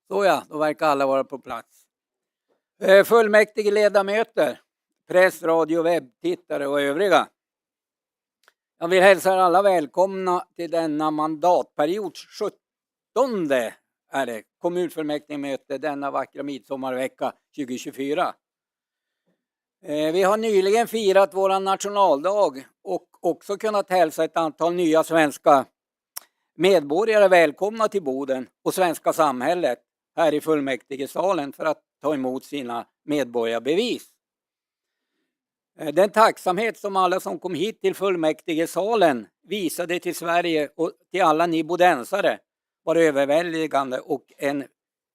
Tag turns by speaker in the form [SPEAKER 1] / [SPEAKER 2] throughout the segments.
[SPEAKER 1] Så ja, då verkar alla vara på plats. Fullmäktige ledamöter, press, radio, webbtittare och övriga. Jag vill hälsa er alla välkomna till denna mandatperiods 17:e kommunfullmäktigemöte denna vackra midsommarvecka 2024. Vi har nyligen firat vår nationaldag och också kunnat hälsa ett antal nya svenska medborgare välkomna till Boden och svenska samhället här i fullmäktigesalen för att ta emot sina medborgarbevis. Den tacksamhet som alla som kom hit till fullmäktigesalen visade till Sverige och till alla ni bodensare var överväldigande och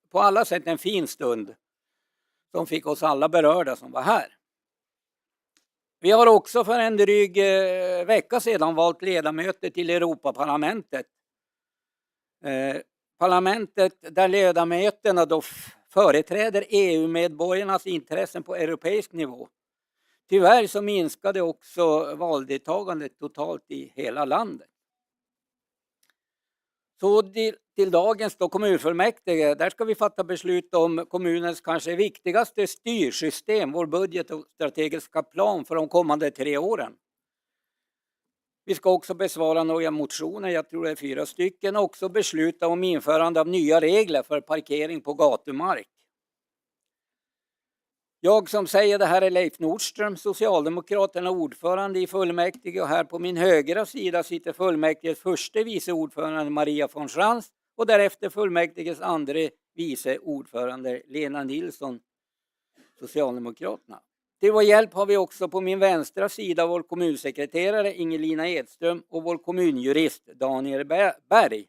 [SPEAKER 1] på alla sätt en fin stund som fick oss alla berörda som var här. Vi har också för en dryg vecka sedan valt ledamöter till Europaparlamentet. Parlamentet där ledamöterna då företräder EU-medborgarnas intressen på europeisk nivå. Tyvärr så minskade också valdeltagandet totalt i hela landet. Så till dagens kommunfullmäktige, där ska vi fatta beslut om kommunens kanske viktigaste styrsystem, vår budget och strategiska plan för de kommande 3 åren. Vi ska också besvara några motioner, jag tror det är 4 stycken, och också besluta om införande av nya regler för parkering på gatumark. Jag som säger det här är Leif Nordström, Socialdemokraterna ordförande i fullmäktige, och här på min högra sida sitter fullmäktiges förste vice ordförande Maria von Schranz och därefter fullmäktiges andra vice ordförande Lena Nilsson, Socialdemokraterna. Till vår hjälp har vi också på min vänstra sida vår kommunsekreterare Ingelina Edström och vår kommunjurist Daniel Berg.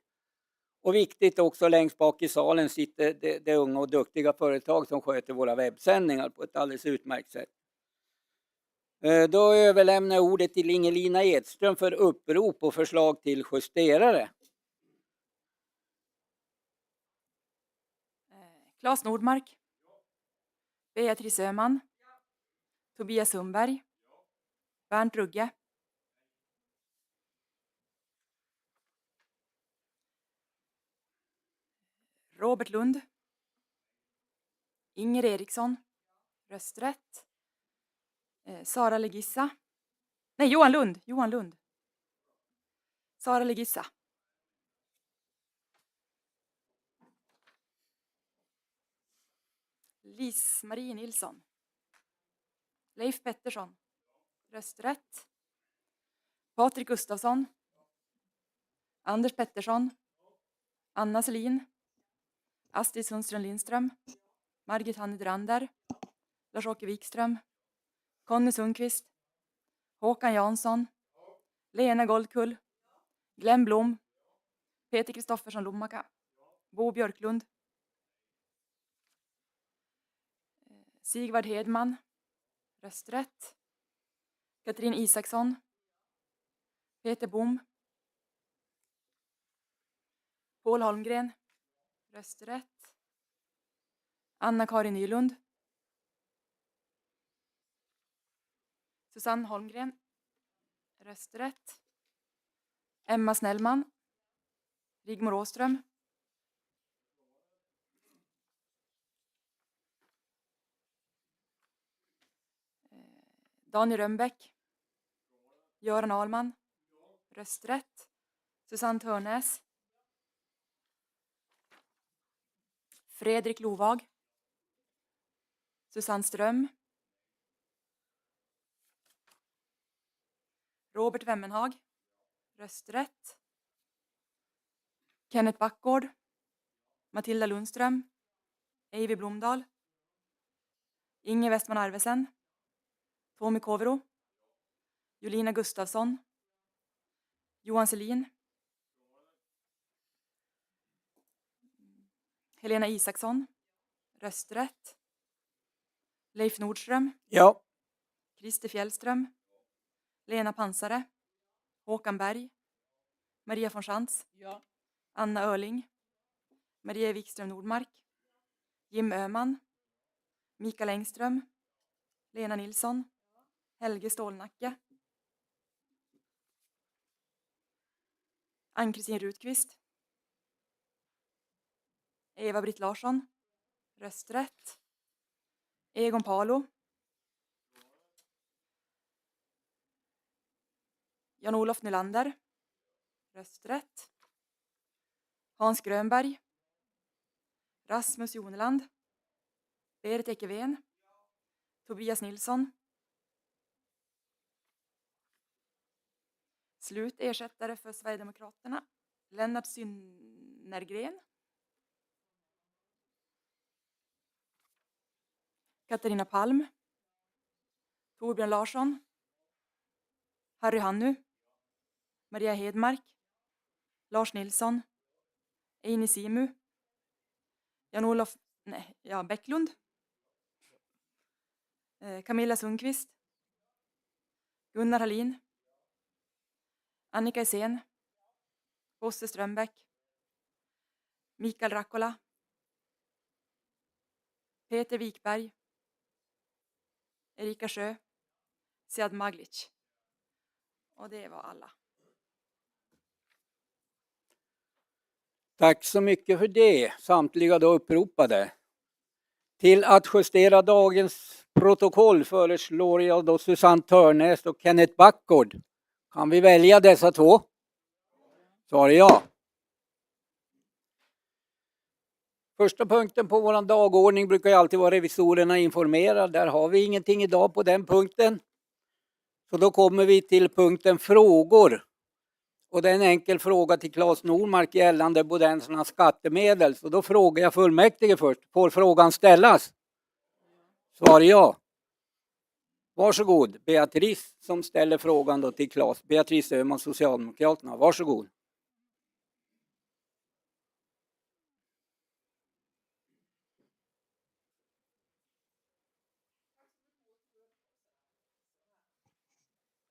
[SPEAKER 1] Och viktigt också, längst bak i salen sitter det unga och duktiga företag som sköter våra webbsändningar på ett alldeles utmärkt sätt. Då överlämnar jag ordet till Ingelina Edström för upprop och förslag till justerare.
[SPEAKER 2] Claes Nordmark. Beatrice Öhman. Tobias Sundberg. Bernt Rugge. Robert Lund. Inger Eriksson. Rösträtt. Sara Legissa. Nej, Johan Lund. Sara Legissa. Lis-Marie Nilsson. Leif Pettersson. Rösträtt. Patrik Gustafsson. Anders Pettersson. Anna Selin. Astrid Sundström Lindström. Margit Hannedrander. Lars-Åke Wikström. Conny Sundqvist. Håkan Jansson. Lena Goldkull. Glenn Blom. Peter Kristoffersson Lommaka. Bo Björklund. Sigvard Hedman. Rösträtt. Katrin Isaksson. Peter Bom. Paul Holmgren. Rösträtt. Anna-Karin Nylund. Susanne Holmgren. Rösträtt. Emma Snellman. Rigmor Åström. Daniel Rönnbäck. Göran Ahlman. Rösträtt. Susanne Törnäs. Fredrik Lovag. Susanne Ström. Robert Wemmenhag. Rösträtt. Kenneth Backgård. Matilda Lundström. Eivy Blomdahl. Inge Westman Arvesen. Tommy Kovero. Julina Gustafsson. Johan Selin. Helena Isaksson. Rösträtt. Leif Nordström.
[SPEAKER 1] Ja.
[SPEAKER 2] Christer Fjällström. Lena Pansare. Håkan Berg. Maria von Schantz.
[SPEAKER 1] Ja.
[SPEAKER 2] Anna Örling. Maria Wikström Nordmark. Jim Öhman. Mikael Engström. Lena Nilsson. Helge Stålnacke. Ann-Kristin Rutqvist. Eva-Britt Larsson. Rösträtt. Egon Palo. Jan-Olof Nylander. Rösträtt. Hans Grönberg. Rasmus Joneland. Berit Ekevén. Tobias Nilsson. Slutersättare för Sverigedemokraterna. Lennart Synnergren. Katarina Palm. Torbjörn Larsson. Harry Hannu. Maria Hedmark. Lars Nilsson. Eini Simu. Jan-Olof Bäcklund. Camilla Sundqvist. Gunnar Hallin. Annika Isen. Bosse Strömbäck. Mikael Rakkola. Peter Wikberg. Erika Sjö. Sead Maglic. Och det var alla.
[SPEAKER 1] Tack så mycket för det, samtliga då uppropade. Till att justera dagens protokoll föreslår jag då Susanne Törnäs och Kenneth Backgård. Kan vi välja dessa två? Svar ja. Första punkten på vår dagordning brukar ju alltid vara revisorerna informerade. Där har vi ingenting idag på den punkten. Så då kommer vi till punkten frågor. Och det är en enkel fråga till Claes Normark gällande Bodensarnas skattemedel. Så då frågar jag fullmäktige först. Får frågan ställas? Svar ja. Varsågod, Beatrice som ställer frågan då till Claes. Beatrice Öhman, Socialdemokraterna. Varsågod.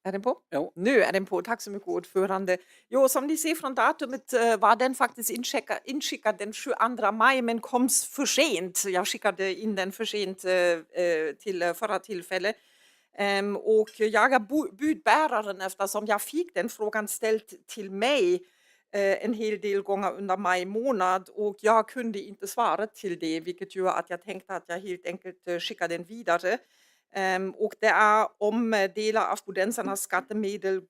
[SPEAKER 3] Är den på?
[SPEAKER 1] Jo.
[SPEAKER 3] Nu är den på. Tack så mycket ordförande. Jo, som ni ser från datumet var den faktiskt inskickad den 22 maj men kom för sent. Jag skickade in den för sent till förra tillfället. Och jag är budbäraren eftersom jag fick den frågan ställd till mig en hel del gånger under maj månad och jag kunde inte svara till det, vilket gör att jag tänkte att jag helt enkelt skickar den vidare. Och det är om delar av Bodensarnas skattemedel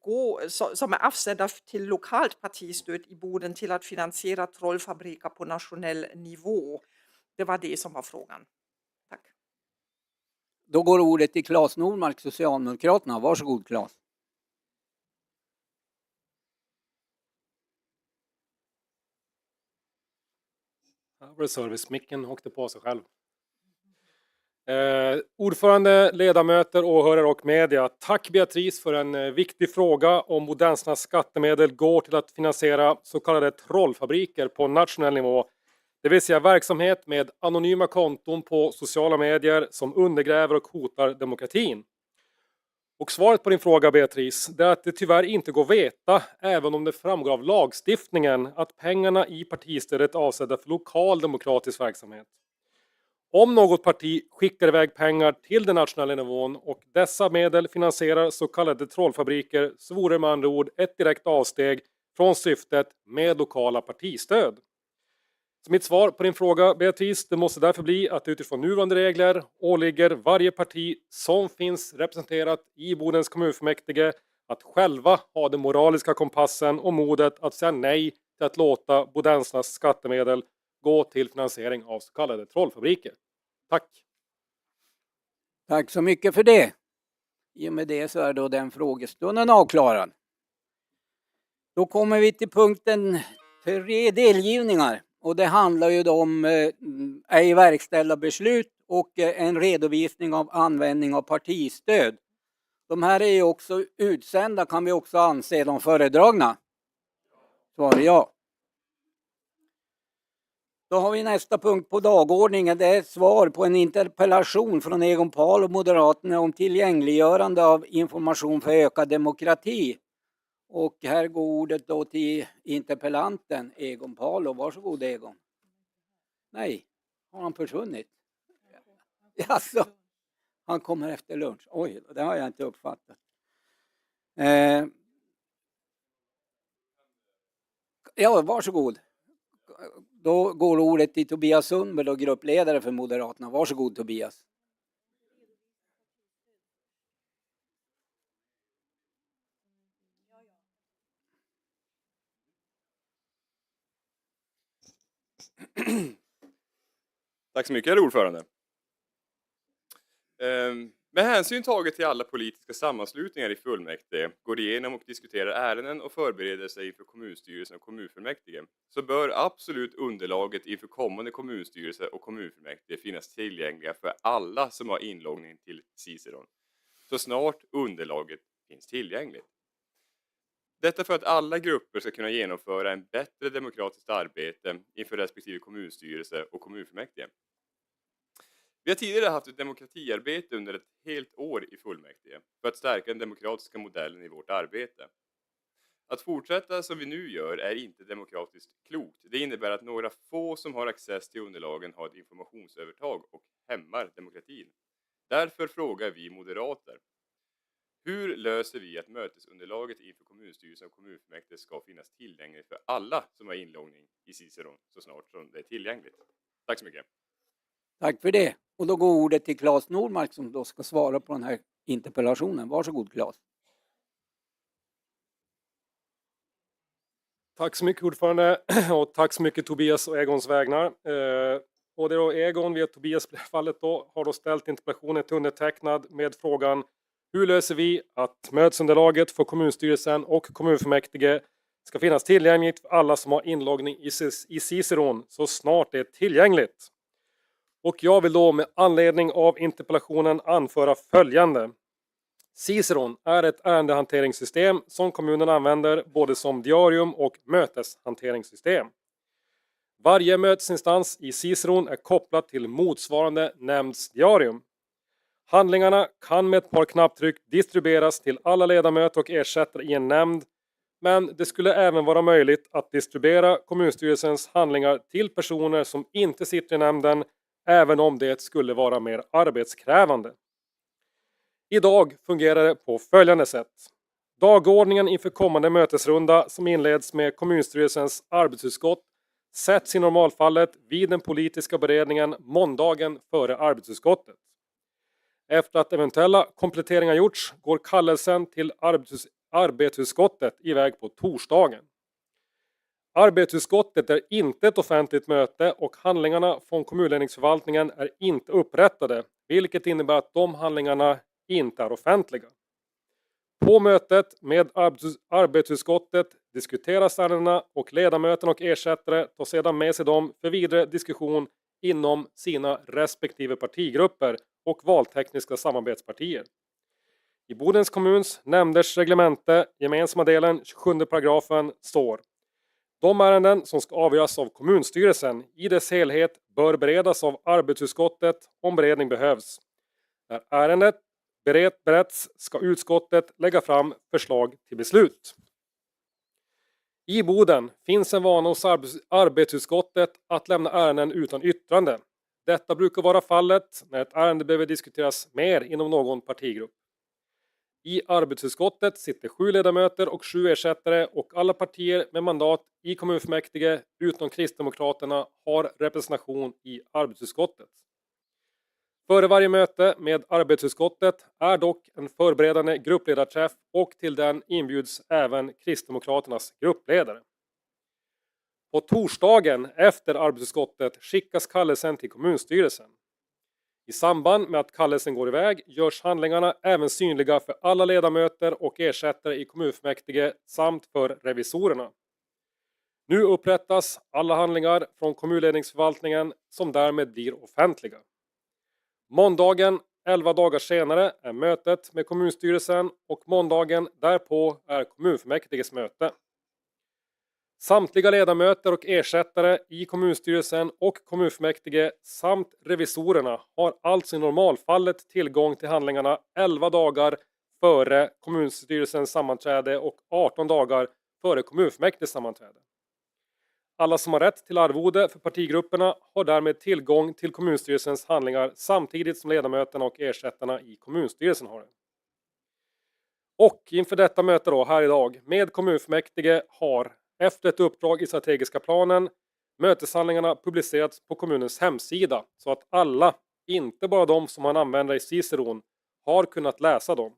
[SPEAKER 3] som är avsedda till lokalt partistöd i Boden till att finansiera trollfabriker på nationell nivå. Det var det som var frågan. Tack.
[SPEAKER 1] Då går ordet till Claes Normark, Socialdemokraterna. Varsågod Claes.
[SPEAKER 4] Service-micken åkte på sig själv. Ordförande, ledamöter, åhörare och media. Tack Beatrice för en viktig fråga om Bodensarnas skattemedel går till att finansiera så kallade trollfabriker på nationell nivå. Det vill säga verksamhet med anonyma konton på sociala medier som undergräver och hotar demokratin. Och svaret på din fråga Beatrice, det är att det tyvärr inte går att veta, även om det framgår av lagstiftningen, att pengarna i partistödet är avsedda för lokal demokratisk verksamhet. Om något parti skickar iväg pengar till den nationella nivån och dessa medel finansierar så kallade trollfabriker så vore det med andra ord ett direkt avsteg från syftet med lokala partistöd. Så mitt svar på din fråga Beatrice, det måste därför bli att utifrån nuvarande regler åligger varje parti som finns representerat i Bodens kommunfullmäktige att själva ha den moraliska kompassen och modet att säga nej till att låta Bodensarnas skattemedel gå till finansiering av så kallade trollfabriker. Tack.
[SPEAKER 1] Tack så mycket för det. I och med det så är då den frågestunden avklarad. Då kommer vi till punkten 3 delgivningar. Och det handlar ju då om ej verkställda beslut och en redovisning av användning av partistöd. De här är ju också utsända, kan vi också anse de föredragna. Svar ja. Då har vi nästa punkt på dagordningen. Det är ett svar på en interpellation från Egon Palo och Moderaterna om tillgängliggörande av information för ökad demokrati. Och här går ordet då till interpellanten Egon Palo. Varsågod Egon. Nej, har han försvunnit? Alltså, han kommer efter lunch. Oj, det har jag inte uppfattat. Ja, varsågod. Då går ordet till Tobias Sundberg, och gruppledare för Moderaterna. Varsågod Tobias.
[SPEAKER 5] Tack så mycket, herr ordförande. Med hänsyn taget till alla politiska sammanslutningar i fullmäktige går igenom och diskuterar ärenden och förbereder sig inför kommunstyrelsen och kommunfullmäktige, så bör absolut underlaget inför kommande kommunstyrelse och kommunfullmäktige finnas tillgängliga för alla som har inloggning till Ciceron, så snart underlaget finns tillgängligt. Detta för att alla grupper ska kunna genomföra en bättre demokratiskt arbete inför respektive kommunstyrelse och kommunfullmäktige. Vi har tidigare haft ett demokratiarbete under ett helt år i fullmäktige för att stärka den demokratiska modellen i vårt arbete. Att fortsätta som vi nu gör är inte demokratiskt klokt. Det innebär att några få som har access till underlagen har ett informationsövertag och hämmar demokratin. Därför frågar vi moderater: hur löser vi att mötesunderlaget inför kommunstyrelsen och kommunfullmäktige ska finnas tillgängligt för alla som har inloggning i Ciceron så snart som det är tillgängligt? Tack så mycket.
[SPEAKER 1] Tack för det. Och då går ordet till Claes Nordmark som då ska svara på den här interpellationen. Varsågod Claes.
[SPEAKER 4] Tack så mycket ordförande, och tack så mycket Tobias och Egons vägnar. Och det är då Egon via Tobias fallet då har då ställt interpellationen till undertecknad med frågan: hur löser vi att mötesunderlaget för kommunstyrelsen och kommunfullmäktige ska finnas tillgängligt för alla som har inloggning i Ciceron så snart det är tillgängligt? Och jag vill då med anledning av interpellationen anföra följande. Ciceron är ett ärendehanteringssystem som kommunen använder både som diarium och möteshanteringssystem. Varje mötesinstans i Ciceron är kopplad till motsvarande nämndsdiarium. Handlingarna kan med ett par knapptryck distribueras till alla ledamöter och ersättare i en nämnd, men det skulle även vara möjligt att distribuera kommunstyrelsens handlingar till personer som inte sitter i nämnden, även om det skulle vara mer arbetskrävande. Idag fungerar det på följande sätt. Dagordningen inför kommande mötesrunda som inleds med kommunstyrelsens arbetsutskott sätts i normalfallet vid den politiska beredningen måndagen före arbetsutskottet. Efter att eventuella kompletteringar gjorts går kallelsen till arbetsutskottet iväg på torsdagen. Arbetsutskottet är inte ett offentligt möte och handlingarna från kommunledningsförvaltningen är inte upprättade, vilket innebär att de handlingarna inte är offentliga. På mötet med arbetsutskottet diskuteras ärendena och ledamöterna och ersättare tar sedan med sig dem för vidare diskussion inom sina respektive partigrupper och valtekniska samarbetspartier. I Bodens kommuns nämnders reglemente, gemensamma delen 27 paragrafen, står: de ärenden som ska avgöras av kommunstyrelsen i dess helhet bör beredas av arbetsutskottet om beredning behövs. När ärendet beretts ska utskottet lägga fram förslag till beslut. I Boden finns en vana hos arbetsutskottet att lämna ärenden utan yttrande. Detta brukar vara fallet när ett ärende behöver diskuteras mer inom någon partigrupp. I arbetsutskottet sitter 7 ledamöter och 7 ersättare och alla partier med mandat i kommunfullmäktige utom Kristdemokraterna har representation i arbetsutskottet. Före varje möte med arbetsutskottet är dock en förberedande gruppledarträff och till den inbjuds även Kristdemokraternas gruppledare. På torsdagen efter arbetsutskottet skickas kallelsen till kommunstyrelsen. I samband med att kallelsen går iväg görs handlingarna även synliga för alla ledamöter och ersättare i kommunfullmäktige samt för revisorerna. Nu upprättas alla handlingar från kommunledningsförvaltningen som därmed blir offentliga. Måndagen 11 dagar senare är mötet med kommunstyrelsen och måndagen därpå är kommunfullmäktiges möte. Samtliga ledamöter och ersättare i kommunstyrelsen och kommunfullmäktige samt revisorerna har alltså i normalfallet tillgång till handlingarna 11 dagar före kommunstyrelsens sammanträde och 18 dagar före kommunfullmäktiges sammanträde. Alla som har rätt till arvode för partigrupperna har därmed tillgång till kommunstyrelsens handlingar samtidigt som ledamöterna och ersättarna i kommunstyrelsen har det. Och inför detta möte då, här idag med kommunfullmäktige har efter ett uppdrag i strategiska planen Möteshandlingarna publicerats på kommunens hemsida så att alla, inte bara de som har en användare i Ciceron, har kunnat läsa dem.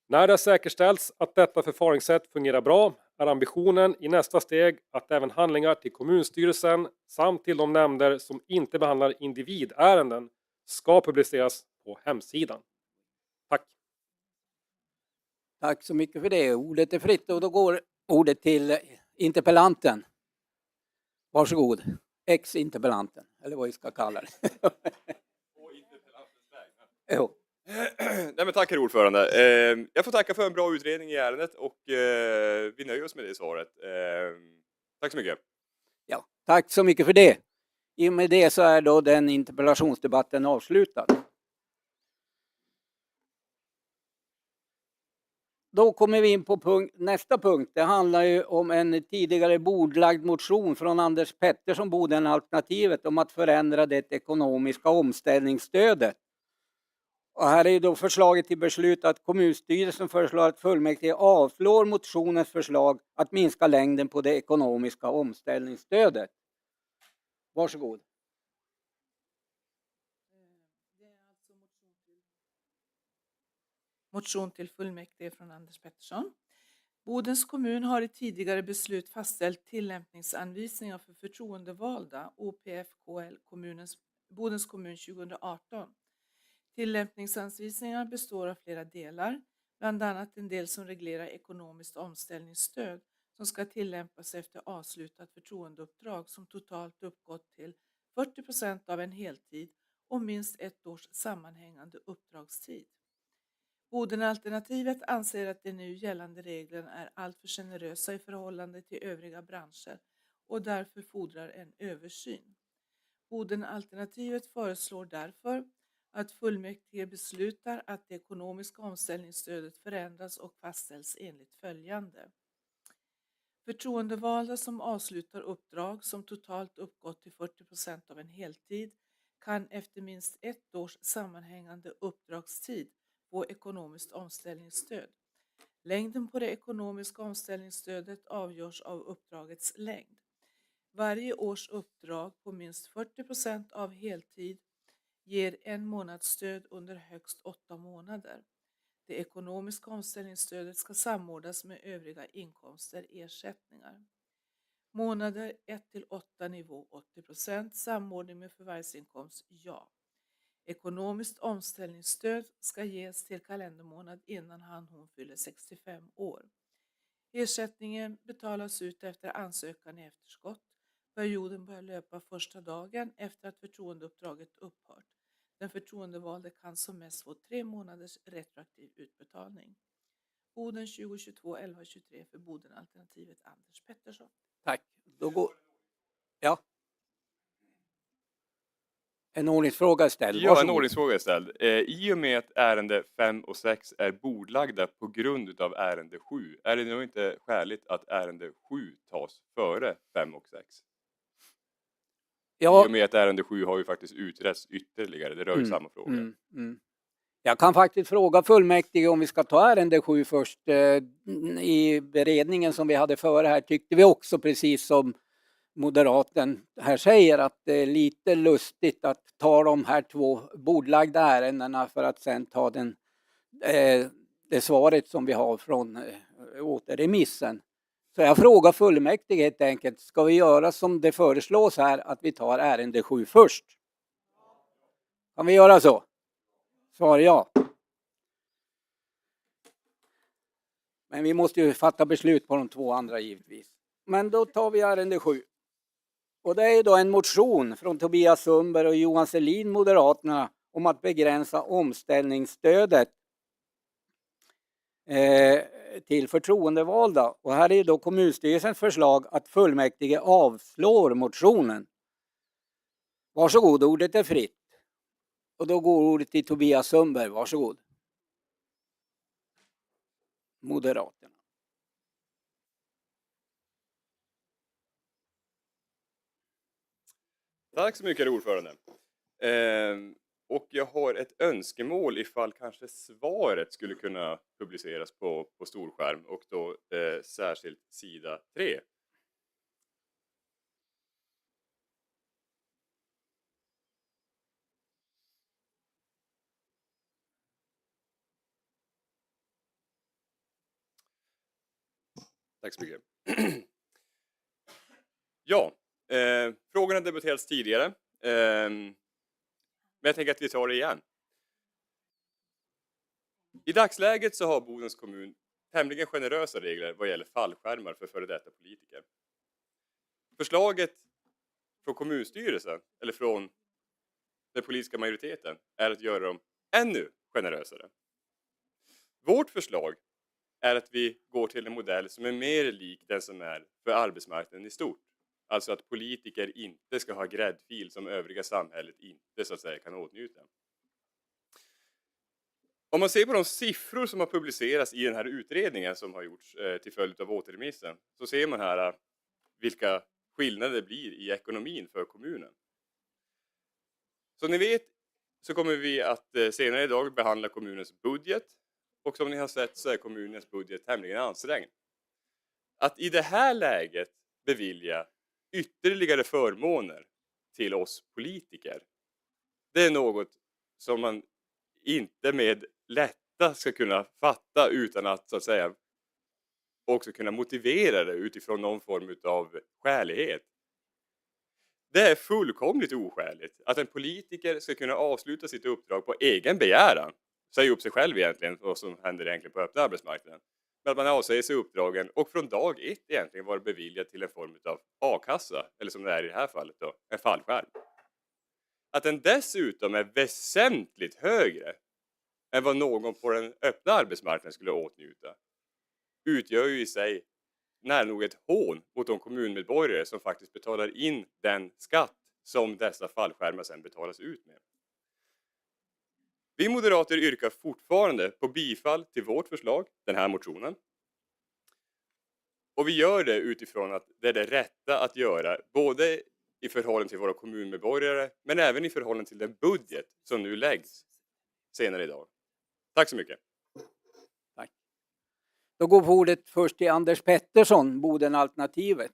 [SPEAKER 4] När det har säkerställts att detta förfaringssätt fungerar bra är ambitionen i nästa steg att även handlingar till kommunstyrelsen samt till de nämnder som inte behandlar individärenden ska publiceras på hemsidan. Tack!
[SPEAKER 1] Tack så mycket för det. Ordet är fritt och då går ordet till interpellanten. Varsågod. Ex-interpellanten, eller vad vi ska kalla det. Jo.
[SPEAKER 5] Nej, men tack herr ordförande. Jag får tacka för en bra utredning i ärendet och vi nöjer oss med det svaret. Tack så mycket.
[SPEAKER 1] Ja, tack så mycket för det. I och med det så är då den interpellationsdebatten avslutad. Då kommer vi in på nästa punkt. Det handlar ju om en tidigare bordlagd motion från Anders Pettersson, Bodenalternativet, om att förändra det ekonomiska omställningsstödet. Och här är ju då förslaget till beslut att kommunstyrelsen föreslår att fullmäktige avslår motionens förslag att minska längden på det ekonomiska omställningsstödet. Varsågod.
[SPEAKER 6] Det är alltså motion till fullmäktige från Anders Pettersson. Bodens kommun har i tidigare beslut fastställt tillämpningsanvisningar för förtroendevalda OPFKL Bodens kommun 2018. Tillämpningsanvisningarna består av flera delar, bland annat en del som reglerar ekonomiskt omställningsstöd som ska tillämpas efter avslutat förtroendeuppdrag som totalt uppgått till 40% av en heltid och minst ett års sammanhängande uppdragstid. Bodenalternativet anser att de nu gällande reglerna är alltför generösa i förhållande till övriga branscher och därför fordrar en översyn. Bodenalternativet föreslår därför att fullmäktige beslutar att det ekonomiska omställningsstödet förändras och fastställs enligt följande. Förtroendevalda som avslutar uppdrag som totalt uppgått till 40% av en heltid kan efter minst ett års sammanhängande uppdragstid få ekonomiskt omställningsstöd. Längden på det ekonomiska omställningsstödet avgörs av uppdragets längd. Varje års uppdrag på minst 40% av heltid ger en månadsstöd under högst 8 månader. Det ekonomiska omställningsstödet ska samordnas med övriga inkomster, ersättningar. Månader 1-8 nivå 80%, samordning med förvärvsinkomst ja. Ekonomiskt omställningsstöd ska ges till kalendermånad innan hon fyller 65 år. Ersättningen betalas ut efter ansökan i efterskott. Perioden börjar löpa första dagen efter att förtroendeuppdraget upphört. Den förtroendevalde kan som mest få 3 månaders retroaktiv utbetalning. Boden 2022 1123 för Bodenalternativet Anders Pettersson.
[SPEAKER 1] Tack. Då går... Ja. En ordningsfråga är ställd.
[SPEAKER 5] Ja,
[SPEAKER 1] Varsågod.
[SPEAKER 5] en ordningsfråga är ställd. I och med att ärende 5 och 6 är bordlagda på grund av ärende 7, är det nog inte skäligt att ärende 7 tas före 5 och 6?
[SPEAKER 1] Ja.
[SPEAKER 5] I och med att ärende 7 har ju faktiskt utretts ytterligare, det rör ju samma fråga.
[SPEAKER 1] Jag kan faktiskt fråga fullmäktige om vi ska ta ärende 7 först. I beredningen som vi hade före här tyckte vi också, precis som moderaten här säger, att det är lite lustigt att ta de här 2 bordlagda ärendena för att sen ta det svaret som vi har från återremissen. Så jag frågar fullmäktige helt enkelt, ska vi göra som det föreslås här, att vi tar ärende 7 först? Kan vi göra så? Svar ja. Men vi måste ju fatta beslut på de 2 andra givetvis. Men då tar vi ärende 7. Och det är då en motion från Tobias Sundberg och Johan Selin, Moderaterna, om att begränsa omställningsstödet till förtroendevalda. Och här är då kommunstyrelsens förslag att fullmäktige avslår motionen. Varsågod, ordet är fritt. Och då går ordet till Tobias Sundberg, varsågod. Moderaterna.
[SPEAKER 5] Tack så mycket, herr ordförande. Och jag har ett önskemål ifall kanske svaret skulle kunna publiceras på storskärm och då särskilt sida 3. Tack så mycket. Ja, frågan har debatterats tidigare. Men jag tänker att vi tar det igen. I dagsläget så har Bodens kommun tämligen generösa regler vad gäller fallskärmar för före detta politiker. Förslaget från kommunstyrelsen, eller från den politiska majoriteten, är att göra dem ännu generösare. Vårt förslag är att vi går till en modell som är mer lik den som är för arbetsmarknaden i stort. Alltså att politiker inte ska ha gräddfil som övriga samhället inte så att säga kan åtnjuta. Om man ser på de siffror som har publicerats i den här utredningen som har gjorts till följd av återremissen, så ser man här vilka skillnader det blir i ekonomin för kommunen. Som ni vet så kommer vi att senare idag behandla kommunens budget, och som ni har sett så är kommunens budget tämligen ansträngd. Att i det här läget bevilja ytterligare förmåner till oss politiker, det är något som man inte med lätta ska kunna fatta utan att så att säga också kunna motivera det utifrån någon form av skälighet. Det är fullkomligt oskäligt att en politiker ska kunna avsluta sitt uppdrag på egen begäran, säga upp sig själv egentligen, vad som händer egentligen på öppna arbetsmarknaden, men att man avsäger sig uppdragen och från dag ett egentligen var beviljad till en form av a-kassa, eller som det är i det här fallet då, en fallskärm. Att den dessutom är väsentligt högre än vad någon på den öppna arbetsmarknaden skulle åtnjuta utgör ju i sig nära nog ett hån mot de kommunmedborgare som faktiskt betalar in den skatt som dessa fallskärmar sedan betalas ut med. Vi moderater yrkar fortfarande på bifall till vårt förslag, den här motionen. Och vi gör det utifrån att det är det rätta att göra, både i förhållande till våra kommunmedborgare men även i förhållande till den budget som nu läggs senare idag. Tack så mycket.
[SPEAKER 1] Tack. Då går på ordet först till Anders Pettersson, Bodenalternativet.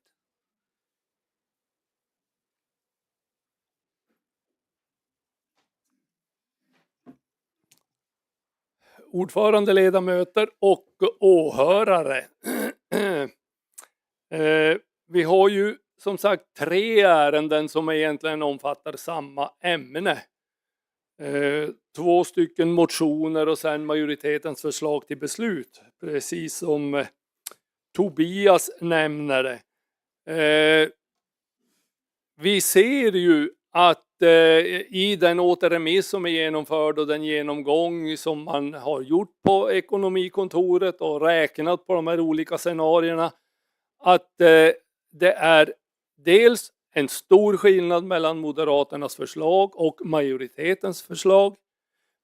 [SPEAKER 7] Ordförande, ledamöter och åhörare. Vi har ju som sagt 3 ärenden som egentligen omfattar samma ämne. 2 stycken motioner och sen majoritetens förslag till beslut. Precis som Tobias nämner det. Vi ser ju att i den återremiss som är genomförd och den genomgång som man har gjort på ekonomikontoret och räknat på de här olika scenarierna, att det är dels en stor skillnad mellan Moderaternas förslag och majoritetens förslag.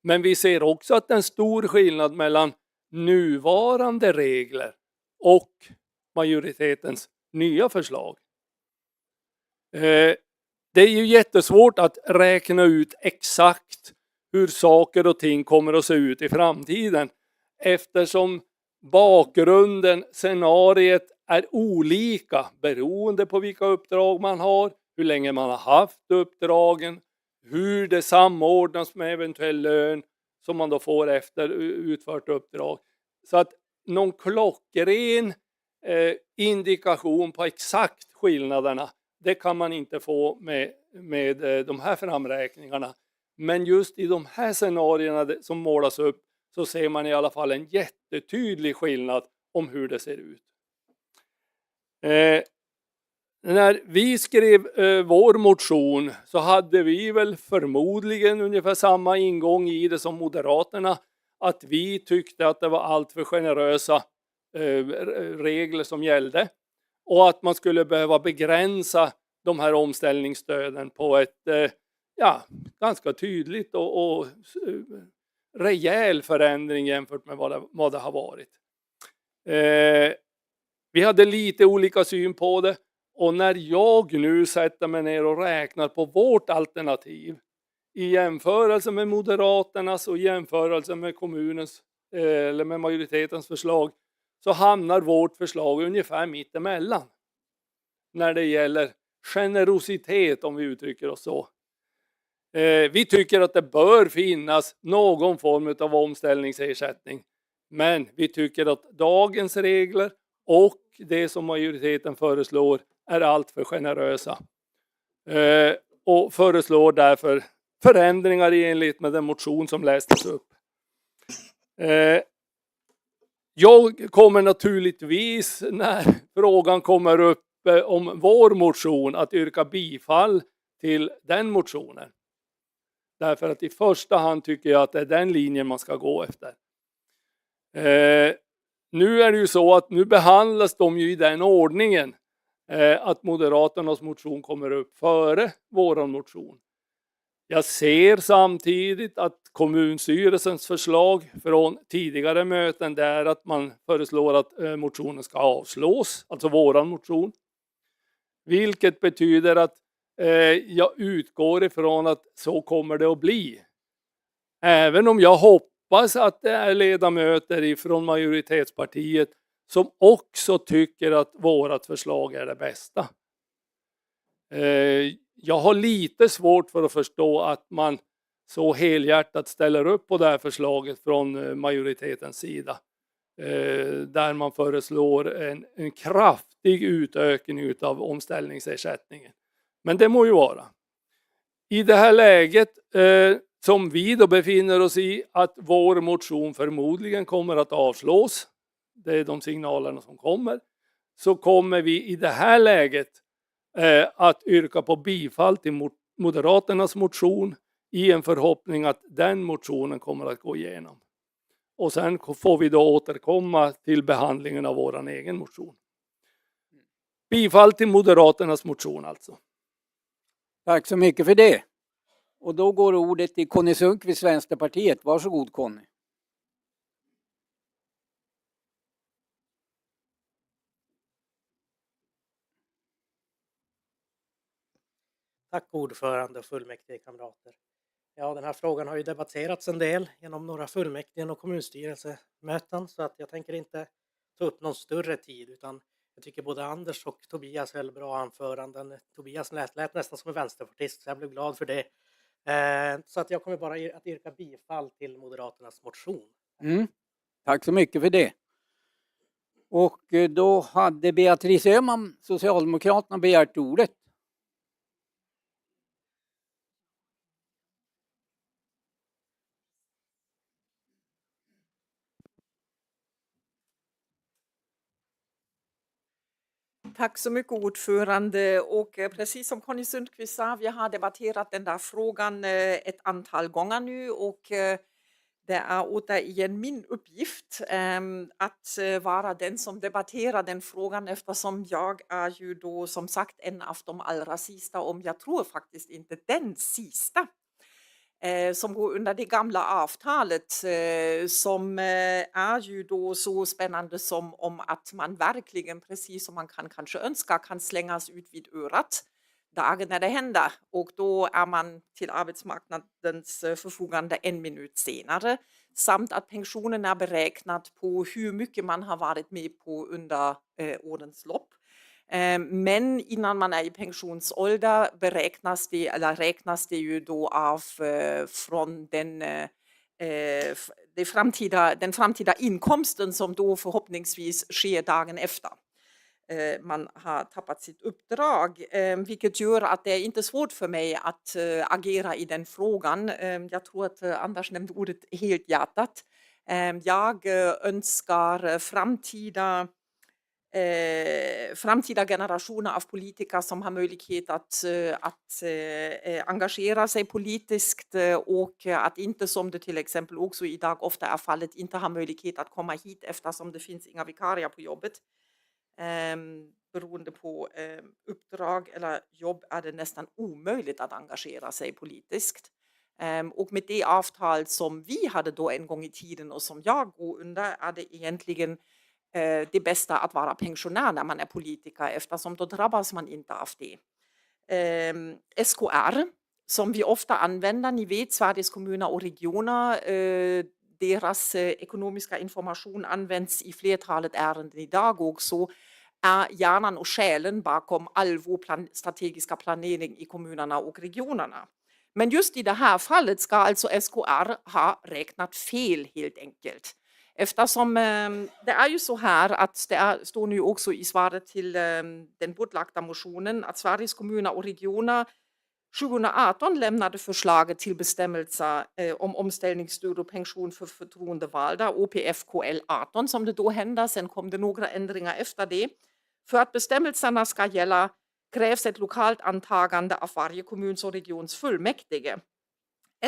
[SPEAKER 7] Men vi ser också att det är en stor skillnad mellan nuvarande regler och majoritetens nya förslag. Det är ju jättesvårt att räkna ut exakt hur saker och ting kommer att se ut i framtiden, eftersom bakgrunden, scenariet är olika beroende på vilka uppdrag man har, hur länge man har haft uppdragen, hur det samordnas med eventuell lön som man då får efter utfört uppdrag. Så att någon klockren indikation på exakt skillnaderna, det kan man inte få med de här framräkningarna. Men just i de här scenarierna som målas upp så ser man i alla fall en jättetydlig skillnad om hur det ser ut. När vi skrev vår motion så hade vi väl förmodligen ungefär samma ingång i det som Moderaterna. Att vi tyckte att det var allt för generösa regler som gällde. Och att man skulle behöva begränsa de här omställningsstöden på ett ganska tydligt och rejäl förändring jämfört med vad det har varit. Vi hade lite olika syn på det. Och när jag nu sätter mig ner och räknar på vårt alternativ i jämförelse med Moderaternas och jämförelse med kommunens eller med majoritetens förslag, så hamnar vårt förslag ungefär mitt emellan. När det gäller generositet, om vi uttrycker oss så. Vi tycker att det bör finnas någon form av omställningsersättning. Men vi tycker att dagens regler och det som majoriteten föreslår är alltför generösa. Och föreslår därför förändringar i enlighet med den motion som lästes upp. Jag kommer naturligtvis när frågan kommer upp om vår motion att yrka bifall till den motionen. Därför att i första hand tycker jag att det är den linjen man ska gå efter. Nu är det ju så att nu behandlas de ju i den ordningen att Moderaternas motion kommer upp före våran motion. Jag ser samtidigt att kommunstyrelsens förslag från tidigare möten är att man föreslår att motionen ska avslås, alltså våran motion. Vilket betyder att jag utgår ifrån att så kommer det att bli. Även om jag hoppas att det är ledamöter ifrån majoritetspartiet som också tycker att vårat förslag är det bästa. Jag har lite svårt för att förstå att man så helhjärtat ställer upp på det här förslaget från majoritetens sida. Där man föreslår en kraftig utökning av omställningsersättningen. Men det må ju vara. I det här läget som vi då befinner oss i, att vår motion förmodligen kommer att avslås. Det är de signalerna som kommer. Så kommer vi i det här läget att yrka på bifall till Moderaternas motion i en förhoppning att den motionen kommer att gå igenom. Och sen får vi då återkomma till behandlingen av våran egen motion. Bifall till Moderaternas motion alltså.
[SPEAKER 1] Tack så mycket för det. Och då går ordet till Conny Sundqvist, Vänsterpartiet. Varsågod Conny.
[SPEAKER 8] Tack ordförande och fullmäktige kamrater. Ja, den här frågan har ju debatterats en del genom några fullmäktige och kommunstyrelsemöten, så att jag tänker inte ta upp någon större tid, utan jag tycker både Anders och Tobias höll bra anföranden. Tobias lät nästan som en vänsterpartist, så jag blev glad för det. Så att jag kommer bara att yrka bifall till Moderaternas motion.
[SPEAKER 1] Tack så mycket för det. Och då hade Beatrice Öhman, Socialdemokraterna, begärt ordet.
[SPEAKER 3] Tack så mycket ordförande, och precis som Conny Sundqvist sa, vi har debatterat den där frågan ett antal gånger nu, och det är återigen min uppgift att vara den som debatterar den frågan, eftersom jag är ju då som sagt en av de allra sista, om jag tror faktiskt inte den sista, som går under det gamla avtalet, som är ju då så spännande som om att man verkligen, precis som man kan kanske önska, kan slängas ut vid örat dagen när det händer, och då är man till arbetsmarknadens förfogande en minut senare, samt att pensionen är beräknat på hur mycket man har varit med på under årens lopp. Men innan man är i pensionsålder räknas det ju då av från den framtida inkomsten som då förhoppningsvis sker dagen efter man har tappat sitt uppdrag, vilket gör att det är inte svårt för mig att agera i den frågan. Jag tror att Anders nämnde ordet helhjärtat. Jag önskar framtida generationer av politiker som har möjlighet att engagera sig politiskt, och att inte, som det till exempel också idag ofta är fallet, inte har möjlighet att komma hit eftersom det finns inga vikarier på jobbet. Beroende på uppdrag eller jobb är det nästan omöjligt att engagera sig politiskt. Och med det avtal som vi hade då en gång i tiden och som jag går under, är det egentligen det bästa att vara pensionär när man är politiker, eftersom då drabbas man inte av det. SKR, som vi ofta använder, ni vet, Sveriges kommuner och regioner, deras ekonomiska information används i flertalet ärenden idag också, är hjärnan och själen bakom all vår strategiska planering i kommunerna och regionerna. Men just i det här fallet ska alltså SKR ha räknat fel helt enkelt. Eftersom det är ju så här att står nu också i svaret till den bordlagda motionen att Sveriges kommuner och regioner 2018 lämnade förslaget till bestämmelser om omställningsstöd och pension för förtroendevalda, OPFKL 18 som det då hände. Sen kom det några ändringar efter det. För att bestämmelserna ska gälla krävs ett lokalt antagande av varje kommuns och regions fullmäktige.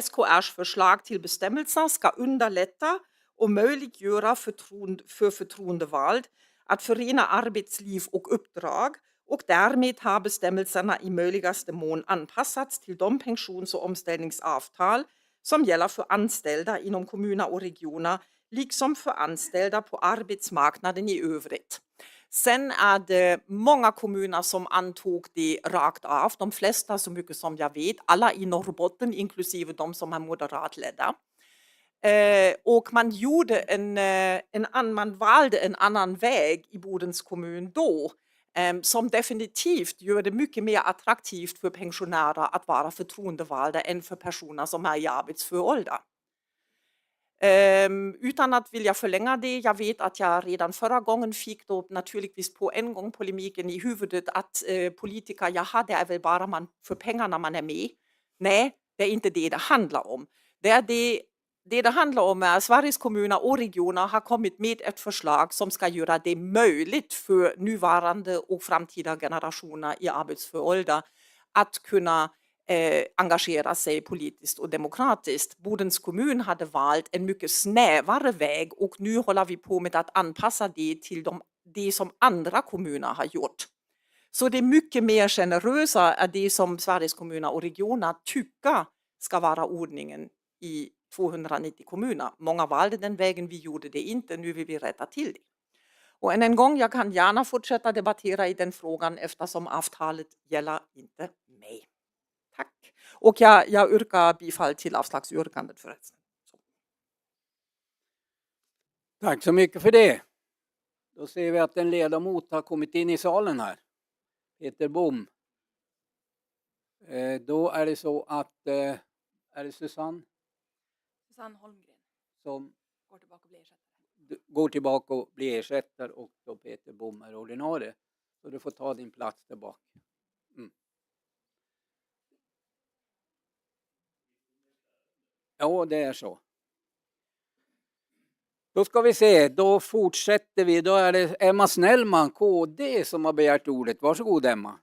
[SPEAKER 3] SKRs förslag till bestämmelser ska underlätta och möjliggöra för förtroendevald att förena arbetsliv och uppdrag, och därmed har bestämmelserna i möjligaste mån anpassats till de pensions- och omställningsavtal som gäller för anställda inom kommuner och regioner, liksom för anställda på arbetsmarknaden i övrigt. Sen är det många kommuner som antog det rakt av, de flesta så mycket som jag vet, alla i Norrbotten, inklusive de som är moderatledda. Och man valde en annan väg i Bodens kommun då, som definitivt gör det mycket mer attraktivt för pensionärer att vara förtroendevalda än för personer som är i arbetsför ålder. Utan att vilja förlänga det, jag vet att jag redan förra gången fick då naturligtvis på en gång polemiken i huvudet att politiker, jaha, det är väl bara för pengarna man är med. Nej, det är inte det handlar om. Det handlar om är att Sveriges kommuner och regioner har kommit med ett förslag som ska göra det möjligt för nuvarande och framtida generationer i arbetsför ålder att kunna engagera sig politiskt och demokratiskt. Bodens kommun hade valt en mycket snävare väg och nu håller vi på med att anpassa det till det som andra kommuner har gjort. Så det är mycket mer generösa än det som Sveriges kommuner och regioner tycker ska vara ordningen i 290 kommuner. Många valde den vägen, vi gjorde det inte, nu vill vi rätta till det. Och än en gång, jag kan gärna fortsätta debattera i den frågan eftersom avtalet gäller inte mig. Tack. Och jag yrkar bifall till avslagsyrkandet förresten.
[SPEAKER 1] Tack så mycket för det. Då ser vi att en ledamot har kommit in i salen här. Peter Bom. Då är det så att är det Susanne
[SPEAKER 2] Holmgren
[SPEAKER 1] som
[SPEAKER 2] går tillbaka och blir ersättare.
[SPEAKER 1] går tillbaka och blir ersättare och då Peter Bom är ordinarie. Så du får ta din plats där bak. Ja, det är så. Då ska vi se, då fortsätter vi. Då är det Emma Snellman, KD, som har begärt ordet. Varsågod Emma.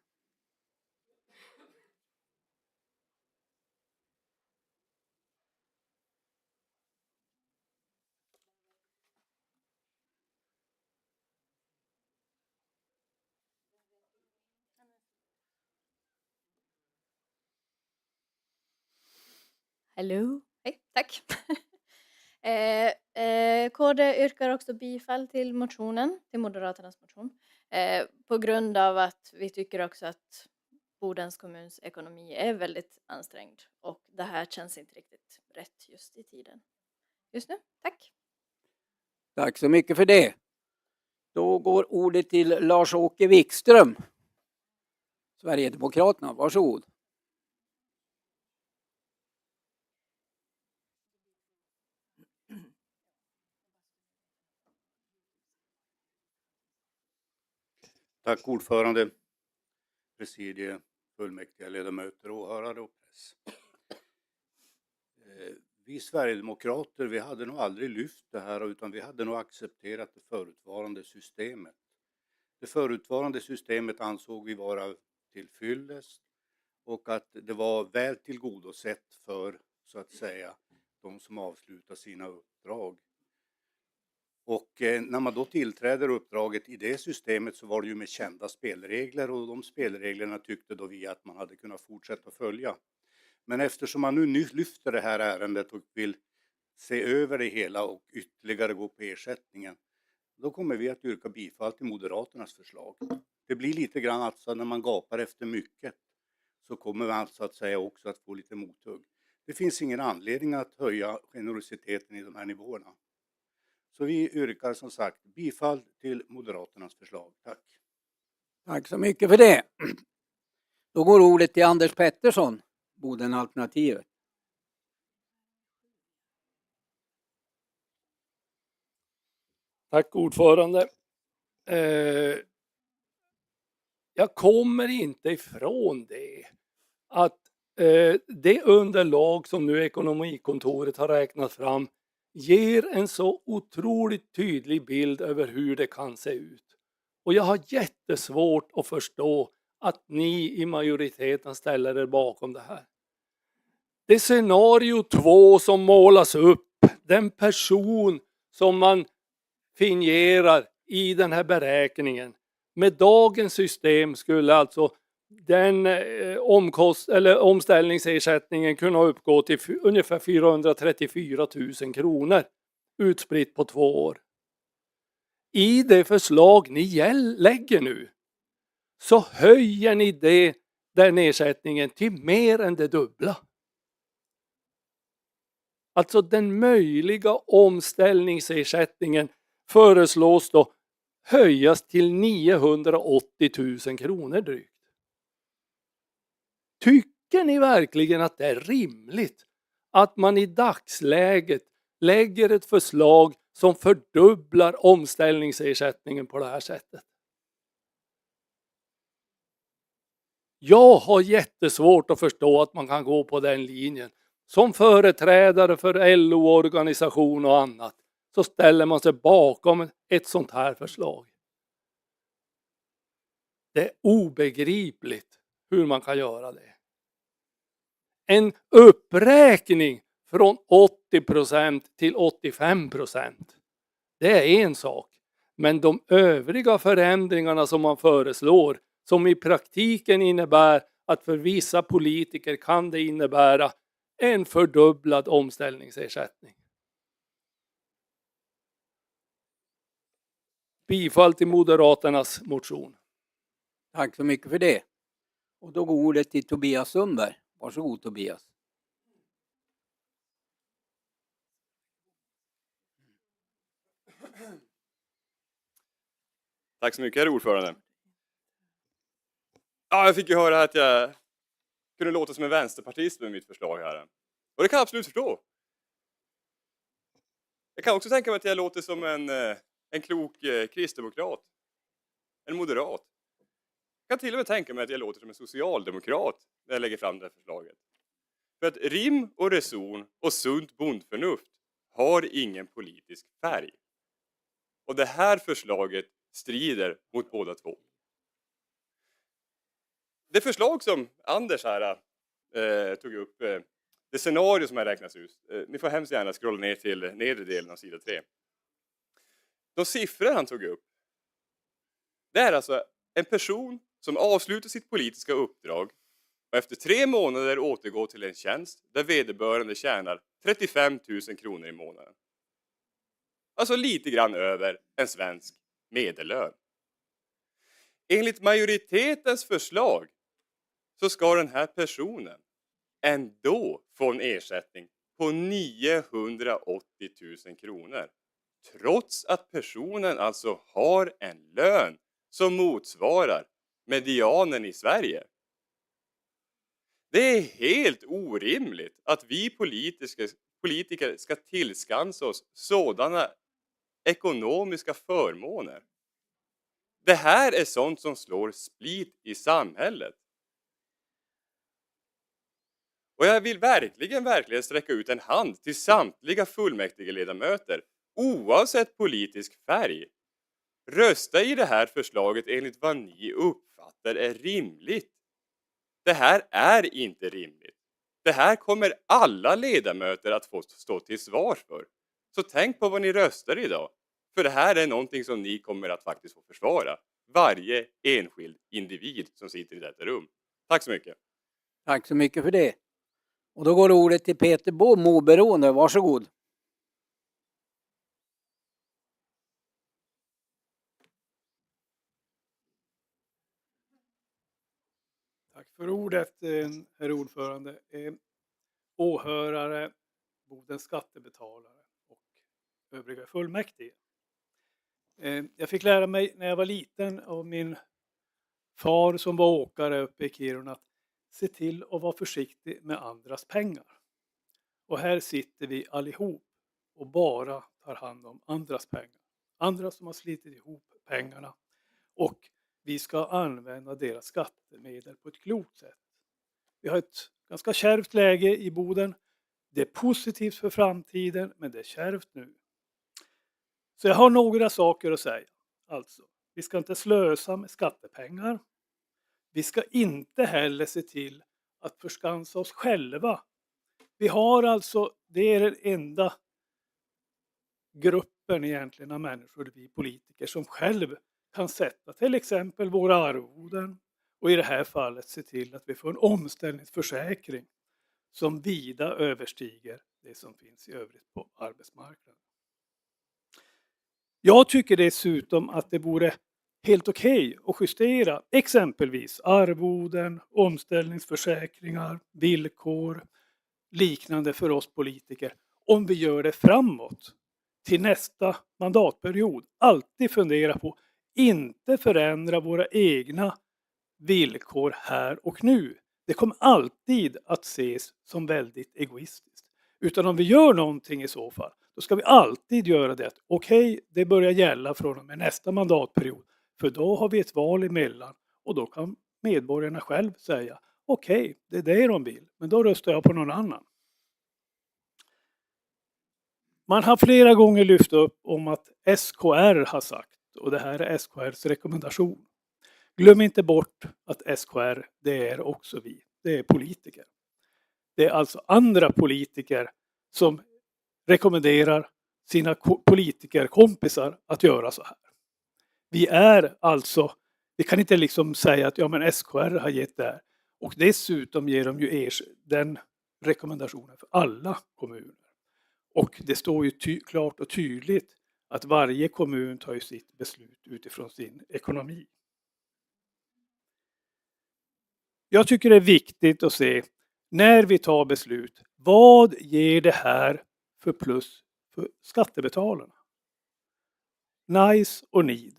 [SPEAKER 9] Hallå, hej, tack. KD yrkar också bifall till motionen, till Moderaternas motion. På grund av att vi tycker också att Bodens kommuns ekonomi är väldigt ansträngd. Och det här känns inte riktigt rätt just i tiden. Just nu, tack.
[SPEAKER 1] Tack så mycket för det. Då går ordet till Lars-Åke Wikström. Sverigedemokraterna, varsågod.
[SPEAKER 10] Tack ordförande, presidie, fullmäktiga ledamöter, åhörare och press. Vi Sverigedemokrater, vi hade nog aldrig lyft det här utan vi hade nog accepterat det förutvarande systemet. Det förutvarande systemet ansåg vi vara tillfyllest och att det var väl tillgodosett för, så att säga, de som avslutar sina uppdrag. Och när man då tillträder uppdraget i det systemet så var det ju med kända spelregler och de spelreglerna tyckte då vi att man hade kunnat fortsätta följa. Men eftersom man nu lyfter det här ärendet och vill se över det hela och ytterligare gå på ersättningen, då kommer vi att yrka bifall till Moderaternas förslag. Det blir lite grann alltså när man gapar efter mycket så kommer man alltså att säga också att få lite mothugg. Det finns ingen anledning att höja generositeten i de här nivåerna. Så vi yrkar som sagt bifall till Moderaternas förslag. Tack.
[SPEAKER 1] Tack så mycket för det. Då går ordet till Anders Pettersson, Bodenalternativet.
[SPEAKER 7] Tack ordförande. Jag kommer inte ifrån det att det underlag som nu Ekonomikontoret har räknat fram ger en så otroligt tydlig bild över hur det kan se ut. Och jag har jättesvårt att förstå att ni i majoriteten ställer er bakom det här. Det scenario 2 som målas upp, den person som man fingerar i den här beräkningen. Med dagens system skulle alltså den omställningsersättningen kunna uppgå till ungefär 434 000 kronor utspritt på 2 år. I det förslag ni lägger nu så höjer ni den ersättningen till mer än det dubbla. Alltså den möjliga omställningsersättningen föreslås då höjas till 980 000 kronor drygt. Tycker ni verkligen att det är rimligt att man i dagsläget lägger ett förslag som fördubblar omställningsersättningen på det här sättet? Jag har jättesvårt att förstå att man kan gå på den linjen. Som företrädare för LO-organisation och annat så ställer man sig bakom ett sånt här förslag. Det är obegripligt hur man kan göra det. En uppräkning från 80% till 85%. Det är en sak. Men de övriga förändringarna som man föreslår, som i praktiken innebär att för vissa politiker kan det innebära en fördubblad omställningsersättning. Bifall till Moderaternas motion.
[SPEAKER 1] Tack så mycket för det. Och då går ordet till Tobias Sundberg. Varsågod Tobias.
[SPEAKER 5] Tack så mycket, herr ordförande. Ja, jag fick ju höra att jag kunde låta som en vänsterpartist med mitt förslag här. Och det kan jag absolut förstå. Jag kan också tänka mig att jag låter som en klok kristdemokrat. En moderat. Jag kan till och med tänka mig att jag låter som en socialdemokrat när jag lägger fram det här förslaget. För att rim och reson och sunt bondförnuft har ingen politisk färg. Och det här förslaget strider mot båda två. Det förslag som Anders här tog upp, det scenario som har räknats ut, ni får hemskt gärna scrolla ner till nedre delen av sida 3. De siffror han tog upp, det är alltså en person som avslutar sitt politiska uppdrag och efter 3 månader återgår till en tjänst där vederbörande tjänar 35 000 kronor i månaden. Alltså lite grann över en svensk medellön. Enligt majoritetens förslag så ska den här personen ändå få en ersättning på 980 000 kronor. Trots att personen alltså har en lön som motsvarar medianen i Sverige. Det är helt orimligt att vi politiker ska tillskansa oss sådana ekonomiska förmåner. Det här är sånt som slår split i samhället. Och jag vill verkligen sträcka ut en hand till samtliga fullmäktigeledamöter, oavsett politisk färg. Rösta i det här förslaget enligt vad ni uppfattar är rimligt. Det här är inte rimligt. Det här kommer alla ledamöter att få stå till svars för. Så tänk på vad ni röstar idag. För det här är någonting som ni kommer att faktiskt få försvara. Varje enskild individ som sitter i detta rum. Tack så mycket.
[SPEAKER 1] Tack så mycket för det. Och då går ordet till Peter Bom, oberoende. Varsågod.
[SPEAKER 11] Tack för ordet, herr ordförande. Åhörare, Bodens skattebetalare och övriga fullmäktige. Jag fick lära mig när jag var liten av min far som var åkare uppe i Kiruna att se till att vara försiktig med andras pengar. Och här sitter vi allihop och bara tar hand om andras pengar. andra som har slitit ihop pengarna. Och vi ska använda deras skattemedel på ett klokt sätt. Vi har ett ganska kärvt läge i Boden. Det är positivt för framtiden, men det är kärvt nu. Så jag har några saker att säga. Alltså, vi ska inte slösa med skattepengar. Vi ska inte heller se till att förskansa oss själva. Vi har alltså, det är den enda gruppen egentligen av människor, vi politiker, som själv kan sätta till exempel våra arvoden och i det här fallet se till att vi får en omställningsförsäkring som vida överstiger det som finns i övrigt på arbetsmarknaden. Jag tycker dessutom att det vore helt okej att justera exempelvis arvoden, omställningsförsäkringar, villkor, liknande för oss politiker om vi gör det framåt till nästa mandatperiod. Alltid fundera på, inte förändra våra egna villkor här och nu. Det kommer alltid att ses som väldigt egoistiskt. Utan om vi gör någonting i så fall, då ska vi alltid göra det. Okej, det börjar gälla från och med nästa mandatperiod. För då har vi ett val emellan och då kan medborgarna själv säga okej, det är det de vill, men då röstar jag på någon annan. Man har flera gånger lyft upp om att SKR har sagt, och det här är SKRs rekommendation. Glöm inte bort att SKR, det är också vi, det är politiker. Det är alltså andra politiker som rekommenderar sina politikerkompisar att göra så här. Vi är alltså, vi kan inte liksom säga att ja, men SKR har gett det här. Och dessutom ger de ju den rekommendationen för alla kommuner. Och det står ju klart och tydligt att varje kommun tar ju sitt beslut utifrån sin ekonomi. Jag tycker det är viktigt att se när vi tar beslut, vad ger det här för plus för skattebetalarna? Nice och need.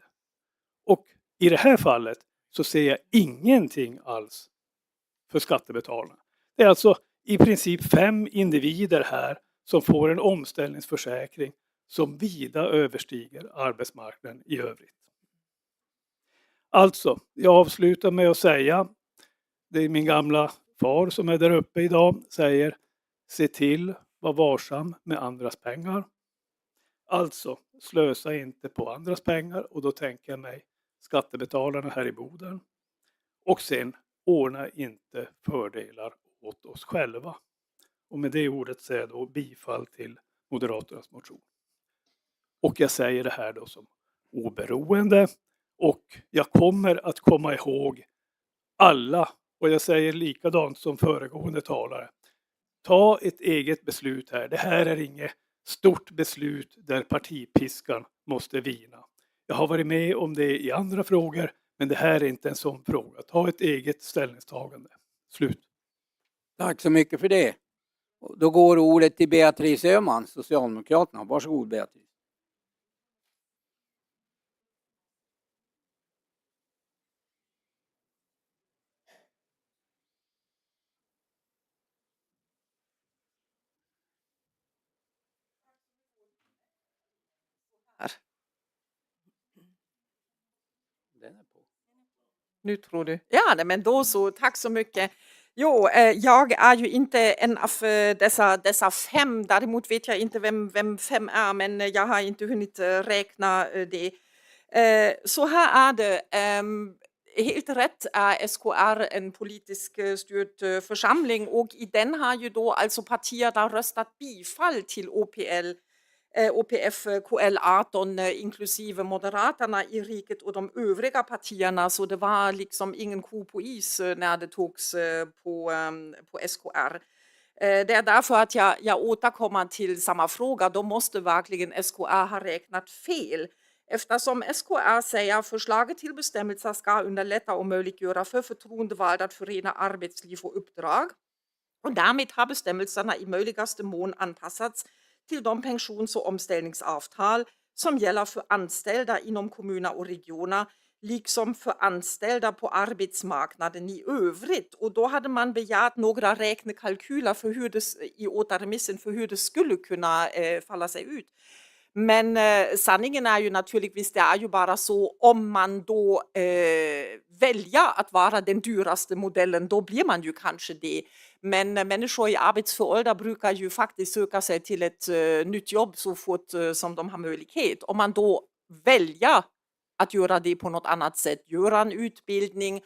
[SPEAKER 11] Och i det här fallet så ser jag ingenting alls för skattebetalarna. Det är alltså i princip 5 individer här som får en omställningsförsäkring som vida överstiger arbetsmarknaden i övrigt. Alltså, jag avslutar med att säga, det är min gamla far som är där uppe idag, säger se till, var varsam med andras pengar. Alltså, slösa inte på andras pengar, och då tänker jag mig skattebetalarna här i Boden. Och sen ordna inte fördelar åt oss själva. Och med det ordet säger jag då bifall till Moderaternas motion. Och jag säger det här då som oberoende, och jag kommer att komma ihåg alla, och jag säger likadant som föregående talare. Ta ett eget beslut här. Det här är inget stort beslut där partipiskan måste vina. Jag har varit med om det i andra frågor, men det här är inte en sån fråga. Ta ett eget ställningstagande. Slut.
[SPEAKER 1] Tack så mycket för det. Då går ordet till Beatrice Öhman, Socialdemokraterna. Varsågod Beatrice.
[SPEAKER 3] Nu tror du. Ja, nej, men då så. Tack så mycket. Jo, jag är ju inte en av dessa 5. Däremot vet jag inte vem 5 är, men jag har inte hunnit räkna det. Så här är det. Helt rätt är SKR en politisk styrd församling, och i den har ju då alltså partier där röstat bifall till OPF KL18 inklusive Moderaterna i riket och de övriga partierna, så det var liksom ingen ko på is när det togs på SKR. Det är därför att jag återkommer till samma fråga. Då måste verkligen SKR ha räknat fel. Eftersom SKR säger att förslaget till bestämmelser ska underlätta och möjliggöra för förtroendevalda att förena arbetsliv och uppdrag. Och därmed har bestämmelserna i möjligaste mån anpassats till de pensions- och omställningsavtal som gäller för anställda inom kommuner och regioner, liksom för anställda på arbetsmarknaden i övrigt. Och då hade man begärt några räknekalkyler för hur det, i återremissen för hur det skulle kunna falla sig ut. Men sanningen är ju naturligtvis, det är ju bara så om man då väljer att vara den dyraste modellen, då blir man ju kanske det. Men människor i arbetsför ålder brukar ju faktiskt söka sig till ett nytt jobb så fort som de har möjlighet. Om man då väljer att göra det på något annat sätt, göra en utbildning,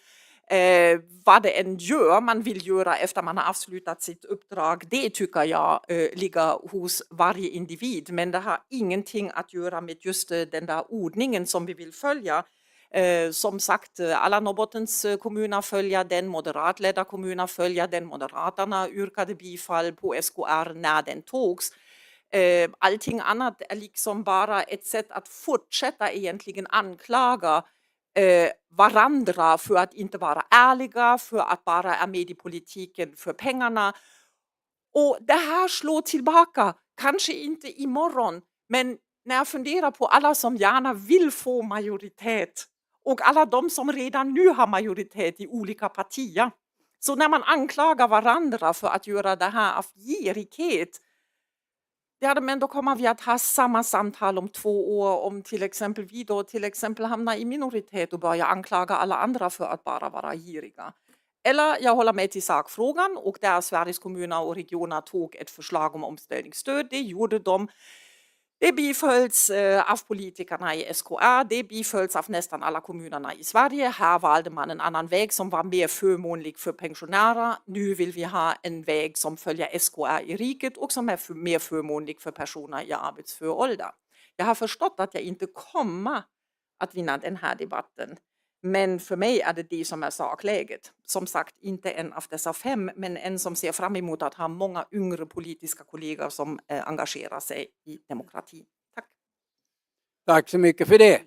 [SPEAKER 3] vad det än gör man vill göra efter man har avslutat sitt uppdrag, det tycker jag ligger hos varje individ. Men det har ingenting att göra med just den där ordningen som vi vill följa. Som sagt, alla Norrbottens kommuner följer den, moderatledda kommuner följer den, Moderaterna yrkade bifall på SKR när den togs. Allting annat är liksom bara ett sätt att fortsätta egentligen anklaga varandra för att inte vara ärliga, för att bara är med i politiken för pengarna. Och det här slår tillbaka, kanske inte imorgon, men när jag funderar på alla som gärna vill få majoritet och alla de som redan nu har majoritet i olika partier. Så när man anklagar varandra för att göra det här av girighet, ja, men då kommer vi att ha samma samtal om 2 år om till exempel vi då till exempel hamnar i minoritet och börjar anklaga alla andra för att bara vara giriga. Eller jag håller med till sakfrågan och där Sveriges kommuner och regioner tog ett förslag om omställningsstöd, det gjorde de. Det bifölls av politikerna i SKR, det bifölls av nästan alla kommunerna i Sverige. Här valde man en annan väg som var mer förmånlig för pensionärer. Nu vill vi ha en väg som följer SKR i riket och som är mer förmånlig för personer i arbetsför ålder. Jag har förstått att jag inte kommer att vinna den här debatten. Men för mig är det som är sakläget. Som sagt, inte en av dessa 5, men en som ser fram emot att ha många yngre politiska kollegor som engagerar sig i demokrati. Tack.
[SPEAKER 1] Tack så mycket för det.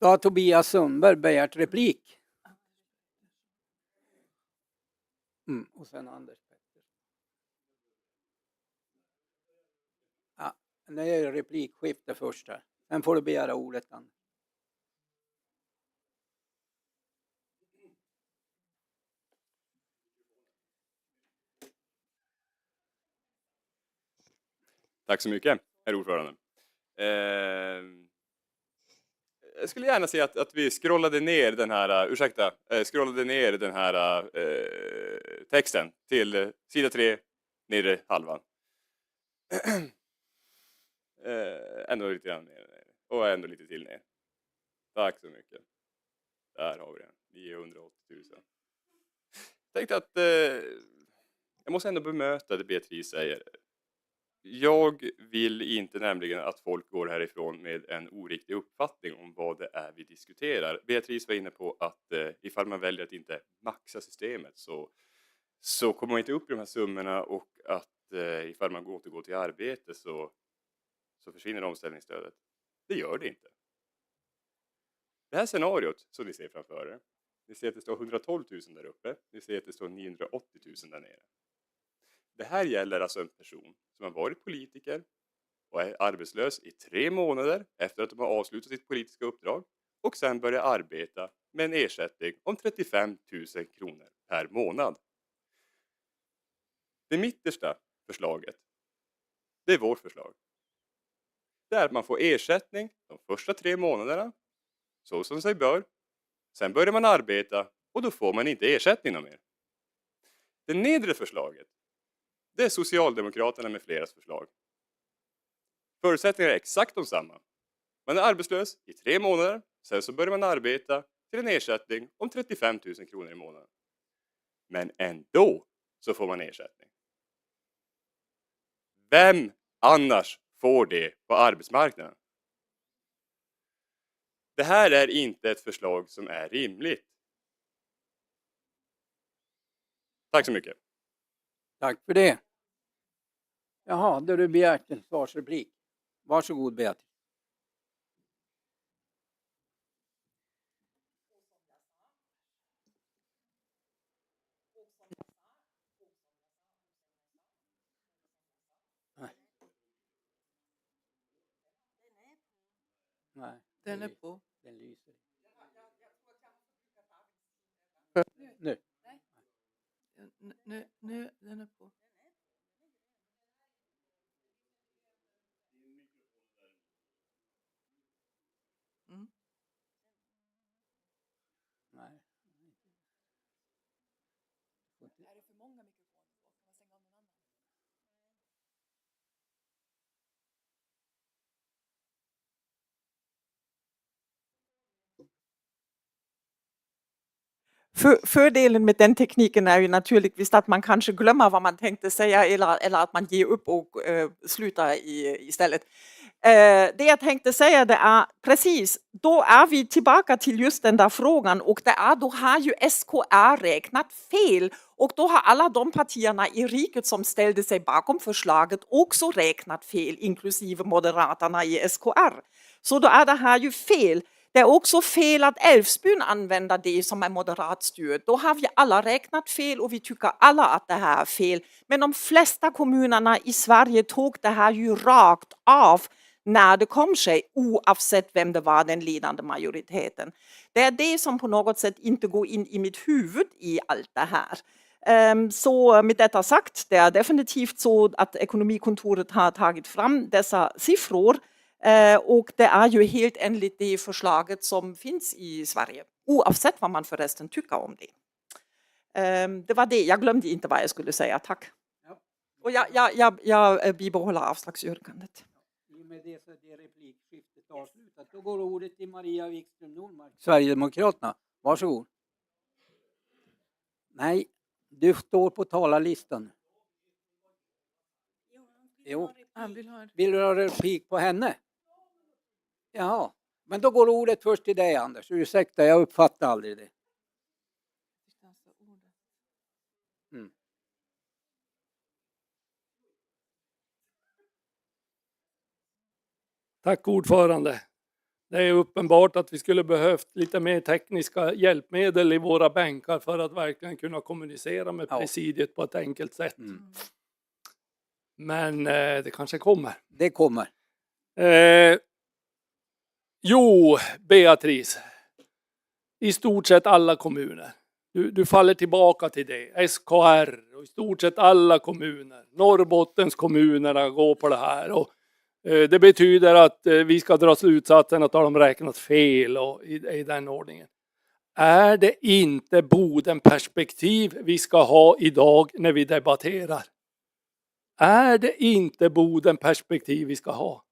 [SPEAKER 1] Då har Tobias Sundberg begärt replik. Och sen Anders Petter. Ja, det är replikskifte först här. Sen får du begära ordet, Anders.
[SPEAKER 5] Tack så mycket, herr ordförande. Jag skulle gärna se att vi scrollade ner den här, texten till sida 3, nedre halvan. Ändå lite grann ner och ändå lite till ner. Tack så mycket. Där har vi den, 980 000. Jag tänkte att jag måste ändå bemöta det Beatrice säger. Jag vill inte nämligen att folk går härifrån med en oriktig uppfattning om vad det är vi diskuterar. Beatrice var inne på att ifall man väljer att inte maxa systemet så kommer man inte upp i de här summorna och att ifall man återgår till arbete så försvinner omställningsstödet. Det gör det inte. Det här scenariot som ni ser framför er, ni ser att det står 112 000 där uppe, ni ser att det står 980 000 där nere. Det här gäller alltså en person som har varit politiker och är arbetslös i 3 månader efter att de har avslutat sitt politiska uppdrag och sen börjar arbeta med en ersättning om 35 000 kronor per månad. Det mittersta förslaget, det är vårt förslag. Det är att man får ersättning de första 3 månaderna, så som sig bör. Sen börjar man arbeta och då får man inte ersättning mer. Det nedre förslaget, det är Socialdemokraterna med fleras förslag. Förutsättningarna är exakt de samma. Man är arbetslös i 3 månader, sen så börjar man arbeta till en ersättning om 35 000 kronor i månaden. Men ändå så får man ersättning. Vem annars får det på arbetsmarknaden? Det här är inte ett förslag som är rimligt. Tack så mycket.
[SPEAKER 1] Tack för det. Jaha, då har du begärt en svarsreplik. Varsågod, Beatrice. Nej.
[SPEAKER 6] Den är på.
[SPEAKER 1] Den lyser. Nu.
[SPEAKER 6] Nu, den är på.
[SPEAKER 2] Är det för många mikrofoner? Kan man stänga av någon annan?
[SPEAKER 3] Fördelen med den tekniken är ju naturligtvis att man kanske glömmer vad man tänkte säga eller att man ger upp och slutar istället. Det jag tänkte säga det är precis, då är vi tillbaka till just den där frågan och då har ju SKR räknat fel och då har alla de partierna i riket som ställde sig bakom förslaget också räknat fel, inklusive Moderaterna i SKR. Så då är det här ju fel. Det är också fel att Älvsbyn använder det som är moderatstyrt. Då har vi alla räknat fel och vi tycker alla att det här är fel. Men de flesta kommunerna i Sverige tog det här ju rakt av när det kom sig, oavsett vem det var den ledande majoriteten. Det är det som på något sätt inte går in i mitt huvud i allt det här. Så med detta sagt, det är definitivt så att Ekonomikontoret har tagit fram dessa siffror. Och det är ju helt enligt det förslaget som finns i Sverige, oavsett vad man förresten tycker om det. Det var det, jag glömde inte vad jag skulle säga, tack.
[SPEAKER 1] Ja.
[SPEAKER 3] Och jag bibehåller avslagsyrkandet.
[SPEAKER 1] I och med det så är det replikskiftet avslutat. Då går ordet till Maria Wikström Nordmark, Sverigedemokraterna. Varsågod. Nej, du står på talarlistan. Jo.
[SPEAKER 6] Han vill ha
[SPEAKER 1] Vill du ha replik på henne? Jaha, men då går ordet först till dig, Anders. Ursäkta, jag uppfattar aldrig det. Mm.
[SPEAKER 7] Tack ordförande. Det är uppenbart att vi skulle behövt lite mer tekniska hjälpmedel i våra bänkar för att verkligen kunna kommunicera med presidiet på ett enkelt sätt.
[SPEAKER 1] Mm.
[SPEAKER 7] Men det kanske kommer.
[SPEAKER 1] Det kommer.
[SPEAKER 7] Jo, Beatrice. I stort sett alla kommuner. Du faller tillbaka till det. SKR och i stort sett alla kommuner. Norrbottens kommunerna går på det här. Och, det betyder att vi ska dra slutsatsen att de räknat fel och i den ordningen. Är det inte Bodenperspektiv vi ska ha idag när vi debatterar? Är det inte Bodenperspektiv vi ska ha?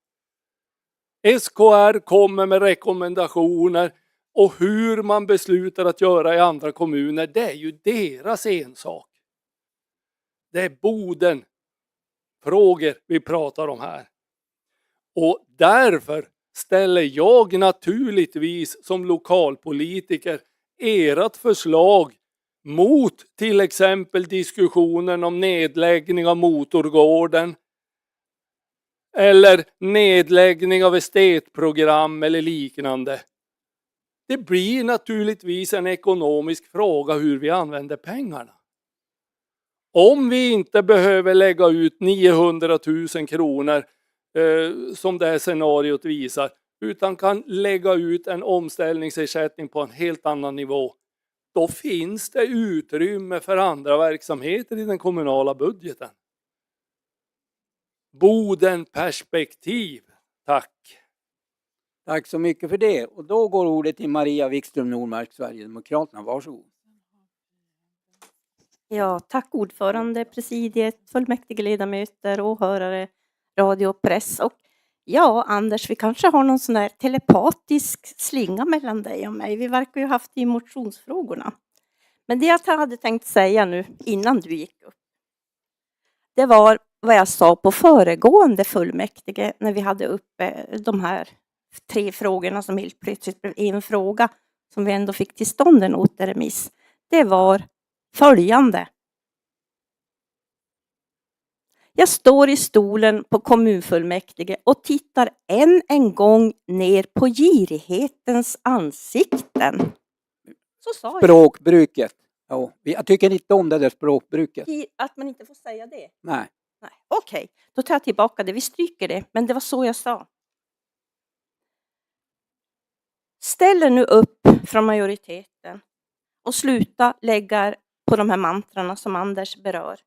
[SPEAKER 7] SKR kommer med rekommendationer och hur man beslutar att göra i andra kommuner, det är ju deras ensak. Det är Bodenfrågor vi pratar om här. Och därför ställer jag naturligtvis som lokalpolitiker ert förslag mot till exempel diskussionen om nedläggning av Motorgården eller nedläggning av estetprogram eller liknande. Det blir naturligtvis en ekonomisk fråga hur vi använder pengarna. Om vi inte behöver lägga ut 900 000 kronor som det här scenariot visar, utan kan lägga ut en omställningsersättning på en helt annan nivå, då finns det utrymme för andra verksamheter i den kommunala budgeten. Bodenperspektiv. Tack.
[SPEAKER 1] Tack så mycket för det. Och då går ordet till Maria Wikström Nordmark, Sverigedemokraterna. Varsågod.
[SPEAKER 12] Ja, tack ordförande, presidiet, fullmäktigeledamöter, åhörare, radio och press. Och ja, Anders, vi kanske har någon sån där telepatisk slinga mellan dig och mig. Vi verkar ju ha haft det i motionsfrågorna. Men det jag hade tänkt säga nu innan du gick upp, det var vad jag sa på föregående fullmäktige när vi hade uppe de här 3 frågorna som helt plötsligt blev en fråga som vi ändå fick till stånd en återremiss. Det var följande. Jag står i stolen på kommunfullmäktige och tittar än en gång ner på girighetens ansikten. Så sa jag.
[SPEAKER 1] Språkbruket. Ja, jag tycker inte om det där språkbruket.
[SPEAKER 12] Att man inte får säga det?
[SPEAKER 1] Nej.
[SPEAKER 12] Nej. Okej, då tar jag tillbaka det. Vi stryker det. Men det var så jag sa. Ställ er nu upp från majoriteten och sluta lägga på de här mantrarna som Anders berör.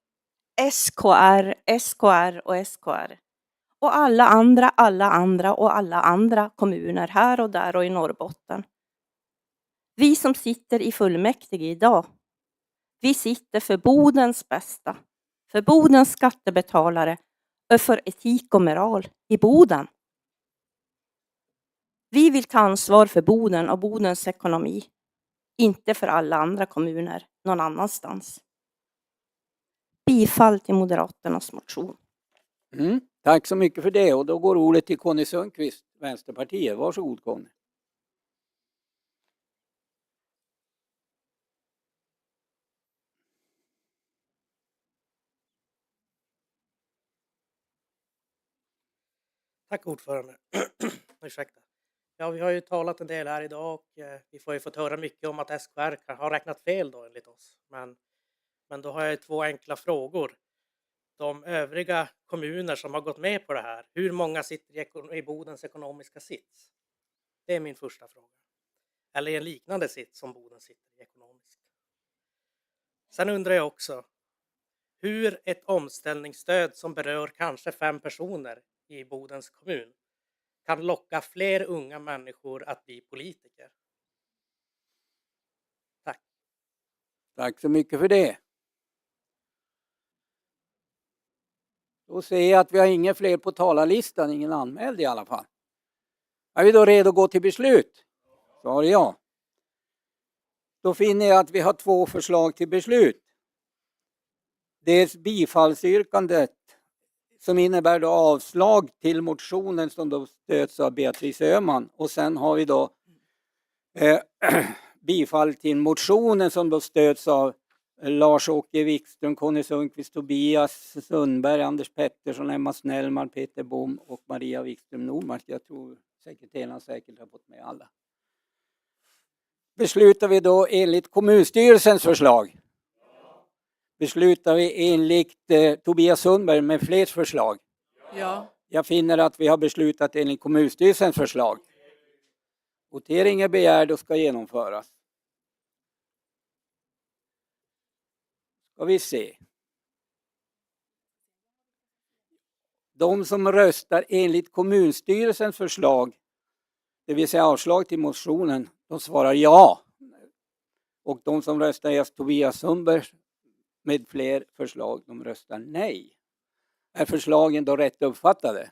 [SPEAKER 12] SKR, SKR och SKR. Och alla andra kommuner här och där och i Norrbotten. Vi som sitter i fullmäktige idag, Vi sitter för Bodens bästa, för Bodens skattebetalare och för etik och moral i Boden. Vi vill ta ansvar för Boden och Bodens ekonomi, inte för alla andra kommuner någon annanstans. Bifall till Moderaternas motion.
[SPEAKER 1] Tack så mycket för det. Och då går ordet till Conny Sundqvist, Vänsterpartiet. Varsågod Conny.
[SPEAKER 8] Tack ordförande. Ursäkta. Ja, vi har ju talat en del här idag och vi får ju fått höra mycket om att SKR har räknat fel då enligt oss. Men då har jag 2 enkla frågor. De övriga kommuner som har gått med på det här, hur många sitter i Bodens ekonomiska sits? Det är min första fråga. Eller i en liknande sits som Boden sitter i ekonomiskt. Sen undrar jag också hur ett omställningsstöd som berör kanske 5 personer i Bodens kommun kan locka fler unga människor att bli politiker. Tack.
[SPEAKER 1] Tack så mycket för det. Då ser jag att vi har inga fler på talarlistan, ingen anmäld i alla fall. Är vi då redo att gå till beslut? Svar ja. Då finner jag att vi har 2 förslag till beslut. Dels bifallsyrkandet som innebär då avslag till motionen som då stöds av Beatrice Öhman. Och sen har vi då bifall till motionen som då stöds av Lars-Åke Wikström, Conny Sundqvist, Tobias Sundberg, Anders Pettersson, Emma Snellman, Peter Bom och Maria Wikström Nordmark. Jag tror sekreterarna säkert har fått med alla. Beslutar vi då enligt kommunstyrelsens förslag? Beslutar vi enligt Tobias Sundberg med fler förslag?
[SPEAKER 6] Ja.
[SPEAKER 1] Jag finner att vi har beslutat enligt kommunstyrelsens förslag. Votering är begärd och ska genomföras. Ska vi se. De som röstar enligt kommunstyrelsens förslag, det vill säga avslag till motionen, de svarar ja. Och de som röstar just Tobias Sundberg med fler förslag, de röstar nej. Är förslagen då rätt uppfattade?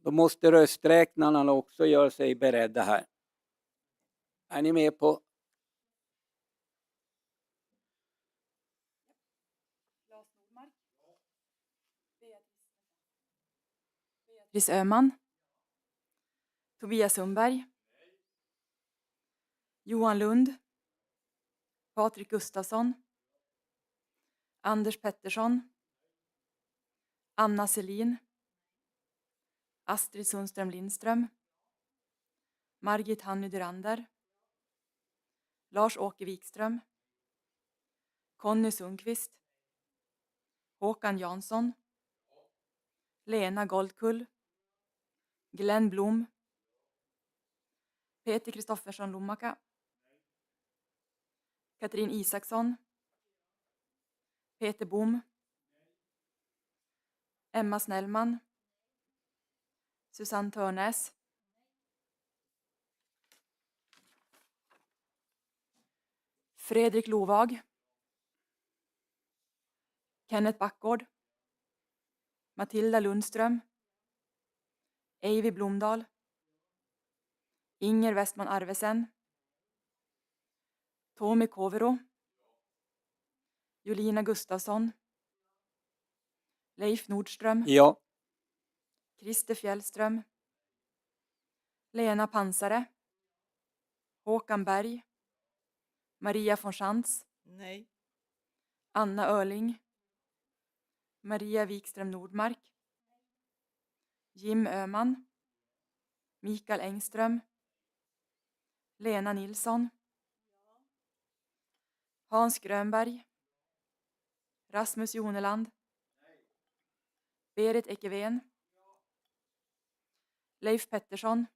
[SPEAKER 1] Då måste rösträknarna också göra sig beredda här. Är ni med på?
[SPEAKER 2] Beatrice Öhman. Tobias Sundberg. Johan Lund. Patrik Gustafsson. Anders Pettersson. Anna Selin. Astrid Sundström Lindström. Margit Hanny Dyrander. Lars-Åke Wikström. Conny Sundqvist. Håkan Jansson. Lena Goldkull. Glenn Blom. Peter Kristoffersson Lommaka. Katrin Isaksson. Peter Bom. Emma Snellman. Susanne Törnäs. Fredrik Lovag. Kenneth Backgård. Matilda Lundström. Eivi Blomdahl. Inger Westman Arvesen. Tommy Kovero. Jolina Gustafsson. Leif Nordström.
[SPEAKER 1] Ja.
[SPEAKER 2] Christer Fjällström. Lena Pansare. Håkan Berg. Maria von Schantz.
[SPEAKER 6] Nej.
[SPEAKER 2] Anna Örling. Maria Wikström Nordmark. Jim Öhman. Mikael Engström. Lena Nilsson. Hans Grönberg. Rasmus Joneland. Berit Ekeven. Leif Pettersson.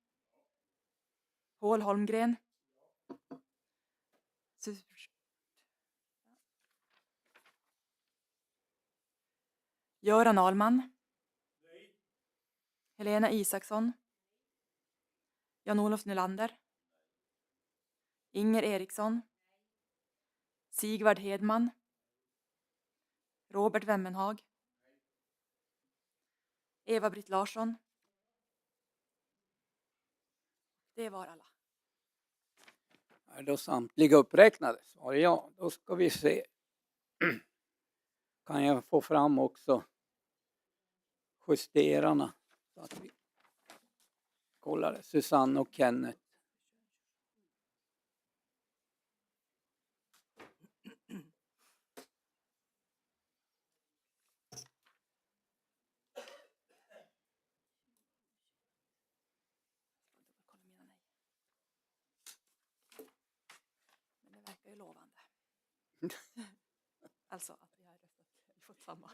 [SPEAKER 2] Paul Holmgren. Göran Ahlman. Helena Isaksson. Jan-Olof Nylander. Inger Eriksson. Sigvard Hedman, Robert Wemmenhag, Eva-Britt Larsson. Det var alla.
[SPEAKER 1] Är då samtliga uppräknade? Svar ja. Då ska vi se. Kan jag få fram också justerarna? Så att vi kollar det. Susanne och Kenneth.
[SPEAKER 2] Men det verkar ju lovande. Alltså att vi har fått samma.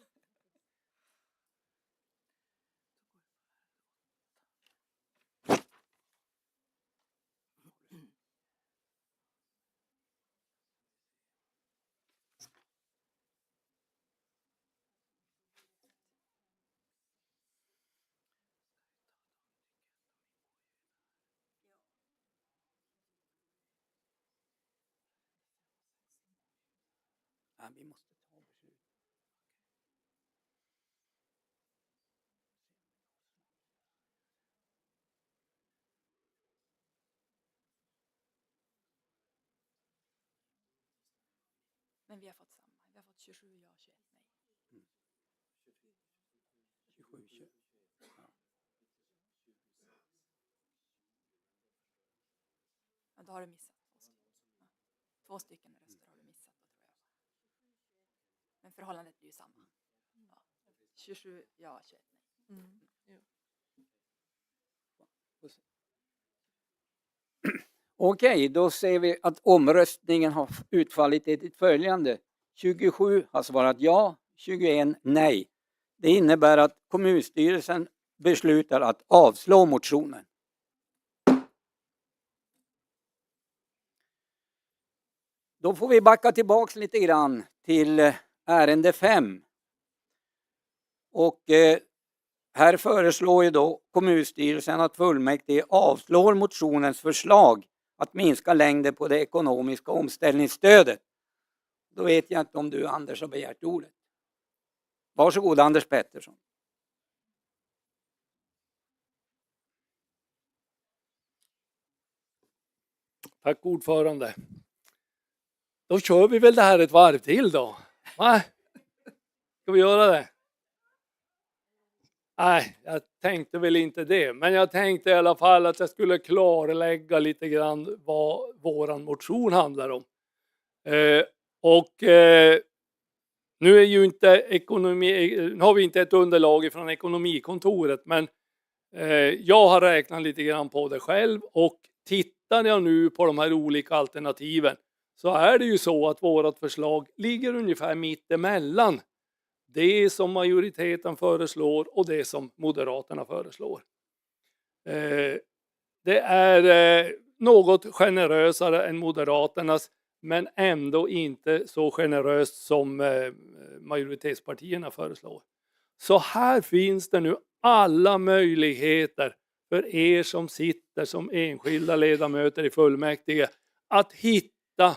[SPEAKER 1] Ja, vi måste ta beslut.
[SPEAKER 2] Men vi har fått samma. Vi har fått 27 ja, 21 nej.
[SPEAKER 1] 27, 20. Ja.
[SPEAKER 2] Ja, då har du missat 2 stycken röster har du missat då, tror jag. Men förhållandet blir ju samma. Ja. 27 ja, 21 nej.
[SPEAKER 1] Okej, då ser vi att omröstningen har utfallit enligt följande. 27 har svarat ja, 21 nej. Det innebär att kommunstyrelsen beslutar att avslå motionen. Då får vi backa tillbaka lite grann till ärende 5. Och här föreslår ju då kommunstyrelsen att fullmäktige avslår motionens förslag att minska längden på det ekonomiska omställningsstödet. Då vet jag inte om du, Anders, har begärt ordet. Varsågod, Anders Pettersson.
[SPEAKER 7] Tack ordförande. Då kör vi väl det här ett varv till då. Va? Ska vi göra det? Nej, jag tänkte väl inte det. Men jag tänkte i alla fall att jag skulle klarlägga lite grann vad våran motion handlar om. Nu är ju inte nu har vi inte ett underlag från ekonomikontoret, men jag har räknat lite grann på det själv, och tittar jag nu på de här olika alternativen så är det ju så att vårat förslag ligger ungefär mitt emellan det som majoriteten föreslår och det som Moderaterna föreslår. Det är något generösare än Moderaternas, men ändå inte så generöst som majoritetspartierna föreslår. Så här finns det nu alla möjligheter för er som sitter som enskilda ledamöter i fullmäktige att hitta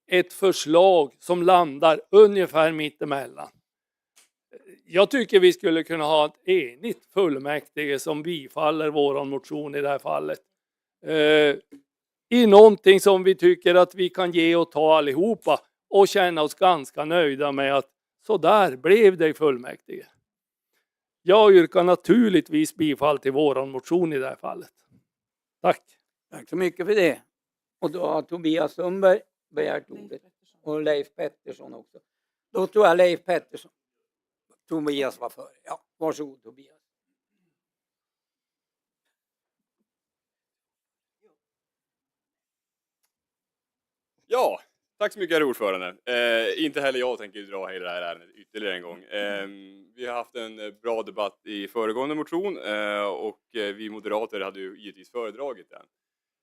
[SPEAKER 7] ett förslag som landar ungefär mitt emellan. Jag tycker vi skulle kunna ha ett enigt fullmäktige som bifaller våran motion i det här fallet. I någonting som vi tycker att vi kan ge och ta allihopa och känna oss ganska nöjda med att så där blev det i fullmäktige. Jag yrkar naturligtvis bifall till våran motion i det här fallet. Tack.
[SPEAKER 1] Tack så mycket för det. Och då har Tobias Sundberg begärt ordet. Och Leif Pettersson också. Då tror jag Leif Pettersson. Tobias var före. Ja, varsågod Tobias.
[SPEAKER 5] Ja, tack så mycket herr ordförande. Inte heller jag tänker dra hela det här ärendet ytterligare en gång. Vi har haft en bra debatt i föregående motion och vi moderater hade ju givetvis föredragit den.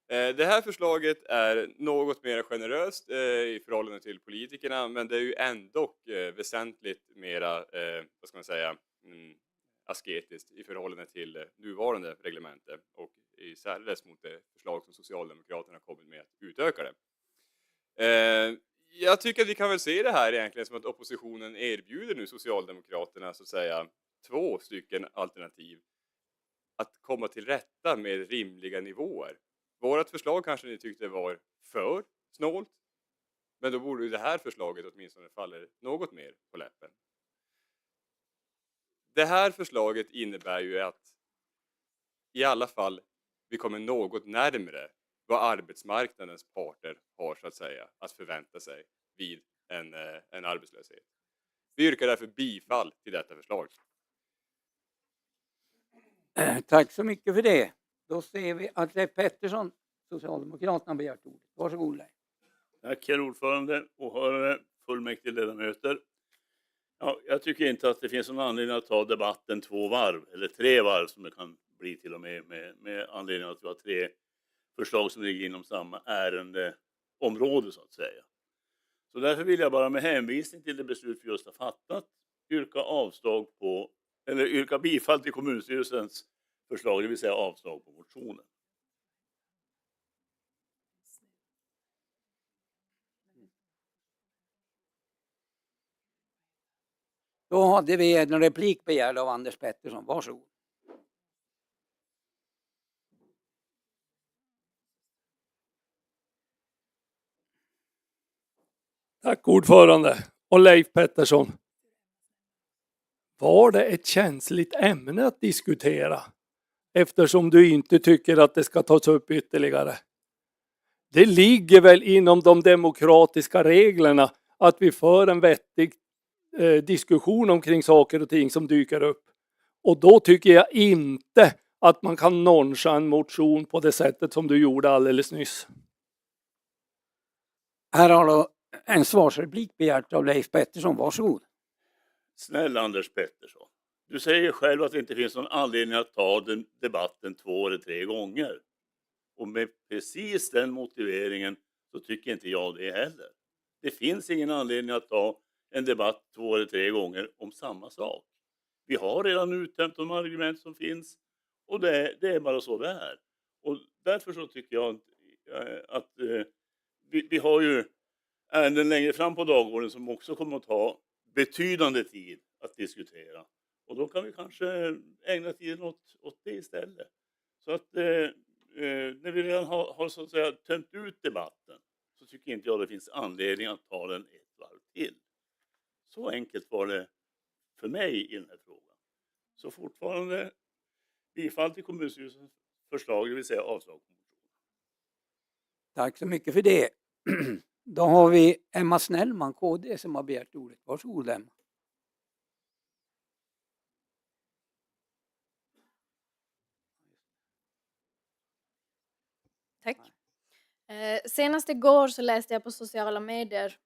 [SPEAKER 5] Det här förslaget är något mer generöst i förhållande till politikerna, men det är ju ändå väsentligt mera, vad ska man säga, asketiskt i förhållande till nuvarande reglemente och i särskilt mot det förslag som Socialdemokraterna kommit med att utöka det. Jag tycker att vi kan väl se det här egentligen som att oppositionen erbjuder nu Socialdemokraterna så att säga 2 stycken alternativ att komma till rätta med rimliga nivåer. Vårat förslag kanske ni tyckte var för snålt, men då borde ju det här förslaget åtminstone falla något mer på läppen. Det här förslaget innebär ju att i alla fall vi kommer något närmare vad arbetsmarknadens parter har så att säga att förvänta sig vid en arbetslöshet. Vi yrkar därför bifall till detta förslag.
[SPEAKER 1] Tack så mycket för det. Då ser vi att Leif Pettersson, Socialdemokraterna, begärt ordet. Varsågod Leif.
[SPEAKER 13] Tack herr ordförande, åhörare, fullmäktige ledamöter. Ja, jag tycker inte att det finns någon anledning att ta debatten 2 varv, eller 3 varv som det kan bli till och med anledning av att vi har 3 förslag som ligger inom samma ärendeområde så att säga. Så därför vill jag bara med hänvisning till det beslut vi just har fattat yrka bifall till kommunstyrelsens förslag, det vill säga avslag på motionen.
[SPEAKER 1] Då hade vi en replik begärd av Anders Pettersson. Varsågod.
[SPEAKER 7] Tack ordförande. Och Leif Pettersson. Var det ett känsligt ämne att diskutera? Eftersom du inte tycker att det ska tas upp ytterligare. Det ligger väl inom de demokratiska reglerna att vi för en vettig diskussion omkring saker och ting som dyker upp. Och då tycker jag inte att man kan noncha en motion på det sättet som du gjorde alldeles nyss.
[SPEAKER 1] Här har då en svarsreplik begärt av Leif Pettersson. Varsågod.
[SPEAKER 13] Snälla Anders Pettersson, du säger själv att det inte finns någon anledning att ta debatten 2 eller 3 gånger. Och med precis den motiveringen så tycker inte jag det heller. Det finns ingen anledning att ta en debatt 2 eller 3 gånger om samma sak. Vi har redan uttömt de argument som finns och det är bara så det är. Och därför så tycker jag att vi har ju ärenden längre fram på dagordningen som också kommer att ta betydande tid att diskutera. Och då kan vi kanske ägna tiden åt det istället. Så att när vi redan har så att säga tömt ut debatten så tycker inte jag det finns anledning att ta den 1 varv till. Så enkelt var det för mig i den här frågan. Så fortfarande bifall till kommunstyrelsens förslag, det vill säga avslag på motionen.
[SPEAKER 1] Tack så mycket för det. Då har vi Emma Snellman, KD, som har begärt ordet. Varsågod Emma.
[SPEAKER 9] Tack. Senast igår så läste jag på sociala medier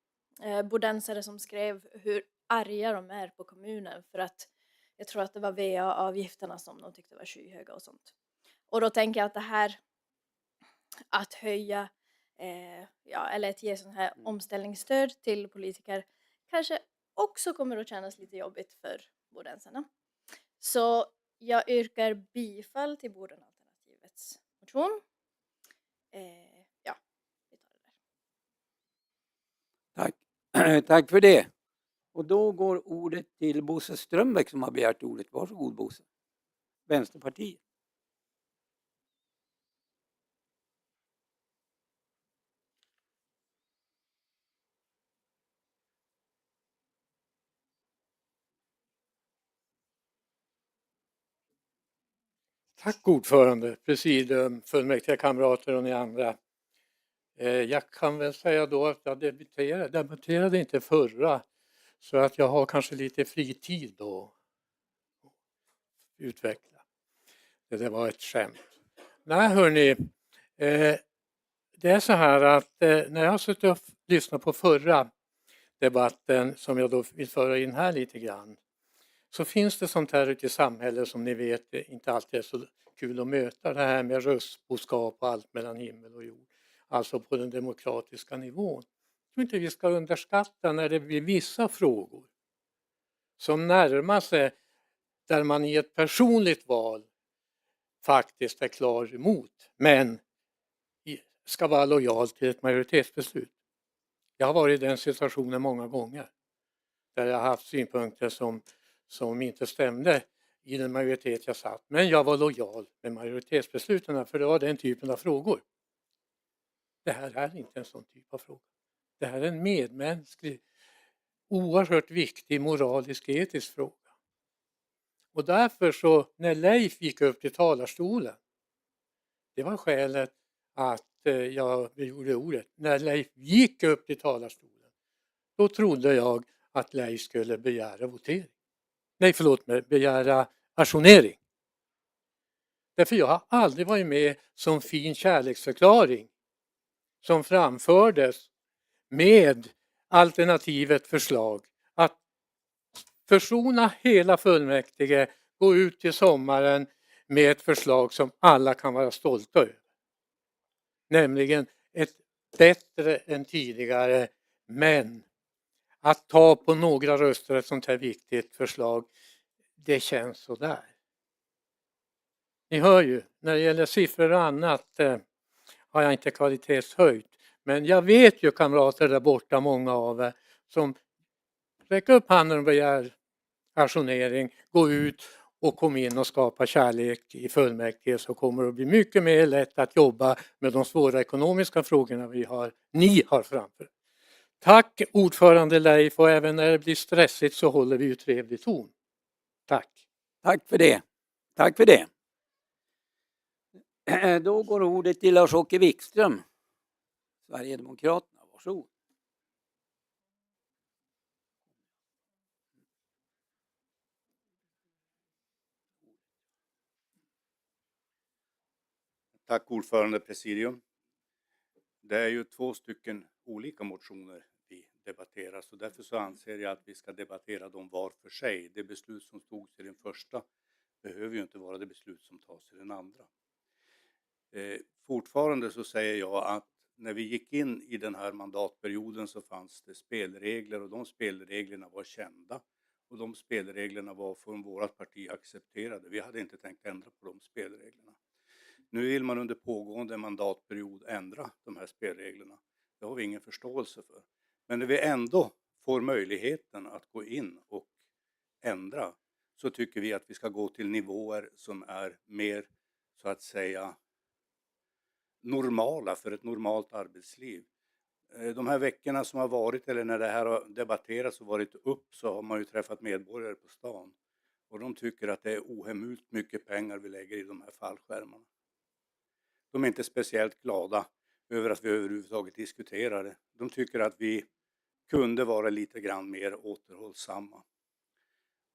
[SPEAKER 9] bodensare som skrev hur arga de är på kommunen för att jag tror att det var VA-avgifterna som de tyckte var skyhöga och sånt. Och då tänker jag att det här att höja eller att ge sån här omställningsstöd till politiker kanske också kommer att kännas lite jobbigt för bodensarna. Så jag yrkar bifall till Bodenalternativets motion. Ja, vi tar det där.
[SPEAKER 1] Tack. Tack för det. Och då går ordet till Bosse Strömbäck som har begärt ordet. Varsågod Bosse. Vänsterpartiet.
[SPEAKER 14] Tack ordförande, presidium, fullmäktige kamrater och ni andra. Jag kan väl säga då att jag debatterade inte förra, så att jag har kanske lite fritid då utveckla. Det var ett skämt. Nej hörni, det är så här att när jag har suttit och lyssnat på förra debatten som jag då vill föra in här lite grann, så finns det sånt här ute i samhället som ni vet inte alltid är så kul att möta. Det här med röstboskap och allt mellan himmel och jord. Alltså på den demokratiska nivån. Jag tror inte vi ska underskatta när det blir vissa frågor som närmar sig där man i ett personligt val faktiskt är klar emot. Men ska vara lojal till ett majoritetsbeslut. Jag har varit i den situationen många gånger. Där jag har haft synpunkter som inte stämde i den majoritet jag satt. Men jag var lojal med majoritetsbesluten för det var den typen av frågor. Det här är inte en sån typ av fråga. Det här är en medmänsklig, oerhört viktig moralisk etisk fråga. Och därför så när Leif gick upp till talarstolen, det var skälet att jag gjorde ordet. När Leif gick upp till talarstolen, då trodde jag att Leif skulle begära votering. Nej, förlåt mig, begära ajournering. Därför jag har aldrig varit med som fin kärleksförklaring som framfördes med alternativet förslag att försona hela fullmäktige, gå ut till sommaren med ett förslag som alla kan vara stolta över. Nämligen ett bättre än tidigare, men att ta på några röster ett sånt här viktigt förslag, det känns så där. Ni hör ju, när det gäller siffror och annat har jag inte kvalitetshöjt. Men jag vet ju kamrater där borta, många av er, som räcker upp handen och begär ajournering, gå ut och kom in och skapa kärlek i fullmäktige, så kommer det bli mycket mer lätt att jobba med de svåra ekonomiska frågorna ni har framför. Tack ordförande Leif, och även när det blir stressigt så håller vi ju trevlig ton. Tack.
[SPEAKER 1] Tack för det. Tack för det. Då går ordet till Lars-Åke Wikström, Sverigedemokraterna. Varsågod.
[SPEAKER 10] Tack ordförande presidium. Det är ju 2 stycken olika motioner vi debatterar, så därför så anser jag att vi ska debattera dem var för sig. Det beslut som togs i den första behöver ju inte vara det beslut som tas i den andra. Fortfarande så säger jag att när vi gick in i den här mandatperioden så fanns det spelregler, och de spelreglerna var kända. Och de spelreglerna var från vårt parti accepterade. Vi hade inte tänkt ändra på de spelreglerna. Nu vill man under pågående mandatperiod ändra de här spelreglerna. Det har vi ingen förståelse för. Men när vi ändå får möjligheten att gå in och ändra, så tycker vi att vi ska gå till nivåer som är mer, så att säga, normala för ett normalt arbetsliv. De här veckorna som har varit, eller när det här har debatterats och varit upp, så har man ju träffat medborgare på stan. Och de tycker att det är ohemult mycket pengar vi lägger i de här fallskärmarna. De är inte speciellt glada över att vi överhuvudtaget diskuterar det. De tycker att vi kunde vara lite grann mer återhållsamma.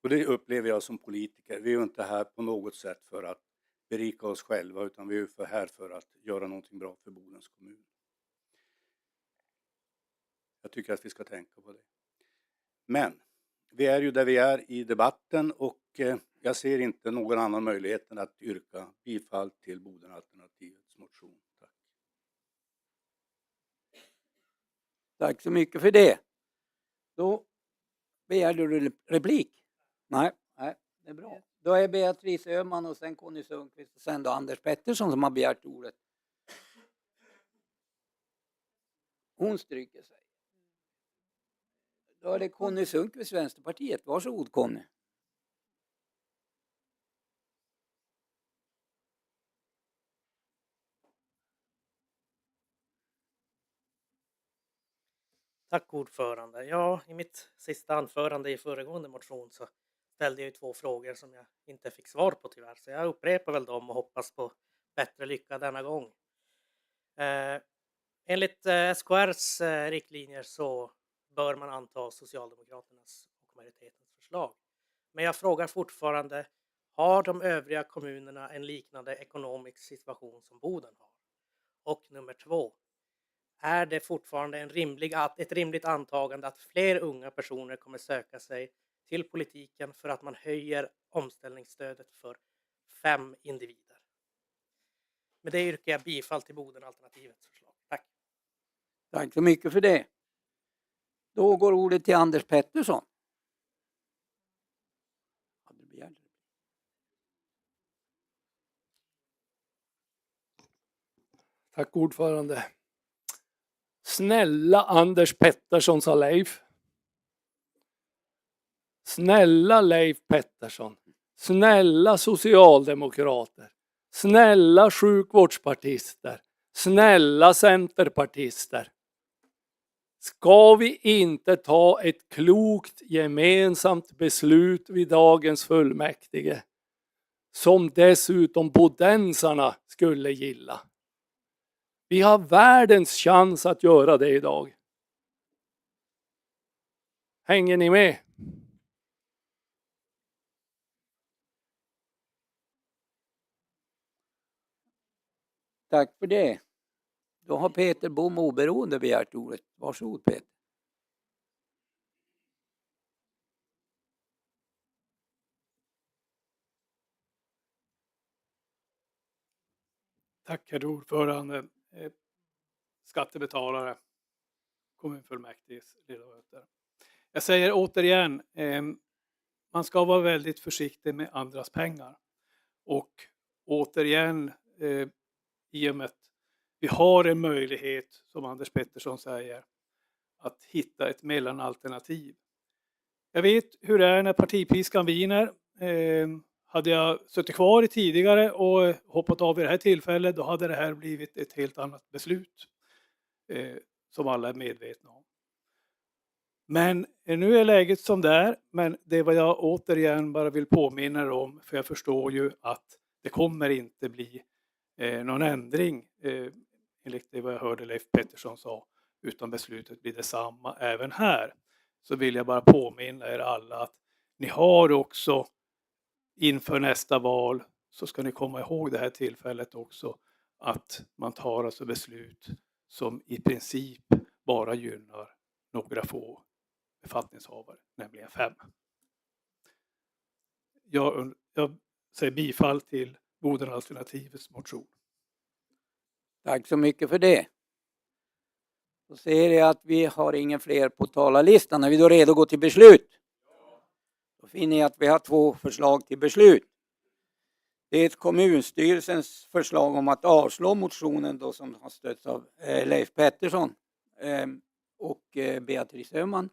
[SPEAKER 10] Och det upplever jag som politiker. Vi är ju inte här på något sätt för att berika oss själva, utan vi är här för att göra någonting bra för Bodens kommun. Jag tycker att vi ska tänka på det. Men vi är ju där vi är i debatten, och jag ser inte någon annan möjlighet än att yrka bifall till Bodenalternativets motion. Tack.
[SPEAKER 1] Tack så mycket för det. Då begärde du replik? Nej, det är bra. Då är Beatrice Öhman och sen Conny Sundqvist och sen då Anders Pettersson som har begärt ordet. Hon stryker sig. Då är det Conny Sundqvist, Vänsterpartiet. Varsågod Conny.
[SPEAKER 8] Tack ordförande. Ja, i mitt sista anförande i föregående motion så ställde jag ju 2 frågor som jag inte fick svar på tyvärr. Så jag upprepar väl dem och hoppas på bättre lycka denna gång. Enligt SKRs riktlinjer så bör man anta Socialdemokraternas och majoritetens förslag. Men jag frågar fortfarande, har de övriga kommunerna en liknande ekonomisk situation som Boden har? Och nummer 2, är det fortfarande ett rimligt antagande att fler unga personer kommer söka sig till politiken för att man höjer omställningsstödet för 5 individer? Med det yrkar jag bifall till Bodenalternativets förslag. Tack.
[SPEAKER 1] Tack så mycket för det. Då går ordet till Anders Pettersson.
[SPEAKER 7] Tack ordförande. Snälla Anders Pettersson, sa Leif. Snälla Leif Pettersson. Snälla socialdemokrater. Snälla sjukvårdspartister. Snälla centerpartister. Ska vi inte ta ett klokt gemensamt beslut vid dagens fullmäktige som dessutom bodensarna skulle gilla? Vi har världens chans att göra det idag. Hänger ni med?
[SPEAKER 1] Tack för det. Då har Peter Bom oberoende begärt ordet. Varsågod Peter.
[SPEAKER 11] Tack herr ordförande, skattebetalare, kommunfullmäktiges ledamöter. Jag säger återigen, man ska vara väldigt försiktig med andras pengar. Och återigen, i och med att vi har en möjlighet, som Anders Pettersson säger, att hitta ett mellanalternativ. Jag vet hur det är när partipiskan viner. Hade jag suttit kvar i tidigare och hoppat av i det här tillfället, då hade det här blivit ett helt annat beslut. Som alla är medvetna om. Men nu är läget som det är, men det är vad jag återigen bara vill påminna er om, för jag förstår ju att det kommer inte bli någon ändring enligt det vad jag hörde Leif Pettersson sa, utan beslutet blir detsamma även här. Så vill jag bara påminna er alla att ni har också inför nästa val, så ska ni komma ihåg det här tillfället också, att man tar alltså beslut som i princip bara gynnar några få befattningshavare, nämligen 5. Jag säger bifall till Bodenalternativets motion.
[SPEAKER 1] Tack så mycket för det. Då ser jag att vi har ingen fler på talarlistan. Är vi då redo att gå till beslut? Då finner jag att vi har 2 förslag till beslut. Det är kommunstyrelsens förslag om att avslå motionen då, som har stötts av Leif Pettersson och Beatrice Öhman.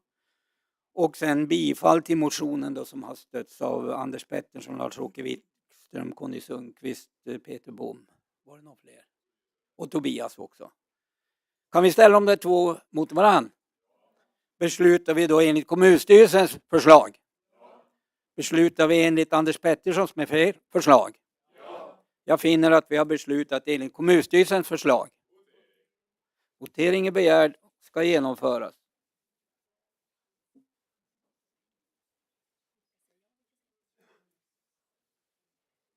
[SPEAKER 1] Och sen bifall till motionen då, som har stötts av Anders Pettersson, Lars-Åke Wikström, Conny Sundqvist, Peter Bom. Var det någon fler? Och Tobias också. Kan vi ställa de 2 mot varann? Beslutar vi då enligt kommunstyrelsens förslag? Beslutar vi enligt Anders Petterssons med förslag? Jag finner att vi har beslutat enligt kommunstyrelsens förslag. Voteringen begärd ska genomföras.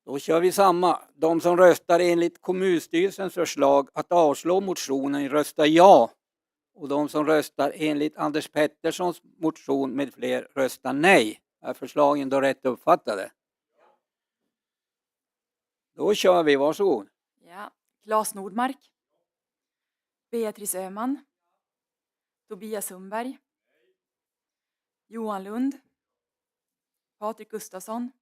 [SPEAKER 1] Då kör vi samma. De som röstar enligt kommunstyrelsens förslag att avslå motionen röstar ja. Och de som röstar enligt Anders Petterssons motion med fler röstar nej. Är förslagen då rätt uppfattade? Då kör vi, varsågod.
[SPEAKER 2] Ja. Claes Nordmark. Beatrice Öhman. Tobias Sundberg. Johan Lund. Patrik Gustafsson.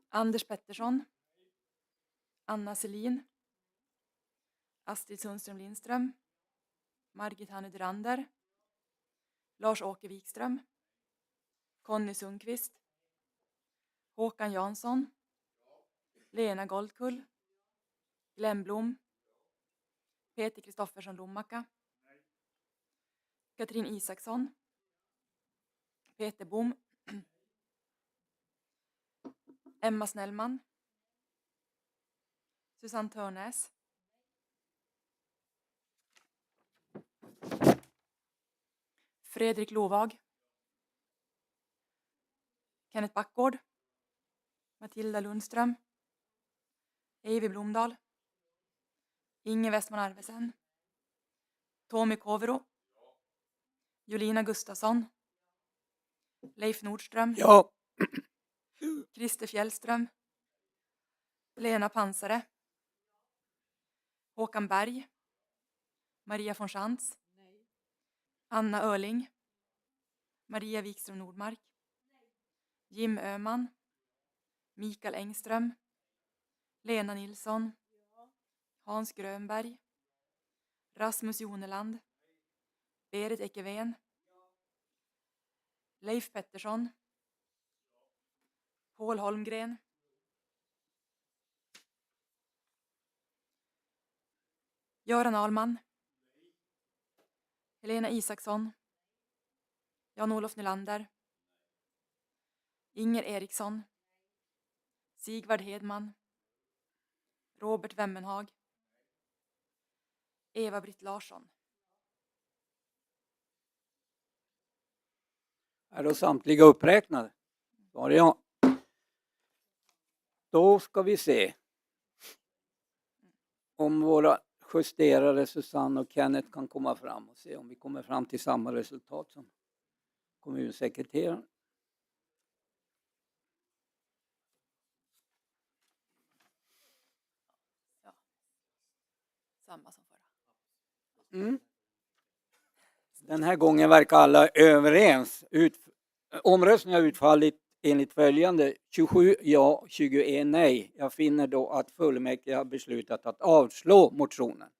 [SPEAKER 2] Anders Pettersson. Anna Selin. Astrid Sundström Lindström. Margit Hanne Durander. Lars-Åke Wikström. Conny Sundqvist. Håkan Jansson. Lena Goldkull. Glenn Blom. Peter Kristoffersson Lommacka. Katrin Isaksson. Peter Bom. Emma Snellman. Susanne Törnäs. Fredrik Lovag. Kenneth Backgård. Matilda Lundström. Evi Blomdahl. Inge Westman Arvesen. Tommy Kovero. Jolina Gustafsson. Leif Nordström.
[SPEAKER 1] Ja.
[SPEAKER 2] Christer Fjällström. Lena Pansare. Håkan Berg. Maria von Schantz. Anna Öling. Maria Wikström Nordmark. Jim Öhman. Mikael Engström. Lena Nilsson. Hans Grönberg. Rasmus Joneland, Berit Ekevén, Leif Pettersson, Paul Holmgren, Göran Ahlman, Helena Isaksson, Jan-Olof Nylander, Inger Eriksson, Sigvard Hedman, Robert Wemmenhag, Eva-Britt Larsson.
[SPEAKER 1] Är då samtliga uppräknade? Var det ja. Då ska vi se om våra justerare Susanne och Kenneth kan komma fram och se om vi kommer fram till samma resultat som kommunsekreteraren.
[SPEAKER 2] Ja. Samma som förra.
[SPEAKER 1] Mm. Den här gången verkar alla överens. Omröstningen har utfallit enligt följande: 27 ja, 21 nej. Jag finner då att fullmäktige har beslutat att avslå motionen.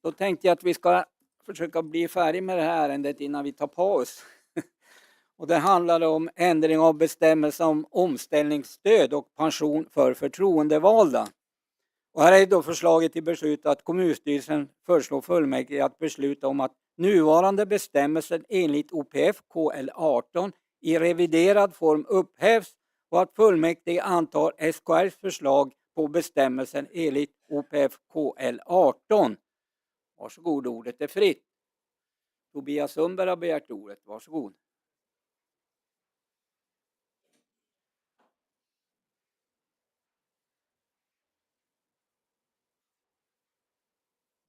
[SPEAKER 1] Då tänkte jag att vi ska försöka bli färdiga med det här ärendet innan vi tar paus. Och det handlar om ändring av bestämmelser om omställningsstöd och pension för förtroendevalda. Och här är då förslaget till beslut att kommunstyrelsen föreslår fullmäktige att besluta om att nuvarande bestämmelser enligt OPF KL 18 i reviderad form upphävs och att fullmäktige antar SKRs förslag på bestämmelsen enligt OPF KL 18. Varsågod, ordet är fritt. Tobias Sundberg har begärt ordet. Varsågod.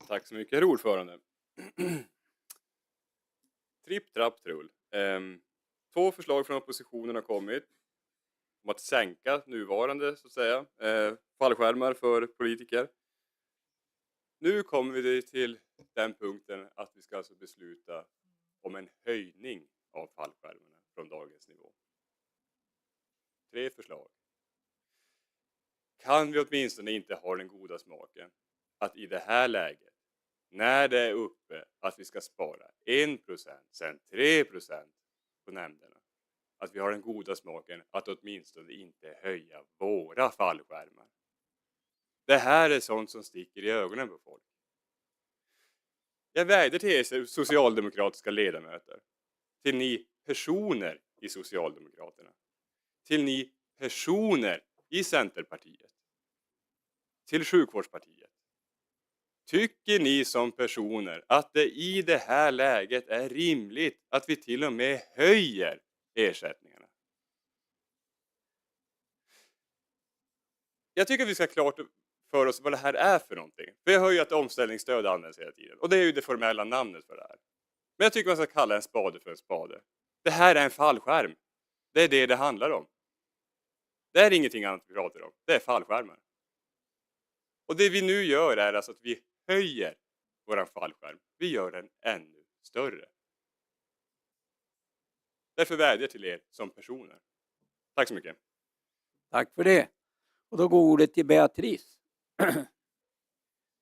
[SPEAKER 5] Tack så mycket, herr ordförande. Tripp, trapp, trull. 2 förslag från oppositionen har kommit om att sänka nuvarande, så att säga, fallskärmar för politiker. Nu kommer vi till den punkten att vi ska alltså besluta om en höjning av fallskärmarna från dagens nivå. 3 förslag. Kan vi åtminstone inte ha den goda smaken att i det här läget, när det är uppe att vi ska spara 1%, sen 3% på nämnderna, att vi har den goda smaken att åtminstone inte höja våra fallskärmar. Det här är sånt som sticker i ögonen på folk. Jag vädjar till er socialdemokratiska ledamöter, till ni personer i Socialdemokraterna, till ni personer i Centerpartiet, till Sjukvårdspartiet. Tycker ni som personer att det i det här läget är rimligt att vi till och med höjer ersättningarna? Jag tycker att vi ska klart för oss vad det här är för någonting. Vi hör ju att omställningsstöd används hela tiden. Och det är ju det formella namnet för det här. Men jag tycker man ska kalla en spade för en spade. Det här är en fallskärm. Det är det handlar om. Det är ingenting annat vi pratar om. Det är fallskärmar. Och det vi nu gör är alltså att vi höjer våran fallskärm. Vi gör den ännu större. Därför vädjar jag till er som personer. Tack så mycket.
[SPEAKER 1] Tack för det. Och då går ordet till Beatrice.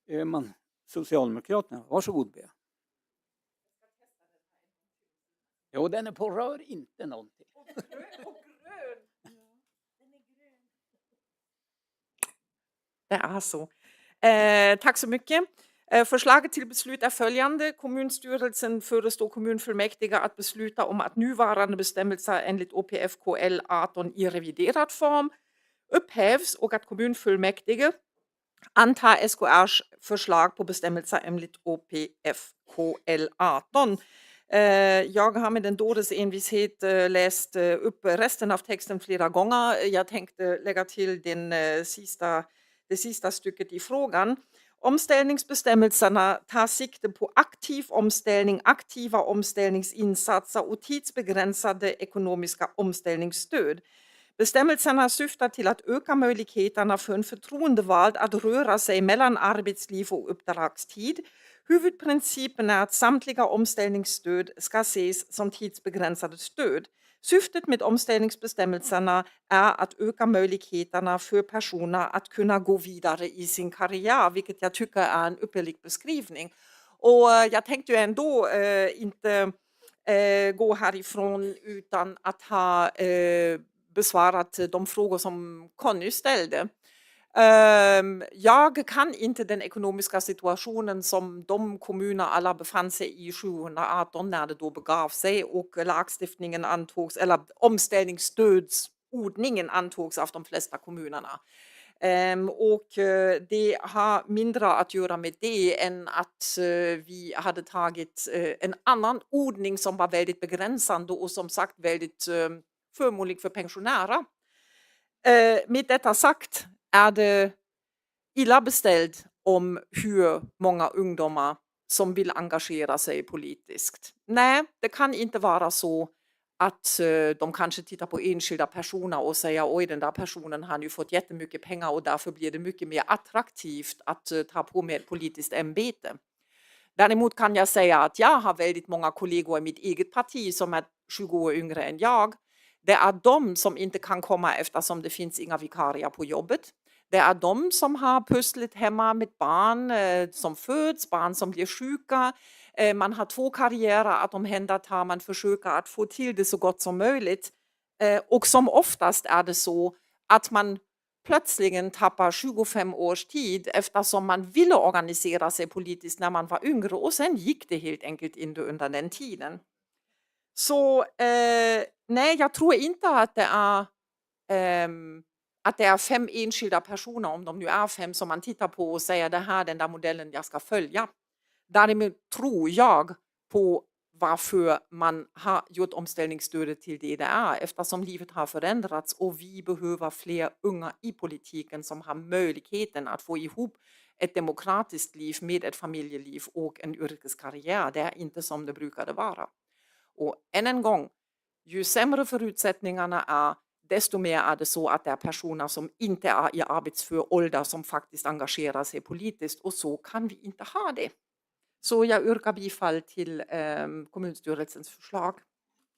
[SPEAKER 1] Öhman, Socialdemokraterna. Varsågod, Bea. Jo, den är på rör inte någonting.
[SPEAKER 3] Det är så. Tack så mycket. Förslaget till beslut är följande. Kommunstyrelsen föreslår kommunfullmäktige att besluta om att nuvarande bestämmelser enligt OPF KL 18 i reviderad form upphävs och att kommunfullmäktige antar SKRs förslag på bestämmelser enligt OPF KL 18. Jag har med en dåres envishet läst upp resten av texten flera gånger. Jag tänkte lägga till det sista stycket i frågan. Omställningsbestämmelserna tar sikte på aktiv omställning, aktiva omställningsinsatser och tidsbegränsade ekonomiska omställningsstöd. Bestämmelserna syftar till att öka möjligheterna för en förtroendevald att röra sig mellan arbetsliv och uppdragstid. Huvudprincipen är att samtliga omställningsstöd ska ses som tidsbegränsade stöd. Syftet med omställningsbestämmelserna är att öka möjligheterna för personer att kunna gå vidare i sin karriär, vilket jag tycker är en ypperlig beskrivning. Och jag tänkte ju ändå inte gå härifrån utan att ha besvarat de frågor som Conny ställde. Jag kan inte den ekonomiska situationen som de kommuner alla befann sig i 2018 när det då begav sig och lagstiftningen antogs, eller omställningsstödsordningen antogs av de flesta kommunerna. Och det har mindre att göra med det än att vi hade tagit en annan ordning som var väldigt begränsande och som sagt väldigt förmånlig för pensionärer. Med detta sagt är det illa beställt om hur många ungdomar som vill engagera sig politiskt. Nej, det kan inte vara så att de kanske tittar på enskilda personer och säger oj, den där personen har ju fått jättemycket pengar och därför blir det mycket mer attraktivt att ta på med ett politiskt ämbete. Däremot kan jag säga att jag har väldigt många kollegor i mitt eget parti som är 20 år yngre än jag. Det är de som inte kan komma eftersom det finns inga vikarier på jobbet. Det är de som har pusslet hemma med barn som föds, barn som blir sjuka. Man har 2 karriärer att omhänderta, man försöker att få till det så gott som möjligt. Och som oftast är det så att man plötsligen tappar 25 års tid eftersom man ville organisera sig politiskt när man var yngre och sen gick det helt enkelt inte under den tiden. Så nej, jag tror inte att det är 5 enskilda personer, om de nu är 5, som man tittar på och säger det här är den där modellen jag ska följa. Däremot tror jag på varför man har gjort omställningsstödet till det är, eftersom livet har förändrats och vi behöver fler unga i politiken som har möjligheten att få ihop ett demokratiskt liv med ett familjeliv och en yrkeskarriär. Det är inte som det brukade vara. Och än en gång, ju sämre förutsättningarna är, desto mer är det så att det är personer som inte är i arbetsför ålder som faktiskt engagerar sig politiskt, och så kan vi inte ha det. Så jag yrkar bifall till kommunstyrelsens förslag.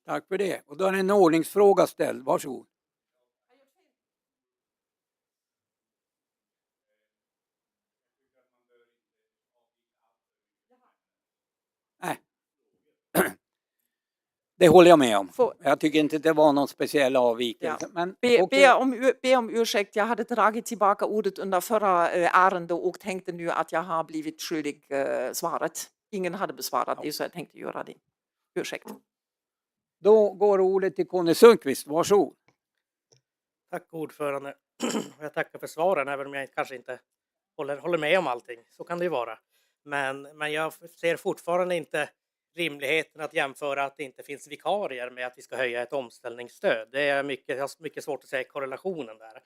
[SPEAKER 1] Tack för det. Och då är det en ordningsfråga ställd. Varsågod. Nej. Det håller jag med om. Jag tycker inte det var någon speciell avvikelse.
[SPEAKER 3] Ja.
[SPEAKER 1] Men
[SPEAKER 3] Be om ursäkt, jag hade dragit tillbaka ordet under förra ärende och tänkte nu att jag har blivit skyldig svaret. Ingen hade besvarat det, så jag tänkte göra det. Ursäkt.
[SPEAKER 1] Då går ordet till Conny Sundqvist. Varsågod.
[SPEAKER 8] Tack ordförande. Jag tackar för svaren, även om jag kanske inte håller med om allting. Så kan det ju vara. Men jag ser fortfarande inte rimligheten att jämföra att det inte finns vikarier med att vi ska höja ett omställningsstöd. Jag har mycket svårt att säga korrelationen där.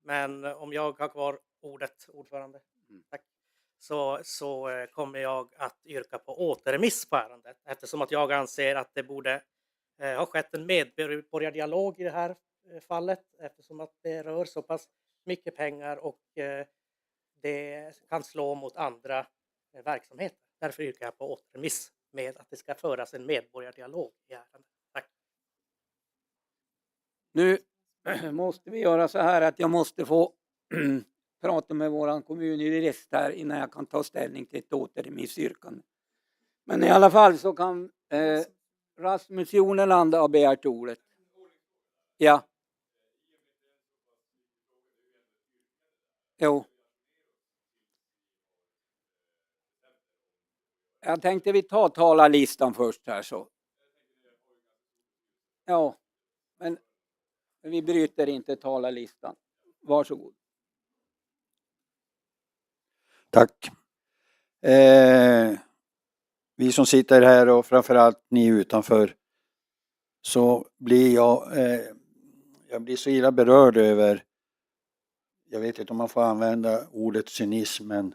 [SPEAKER 8] Men om jag har kvar ordet, ordförande, tack, så kommer jag att yrka på återremiss på ärendet, eftersom att jag anser att det borde ha skett en medborgardialog i det här fallet, eftersom att det rör så pass mycket pengar och det kan slå mot andra verksamheter. Därför yrkar jag på återremiss med att det ska föras en medborgardialog i ärendet. Tack.
[SPEAKER 1] Nu måste vi göra så här att jag måste få prata med våran kommunjurist här innan jag kan ta ställning till ett återremissyrkande. Men i alla fall så kan Rasmus Joneland ha begärt ordet. Ja. Jo. Jag tänkte vi tar talarlistan först här så. Ja, men vi bryter inte talarlistan. Varsågod.
[SPEAKER 15] Tack. Vi som sitter här och framförallt ni utanför, så blir jag blir så illa berörd över, jag vet inte om man får använda ordet cynism, men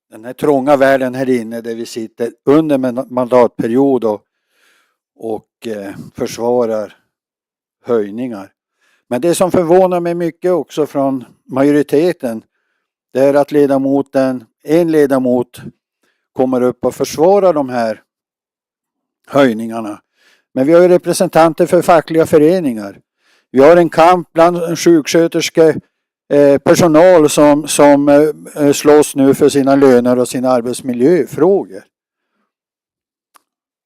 [SPEAKER 15] den här trånga världen här inne där vi sitter under mandatperiod och försvarar höjningar. Men det som förvånar mig mycket också från majoriteten, det är att en ledamot kommer upp och försvarar de här höjningarna. Men vi har ju representanter för fackliga föreningar. Vi har en kamp bland sjuksköterskepersonal som slåss nu för sina löner och sina arbetsmiljöfrågor.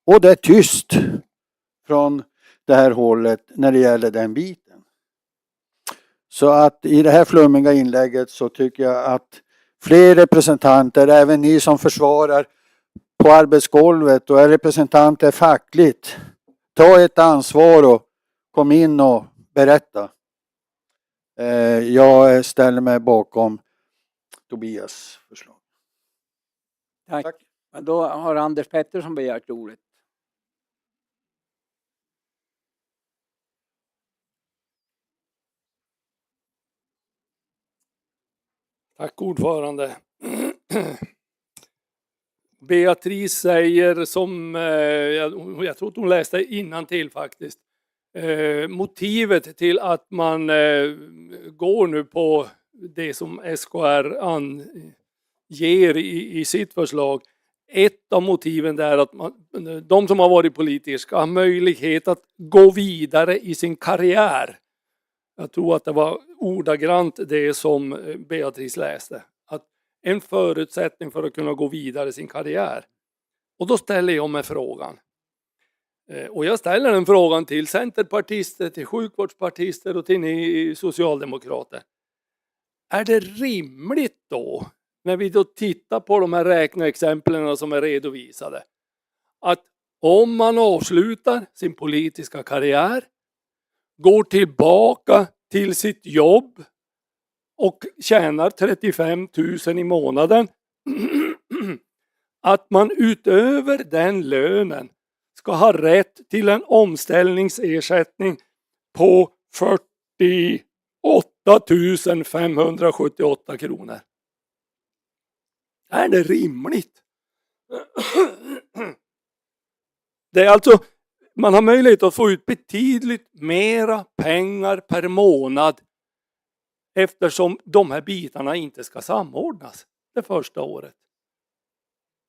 [SPEAKER 15] Och det är tyst från det här hållet när det gäller den biten. Så att i det här flummiga inlägget så tycker jag att fler representanter, även ni som försvarar på arbetsgolvet och är representanter fackligt, ta ett ansvar och kom in och berätta. Jag ställer mig bakom Tobias förslag.
[SPEAKER 1] Tack. Då har Anders Pettersson begärt ordet.
[SPEAKER 7] Tack ordförande. Beatrice säger som, jag tror att hon läste innantill faktiskt, motivet till att man går nu på det som SKR ger i sitt förslag. Ett av motiven är att de som har varit politiker ska ha möjlighet att gå vidare i sin karriär. Jag tror att det var ordagrant det som Beatrice läste. Att en förutsättning för att kunna gå vidare i sin karriär. Och då ställer jag mig frågan. Och jag ställer den frågan till centerpartister, till sjukvårdspartister och till ni socialdemokrater. Är det rimligt då, när vi då tittar på de här räkneexemplen som är redovisade, att om man avslutar sin politiska karriär, går tillbaka till sitt jobb och tjänar 35 000 i månaden, att man utöver den lönen ska ha rätt till en omställningsersättning på 48 578 kronor. Är det rimligt? Det är alltså, man har möjlighet att få ut betydligt mera pengar per månad eftersom de här bitarna inte ska samordnas det första året.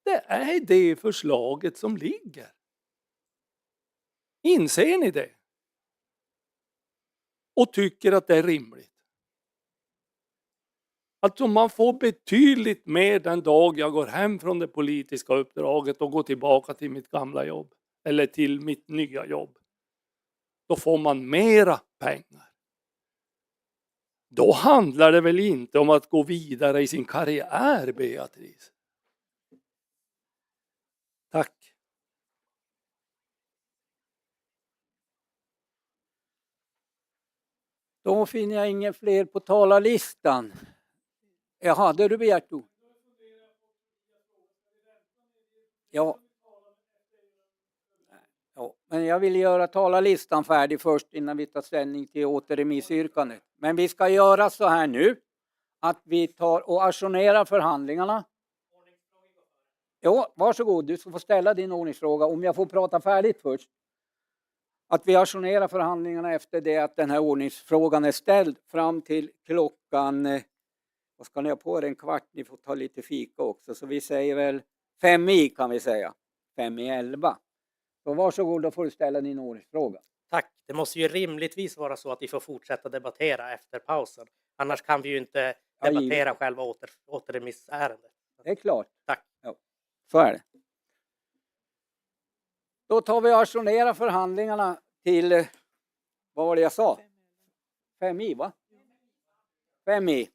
[SPEAKER 7] Det är det förslaget som ligger. Inser ni det? Och tycker att det är rimligt? Alltså man får betydligt mer den dag jag går hem från det politiska uppdraget och går tillbaka till mitt gamla jobb. Eller till mitt nya jobb. Då får man mera pengar. Då handlar det väl inte om att gå vidare i sin karriär, Beatrice? Tack.
[SPEAKER 1] Då finner jag inga fler på talarlistan. Jaha, hade du begärt ord? Ja. Ja, men jag vill göra talarlistan färdig först innan vi tar ställning till återremissyrkandet. Men vi ska göra så här nu att vi tar och ajournerar förhandlingarna. Ja, varsågod, du ska få ställa din ordningsfråga om jag får prata färdigt först. Att vi ajournerar förhandlingarna efter det att den här ordningsfrågan är ställd fram till klockan, vad ska ni ha på er, en kvart, ni får ta lite fika också. Så vi säger väl 5 i kan vi säga, 5 i 11. Så varsågod, då får du ställa din ordningsfråga.
[SPEAKER 8] Tack. Det måste ju rimligtvis vara så att vi får fortsätta debattera efter pausen. Annars kan vi ju inte debattera själva återremissärendet.
[SPEAKER 1] Det är klart.
[SPEAKER 8] Tack.
[SPEAKER 1] Ja, så är det. Då tar vi och ajournerar förhandlingarna till, vad var det jag sa? 5 i va? 5 i.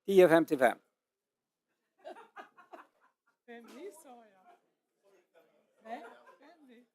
[SPEAKER 1] 10:55.
[SPEAKER 6] 5 i sa jag. Nej, 5 i.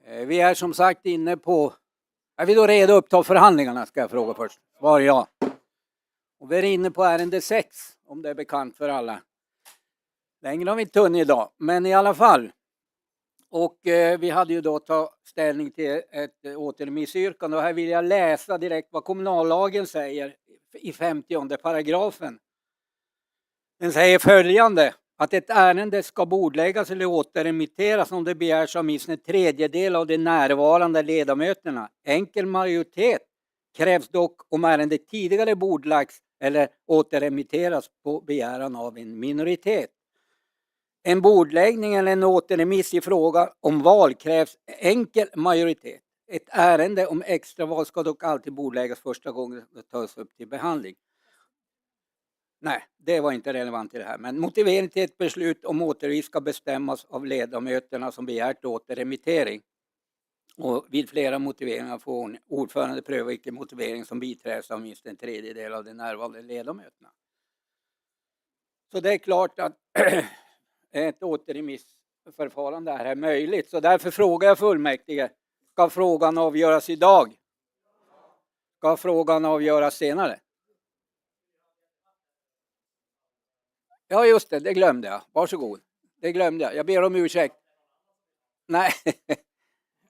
[SPEAKER 1] Vi är som sagt inne på... Är vi då redo att uppta förhandlingarna, ska jag fråga först. Svar ja. Och vi är inne på ärende 6, om det är bekant för alla. Längre har vi inte hunnit idag, men i alla fall. Och vi hade ju då tagit ställning till ett återremissyrkande. Och här vill jag läsa direkt vad kommunallagen säger i 50:e paragrafen. Den säger följande. Att ett ärende ska bordläggas eller återremitteras om det begärs av minst en tredjedel av de närvarande ledamöterna. Enkel majoritet krävs dock om ärendet tidigare bordlagts eller återremitteras på begäran av en minoritet. En bordläggning eller en återremiss i fråga om val krävs enkel majoritet. Ett ärende om extraval ska dock alltid bordläggas första gången det tas upp till behandling. Nej, det var inte relevant i det här. Men motivering till ett beslut om återremiss ska bestämmas av ledamöterna som begärt återremittering. Och vid flera motiveringar får ordförande pröva vilken motivering som biträds av minst en tredjedel av de närvarande ledamöterna. Så det är klart att ett återremissförfarande är möjligt. Så därför frågar jag fullmäktige, ska frågan avgöras idag? Ska frågan avgöras senare? Ja just det glömde jag. Varsågod. Det glömde jag. Jag ber om ursäkt. Nej,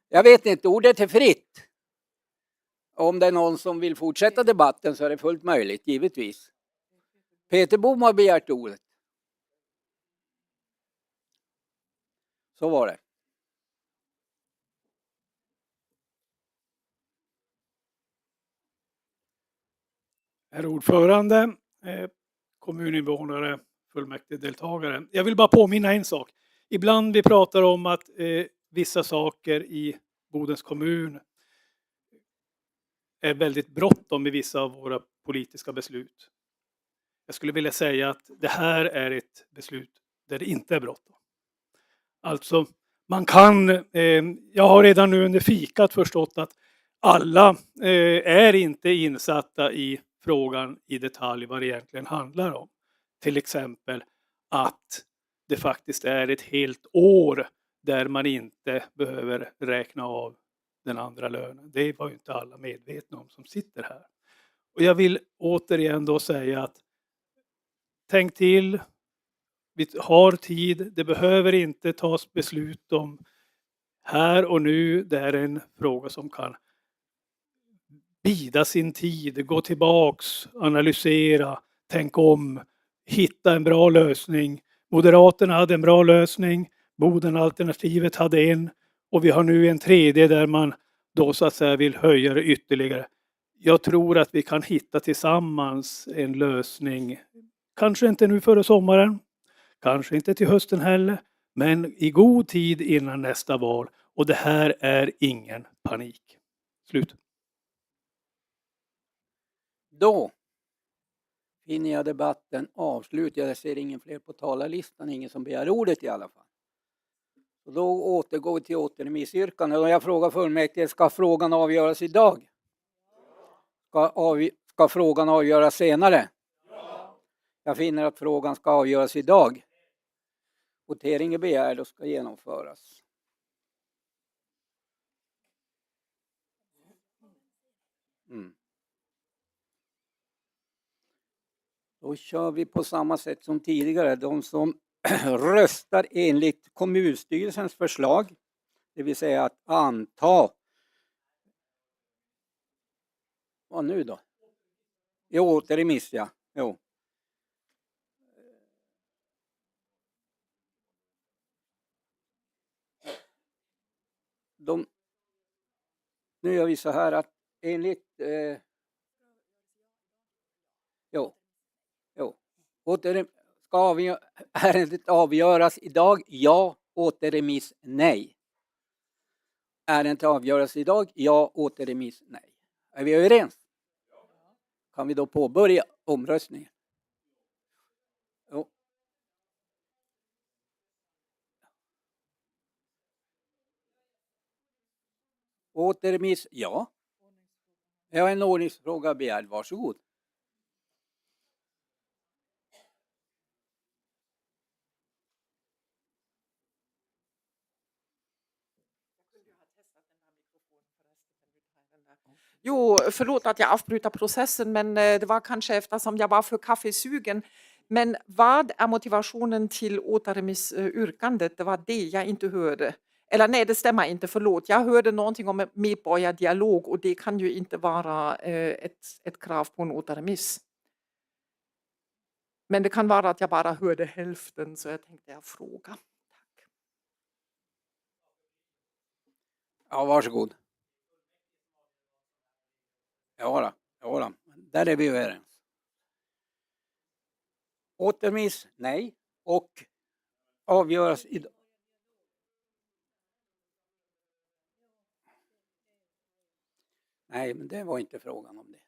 [SPEAKER 1] jag vet inte. Ordet är fritt. Om det är någon som vill fortsätta debatten så är det fullt möjligt, givetvis. Peter Bom har begärt ordet. Så var det.
[SPEAKER 11] Herr ordförande, kommuninvånare, fullmäktigedeltagare. Jag vill bara påminna en sak. Ibland vi pratar om att vissa saker i Bodens kommun är väldigt bråttom i vissa av våra politiska beslut. Jag skulle vilja säga att det här är ett beslut där det inte är bråttom. Alltså, man kan, jag har redan nu under fikat förstått att alla är inte insatta i frågan i detalj vad det egentligen handlar om. Till exempel att det faktiskt är ett helt år där man inte behöver räkna av den andra lönen. Det var ju inte alla medvetna om som sitter här. Och jag vill återigen då säga att tänk till, vi har tid, det behöver inte tas beslut om här och nu. Det är en fråga som kan bida sin tid, gå tillbaks, analysera, tänk om, hitta en bra lösning. Moderaterna hade en bra lösning, Bodenalternativet hade en och vi har nu en tredje där man då så att säga vill höja det ytterligare. Jag tror att vi kan hitta tillsammans en lösning, kanske inte nu före sommaren, kanske inte till hösten heller, men i god tid innan nästa val. Och det här är ingen panik. Slut.
[SPEAKER 1] Då finner jag debatten avslut. Jag ser ingen fler på talarlistan, ingen som begär ordet i alla fall. Och då återgår vi till återremissyrkandet. Och jag frågar fullmäktige, ska frågan avgöras idag? Ska frågan avgöras senare? Jag finner att frågan ska avgöras idag. Votering är begärd och ska genomföras. Då kör vi på samma sätt som tidigare. De som röstar enligt kommunstyrelsens förslag, det vill säga att anta. Vad nu då? Jo, återremiss, ja. Jo. Nu gör vi så här att enligt ska ärendet avgöras idag? Ja. Återremiss? Nej. Ärendet avgöras idag? Ja. Återremiss? Nej. Är vi överens? Kan vi då påbörja omröstningen? Jo. Återremiss? Ja. Jag har en ordningsfråga begärd. Varsågod.
[SPEAKER 3] Jo, förlåt att jag avbryter processen, men det var kanske eftersom jag var för kaffesugen. Men vad är motivationen till återremissyrkandet? Det var det jag inte hörde. Eller nej, det stämmer inte, förlåt. Jag hörde någonting om en medborgardialog och det kan ju inte vara ett krav på en återremiss. Men det kan vara att jag bara hörde hälften, så jag tänkte jag fråga.
[SPEAKER 1] Ja, varsågod. Ja, då. Där är vi överens. Återremiss, nej. Och avgöras idag. Nej, men det var inte frågan om det.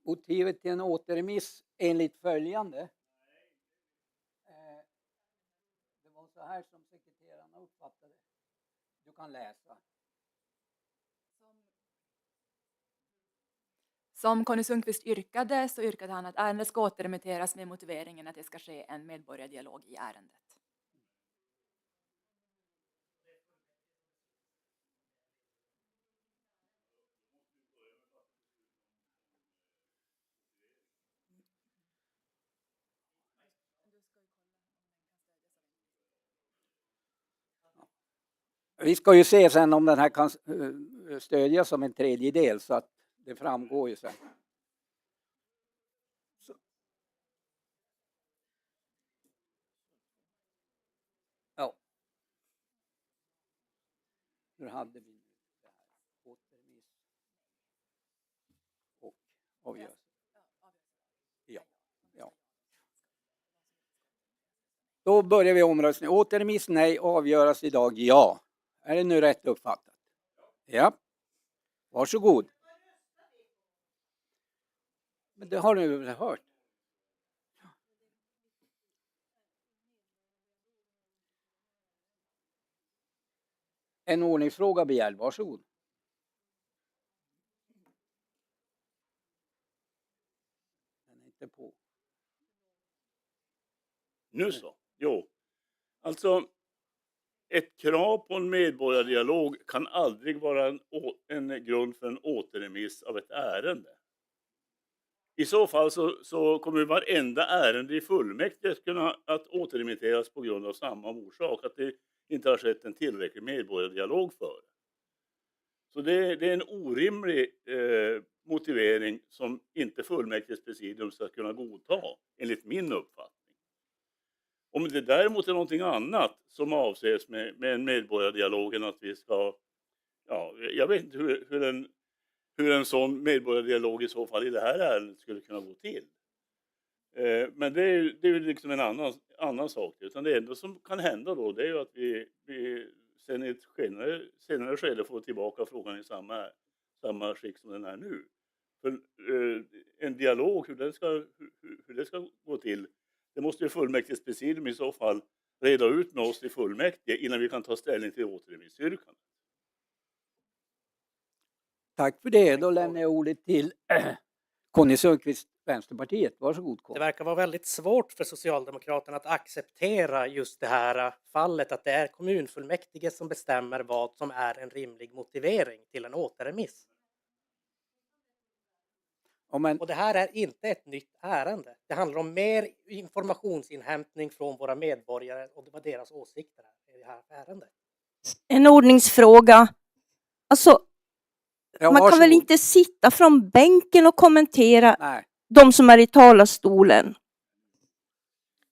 [SPEAKER 1] Motivet till en återremiss enligt följande. Det var så här som sekreterarna uppfattade. Du kan läsa.
[SPEAKER 2] Som Conny Sundqvist yrkade så yrkade han att ärendet ska återremitteras med motiveringen att det ska ske en medborgardialog i ärendet.
[SPEAKER 1] Vi ska ju se sen om den här kan stödjas som en tredjedel, så att det framgår ju sen. Så. Ja. Hur hade vi det här? Återremiss och avgöras. Ja. Då börjar vi omröstning. Återremiss nej, avgöras idag ja. Är det nu rätt uppfattat? Ja. Varsågod. Men det har du väl hört? En ordningsfråga begärd. Varsågod. Den är inte på.
[SPEAKER 13] Nu så. Jo. Alltså, ett krav på en medborgardialog kan aldrig vara en grund för en återremiss av ett ärende. I så fall så kommer varenda ärende i fullmäktige kunna att återremitteras på grund av samma orsak, att det inte har skett en tillräcklig medborgardialog för. Så det är en orimlig motivering som inte fullmäktiges presidium ska kunna godta, enligt min uppfattning. Om det däremot är någonting annat som avses med en medborgardialog än att vi ska, ja, jag vet inte hur en sån medborgardialog i så fall i det här ärendet skulle kunna gå till. Men det är ju liksom en annan sak. Utan det enda som kan hända då, det är ju att vi sen i ett senare skede får tillbaka frågan i samma skick som den är nu. För en dialog, hur det ska gå till, det måste ju fullmäktiges presidium i så fall reda ut med oss i fullmäktige innan vi kan ta ställning till återremissyrkandet.
[SPEAKER 1] Tack för det. Då lämnar jag ordet till Conny Sundqvist, Vänsterpartiet. Varsågod, Conny.
[SPEAKER 8] Det verkar vara väldigt svårt för Socialdemokraterna att acceptera just det här fallet, att det är kommunfullmäktige som bestämmer vad som är en rimlig motivering till en återremiss. Och det här är inte ett nytt ärende. Det handlar om mer informationsinhämtning från våra medborgare och det var deras åsikter i det här ärendet.
[SPEAKER 12] En ordningsfråga. Alltså,
[SPEAKER 1] Ja,
[SPEAKER 12] man kan väl
[SPEAKER 1] varsågod.
[SPEAKER 12] inte sitta från bänken och kommentera
[SPEAKER 1] Nej.
[SPEAKER 12] de som är i talarstolen.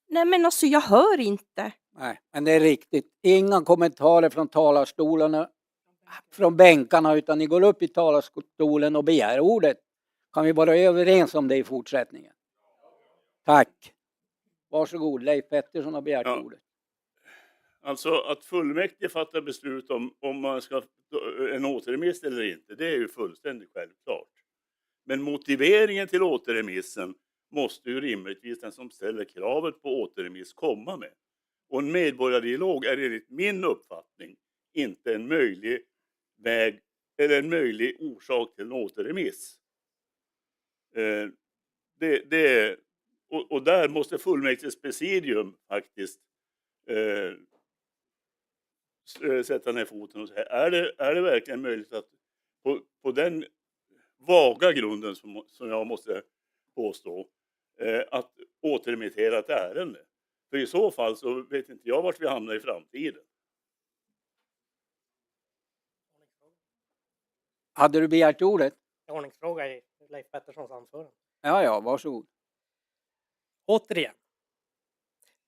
[SPEAKER 12] Nej, men alltså jag hör inte.
[SPEAKER 1] Nej, men det är riktigt. Inga kommentarer från talarstolarna, från bänkarna, utan ni går upp i talarstolen och begär ordet. Kan vi vara överens om det i fortsättningen? Tack. Varsågod, Leif Pettersson har begärt ordet.
[SPEAKER 13] Alltså att fullmäktige fattar beslut om man ska en återremiss eller inte, det är ju fullständigt självklart. Men motiveringen till återremissen måste ju rimligtvis den som ställer kravet på återremiss komma med. Och en medborgardialog är enligt min uppfattning inte en möjlig väg eller en möjlig orsak till en återremiss. Och där måste fullmäktiges presidium faktiskt sätta ner foten och säga, är det verkligen möjligt att på den vaga grunden som jag måste påstå, att återremittera ett ärende? För i så fall så vet inte jag vart vi hamnar i framtiden.
[SPEAKER 1] Hade du begärt ordet?
[SPEAKER 8] Ordningsfråga i Leif Petterssons anförande.
[SPEAKER 1] Ja, varsågod.
[SPEAKER 8] Återigen.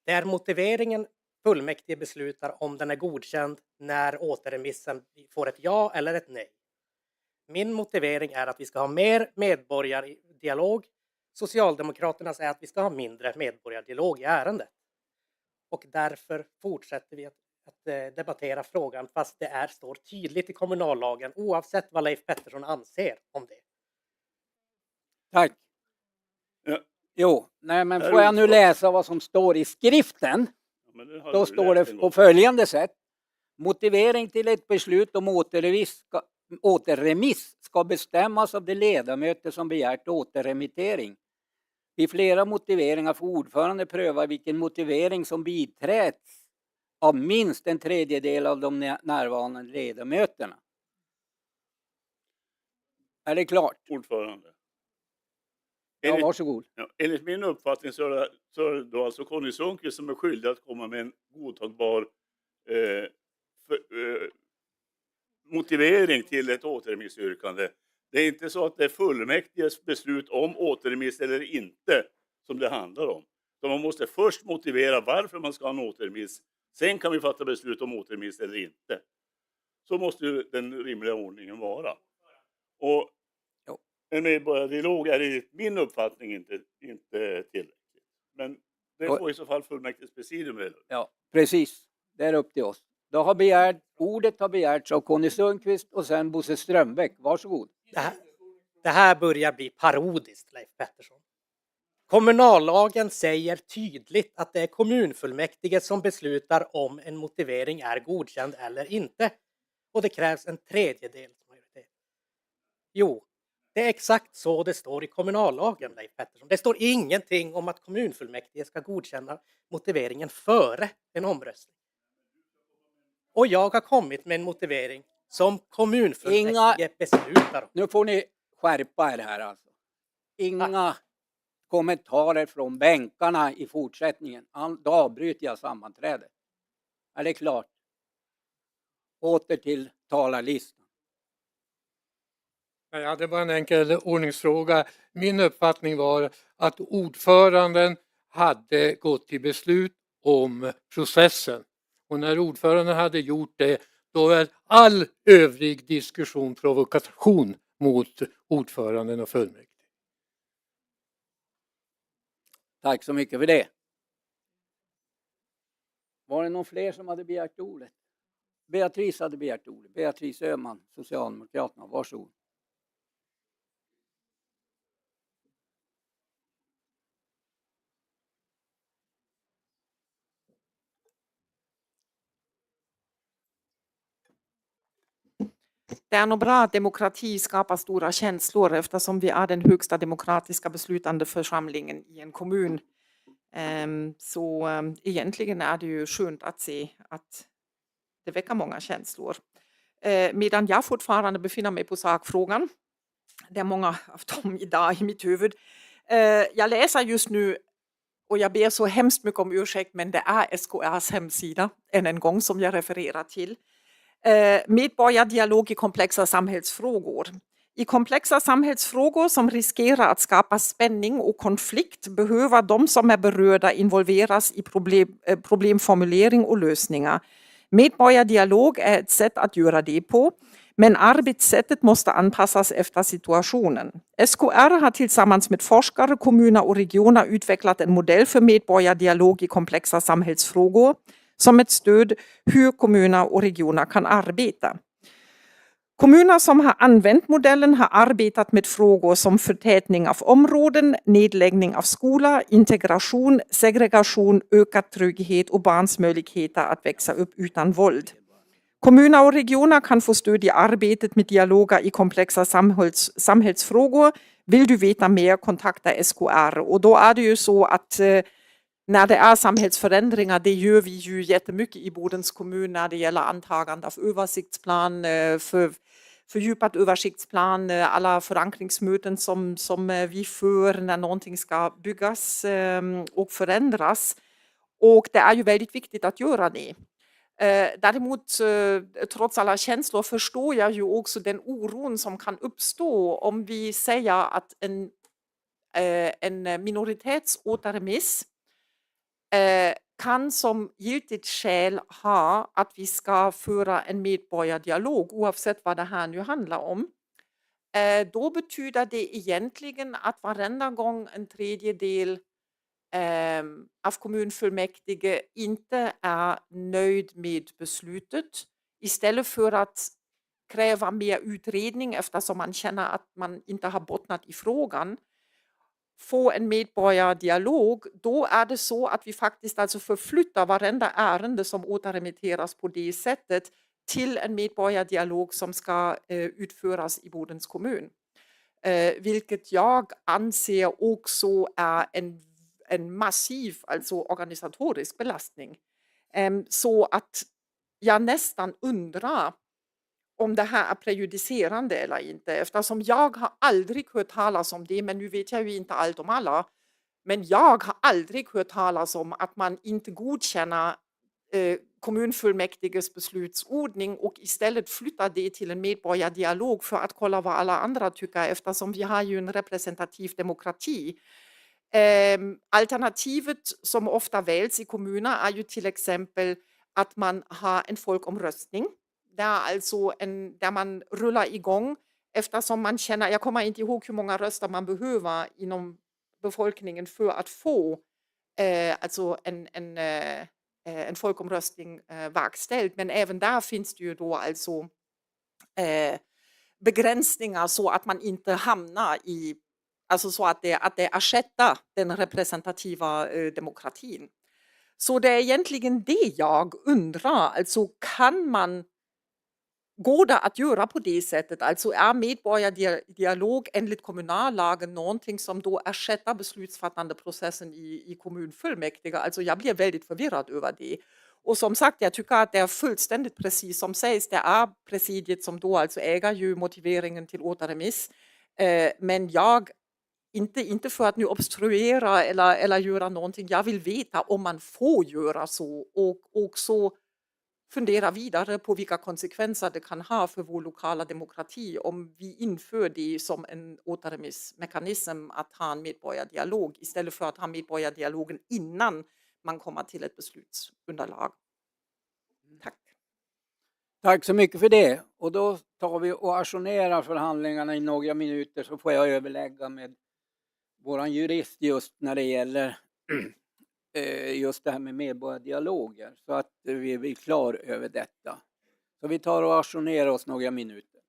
[SPEAKER 8] Det är motiveringen fullmäktige beslutar om den är godkänd när återremissen får ett ja eller ett nej. Min motivering är att vi ska ha mer medborgardialog. Socialdemokraterna säger att vi ska ha mindre medborgardialog i ärendet. Och därför fortsätter vi att debattera frågan fast det står tydligt i kommunallagen oavsett vad Leif Pettersson anser om det.
[SPEAKER 1] Tack. Jo, nej men får jag nu läsa vad som står i skriften? Då står det på följande sätt. Motivering till ett beslut om återremiss ska bestämmas av de ledamöter som begärt återremittering. Vid flera motiveringar får ordförande pröva vilken motivering som biträds av minst en tredjedel av de närvarande ledamöterna. Är det klart?
[SPEAKER 13] Ordförande.
[SPEAKER 1] Ja, varsågod.
[SPEAKER 13] Ja, enligt min uppfattning så är det då alltså Conny Sundqvist som är skyldig att komma med en godtagbar motivering till ett återremissyrkande. Det är inte så att det är fullmäktiges beslut om återremiss eller inte som det handlar om. Så man måste först motivera varför man ska ha en återremiss. Sen kan vi fatta beslut om återremiss eller inte. Så måste ju den rimliga ordningen vara. Och en medborgardialog är enligt min uppfattning inte tillräckligt. Men det får i så fall fullmäktiges presidium med.
[SPEAKER 1] Ja, precis. Det är upp till oss. Ordet har begärts av Conny Sundqvist och sen Bosse Strömbäck. Varsågod.
[SPEAKER 8] Det här börjar bli parodiskt, Leif Pettersson. Kommunallagen säger tydligt att det är kommunfullmäktige som beslutar om en motivering är godkänd eller inte. Och det krävs en tredjedels majoritet. Jo, det är exakt så det står i kommunallagen, Leif Pettersson. Det står ingenting om att kommunfullmäktige ska godkänna motiveringen före en omröstning. Och jag har kommit med en motivering som kommunfullmäktige beslutar om.
[SPEAKER 1] Nu får ni skärpa er här alltså. Inga kommentarer från bänkarna i fortsättningen. Då avbryter jag sammanträdet. Är det klart? Åter till talarlistan.
[SPEAKER 14] Ja, det var en enkel ordningsfråga. Min uppfattning var att ordföranden hade gått till beslut om processen. Och när ordföranden hade gjort det, då är all övrig diskussion provokation mot ordföranden och fullmäktige.
[SPEAKER 1] Tack så mycket för det. Var det någon fler som hade begärt ordet? Beatrice hade begärt ordet. Beatrice Öhman, Socialdemokraterna. Varsågod.
[SPEAKER 3] Det är nog bra att demokrati skapar stora känslor eftersom vi är den högsta demokratiska beslutande församlingen i en kommun. Så egentligen är det ju skönt att se att det väcker många känslor. Medan jag fortfarande befinner mig på sakfrågan, det är många av dem idag i mitt huvud. Jag läser just nu, och jag ber så hemskt mycket om ursäkt, men det är SKRs hemsida än en gång som jag refererar till. Medborgardialog i komplexa samhällsfrågor. I komplexa samhällsfrågor som riskerar att skapa spänning och konflikt behöver de som är berörda involveras i problemformulering och lösningar. Medborgardialog är ett sätt att göra det på, men arbetssättet måste anpassas efter situationen. SKR har tillsammans med forskare, kommuner och regioner utvecklat en modell för medborgardialog i komplexa samhällsfrågor som ett stöd hur kommuner och regioner kan arbeta. Kommuner som har använt modellen har arbetat med frågor som förtätning av områden, nedläggning av skolor, integration, segregation, ökad trygghet och barns möjligheter att växa upp utan våld. Kommuner och regioner kan få stöd i arbetet med dialoger i komplexa samhällsfrågor. Vill du veta mer, kontakta SKR. Och då är det ju så att när det är samhällsförändringar, det gör vi ju jättemycket i Bodens kommun när det gäller antagande av översiktsplan, fördjupad översiktsplan, alla förankringsmöten som vi för när någonting ska byggas och förändras. Och det är ju väldigt viktigt att göra det. Däremot, trots alla känslor, förstår jag ju också den oron som kan uppstå om vi säger att en minoritetsåterremiss kan som giltigt skäl ha att vi ska föra en medborgardialog, oavsett vad det här nu handlar om. Då betyder det egentligen att varenda gång en tredjedel av kommunfullmäktige inte är nöjd med beslutet, istället för att kräva mer utredning eftersom man känner att man inte har bottnat i frågan, få en medborgardialog, då är det så att vi faktiskt alltså förflyttar varenda ärende som återremitteras på det sättet till en medborgardialog som ska utföras i Bodens kommun. Vilket jag anser också är en massiv, alltså organisatorisk belastning. Så att jag nästan undrar om det här är prejudicerande eller inte, eftersom jag har aldrig hört talas om det, men nu vet jag ju inte allt om alla, men jag har aldrig hört talas om att man inte godkänner kommunfullmäktiges beslutsordning och istället flyttar det till en medborgardialog för att kolla vad alla andra tycker, eftersom vi har ju en representativ demokrati. Alternativet som ofta väljs i kommuner är ju till exempel att man har en folkomröstning, där man rullar igång eftersom man känner, jag kommer inte ihåg hur många röster man behöver inom befolkningen för att få en folkomröstning verkställd. Men även där finns det ju då alltså begränsningar så att man inte hamnar i, alltså så att det ersätter den representativa demokratin. Så det är egentligen det jag undrar, alltså går det att göra på det sättet? Alltså är medborgardialog enligt kommunallagen någonting som då ersätter beslutsfattande processen i kommunfullmäktige? Alltså jag blir väldigt förvirrad över det. Och som sagt, jag tycker att det är fullständigt precis som sägs, det är presidiet som då alltså äger ju motiveringen till återremiss. Men jag, inte för att nu obstruera eller göra någonting, jag vill veta om man får göra så och också fundera vidare på vilka konsekvenser det kan ha för vår lokala demokrati om vi inför det som en återremissmekanism att ha en medborgardialog istället för att ha medborgardialogen innan man kommer till ett beslutsunderlag. Tack.
[SPEAKER 1] Tack så mycket för det. Och då tar vi och ajournerar förhandlingarna i några minuter, så får jag överlägga med våran jurist just när det gäller just det här med medborgardialoger, så att vi blir klar över detta. Så vi tar och ajournerar oss några minuter.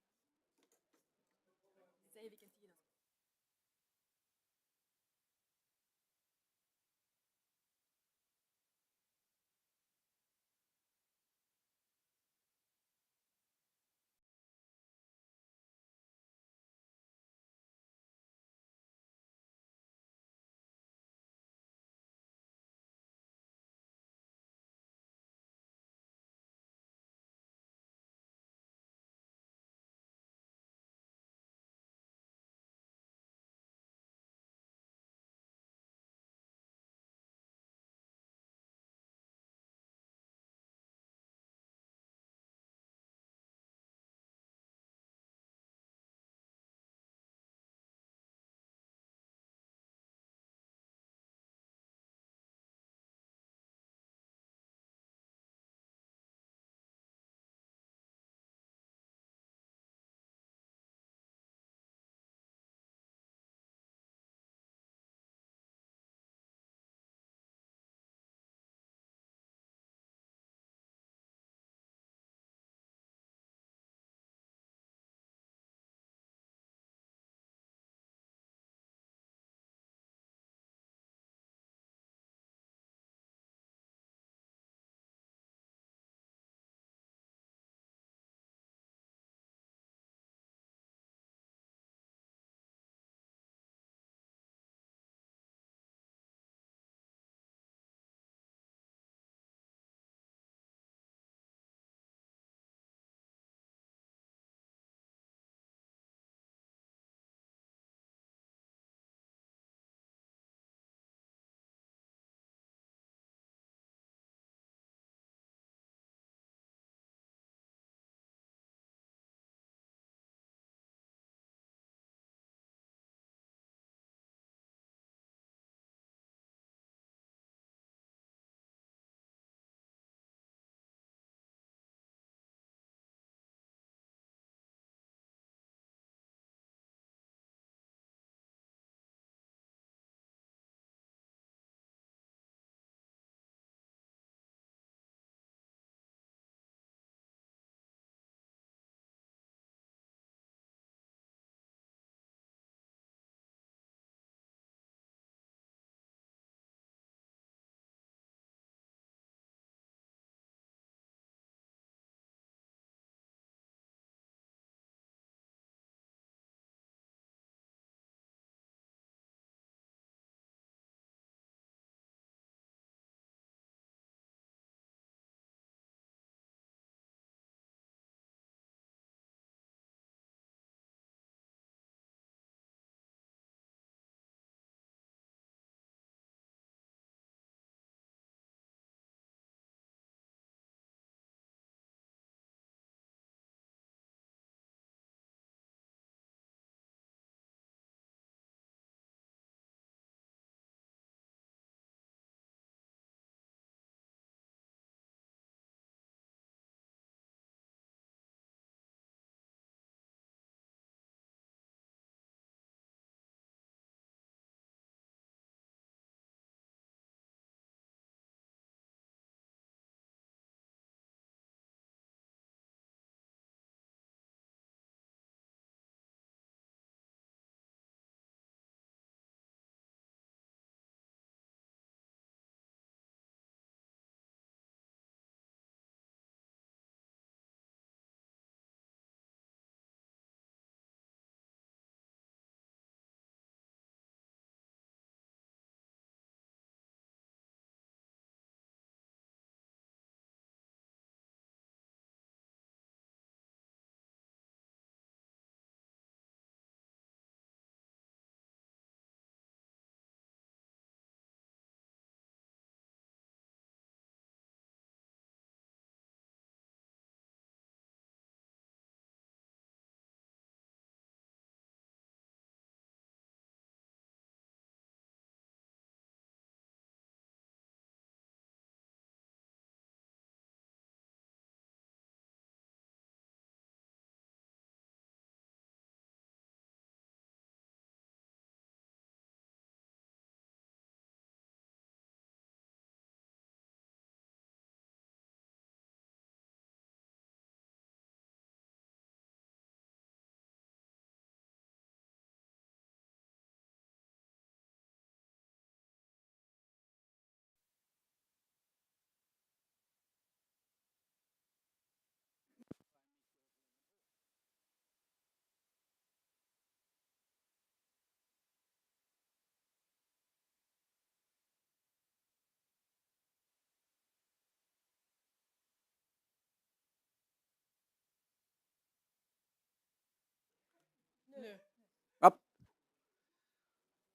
[SPEAKER 1] Ja.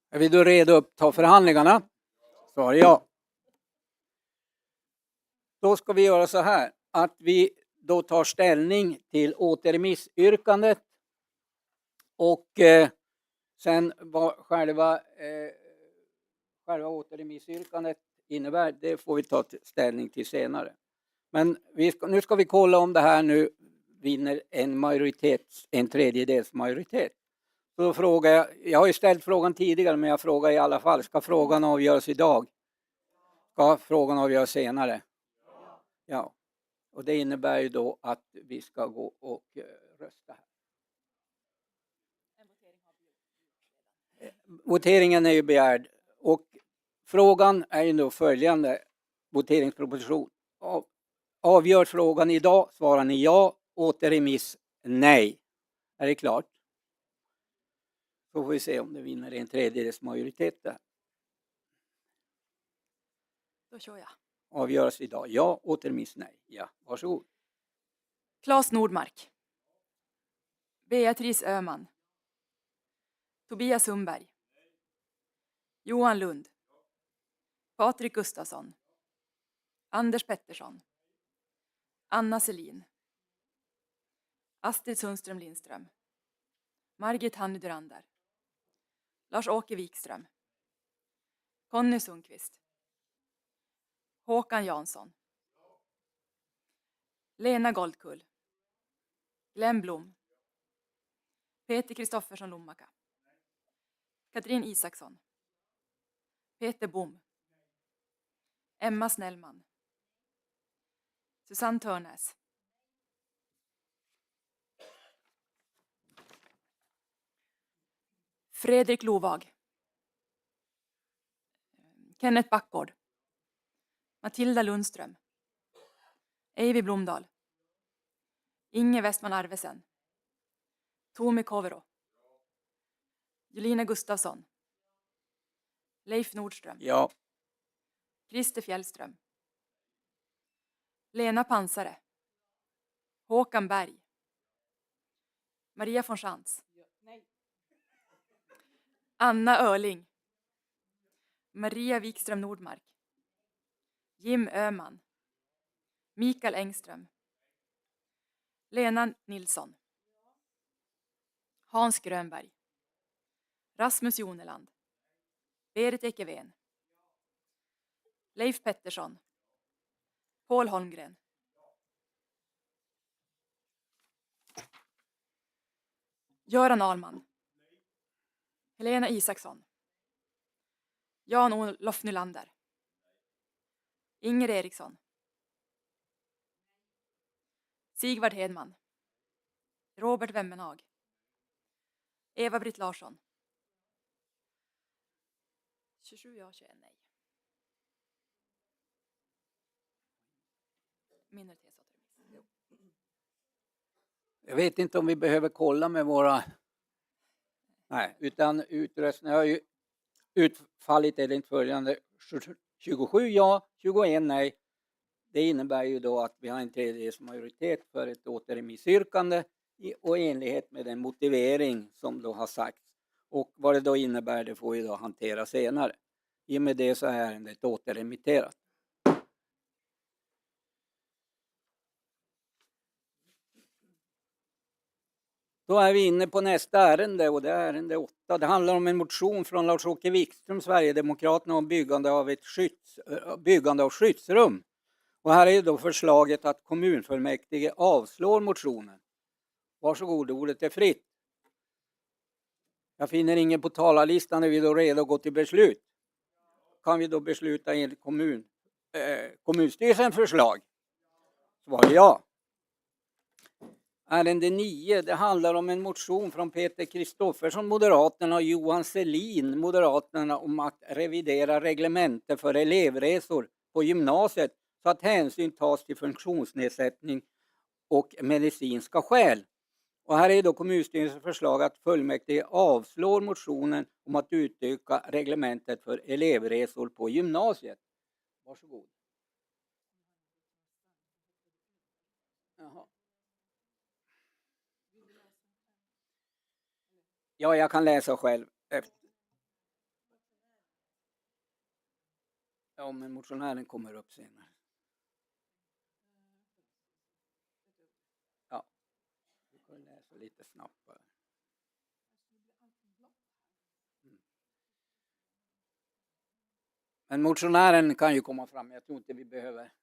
[SPEAKER 1] Är vi då redo att ta förhandlingarna? Svar ja. Då ska vi göra så här att vi då tar ställning till återremissyrkandet och sen vad själva återremissyrkandet innebär, det får vi ta ställning till senare. Men nu ska vi kolla om det här nu vinner en tredjedels majoritet. Så då frågar jag har ju ställt frågan tidigare men jag frågar i alla fall, ska frågan avgöras idag? Ska frågan avgöras senare? Ja. Och det innebär ju då att vi ska gå och rösta här. Voteringen är ju begärd och frågan är ju då följande voteringsproposition. Avgörs frågan idag svarar ni ja, återremiss nej. Är det klart? Så får vi se om det vinner en tredjedels majoritet där.
[SPEAKER 2] Då kör jag.
[SPEAKER 1] Avgörs idag ja, återremiss nej. Ja, varsågod.
[SPEAKER 2] Claes Nordmark. Beatrice Öhman. Tobias Sundberg. Johan Lund. Patrik Gustafsson. Anders Pettersson. Anna Selin. Astrid Sundström Lindström. Margit Hanny Durander. Lars-Åke Wikström. Conny Sundqvist. Håkan Jansson. Lena Goldkull. Glenn Blom. Peter Kristoffersson Lommaka. Katrin Isaksson. Peter Bom. Emma Snellman. Susanne Törnäs. Fredrik Lovag. Kenneth Backgård. Matilda Lundström. Eivi Blomdahl. Inge Westman Arvesen. Tomi Kovero. Julina Gustafsson. Leif Nordström.
[SPEAKER 1] Ja.
[SPEAKER 2] Christer Fjällström. Lena Pansare. Håkan Berg. Maria von Schantz. Anna Örling. Maria Wikström Nordmark. Jim Öhman. Mikael Engström. Lena Nilsson. Hans Grönberg. Rasmus Joneland. Berit Ekeven. Leif Pettersson. Paul Holmgren. Göran Ahlman. Helena Isaksson. Jan-Olof Nylander. Inger Eriksson. Sigvard Hedman. Robert Wemmenhag. Eva-Britt Larsson. 27 ja, 21 nej. Minoritetsåterremiss.
[SPEAKER 1] Jag vet inte om vi behöver kolla med våra... Nej, utan utröstningen har ju utfallit enligt följande 27 ja, 21 nej. Det innebär ju då att vi har en tredjedels majoritet för ett återremissyrkande och i enlighet med den motivering som då har sagts. Och vad det då innebär det får vi då hantera senare. I och med det så är ärendet återremitterat. Då är vi inne på nästa ärende och det är ärende 8. Det handlar om en motion från Lars-Åke Wikström, Sverigedemokraterna, om byggande av skyddsrum. Och här är då förslaget att kommunfullmäktige avslår motionen. Varsågod, ordet är fritt. Jag finner ingen på talarlistan, är vi då redo att gå till beslut? Kan vi då besluta enligt kommunstyrelsens förslag? Svar ja. Ärende 9, det handlar om en motion från Peter Kristoffersson, Moderaterna, och Johan Selin, Moderaterna, om att revidera reglemente för elevresor på gymnasiet så att hänsyn tas till funktionsnedsättning och medicinska skäl. Och här är då kommunstyrelsens förslag att fullmäktige avslår motionen om att utöka reglementet för elevresor på gymnasiet. Varsågod. Jaha. Ja, jag kan läsa själv. Ja, men motionären kommer upp senare. Ja, vi kan läsa lite snabbt bara. Men motionären kan ju komma fram. Jag tror inte vi behöver.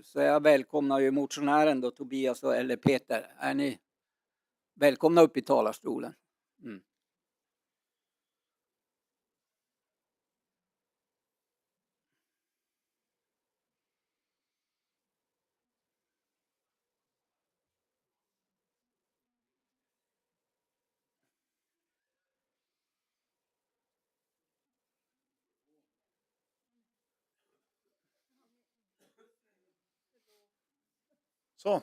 [SPEAKER 1] Så jag välkomnar ju motionären då, Tobias eller Peter. Är ni välkomna upp i talarstolen? Mm.
[SPEAKER 16] Så.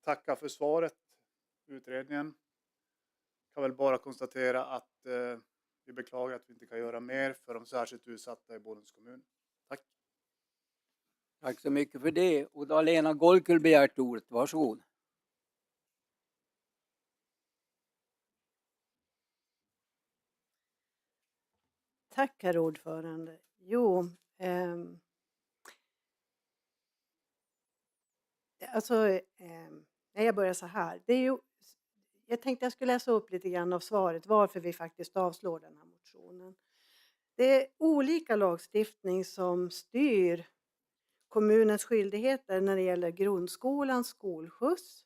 [SPEAKER 16] Tacka för svaret, utredningen. Kan väl bara konstatera att vi beklagar att vi inte kan göra mer för de särskilt utsatta i Bodens kommun. Tack.
[SPEAKER 1] Tack så mycket för det. Och då har Lena Golkull begärt ordet. Varsågod.
[SPEAKER 17] Tack, herr ordförande. Jo, jag börjar så här. Det är ju, jag tänkte jag skulle läsa upp lite grann av svaret varför vi faktiskt avslår den här motionen. Det är olika lagstiftning som styr kommunens skyldigheter när det gäller grundskolans skolskjuts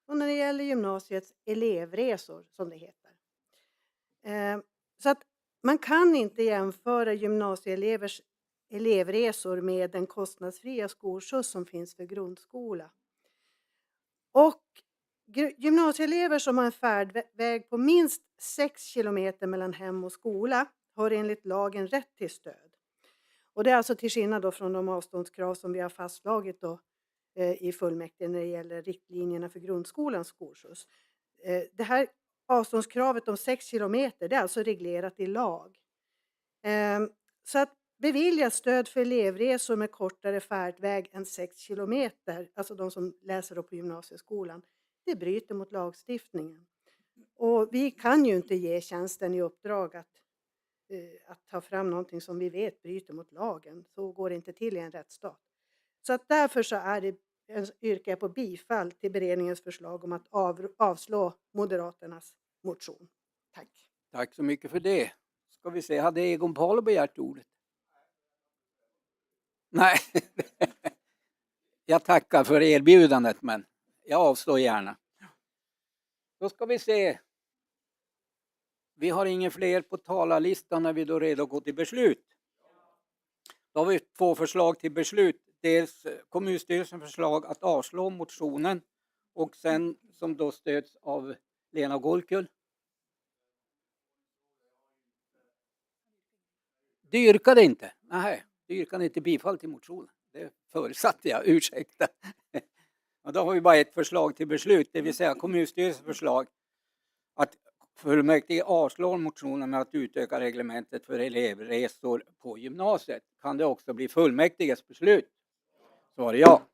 [SPEAKER 17] och när det gäller gymnasiets elevresor, som det heter. Så att man kan inte jämföra gymnasieelevers elevresor med den kostnadsfria skolskjuts som finns för grundskola. Och gymnasieelever som har en färdväg på minst 6 kilometer mellan hem och skola har enligt lagen rätt till stöd. Och det är alltså till skillnad då från de avståndskrav som vi har fastslagit då, i fullmäktige när det gäller riktlinjerna för grundskolans skolskjuts. Det här avståndskravet om 6 kilometer, det är alltså reglerat i lag. Så att bevilja stöd för elevresor med kortare färdväg än 6 kilometer, alltså de som läser då på gymnasieskolan, det bryter mot lagstiftningen. Och vi kan ju inte ge tjänsten i uppdrag att ta fram någonting som vi vet bryter mot lagen. Så går det inte till i en rättsstat. Så att därför så yrkar jag på bifall till beredningens förslag om att avslå Moderaternas motion. Tack.
[SPEAKER 1] Tack så mycket för det. Ska vi se, hade Egon Paul begärt ordet? Nej. Jag tackar för erbjudandet, men jag avstår gärna. Då ska vi se. Vi har ingen fler på talarlistan när vi då redo att gå till beslut. Då har vi 2 förslag till beslut. Dels kommunstyrelsens förslag att avslå motionen och sen som då stöds av Lena Golkull. Du yrkade inte? Nej, du yrkade inte bifall till motionen. Det förutsatte jag, ursäkta. Och då har vi bara ett förslag till beslut, det vill säga kommunstyrelsens förslag att fullmäktige avslår motionen med att utöka reglementet för elevresor på gymnasiet. Kan det också bli fullmäktiges beslut? Svar ja.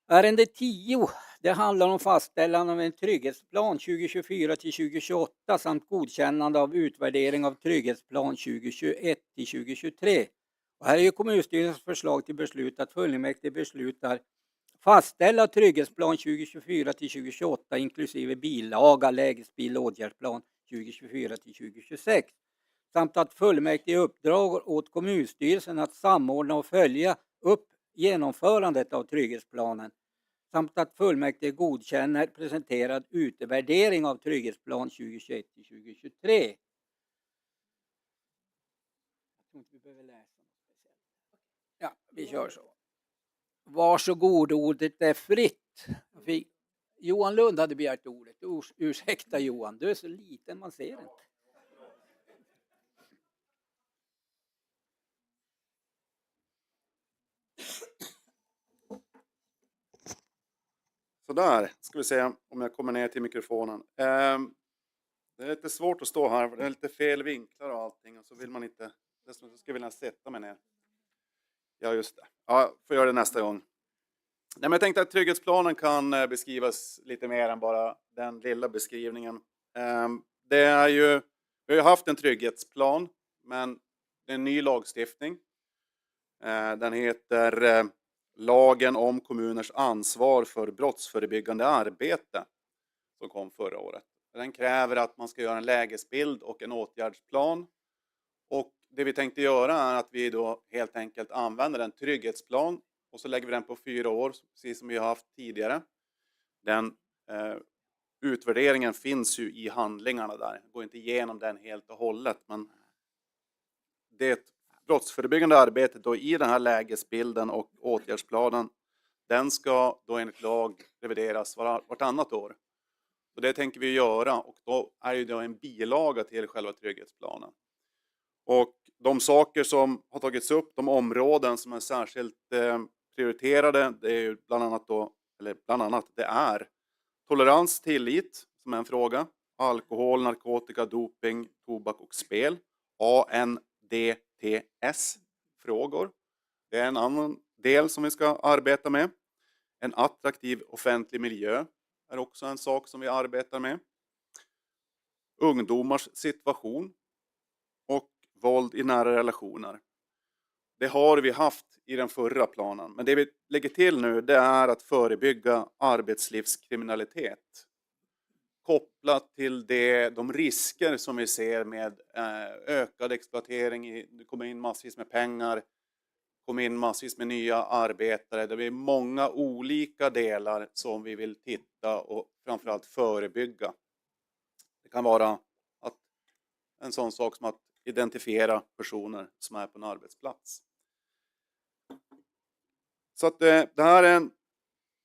[SPEAKER 1] Ärende 10, det handlar om fastställande av en trygghetsplan 2024 till 2028 samt godkännande av utvärdering av trygghetsplan 2021 till 2023. Och här är ju kommunstyrelsens förslag till beslut att fullmäktige beslutar fastställa trygghetsplan 2024 till 2028 inklusive bilaga, lägesbild och åtgärdsplan 2024 till 2026. Samt att fullmäktige uppdrar åt kommunstyrelsen att samordna och följa upp genomförandet av trygghetsplanen. Samt att fullmäktige godkänner presenterad utvärdering av trygghetsplan 2021 till 2023. Jag tror inte vi behöver läsa. Ja, vi kör så. Varsågod, ordet är fritt. Johan Lund hade begärt ordet. Ursäkta Johan, du är så liten man ser inte.
[SPEAKER 18] Så där ska vi se om jag kommer ner till mikrofonen. Det är lite svårt att stå här, för det är lite fel vinklar och allting. Och så vill man inte, så ska jag vilja sätta mig ner. Ja, just det. Ja, får göra det nästa gång. Nej, men jag tänkte att trygghetsplanen kan beskrivas lite mer än bara den lilla beskrivningen. Det är ju, vi har ju haft en trygghetsplan, men det är en ny lagstiftning. Den heter Lagen om kommuners ansvar för brottsförebyggande arbete, som kom förra året. Den kräver att man ska göra en lägesbild och en åtgärdsplan. Och det vi tänkte göra är att vi då helt enkelt använder en trygghetsplan och så lägger vi den på 4 år, precis som vi har haft tidigare. Den utvärderingen finns ju i handlingarna där. Jag går inte igenom den helt och hållet, men det brottsförebyggande arbetet då i den här lägesbilden och åtgärdsplanen, den ska då enligt lag revideras vartannat år. Och det tänker vi göra, och då är ju då en bilaga till själva trygghetsplanen. Och de saker som har tagits upp, de områden som är särskilt prioriterade, det är ju bland annat det är tolerans, tillit som är en fråga, alkohol, narkotika, doping, tobak och spel, ANDTS-frågor. Det är en annan del som vi ska arbeta med. En attraktiv offentlig miljö är också en sak som vi arbetar med. Ungdomars situation och våld i nära relationer. Det har vi haft i den förra planen. Men det vi lägger till nu, det är att förebygga arbetslivskriminalitet. Kopplat till de risker som vi ser med ökad exploatering. Det kommer in massvis med pengar. Kommer in massvis med nya arbetare. Det är många olika delar som vi vill titta och framförallt förebygga. Det kan vara en sån sak som att identifiera personer som är på en arbetsplats. Så att det här är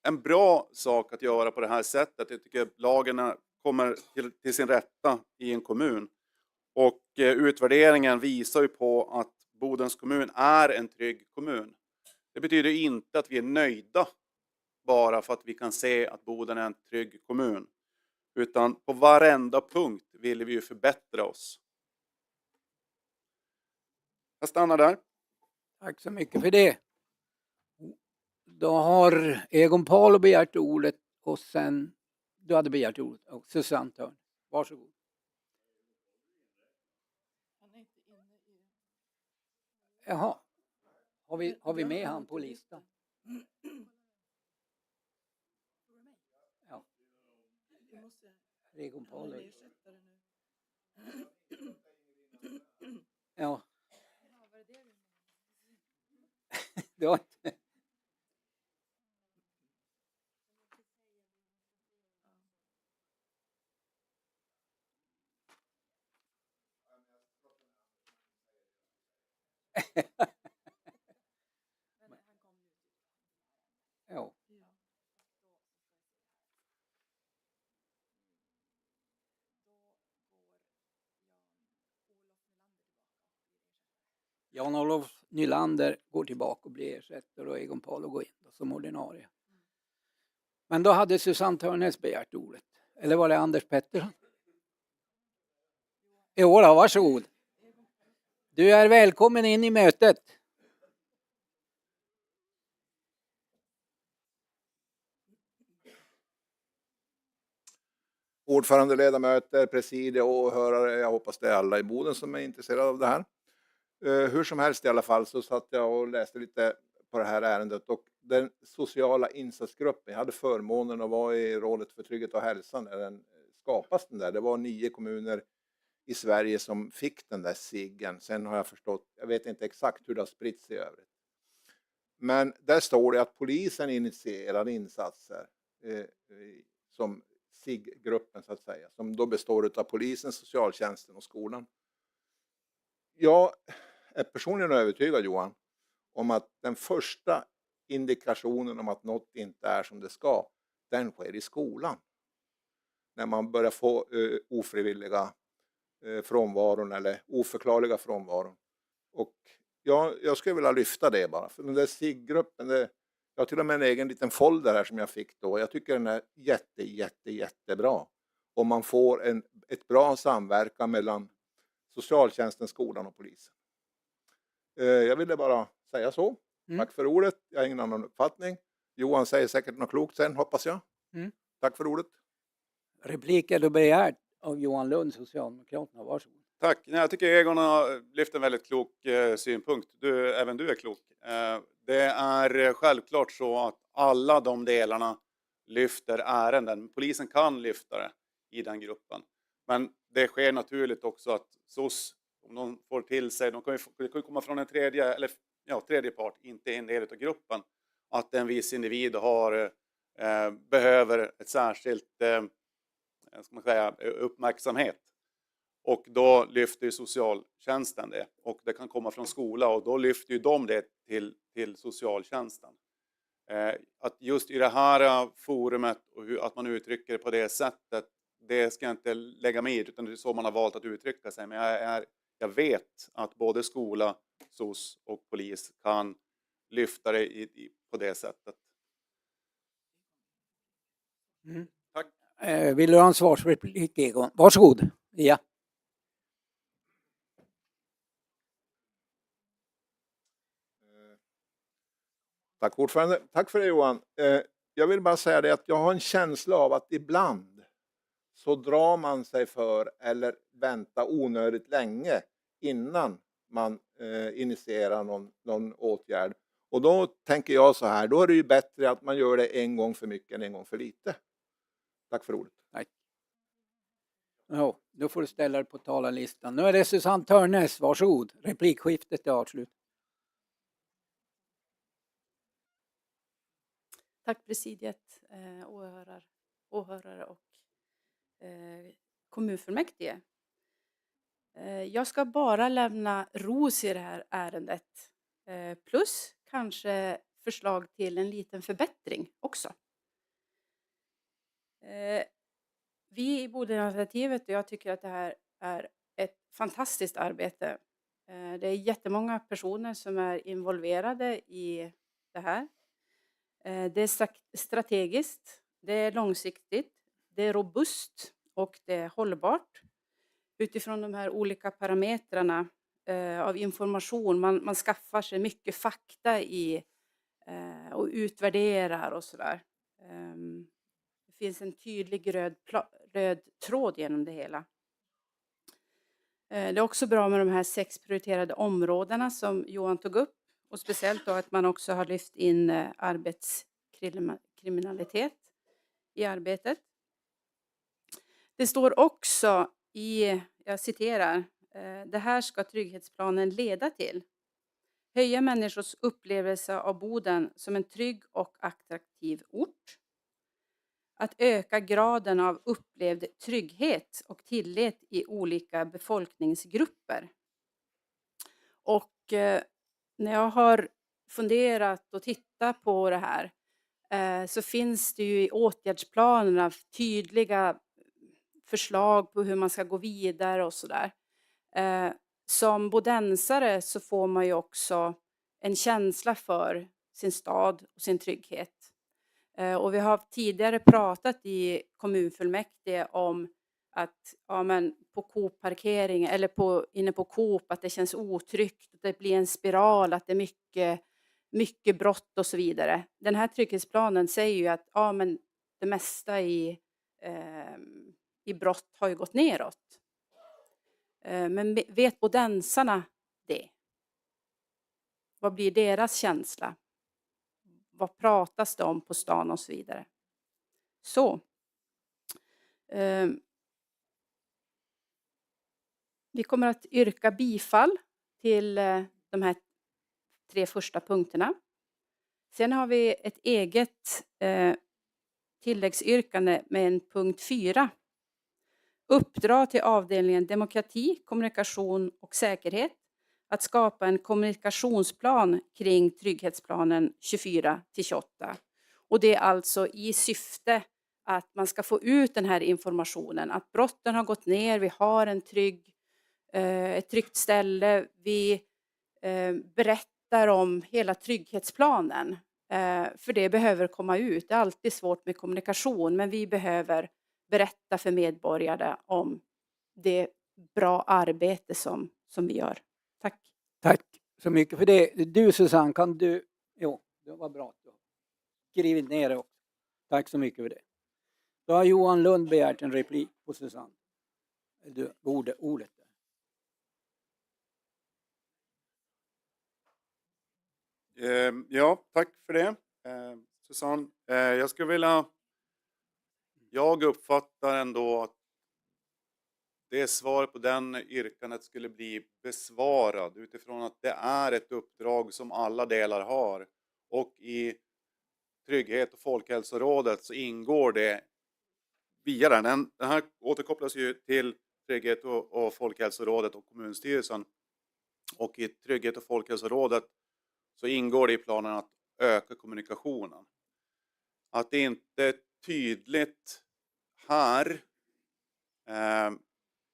[SPEAKER 18] en bra sak att göra på det här sättet. Jag tycker lagen kommer till sin rätta i en kommun. Och utvärderingen visar ju på att Bodens kommun är en trygg kommun. Det betyder inte att vi är nöjda bara för att vi kan se att Boden är en trygg kommun. Utan på varenda punkt vill vi ju förbättra oss. Jag stannar där.
[SPEAKER 1] Tack så mycket för det. Då har Egon Paul begärt ordet och sen du hade begärt ordet och Susanne Törn. Varsågod. Jaha. Har vi med han på listan? Ja. Egon Paul. Ja. Det var inte... Ja. Jan-Olof Nylander går tillbaka och blir ersättare och Egon Paul går in som ordinarie. Men då hade Susanne Törnes begärt ordet. Eller var det Anders Pettersson? Jo då, varsågod. Du är välkommen in i mötet.
[SPEAKER 19] Ordförande, ledamöter, presidium och åhörare. Jag hoppas det är alla i Boden som är intresserade av det här. Hur som helst i alla fall så satt jag och läste lite på det här ärendet. Och den sociala insatsgruppen, jag hade förmånen att vara i Rådet för trygghet och hälsa när den skapas den där. Det var 9 kommuner i Sverige som fick den där siggen. Sen har jag förstått, jag vet inte exakt hur det har spritt sig i övrigt. Men där står det att polisen initierar insatser som SIG-gruppen så att säga. Som då består av polisen, socialtjänsten och skolan. Jag är personligen övertygad, Johan, om att den första indikationen om att något inte är som det ska, den sker i skolan. När man börjar få ofrivilliga frånvaron eller oförklarliga frånvaron. Och jag skulle vilja lyfta det bara. För den där SIG-gruppen, jag har till och med en egen liten folder här som jag fick då. Jag tycker den är jättebra. Om man får ett bra samverkan mellan socialtjänsten, skolan och polisen. Jag ville bara säga så. Tack för ordet. Jag har ingen annan uppfattning. Johan säger säkert något klokt sen, hoppas jag.
[SPEAKER 1] Mm.
[SPEAKER 19] Tack för ordet.
[SPEAKER 1] Replik är då begärt av Johan Lund, Socialdemokraterna. Varsågod.
[SPEAKER 18] Tack. Nej, jag tycker Egon har lyft en väldigt klok synpunkt. Även du är klok. Det är självklart så att alla de delarna lyfter ärenden. Polisen kan lyfta det i den gruppen. Men det sker naturligt också att SOS, om de får till sig, det kan ju komma från en tredje part, inte en del av gruppen, att en viss individ behöver ett särskilt uppmärksamhet. Och då lyfter ju socialtjänsten det. Och det kan komma från skola och då lyfter ju de det till socialtjänsten. Att just i det här forumet och att man uttrycker det på det sättet, det ska jag inte lägga mig i, utan det är så man har valt att uttrycka sig. Men jag vet att både skola, SOS och polis kan lyfta det på det sättet.
[SPEAKER 1] Mm.
[SPEAKER 18] Tack.
[SPEAKER 1] Vill du ha en svarsreplik, Egon? Varsågod. Ja.
[SPEAKER 19] Tack ordförande. Tack för det Johan. Jag vill bara säga det att jag har en känsla av att ibland så drar man sig för eller väntar onödigt länge innan man initierar någon åtgärd. Och då tänker jag så här, då är det ju bättre att man gör det en gång för mycket än en gång för lite. Tack för ordet.
[SPEAKER 1] Tack. Ja, då får du ställa dig på talarlistan. Nu är det Susanne Törnes, varsågod. Replikskiftet är avslut.
[SPEAKER 20] Tack presidiet, åhörare och kommunfullmäktige. Jag ska bara lämna ros i det här ärendet. Plus kanske förslag till en liten förbättring också. Vi i Bodenalternativet, och jag tycker att det här är ett fantastiskt arbete. Det är jättemånga personer som är involverade i det här. Det är strategiskt, det är långsiktigt, det är robust och det är hållbart. Utifrån de här olika parametrarna av information, man skaffar sig mycket fakta i och utvärderar och sådär. Det finns en tydlig röd tråd genom det hela. Det är också bra med de här 6 prioriterade områdena som Johan tog upp. Och speciellt då att man också har lyft in arbetskriminalitet i arbetet. Det står också jag citerar, det här ska trygghetsplanen leda till. Höja människors upplevelse av Boden som en trygg och attraktiv ort. Att öka graden av upplevd trygghet och tillit i olika befolkningsgrupper. Och när jag har funderat och tittat på det här så finns det ju i åtgärdsplanerna tydliga förslag på hur man ska gå vidare och sådär. Som bodensare så får man ju också en känsla för sin stad och sin trygghet. Och vi har tidigare pratat i kommunfullmäktige om att på Coop-parkering eller inne på Coop att det känns otryggt, att det blir en spiral, att det är mycket brott och så vidare. Den här trygghetsplanen säger ju att det mesta i brott har ju gått neråt. Men vet bodensarna det? Vad blir deras känsla? Vad pratas det om på stan och så vidare? Så. Vi kommer att yrka bifall till de här 3 första punkterna. Sen har vi ett eget tilläggsyrkande med en punkt 4. Uppdra till avdelningen demokrati, kommunikation och säkerhet att skapa en kommunikationsplan kring trygghetsplanen 24-28. Och det är alltså i syfte att man ska få ut den här informationen. Att brotten har gått ner, vi har ett tryggt ställe. Vi berättar om hela trygghetsplanen. För det behöver komma ut. Det är alltid svårt med kommunikation, men vi behöver berätta för medborgare om det bra arbete som vi gör. Tack.
[SPEAKER 1] Tack så mycket för det. Du Susanne, kan du... Jo, det var bra. skrivit ner det också. Tack så mycket för det. Då har Johan Lund begärt en replik på Susanne. Du, ordet.
[SPEAKER 16] Ja, tack för det. Susanne, jag skulle vilja... Jag uppfattar ändå att det svar på den yrkandet skulle bli besvarad utifrån att det är ett uppdrag som alla delar har. Och i Trygghet och folkhälsorådet så ingår det via den. Den här återkopplas ju till Trygghet och folkhälsorådet och kommunstyrelsen. Och i Trygghet och folkhälsorådet så ingår det i planen att öka kommunikationen. Att det inte är tydligt här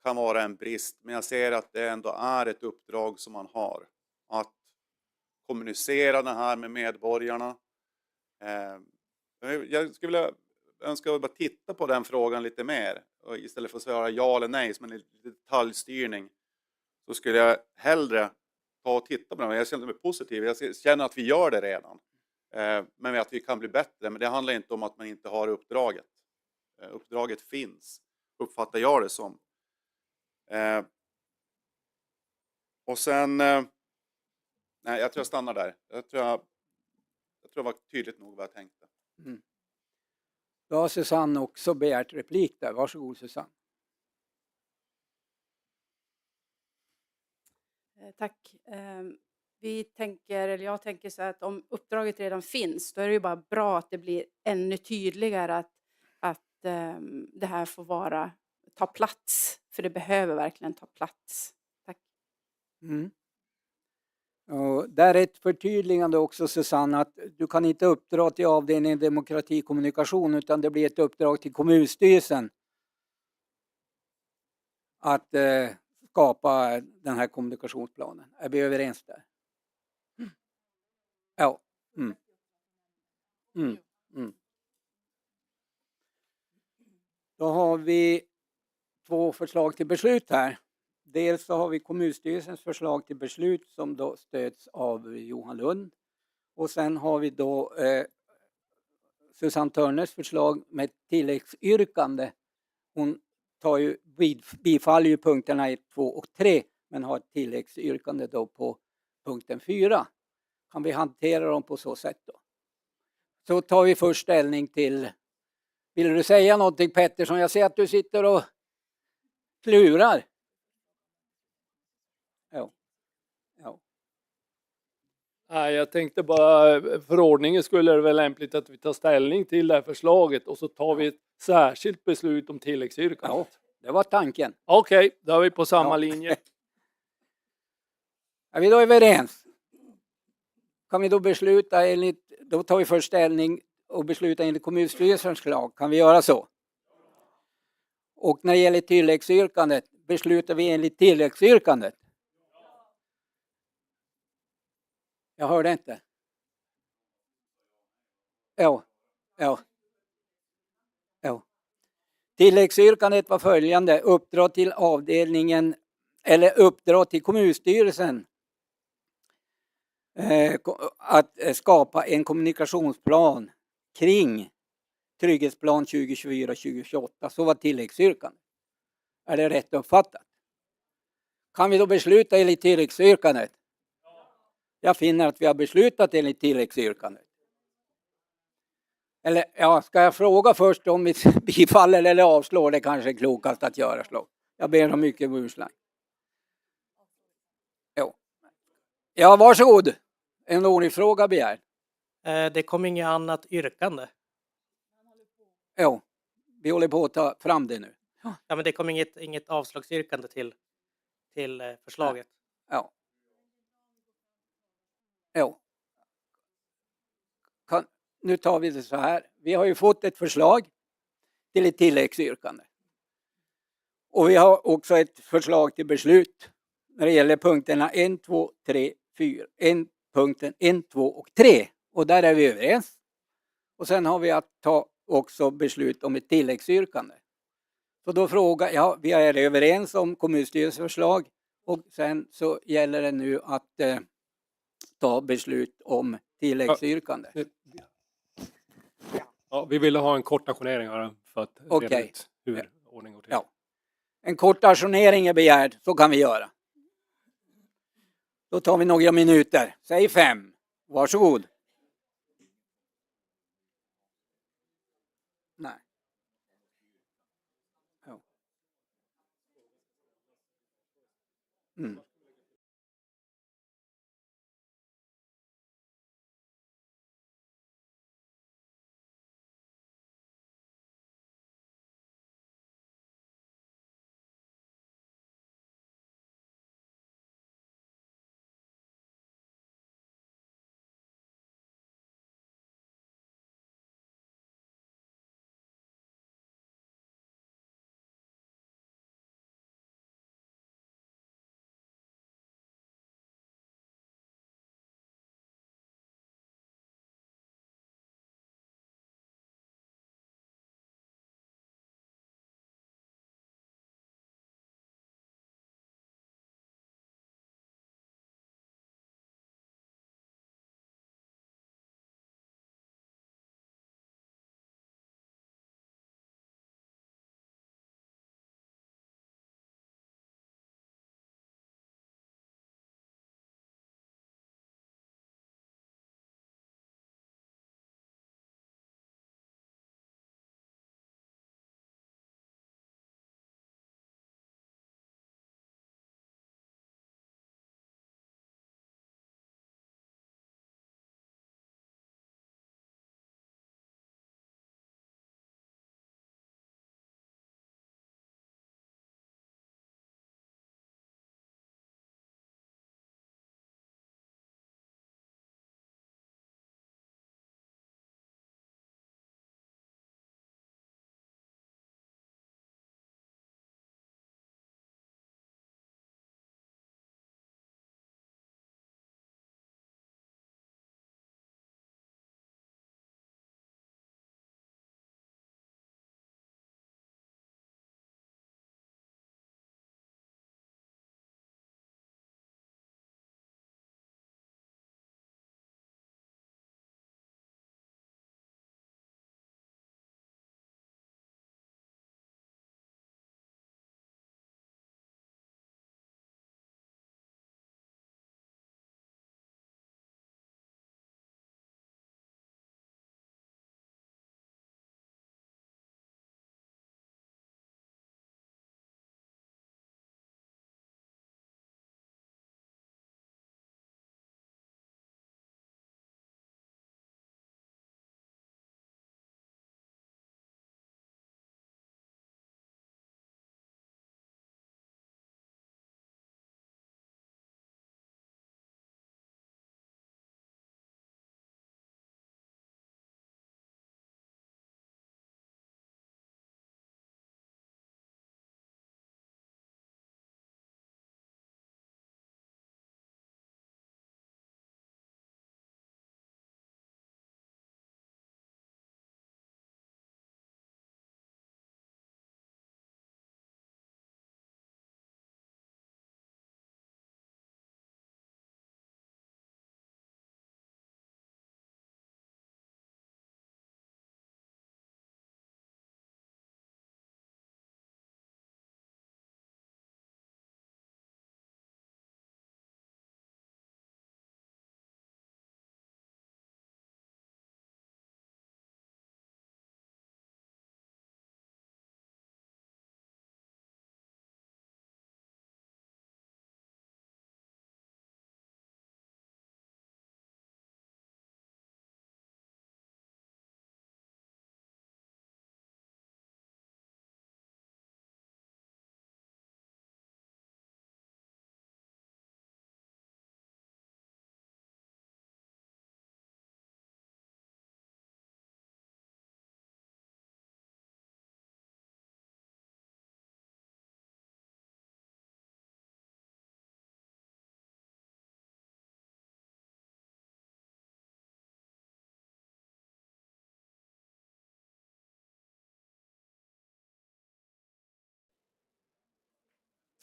[SPEAKER 16] kan vara en brist, men jag ser att det ändå är ett uppdrag som man har. Att kommunicera det här med medborgarna. Jag skulle vilja önska att bara titta på den frågan lite mer. Och istället för att svara ja eller nej som en detaljstyrning så skulle jag hellre ta och titta på den. Jag känner mig positiv. Jag känner att vi gör det redan. Men att vi kan bli bättre. Men det handlar inte om att man inte har uppdraget. Uppdraget finns. Uppfattar jag det som. Och sen... nej, jag tror jag stannar där. Jag tror det var tydligt nog vad jag tänkte.
[SPEAKER 1] Mm. Då har Susanne också begärt replik där. Varsågod Susanne.
[SPEAKER 20] Tack. Jag tänker så att om uppdraget redan finns, då är det ju bara bra att det blir ännu tydligare att det här får ta plats. För det behöver verkligen ta plats. Tack.
[SPEAKER 1] Mm. Och där är ett förtydligande också Susanne, att du kan inte uppdra till avdelningen demokratikommunikation utan det blir ett uppdrag till kommunstyrelsen att skapa den här kommunikationsplanen. Är vi överens där? Mm. Ja. Mm. Mm. Mm. Då har vi 2 förslag till beslut här. Dels så har vi kommunstyrelsens förslag till beslut som då stöds av Johan Lund. Och sen har vi då Susanne Törners förslag med tilläggsyrkande. Hon bifaller ju punkterna 1, 2 och 3 men har ett tilläggsyrkande då på punkten 4. Kan vi hantera dem på så sätt då? Så tar vi först ställning till... Vill du säga någonting Pettersson? Jag ser att du sitter och klurar. Ja.
[SPEAKER 7] Nej, jag tänkte bara för ordningen skulle det väl lämpligt att vi tar ställning till det här förslaget och så tar vi ett särskilt beslut om tilläggsyrkandet.
[SPEAKER 1] Ja, det var tanken.
[SPEAKER 7] Okej, då är vi på samma linje.
[SPEAKER 1] Är vi då överens? Kan vi då besluta då tar vi först ställning och besluta enligt kommunstyrelsens förslag. Kan vi göra så? Och när det gäller tilläggsyrkandet, beslutar vi enligt tilläggsyrkandet? Jag hörde inte. Ja. Tilläggsyrkandet var följande. Uppdra till avdelningen eller uppdra till kommunstyrelsen att skapa en kommunikationsplan kring Trygghetsplan 2024-2028. Så var tilläggsyrkandet. Är det rätt uppfattat? Kan vi då besluta enligt tilläggsyrkandet? Jag finner att vi har beslutat enligt tilläggsyrkandet. Eller ja, ska jag fråga först om vi bifaller eller avslår? Det kanske är klokast att göra så. Jag ber om mycket ursäkt. Ja, varsågod. En ordningsfråga begär.
[SPEAKER 8] Det kom inget annat yrkande.
[SPEAKER 1] Ja, vi håller på att ta fram det nu.
[SPEAKER 8] Ja, men det kom inget avslagsyrkande till förslaget.
[SPEAKER 1] Ja. Nu tar vi det så här. Vi har ju fått ett förslag till ett tilläggsyrkande. Och vi har också ett förslag till beslut när det gäller punkterna 1, 2, 3, 4. Punkten 1, 2 och 3. Och där är vi överens. Och sen har vi att ta också beslut om ett tilläggsyrkande. Så då frågar jag, vi är överens om kommunstyrelsens förslag. Och sen så gäller det nu att ta beslut om tilläggsyrkande.
[SPEAKER 4] Ja, vi ville ha en kort ajournering här för att reda
[SPEAKER 1] Okej.
[SPEAKER 4] ut hur ordning går till.
[SPEAKER 1] Ja. En kort ajournering är begärd, så kan vi göra. Då tar vi några minuter. Säg 5. Varsågod. Nej. Ja. Mm.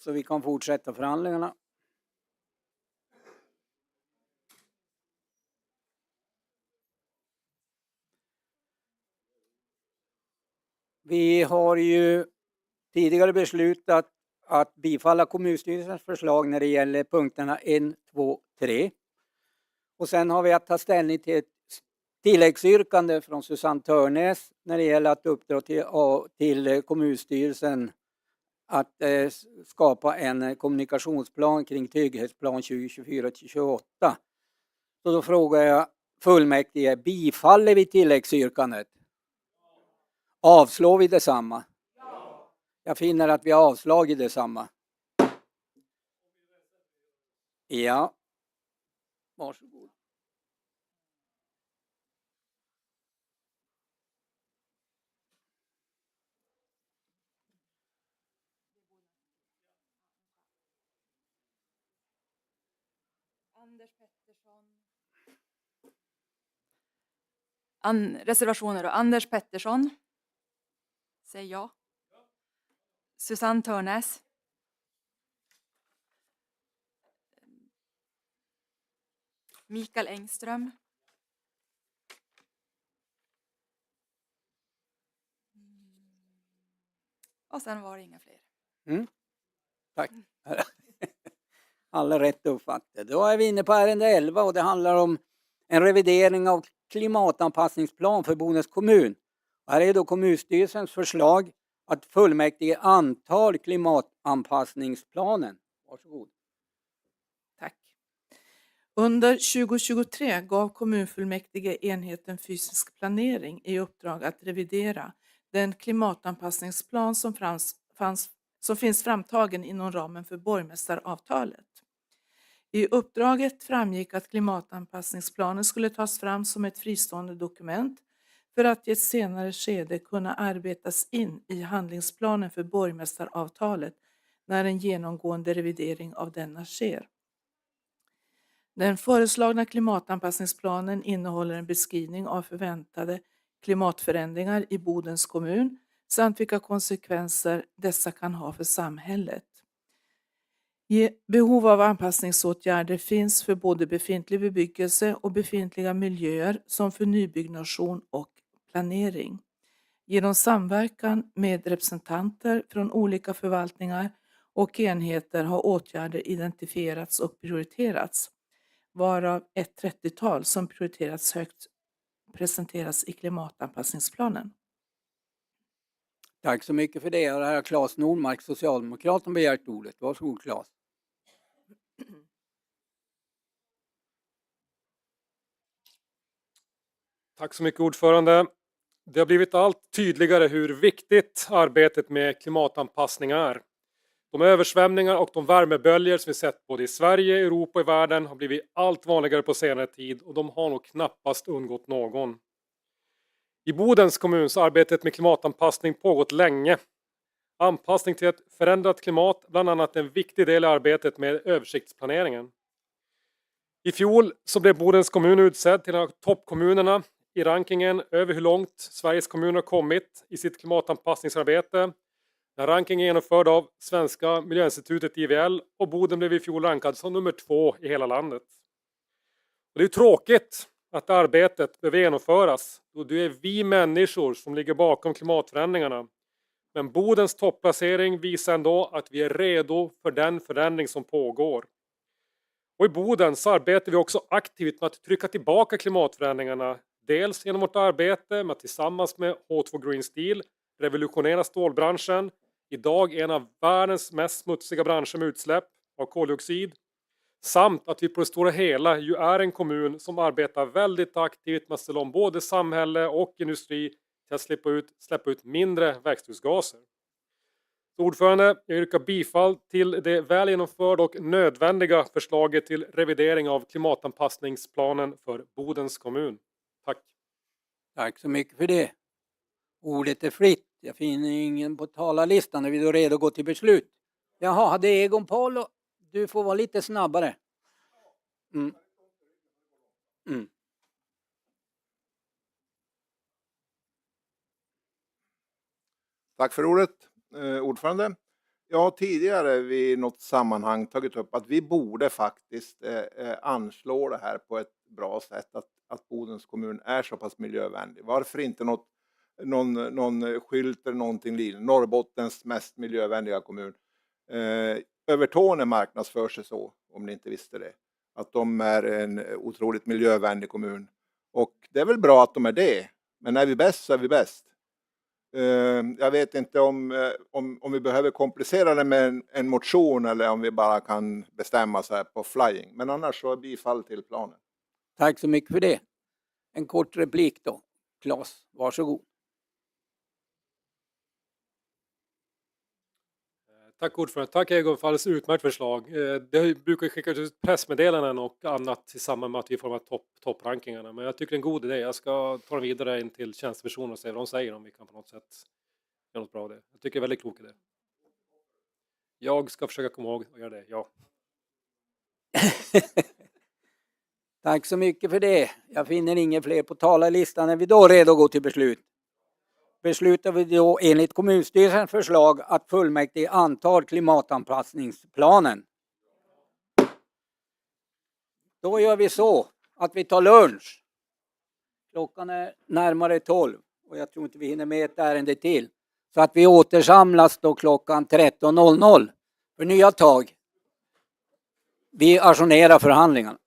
[SPEAKER 1] Så vi kan fortsätta förhandlingarna. Vi har ju tidigare beslutat att bifalla kommunstyrelsens förslag när det gäller punkterna 1, 2, 3. Och sen har vi att ta ställning till ett tilläggsyrkande från Susanne Törnäs när det gäller att uppdra till kommunstyrelsen att skapa en kommunikationsplan kring trygghetsplan 2024-2028. Så då frågar jag fullmäktige, bifaller vi tilläggsyrkandet? Avslår vi detsamma? Jag finner att vi har avslagit detsamma. Ja. Varsågod.
[SPEAKER 2] Anders Pettersson. Reservationer då. Anders Pettersson. Säg ja. Susanne Törnäs. Mikael Engström. Och sen var det inga fler.
[SPEAKER 1] Mm. Tack. Alla rätt uppfattade. Då är vi inne på ärende 11 och det handlar om en revidering av klimatanpassningsplan för Bodens kommun. Här är då kommunstyrelsens förslag att fullmäktige antar klimatanpassningsplanen. Varsågod.
[SPEAKER 6] Tack. Under 2023 gav kommunfullmäktige enheten fysisk planering i uppdrag att revidera den klimatanpassningsplan som finns framtagen inom ramen för borgmästaravtalet. I uppdraget framgick att klimatanpassningsplanen skulle tas fram som ett fristående dokument för att i ett senare skede kunna arbetas in i handlingsplanen för borgmästaravtalet när en genomgående revidering av denna sker. Den föreslagna klimatanpassningsplanen innehåller en beskrivning av förväntade klimatförändringar i Bodens kommun samt vilka konsekvenser dessa kan ha för samhället. Behov av anpassningsåtgärder finns för både befintlig bebyggelse och befintliga miljöer som för nybyggnation och planering. Genom samverkan med representanter från olika förvaltningar och enheter har åtgärder identifierats och prioriterats, varav ett 30-tal som prioriterats högt presenteras i klimatanpassningsplanen.
[SPEAKER 1] Tack så mycket för det. Och det här har Claes Nordmark, Socialdemokraterna, begärt ordet. Varsågod Claes.
[SPEAKER 4] Tack så mycket ordförande. Det har blivit allt tydligare hur viktigt arbetet med klimatanpassning är. De översvämningar och de värmeböljor som vi sett både i Sverige, Europa och i världen har blivit allt vanligare på senare tid och de har nog knappast undgått någon. I Bodens kommun så har arbetet med klimatanpassning pågått länge. Anpassning till ett förändrat klimat, bland annat en viktig del i arbetet med översiktsplaneringen. I fjol så blev Bodens kommun utsedd till en av toppkommunerna i rankingen över hur långt Sveriges kommuner har kommit i sitt klimatanpassningsarbete. Den rankingen är genomförd av Svenska miljöinstitutet IVL och Boden blev i fjol rankad som nummer 2 i hela landet. Och det är tråkigt att arbetet behöver genomföras och det är vi människor som ligger bakom klimatförändringarna. Men Bodens topplacering visar ändå att vi är redo för den förändring som pågår. Och i Boden så arbetar vi också aktivt med att trycka tillbaka klimatförändringarna. Dels genom vårt arbete med att tillsammans med H2 Green Steel revolutionera stålbranschen. Idag en av världens mest smutsiga branscher med utsläpp av koldioxid. Samt att vi på det stora hela ju är en kommun som arbetar väldigt aktivt med att ställa om både samhälle och industri till att släppa ut mindre växthusgaser. Så ordförande, jag yrkar bifall till det väl genomförda och nödvändiga förslaget till revidering av klimatanpassningsplanen för Bodens kommun. Tack.
[SPEAKER 1] Tack så mycket för det. Ordet är fritt. Jag finner ingen på talarlistan. Är vi då redo att gå till beslut? Jaha, hade Egon Paul. Du får vara lite snabbare.
[SPEAKER 19] Tack för ordet, ordförande. Jag har tidigare vid något sammanhang tagit upp att vi borde faktiskt anslå det här på ett bra sätt, att Bodens kommun är så pass miljövänlig. Varför inte något någon skylt eller någonting liknande. Norrbottens mest miljövänliga kommun. Övertorneå marknadsför sig så, om ni inte visste det. Att de är en otroligt miljövänlig kommun. Och det är väl bra att de är det. Men är vi bäst så är vi bäst. Jag vet inte om vi behöver komplicera det med en motion eller om vi bara kan bestämma så här på flying. Men annars så bifall till planen.
[SPEAKER 1] Tack så mycket för det. En kort replik då. Claes, varsågod.
[SPEAKER 4] Tack ordförande. Tack Egon för alldeles utmärkt förslag. Det brukar skickas ut pressmeddelanden och annat i samband med att vi får topprankingarna. Men jag tycker det är en god idé. Jag ska ta den vidare in till tjänstepersoner och se vad de säger om vi kan på något sätt göra något bra av det. Jag tycker det är väldigt klok idé. Jag ska försöka komma ihåg att göra det, ja.
[SPEAKER 1] Tack så mycket för det. Jag finner inga fler på talarlistan. Är vi då redo att gå till beslut? Beslutar vi då enligt kommunstyrelsens förslag att fullmäktige antar klimatanpassningsplanen. Då gör vi så att vi tar lunch. Klockan är närmare 12 och jag tror inte vi hinner med ett ärende till. Så att vi återsamlas då klockan 13.00 för nya tag. Vi ajournerar förhandlingarna.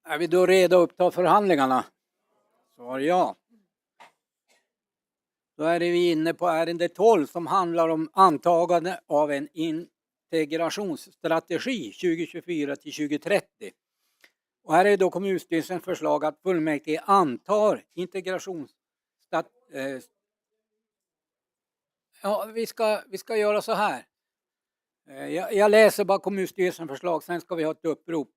[SPEAKER 1] Är vi då redo att uppta förhandlingarna? Svar ja. Då är vi inne på ärende 12 som handlar om antagande av en integrationsstrategi 2024 till 2030. Och här är då kommunstyrelsens förslag att fullmäktige antar vi ska göra så här. Jag läser bara kommunstyrelsens förslag, sen ska vi ha ett upprop.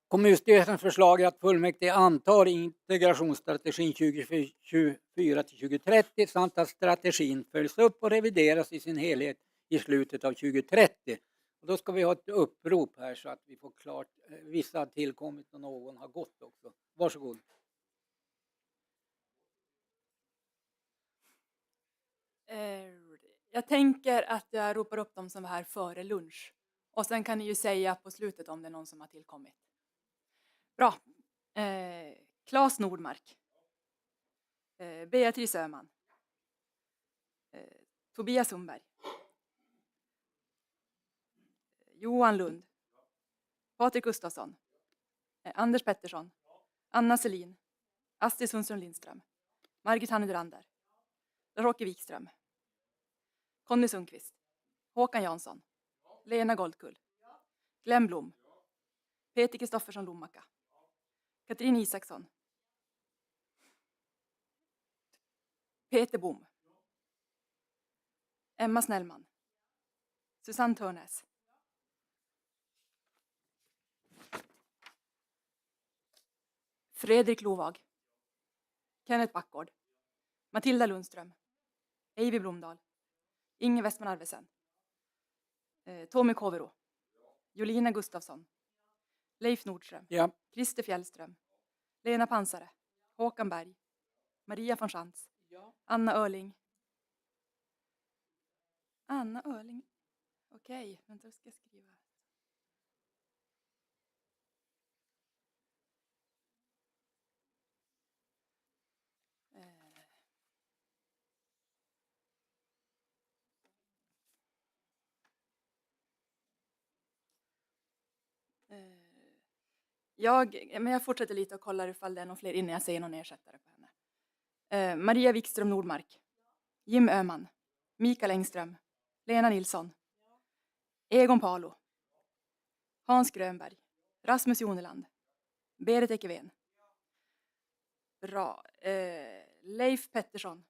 [SPEAKER 1] Kommunstyrelsens förslag är att fullmäktige antar integrationsstrategin 2024 till 2030 samt att strategin följs upp och revideras i sin helhet i slutet av 2030. Och då ska vi ha ett upprop här så att vi får klart, vissa har tillkommit och någon har gått också. Varsågod.
[SPEAKER 2] Jag tänker att jag ropar upp dem som var här före lunch. Och sen kan ni ju säga på slutet om det är någon som har tillkommit. Bra. Claes Nordmark. Beatrice Öhman. Tobias Sundberg. Johan Lund. Patrik Gustafsson. Anders Pettersson. Anna Selin. Astrid Sundström Lindström. Margit Hannedrander. Lars-Åke Wikström. Conny Sundqvist. Håkan Jansson. Lena Goldkull. Glenn Blom. Peter Kristoffersson Lomaka. Katrin Isaksson. Peter Bom. Emma Snellman. Susanne Törnäs. Fredrik Lovag. Kenneth Backgård. Matilda Lundström. Eivy Blomdahl. Inge Westman Arvesen. Tommy Kovero. Jolina Gustafsson. Leif Nordström.
[SPEAKER 1] Ja.
[SPEAKER 2] Christer Fjällström. Lena Pansare. Håkan Berg. Maria von Schantz. Anna Örling. Anna Örling. Okej, vänta, ska jag skriva. Jag fortsätter lite och kollar ifall det är någon fler innan jag säger någon ersättare på henne. Maria Wikström Nordmark. Jim Öhman. Mikael Engström. Lena Nilsson. Egon Palo. Hans Grönberg. Rasmus Joneland. Berit Ekeven. Bra. Leif Pettersson.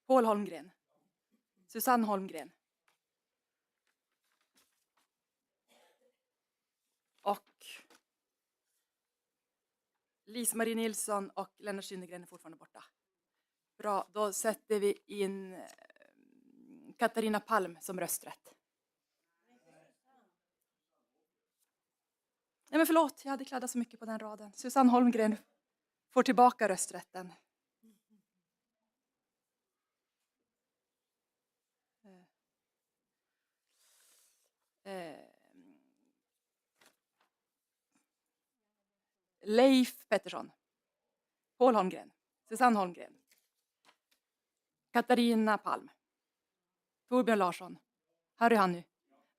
[SPEAKER 2] Paul Holmgren. Susanne Holmgren. Och Lise-Marie Nilsson och Lennart Synnergren är fortfarande borta. Bra, då sätter vi in Katarina Palm som rösträtt. Nej men förlåt, jag hade kladdat så mycket på den raden. Susanne Holmgren får tillbaka rösträtten. Leif Pettersson. Paul Holmgren. Susanne Holmgren. Katarina Palm. Torbjörn Larsson. Harry Hannu.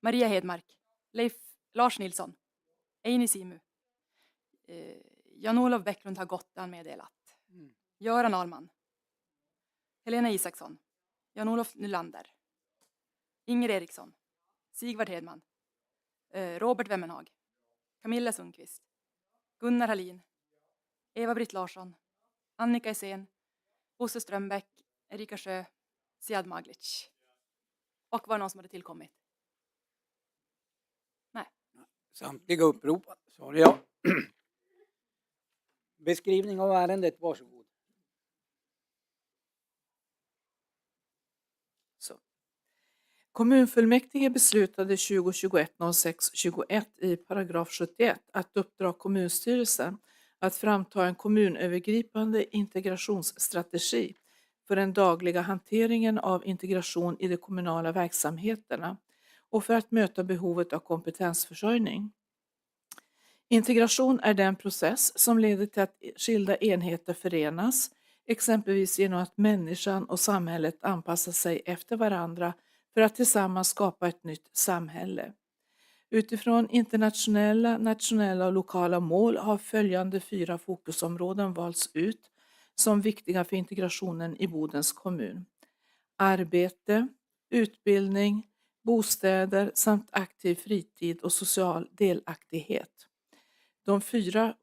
[SPEAKER 2] Maria Hedmark. Lars Nilsson. Eini Simu. Jan-Olof Bäcklund har gått, han meddelat. Göran Ahlman. Helena Isaksson. Jan-Olof Nylander. Inger Eriksson. Sigvard Hedman. Robert Wemmenhag. Camilla Sundqvist. Gunnar Hallin. Eva-Britt Larsson. Annika Esen. Bosse Strömbäck. Erika Sjö. Siad Maglic. Och var det någon som hade tillkommit? Nej.
[SPEAKER 1] Samtliga upprop. Sorry, ja. Beskrivning av ärendet, varsågod.
[SPEAKER 6] Kommunfullmäktige beslutade 2021-06-21 i paragraf 71 att uppdra kommunstyrelsen att framta en kommunövergripande integrationsstrategi för den dagliga hanteringen av integration i de kommunala verksamheterna och för att möta behovet av kompetensförsörjning. Integration är den process som leder till att skilda enheter förenas, exempelvis genom att människan och samhället anpassar sig efter varandra för att tillsammans skapa ett nytt samhälle. Utifrån internationella, nationella och lokala mål har följande 4 fokusområden valts ut som viktiga för integrationen i Bodens kommun. Arbete, utbildning, bostäder samt aktiv fritid och social delaktighet. De 4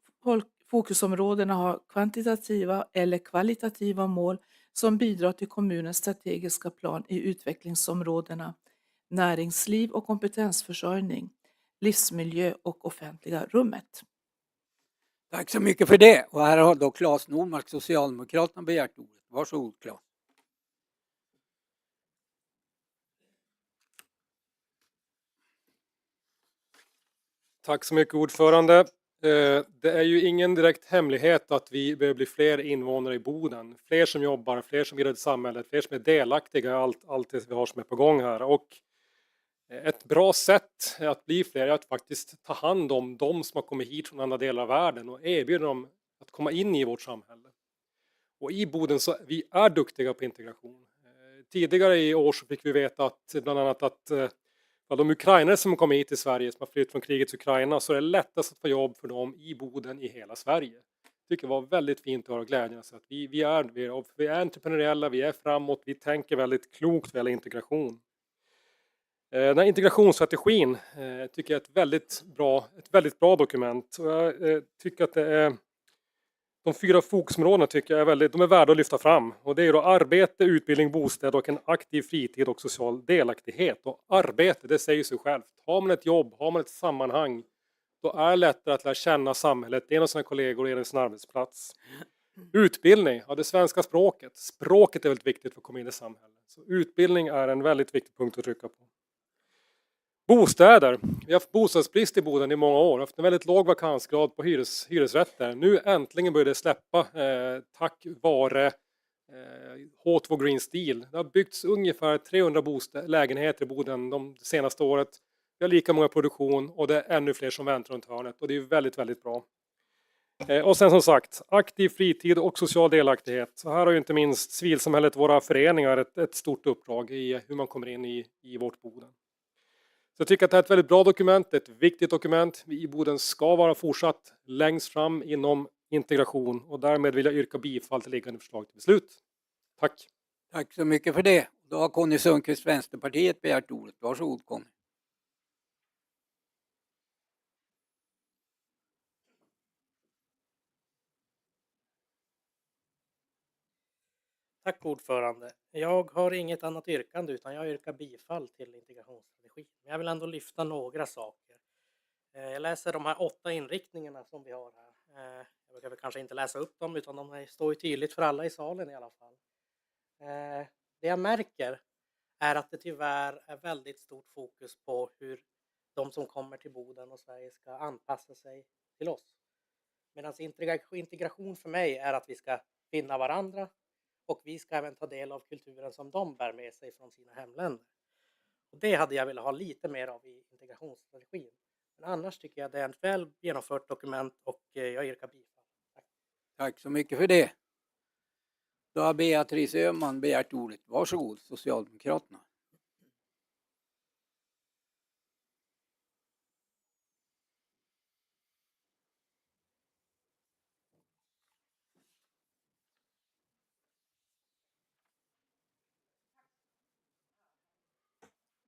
[SPEAKER 6] fokusområdena har kvantitativa eller kvalitativa mål som bidrar till kommunens strategiska plan i utvecklingsområdena näringsliv och kompetensförsörjning, livsmiljö och offentliga rummet.
[SPEAKER 1] Tack så mycket för det. Och här har då Claes Nordmark, Socialdemokraterna, begärt ordet. Varsågod Claes.
[SPEAKER 4] Tack så mycket ordförande. Det är ju ingen direkt hemlighet att vi behöver bli fler invånare i Boden. Fler som jobbar, fler som bidrar till samhället, fler som är delaktiga i allt det vi har som är på gång här. Och ett bra sätt att bli fler är att faktiskt ta hand om de som har kommit hit från andra delar av världen och erbjuda dem att komma in i vårt samhälle. Och i Boden så vi är duktiga på integration. Tidigare i år så fick vi veta att bland annat att de ukrainare som kommer hit till Sverige som har flytt från krigets Ukraina så är det lättast att få jobb för dem i Boden i hela Sverige. Jag tycker det var väldigt fint att höra glädjen att vi är entreprenöriella, vi är framåt, vi tänker väldigt klokt vad gäller integration. Den här integrationsstrategin tycker jag är ett väldigt bra dokument. Och jag tycker att det är de 4 fokusområdena tycker jag de är värda att lyfta fram. Och det är då arbete, utbildning, bostad och en aktiv fritid och social delaktighet. Och arbete, det säger sig självt. Har man ett jobb, har man ett sammanhang, då är det lättare att lära känna samhället, en av sina kollegor och en av sin arbetsplats. Utbildning, det svenska språket. Språket är väldigt viktigt för att komma in i samhället. Så utbildning är en väldigt viktig punkt att trycka på. Bostäder. Vi har haft bostadsbrist i Boden i många år. Vi har haft en väldigt låg vakansgrad på hyresrätter. Nu äntligen börjar det släppa tack vare H2 Green Steel. Det har byggts ungefär 300 lägenheter i Boden de senaste året. Vi har lika många produktion och det är ännu fler som väntar runt hörnet. Och det är väldigt, väldigt bra. Och sen som sagt, aktiv fritid och social delaktighet. Så här har ju inte minst civilsamhället, våra föreningar, ett stort uppdrag i hur man kommer in i vårt Boden. Så jag tycker att det är ett väldigt bra dokument, ett viktigt dokument. Vi i Boden ska vara fortsatt längst fram inom integration och därmed vill jag yrka bifall till liggande förslag till beslut. Tack.
[SPEAKER 1] Tack så mycket för det. Då har Conny Sundqvist, Vänsterpartiet, begärt ordet. Varsågod Conny.
[SPEAKER 8] Tack ordförande. Jag har inget annat yrkande utan jag yrkar bifall till integrationsstrategin. Men jag vill ändå lyfta några saker. Jag läser de här 8 inriktningarna som vi har här. Jag brukar väl kanske inte läsa upp dem utan de står ju tydligt för alla i salen i alla fall. Det jag märker är att det tyvärr är väldigt stort fokus på hur de som kommer till Boden och Sverige ska anpassa sig till oss. Medan integration för mig är att vi ska finna varandra. Och vi ska även ta del av kulturen som de bär med sig från sina hemländer. Och det hade jag velat ha lite mer av i integrationsstrategin. Men annars tycker jag det är ett väl genomfört dokument och jag yrkar bifall.
[SPEAKER 1] Tack så mycket för det. Då har Beatrice Öhman begärt ordet. Varsågod, Socialdemokraterna.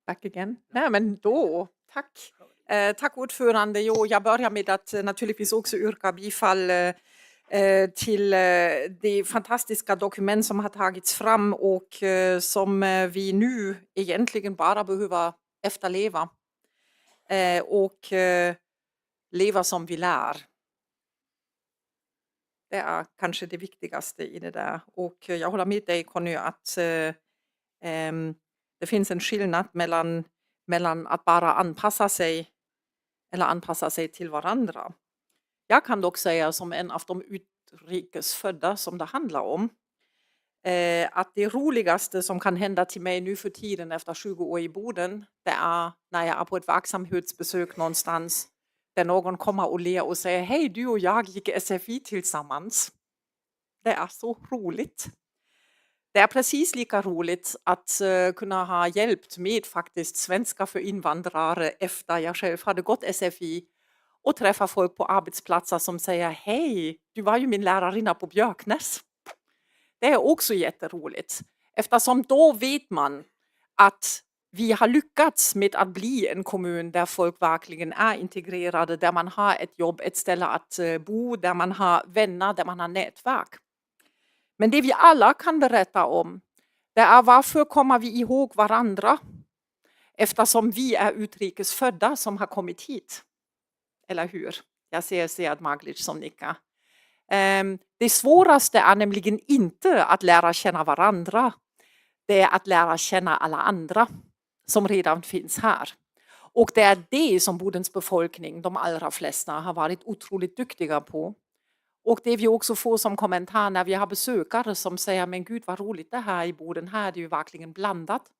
[SPEAKER 3] Back again. Nej, men då, tack. Tack ordförande. Jo, jag börjar med att naturligtvis också yrka bifall till det fantastiska dokument som har tagits fram och som vi nu egentligen bara behöver efterleva och leva som vi lär. Det är kanske det viktigaste i det där. Och jag håller med dig Conny att det finns en skillnad mellan att bara anpassa sig eller anpassa sig till varandra. Jag kan dock säga som en av de utrikesfödda som det handlar om att det roligaste som kan hända till mig nu för tiden efter 20 år i Boden det är när jag är på ett verksamhetsbesök någonstans där någon kommer och ler och säger hej du och jag gick SFI tillsammans. Det är så roligt. det är precis lika roligt att kunna ha hjälpt med faktiskt svenska för invandrare efter jag själv hade gått SFI och träffa folk på arbetsplatser som säger hej, du var ju min lärarinna på Björknäs. Det är också jätteroligt eftersom då vet man att vi har lyckats med att bli en kommun där folk verkligen är integrerade, där man har ett jobb, ett ställe att bo, där man har vänner, där man har nätverk. Men det vi alla kan berätta om, det är varför kommer vi ihåg varandra? Eftersom vi är utrikesfödda som har kommit hit. Eller hur? Jag ser Sead Maglic som nickar. Det svåraste är nämligen inte att lära känna varandra. Det är att lära känna alla andra som redan finns här. Och det är det som Bodens befolkning, de allra flesta, har varit otroligt duktiga på. Och det vi också får som kommentar när vi har besökare som säger men gud vad roligt det här i Boden, här är det ju verkligen blandat.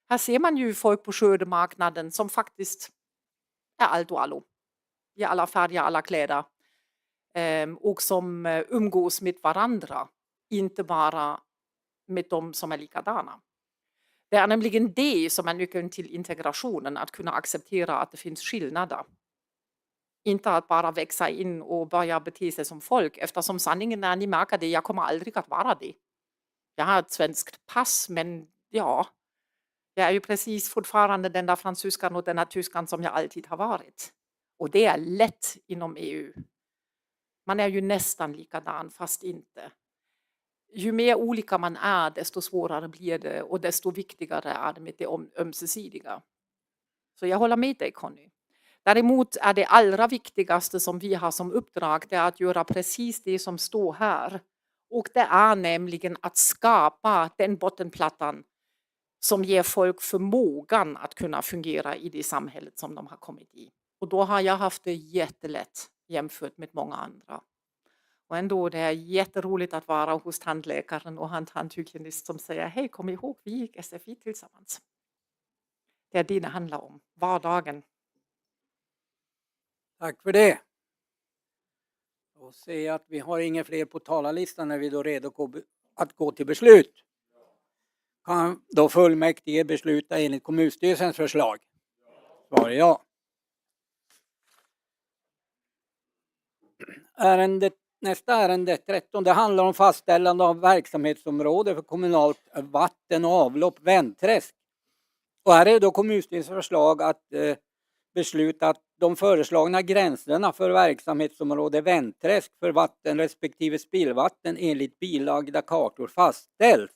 [SPEAKER 3] Här ser man ju folk på Sködemarknaden som faktiskt är allt och allo. I alla färger, alla kläder. Och som umgås med varandra. Inte bara med de som är likadana. Det är nämligen det som är nyckeln till integrationen. Att kunna acceptera att det finns skillnader. Inte att bara växa in och börja bete sig som folk. Eftersom sanningen är, ni märker det, jag kommer aldrig att vara det. Jag har ett svenskt pass, men ja. Jag är ju precis fortfarande den där fransyskan och den där tyskan som jag alltid har varit. Och det är lätt inom EU. Man är ju nästan likadan, fast inte. Ju mer olika man är, desto svårare blir det. Och desto viktigare är det med det ömsesidiga. Så jag håller med dig, Conny. Däremot är det allra viktigaste som vi har som uppdrag, det är att göra precis det som står här. Och det är nämligen att skapa den bottenplattan som ger folk förmågan att kunna fungera i det samhället som de har kommit i. Och då har jag haft det jättelätt jämfört med många andra. Och ändå det är jätteroligt att vara hos tandläkaren och en tandhygienist som säger hej, kom ihåg, vi gick SFI tillsammans. Det är det handlar om, vardagen.
[SPEAKER 1] Tack för det. Och se att vi har inga fler på talarlistan när vi då är redo att gå till beslut. Kan då fullmäktige besluta enligt kommunstyrelsens förslag? Svar ja. Nästa ärende 13, det handlar om fastställande av verksamhetsområde för kommunalt vatten och avlopp Vändträsk. Och här är då kommunstyrelsens förslag att besluta att de föreslagna gränserna för verksamhetsområde Vändträsk för vatten respektive spillvatten enligt bilagda kartor fastställs.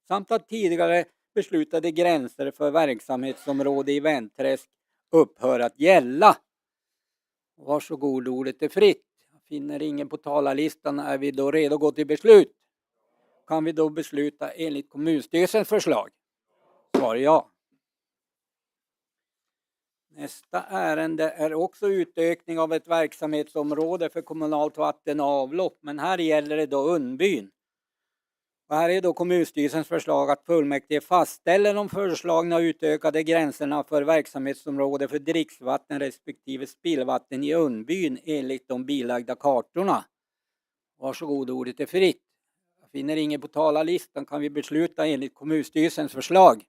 [SPEAKER 1] Samt att tidigare beslutade gränser för verksamhetsområde i Vändträsk upphör att gälla. Varsågod, ordet är fritt. Jag finner ingen på talarlistan. Är vi då redo att gå till beslut? Kan vi då besluta enligt kommunstyrelsens förslag? Svar ja. Nästa ärende är också utökning av ett verksamhetsområde för kommunalt vatten och avlopp. Men här gäller det då Unnbyn. Och här är då kommunstyrelsens förslag att fullmäktige fastställer de föreslagna utökade gränserna för verksamhetsområde för dricksvatten respektive spillvatten i Unnbyn enligt de bilagda kartorna. Varsågod, ordet är fritt. Jag finner ingen på talarlistan. Kan vi besluta enligt kommunstyrelsens förslag?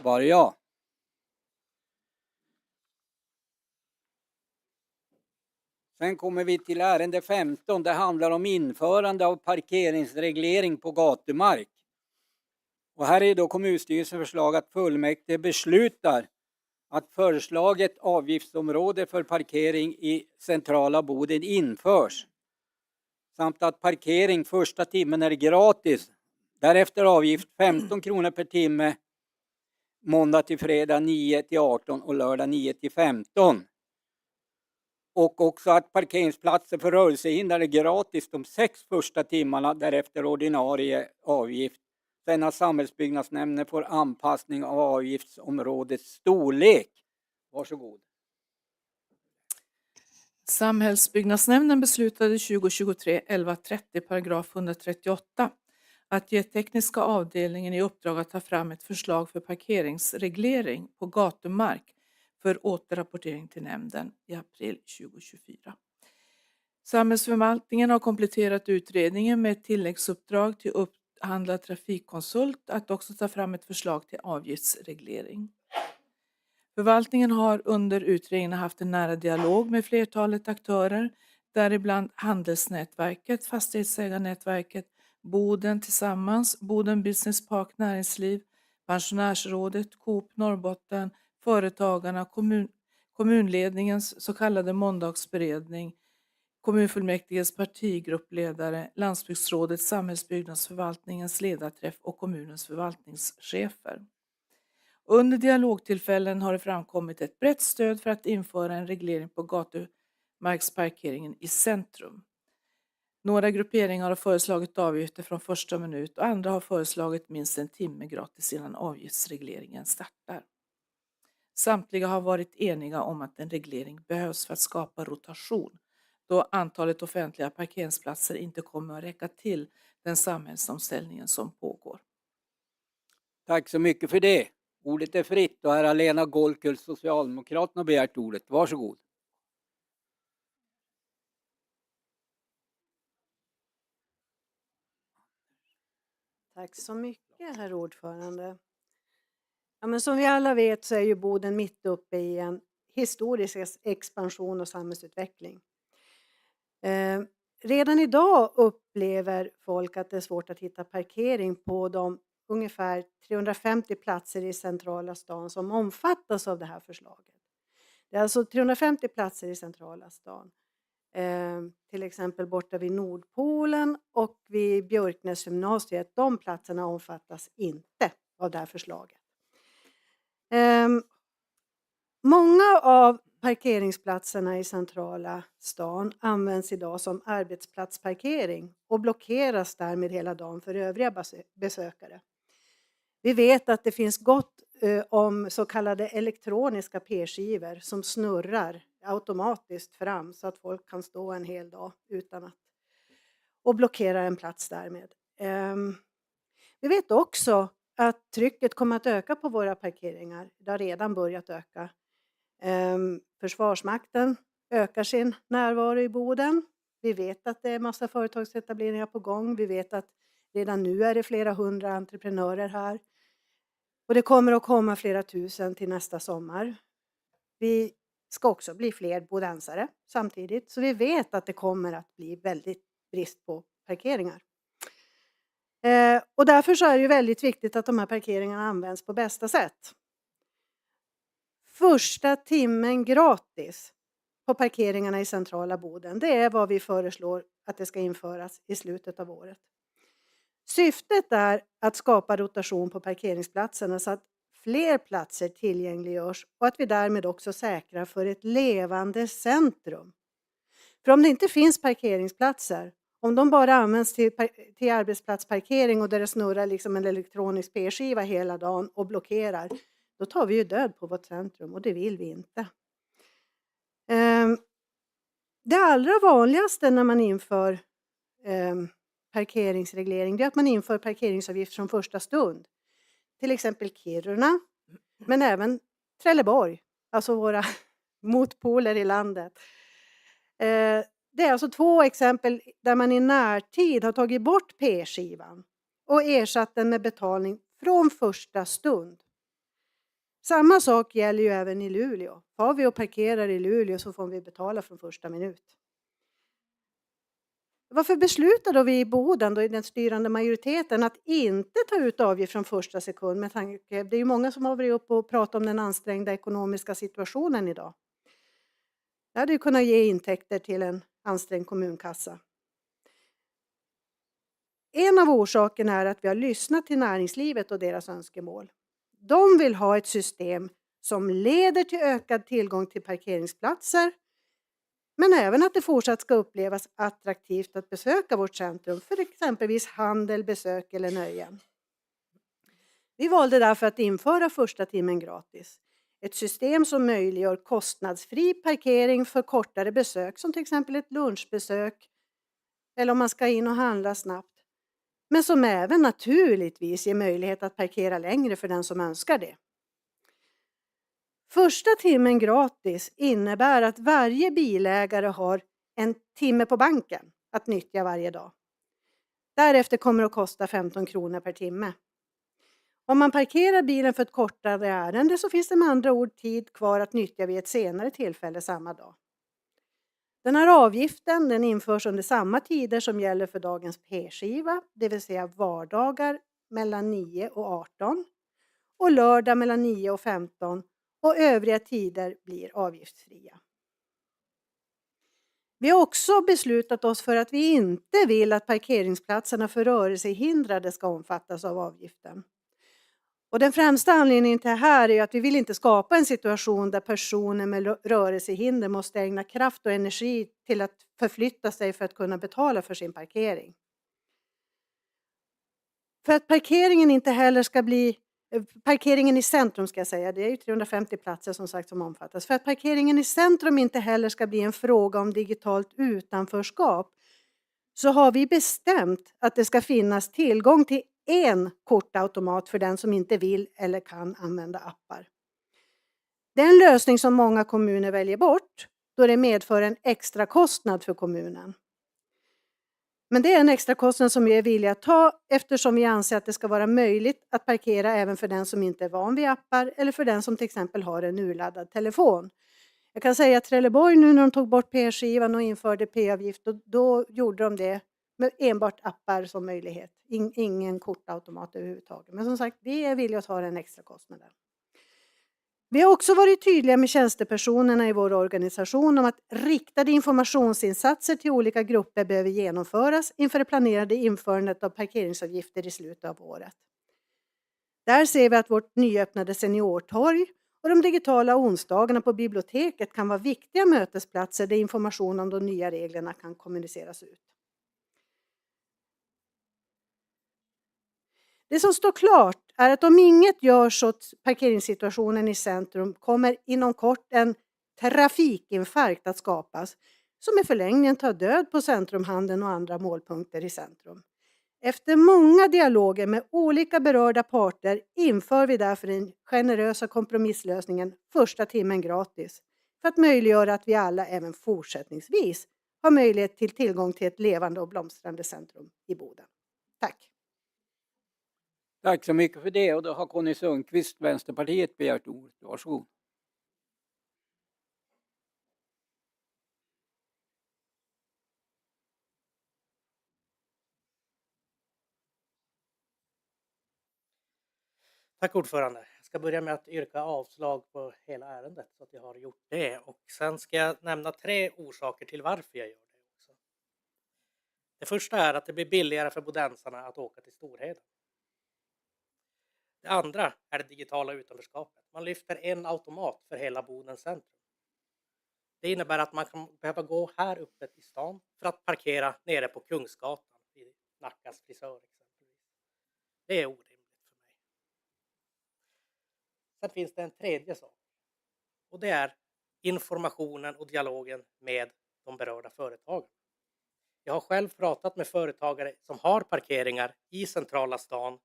[SPEAKER 1] Bara ja. Sen kommer vi till ärende 15. Det handlar om införande av parkeringsreglering på gatumark. Och här är då kommunstyrelsens förslag att fullmäktige beslutar att föreslaget avgiftsområde för parkering i centrala Boden införs. Samt att parkering första timmen är gratis. Därefter avgift 15 kronor per timme. Måndag till fredag 9 till 18 och lördag 9 till 15. Och också att parkeringsplatser för rörelsehindrade är gratis de 6 första timmarna, därefter ordinarie avgift. Sen att samhällsbyggnadsnämnden får anpassning av avgiftsområdets storlek. Varsågod.
[SPEAKER 6] Samhällsbyggnadsnämnden beslutade 2023 1130 paragraf 138 att ge tekniska avdelningen i uppdrag att ta fram ett förslag för parkeringsreglering på gatumark för återrapportering till nämnden i april 2024. Samhällsförvaltningen har kompletterat utredningen med ett tilläggsuppdrag till upphandlad trafikkonsult att också ta fram ett förslag till avgiftsreglering. Förvaltningen har under utredningen haft en nära dialog med flertalet aktörer, däribland Handelsnätverket, Fastighetsägarnätverket, Boden tillsammans, Boden Business Park Näringsliv, Pensionärsrådet, Coop Norrbotten, Företagarna, kommunledningens så kallade måndagsberedning, kommunfullmäktiges partigruppledare, Landsbygdsrådet, Samhällsbyggnadsförvaltningens ledarträff och kommunens förvaltningschefer. Under dialogtillfällen har det framkommit ett brett stöd för att införa en reglering på gatumarksparkeringen i centrum. Några grupperingar har föreslagit avgifter från första minut och andra har föreslagit minst en timme gratis innan avgiftsregleringen startar. Samtliga har varit eniga om att en reglering behövs för att skapa rotation, då antalet offentliga parkeringsplatser inte kommer att räcka till den samhällsomställningen som pågår.
[SPEAKER 1] Tack så mycket för det. Ordet är fritt och här har Lena Golkull, Socialdemokraterna, begärt ordet. Varsågod.
[SPEAKER 17] Tack så mycket, herr ordförande. Ja, men som vi alla vet så är ju Boden mitt uppe i en historisk expansion och samhällsutveckling. Redan idag upplever folk att det är svårt att hitta parkering på de ungefär 350 platser i centrala stan som omfattas av det här förslaget. Det är alltså 350 platser i centrala stan. Till exempel borta vid Nordpolen och vid Björknäsgymnasiet. De platserna omfattas inte av det här förslaget. Många av parkeringsplatserna i centrala stan används idag som arbetsplatsparkering och blockeras därmed hela dagen för övriga besökare. Vi vet att det finns gott om så kallade elektroniska p-skivor som snurrar automatiskt fram så att folk kan stå en hel dag utan att och blockera en plats därmed. Vi vet också att trycket kommer att öka på våra parkeringar. Det har redan börjat öka. Försvarsmakten ökar sin närvaro i Boden. Vi vet att det är massa företagsetableringar på gång. Vi vet att redan nu är det flera hundra entreprenörer här. Och det kommer att komma flera tusen till nästa sommar. Vi ska också bli fler bodensare samtidigt. Så vi vet att det kommer att bli väldigt brist på parkeringar. Och därför så är det ju väldigt viktigt att de här parkeringarna används på bästa sätt. Första timmen gratis på parkeringarna i centrala Boden. Det är vad vi föreslår att det ska införas i slutet av året. Syftet är att skapa rotation på parkeringsplatserna så att fler platser tillgängliggörs och att vi därmed också säkrar för ett levande centrum. För om det inte finns parkeringsplatser, om de bara används till arbetsplatsparkering och där det snurrar liksom en elektronisk p-skiva hela dagen och blockerar, då tar vi ju död på vårt centrum och det vill vi inte. Det allra vanligaste när man inför parkeringsreglering är att man inför parkeringsavgift från första stund. Till exempel Kiruna, men även Trelleborg, alltså våra motpoler i landet. Det är alltså 2 exempel där man i närtid har tagit bort p-skivan och ersatt den med betalning från första stund. Samma sak gäller ju även i Luleå. Har vi och parkerar i Luleå så får vi betala från första minut. Varför beslutar då vi i Boden, då i den styrande majoriteten, att inte ta ut avgift från första sekund? Med tanke, det är ju många som har varit uppe och pratat om den ansträngda ekonomiska situationen idag. Det hade ju kunnat ge intäkter till en ansträngd kommunkassa. En av orsakerna är att vi har lyssnat till näringslivet och deras önskemål. De vill ha ett system som leder till ökad tillgång till parkeringsplatser, men även att det fortsatt ska upplevas attraktivt att besöka vårt centrum för exempelvis handel, besök eller nöjen. Vi valde därför att införa första timmen gratis. Ett system som möjliggör kostnadsfri parkering för kortare besök som till exempel ett lunchbesök eller om man ska in och handla snabbt. Men som även naturligtvis ger möjlighet att parkera längre för den som önskar det. Första timmen gratis innebär att varje bilägare har en timme på banken att nyttja varje dag. Därefter kommer det att kosta 15 kronor per timme. Om man parkerar bilen för ett kortare ärende så finns det med andra ord tid kvar att nyttja vid ett senare tillfälle samma dag. Den här avgiften den införs under samma tider som gäller för dagens P-skiva, det vill säga vardagar mellan 9 och 18 och lördag mellan 9 och 15 och övriga tider blir avgiftsfria. Vi har också beslutat oss för att vi inte vill att parkeringsplatserna för rörelsehindrade ska omfattas av avgiften. Och den främsta anledningen till det här är att vi vill inte skapa en situation där personer med rörelsehinder måste ägna kraft och energi till att förflytta sig för att kunna betala för sin parkering. För att parkeringen inte heller ska bli, parkeringen i centrum ska jag säga, det är ju 350 platser som sagt som omfattas. För att parkeringen i centrum inte heller ska bli en fråga om digitalt utanförskap så har vi bestämt att det ska finnas tillgång till en kortautomat för den som inte vill eller kan använda appar. Det är en lösning som många kommuner väljer bort då det medför en extra kostnad för kommunen. Men det är en extra kostnad som vi är villiga att ta eftersom vi anser att det ska vara möjligt att parkera även för den som inte är van vid appar eller för den som till exempel har en urladdad telefon. Jag kan säga att Trelleborg nu när de tog bort P-skivan och införde P-avgift då gjorde de det med enbart appar som möjlighet. Ingen kortautomat överhuvudtaget. Men som sagt, vi är villiga att ta den extra kostnaden. Vi har också varit tydliga med tjänstepersonerna i vår organisation om att riktade informationsinsatser till olika grupper behöver genomföras inför det planerade införandet av parkeringsavgifter i slutet av året. Där ser vi att vårt nyöppnade seniortorg och de digitala onsdagarna på biblioteket kan vara viktiga mötesplatser där information om de nya reglerna kan kommuniceras ut. Det som står klart är att om inget görs åt parkeringssituationen i centrum kommer inom kort en trafikinfarkt att skapas som i förlängningen tar död på centrumhandeln och andra målpunkter i centrum. Efter många dialoger med olika berörda parter inför vi därför den generösa kompromisslösningen första timmen gratis för att möjliggöra att vi alla även fortsättningsvis har möjlighet till tillgång till ett levande och blomstrande centrum i Boden. Tack!
[SPEAKER 1] Tack så mycket för det. Och då har Conny Sundqvist, Vänsterpartiet, begärt ordet. Varsågod.
[SPEAKER 8] Tack ordförande. Jag ska börja med att yrka avslag på hela ärendet så att jag har gjort det. Och sen ska jag nämna 3 orsaker till varför jag gör det också. Det första är att det blir billigare för bodensarna att åka till Storheden. Det andra är det digitala utanförskapet. Man lyfter en automat för hela Bodens centrum. Det innebär att man kan behöva gå här uppe i stan för att parkera nere på Kungsgatan vid Nackas frisör exempelvis. Det är orimligt för mig. Sen finns det en tredje sak. Och det är informationen och dialogen med de berörda företagen. Jag har själv pratat med företagare som har parkeringar i centrala stan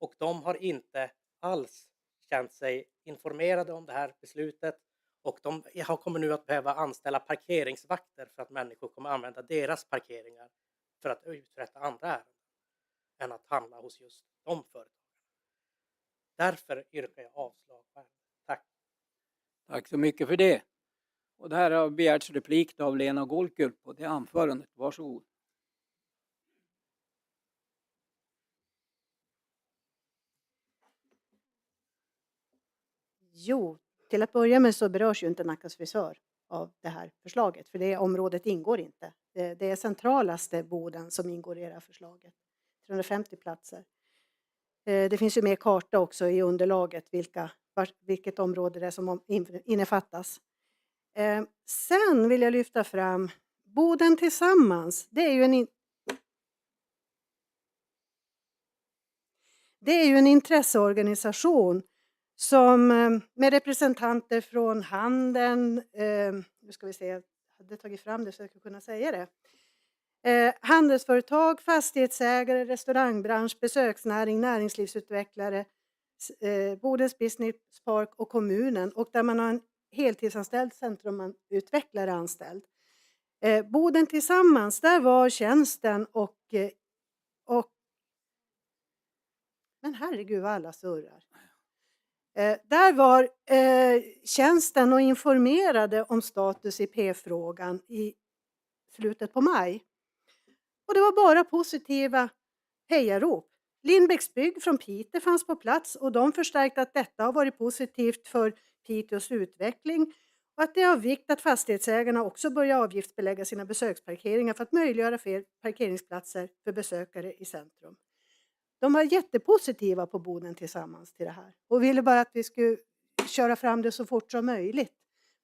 [SPEAKER 8] och de har inte alls känt sig informerade om det här beslutet och de kommer nu att behöva anställa parkeringsvakter för att människor kommer använda deras parkeringar för att uträtta andra ärenden än att handla hos just de företagen. Därför yrkar jag avslag på ärendet. Tack!
[SPEAKER 1] Tack så mycket för det. Och det här har begärts replik av Lena Golkull på det anförandet. Varsågod.
[SPEAKER 17] Jo, till att börja med så berörs ju inte Nackas frisör av det här förslaget. För det området ingår inte. Det är centralaste Boden som ingår i det här förslaget. 350 platser. Det finns ju med karta också i underlaget vilket område det är som innefattas. Sen vill jag lyfta fram Boden tillsammans. Det är ju en intresseorganisation som med representanter från handeln, nu ska vi se, jag hade tagit fram det så jag skulle kunna säga det. Handelsföretag, fastighetsägare, restaurangbransch, besöksnäring, näringslivsutvecklare, Bodens Business Park och kommunen. Och där man har en heltidsanställd centrumutvecklare anställd. Boden tillsammans, där var tjänsten Men herregud vad alla surrar. Där var tjänsten och informerade om status i P-frågan i slutet på maj. Och det var bara positiva hejarop. Lindbäcks bygg från Piteå fanns på plats och de förstärkte att detta har varit positivt för Piteås utveckling och att det är av vikt att fastighetsägarna också börjar avgiftsbelägga sina besöksparkeringar för att möjliggöra fler parkeringsplatser för besökare i centrum. De var jättepositiva på Boden tillsammans till det här och ville bara att vi skulle köra fram det så fort som möjligt.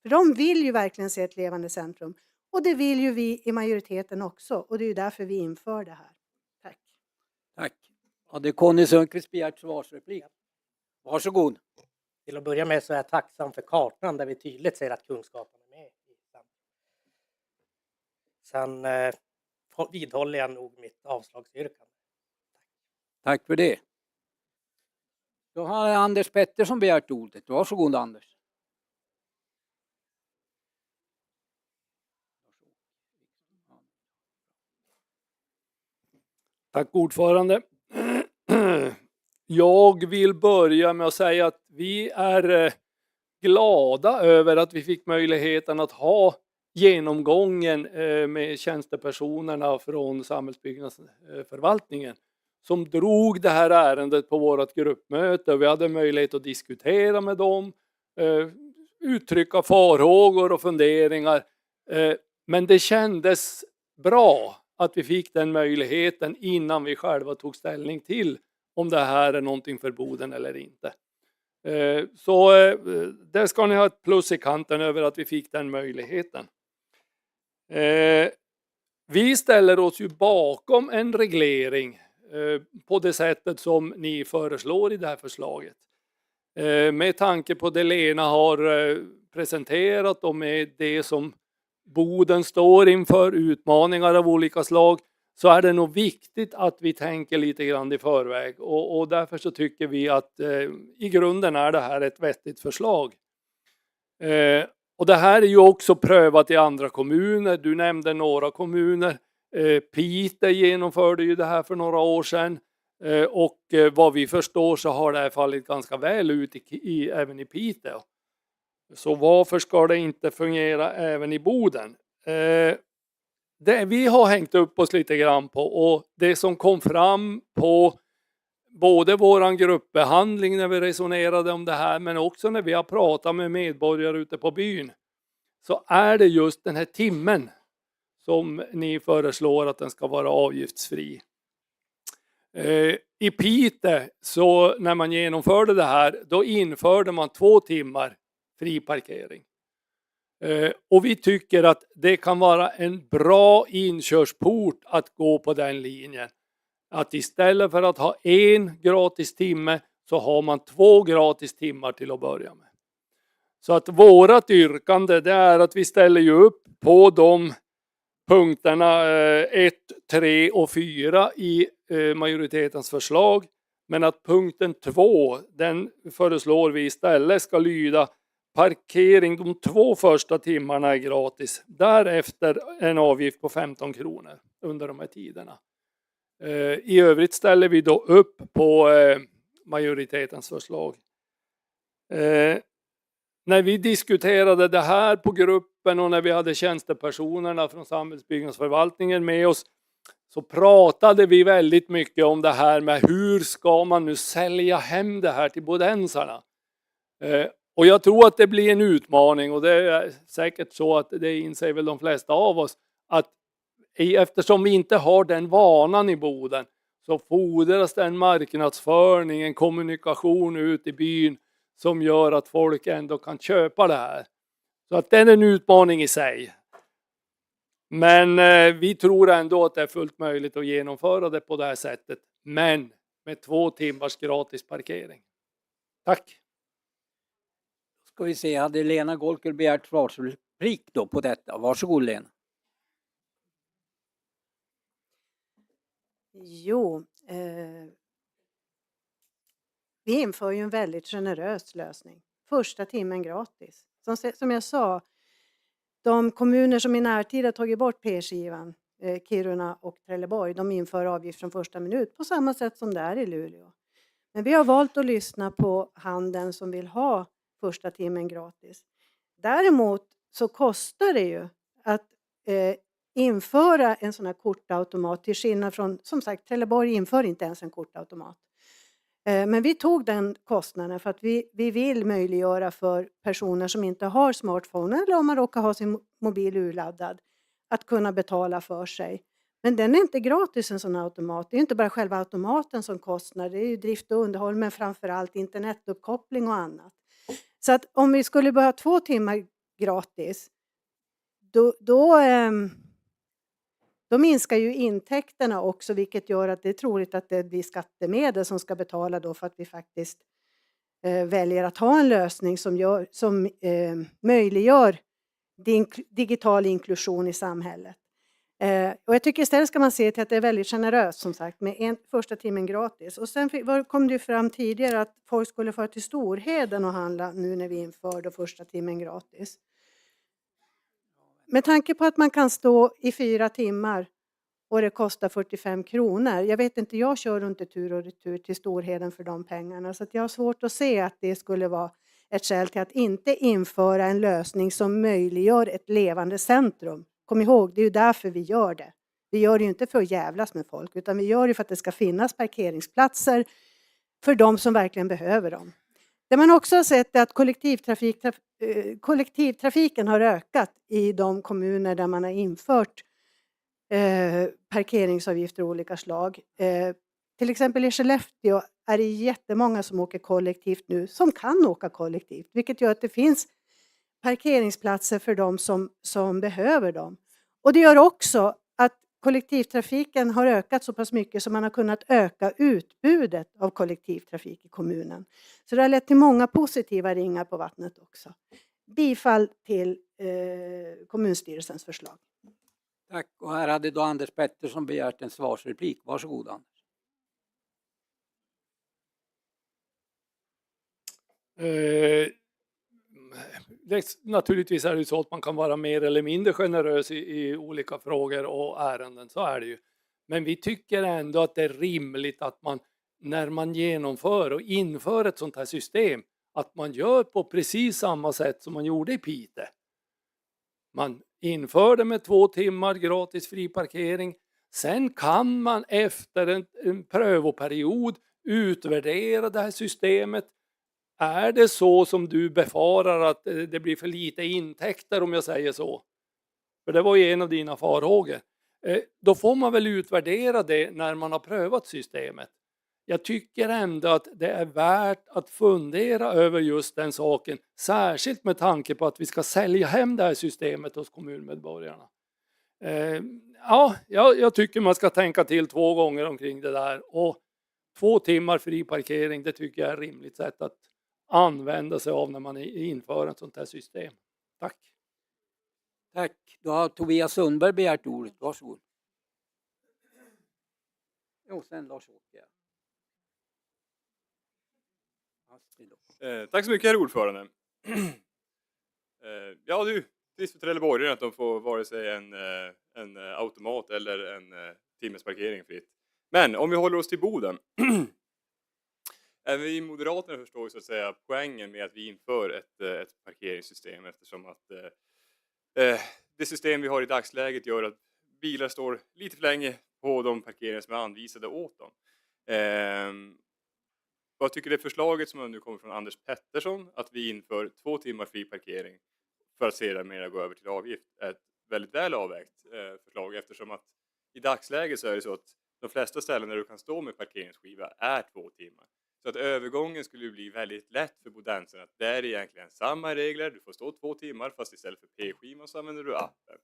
[SPEAKER 17] För de vill ju verkligen se ett levande centrum och det vill ju vi i majoriteten också och det är ju därför vi inför det här. Tack.
[SPEAKER 1] Tack. Hade Conny Sundqvist begärt svarsreplik? Varsågod.
[SPEAKER 8] Till att börja med så är jag tacksam för kartan där vi tydligt ser att Kungsgatan är med. Sen vidhåller jag nog mitt avslagsyrkande.
[SPEAKER 1] Tack för det. Då har Anders Pettersson begärt ordet. Varsågod Anders.
[SPEAKER 7] Tack ordförande. Jag vill börja med att säga att vi är glada över att vi fick möjligheten att ha genomgången med tjänstepersonerna från samhällsbyggnadsförvaltningen som drog det här ärendet på vårt gruppmöte. Vi hade möjlighet att diskutera med dem, uttrycka farhågor och funderingar. Men det kändes bra att vi fick den möjligheten innan vi själva tog ställning till om det här är någonting för Boden eller inte. Så där ska ni ha ett plus i kanten över att vi fick den möjligheten. Vi ställer oss ju bakom en reglering på det sättet som ni föreslår i det här förslaget. Med tanke på det Lena har presenterat och med det som Boden står inför, utmaningar av olika slag, så är det nog viktigt att vi tänker lite grann i förväg. Och därför så tycker vi att i grunden är det här ett vettigt förslag. Och det här är ju också prövat i andra kommuner. Du nämnde några kommuner. Piteå genomförde ju det här för några år sedan. Och vad vi förstår så har det här fallit ganska väl ut även i Piteå. Så varför ska det inte fungera även i Boden? Det vi har hängt upp oss lite grann på och det som kom fram på både våran gruppbehandling när vi resonerade om det här men också när vi har pratat med medborgare ute på byn, så är det just den här timmen som ni föreslår att den ska vara avgiftsfri. I Piteå så när man genomförde det här, då införde man 2 timmar fri parkering. Och vi tycker att det kan vara en bra inkörsport att gå på den linjen. Att istället för att ha 1 gratis timme så har man 2 gratis timmar till att börja med. Så att vårat yrkande det är att vi ställer ju upp på de punkterna 1, 3 och 4 i majoritetens förslag. Men att punkten 2, den föreslår vi istället ska lyda: parkering de 2 första timmarna är gratis. Därefter en avgift på 15 kronor under de här tiderna. I övrigt ställer vi då upp på majoritetens förslag. När vi diskuterade det här på gruppen och när vi hade tjänstepersonerna från samhällsbyggnadsförvaltningen med oss, så pratade vi väldigt mycket om det här med hur ska man nu sälja hem det här till bodensarna. Och jag tror att det blir en utmaning och det är säkert så att det inser väl de flesta av oss att eftersom vi inte har den vanan i Boden så fordras det en marknadsföring, en kommunikation ut i byn som gör att folk ändå kan köpa det här. Så att det är en utmaning i sig. Men vi tror ändå att det är fullt möjligt att genomföra det på det här sättet. Men med 2 timmars gratis parkering. Tack!
[SPEAKER 1] Ska vi se, hade Lena Golker begärt svarsreplik då på detta? Varsågod Lena.
[SPEAKER 17] Jo, vi inför ju en väldigt generös lösning. Första timmen gratis. Som jag sa, de kommuner som i närtid har tagit bort P-skivan, Kiruna och Trelleborg, de inför avgift från första minut på samma sätt som det är i Luleå. Men vi har valt att lyssna på handeln som vill ha första timmen gratis. Däremot så kostar det ju att införa en sån här kortautomat, till skillnad från, som sagt, Trelleborg inför inte ens en kortautomat. Men vi tog den kostnaden för att vi vill möjliggöra för personer som inte har smartphone, eller om man råkar ha sin mobil urladdad, att kunna betala för sig. Men den är inte gratis, en sån automat. Det är inte bara själva automaten som kostar, det är ju drift och underhåll, men framförallt internetuppkoppling och annat. Så att om vi skulle börja 2 timmar gratis, då minskar ju intäkterna också, vilket gör att det är troligt att det blir skattemedel som ska betala då, för att vi faktiskt väljer att ha en lösning som möjliggör digital inklusion i samhället. Och jag tycker istället ska man se till att det är väldigt generöst, som sagt, med första timmen gratis. Och sen kom det ju fram tidigare att folk skulle få till Storheden och handla nu när vi införde första timmen gratis. Med tanke på att man kan stå i 4 timmar och det kostar 45 kronor. Jag vet inte, jag kör inte tur och retur till Storheden för de pengarna. Så att jag har svårt att se att det skulle vara ett skäl till att inte införa en lösning som möjliggör ett levande centrum. Kom ihåg, det är ju därför vi gör det. Vi gör det ju inte för att jävlas med folk, utan vi gör det för att det ska finnas parkeringsplatser för de som verkligen behöver dem. Det man också har sett är att kollektivtrafiken har ökat i de kommuner där man har infört parkeringsavgifter av olika slag. Till exempel i Skellefteå är det jättemånga som åker kollektivt nu, som kan åka kollektivt, vilket gör att det finns parkeringsplatser för de som behöver dem. Och det gör också att kollektivtrafiken har ökat så pass mycket som man har kunnat öka utbudet av kollektivtrafik i kommunen. Så det har lett till många positiva ringar på vattnet också. Bifall till kommunstyrelsens förslag.
[SPEAKER 1] Tack. Och här hade då Anders Pettersson begärt en svarsreplik. Varsågod, Anders.
[SPEAKER 7] Naturligtvis är det ju så att man kan vara mer eller mindre generös i olika frågor och ärenden, så är det ju. Men vi tycker ändå att det är rimligt att man, när man genomför och inför ett sånt här system, att man gör på precis samma sätt som man gjorde i Piteå. Man inför det med 2 timmar gratis fri parkering. Sen kan man efter en prövoperiod utvärdera det här systemet. Är det så som du befarar, att det blir för lite intäkter, om jag säger så? För det var ju en av dina farhågor. Då får man väl utvärdera det när man har prövat systemet. Jag tycker ändå att det är värt att fundera över just den saken. Särskilt med tanke på att vi ska sälja hem det här systemet hos kommunmedborgarna. Jag tycker man ska tänka till 2 gånger omkring det där. Och 2 timmar fri parkering, det tycker jag är ett rimligt sätt att använda sig av när man inför ett sånt här system. Tack.
[SPEAKER 1] Tack. Då har Tobias Sundberg begärt ordet. Varsågod. Jo, sen Lars-Åke.
[SPEAKER 5] Tack så mycket, herr ordförande. Ja du, trist för Trelleborg att de får vare sig en automat eller en timmes parkering fritt. Men om vi håller oss till Boden. Även vi moderaterna förstår så att säga poängen med att vi inför ett parkeringssystem, eftersom att det system vi har i dagsläget gör att bilar står lite för länge på de parkeringar som är anvisade åt dem. Jag tycker det förslaget som nu kommer från Anders Pettersson, att vi inför 2 timmar fri parkering för att sedan mer gå över till avgift, är ett väldigt väl avvägt förslag, eftersom att i dagsläget så är det så att de flesta ställen där du kan stå med parkeringsskiva är 2 timmar. Så att övergången skulle bli väldigt lätt för bodensen, att det är egentligen samma regler, du får stå 2 timmar fast istället för p-skivan så använder du appen.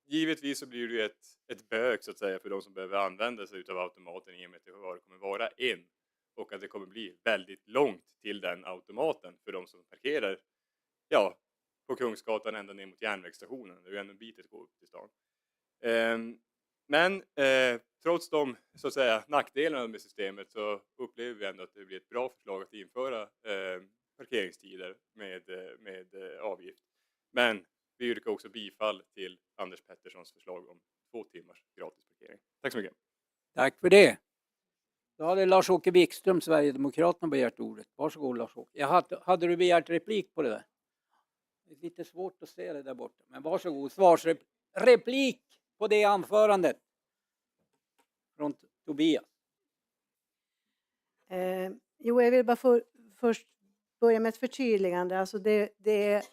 [SPEAKER 5] Givetvis så blir det ju ett bök så att säga för de som behöver använda sig av automaten, i och med att det kommer vara en, och att det kommer bli väldigt långt till den automaten för de som parkerar på Kungsgatan ända ner mot järnvägsstationen. Det är ju ändå en bit att gå upp till stan. Men trots de så att säga nackdelarna med systemet så upplever vi ändå att det blir ett bra förslag att införa parkeringstider med avgift. Men vi yrkar också bifall till Anders Petterssons förslag om 2 timmars gratis parkering. Tack så mycket.
[SPEAKER 1] Tack för det. Då hade Lars-Åke Wikström, Sverigedemokraterna, begärt ordet. Varsågod Lars-Åke. Hade du begärt replik på det där? Det är lite svårt att se det där borta. Men varsågod, replik på det anförandet. Från Tobias.
[SPEAKER 17] Jo, jag vill bara först börja med ett förtydligande. Alltså det är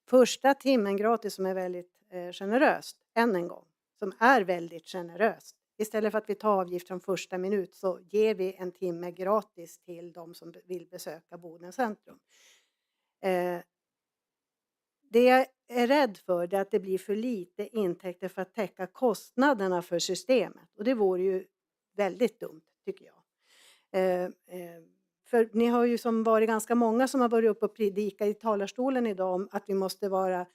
[SPEAKER 17] första timmen gratis som är väldigt generöst, än en gång. Som är väldigt generöst. Istället för att vi tar avgift från första minut så ger vi en timme gratis till de som vill besöka Bodens centrum. Det jag är rädd för är att det blir för lite intäkter för att täcka kostnaderna för systemet. Och det vore ju väldigt dumt, tycker jag. För ni har ju som varit ganska många som har varit uppe och predika i talarstolen idag om att vi måste vara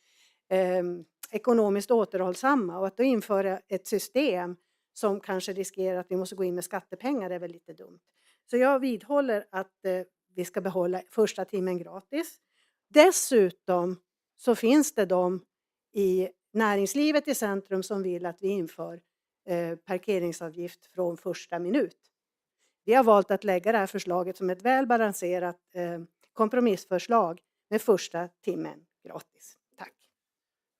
[SPEAKER 17] ekonomiskt återhållsamma. Och att då införa ett system som kanske riskerar att vi måste gå in med skattepengar är väl lite dumt. Så jag vidhåller att vi ska behålla första timmen gratis. Dessutom så finns det de i näringslivet i centrum som vill att vi inför parkeringsavgift från första minut. Vi har valt att lägga det här förslaget som ett väl balanserat kompromissförslag med första timmen gratis. Tack.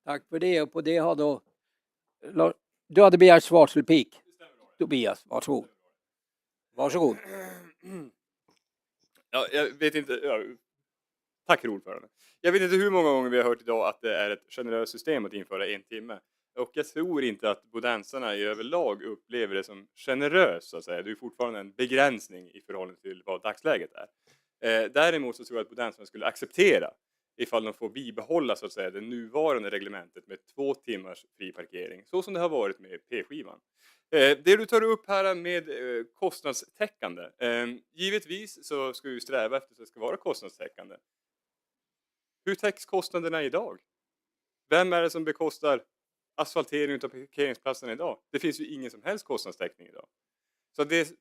[SPEAKER 1] Tack för det. Och på det har då... Du hade begärt svarsreplik. Tobias, varsågod. Varsågod.
[SPEAKER 5] Ja, jag vet inte... Ja, tack ordförande. Jag vet inte hur många gånger vi har hört idag att det är ett generöst system att införa 1 timme. Och jag tror inte att bodensarna i överlag upplever det som generöst, så att säga. Det är fortfarande en begränsning i förhållande till vad dagsläget är. Däremot så tror jag att bodensarna skulle acceptera ifall de får bibehålla, så att säga, det nuvarande reglementet med 2 timmars fri parkering, så som det har varit med P-skivan. Det du tar upp här med kostnadstäckande. Givetvis så ska vi sträva efter att det ska vara kostnadstäckande. Hur täcks kostnaderna idag? Vem är det som bekostar asfaltering av parkeringsplatserna idag? Det finns ju ingen som helst kostnadstäckning idag. Så det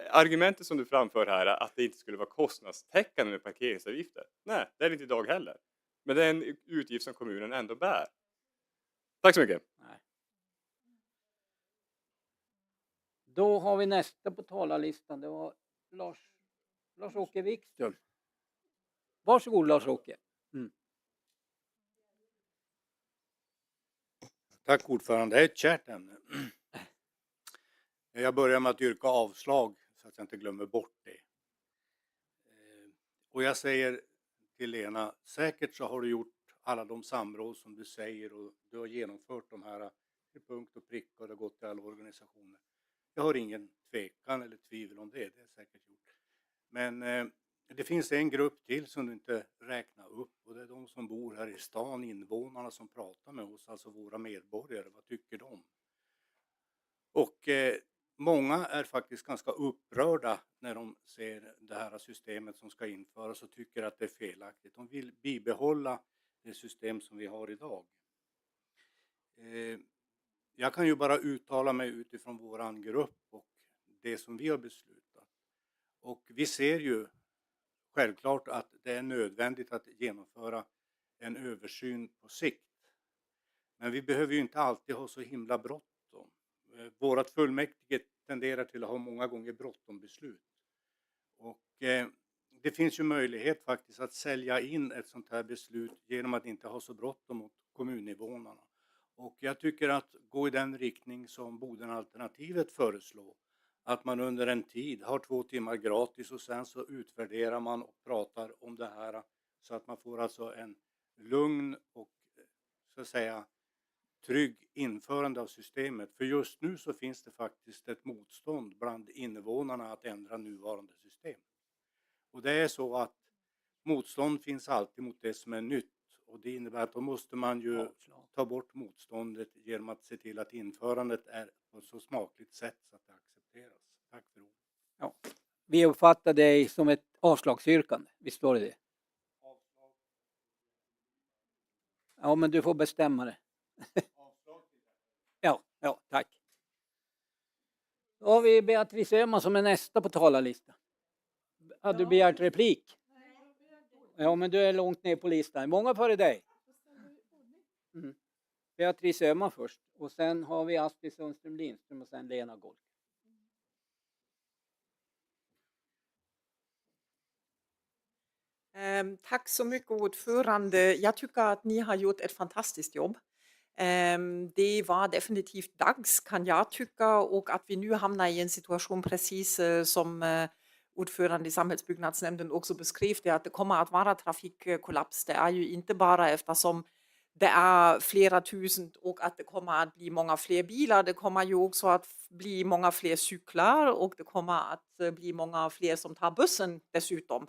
[SPEAKER 5] argumentet som du framför här, att det inte skulle vara kostnadstäckande med parkeringsavgifter. Nej, det är det inte idag heller. Men det är en utgift som kommunen ändå bär. Tack så mycket.
[SPEAKER 1] Nej. Då har vi nästa på talarlistan. Det var Lars-Åke Wikström. Varsågod Lars-Åke.
[SPEAKER 10] Tack ordförande, det är ett kärt ämne. Jag börjar med att yrka avslag så att jag inte glömmer bort det. Och jag säger till Lena, säkert så har du gjort alla de samråd som du säger och du har genomfört de här till punkt och pricka och det har gått till alla organisationer. Jag har ingen tvekan eller tvivel om det är säkert gjort. Men det finns en grupp till som du inte räknar upp och det är de som bor här i stan, invånarna som pratar med oss, alltså våra medborgare. Vad tycker de? Och många är faktiskt ganska upprörda när de ser det här systemet som ska införas och tycker att det är felaktigt. De vill bibehålla det system som vi har idag. Jag kan ju bara uttala mig utifrån våran grupp och det som vi har beslutat. Och vi ser ju självklart att det är nödvändigt att genomföra en översyn på sikt. Men vi behöver ju inte alltid ha så himla bråttom. Vårat fullmäktige tenderar till att ha många gånger bråttom beslut. Och det finns ju möjlighet faktiskt att sälja in ett sånt här beslut genom att inte ha så bråttom mot kommuninvånarna. Och jag tycker att gå i den riktning som Bodenalternativet föreslår. Att man under en tid har 2 timmar gratis och sen så utvärderar man och pratar om det här. Så att man får alltså en lugn och så att säga trygg införande av systemet. För just nu så finns det faktiskt ett motstånd bland invånarna att ändra nuvarande system. Och det är så att motstånd finns alltid mot det som är nytt. Och det innebär att då måste man ju ta bort motståndet genom att se till att införandet är på ett så smakligt sätt så att det accepteras. Tack för ordet.
[SPEAKER 1] Ja. Vi uppfattar dig som ett avslagsyrkande. Visst var det det? Ja, men du får bestämma det. Ja, tack. Då har vi Beatrice Öhman som är nästa på talarlistan. Hade du begärt replik? Ja, men du är långt ner på listan. Många före dig. Beatrice Öhman först. Och sen har vi Astrid Sundström Lindström och sen Lena Golk.
[SPEAKER 3] Tack så mycket ordförande. Jag tycker att ni har gjort ett fantastiskt jobb. Det var definitivt dags kan jag tycka och att vi nu hamnar i en situation precis som ordförande i samhällsbyggnadsnämnden också beskrev det, att det kommer att vara trafikkollaps. Det är ju inte bara eftersom det är flera tusen och att det kommer att bli många fler bilar. Det kommer ju också att bli många fler cyklar och det kommer att bli många fler som tar bussen dessutom.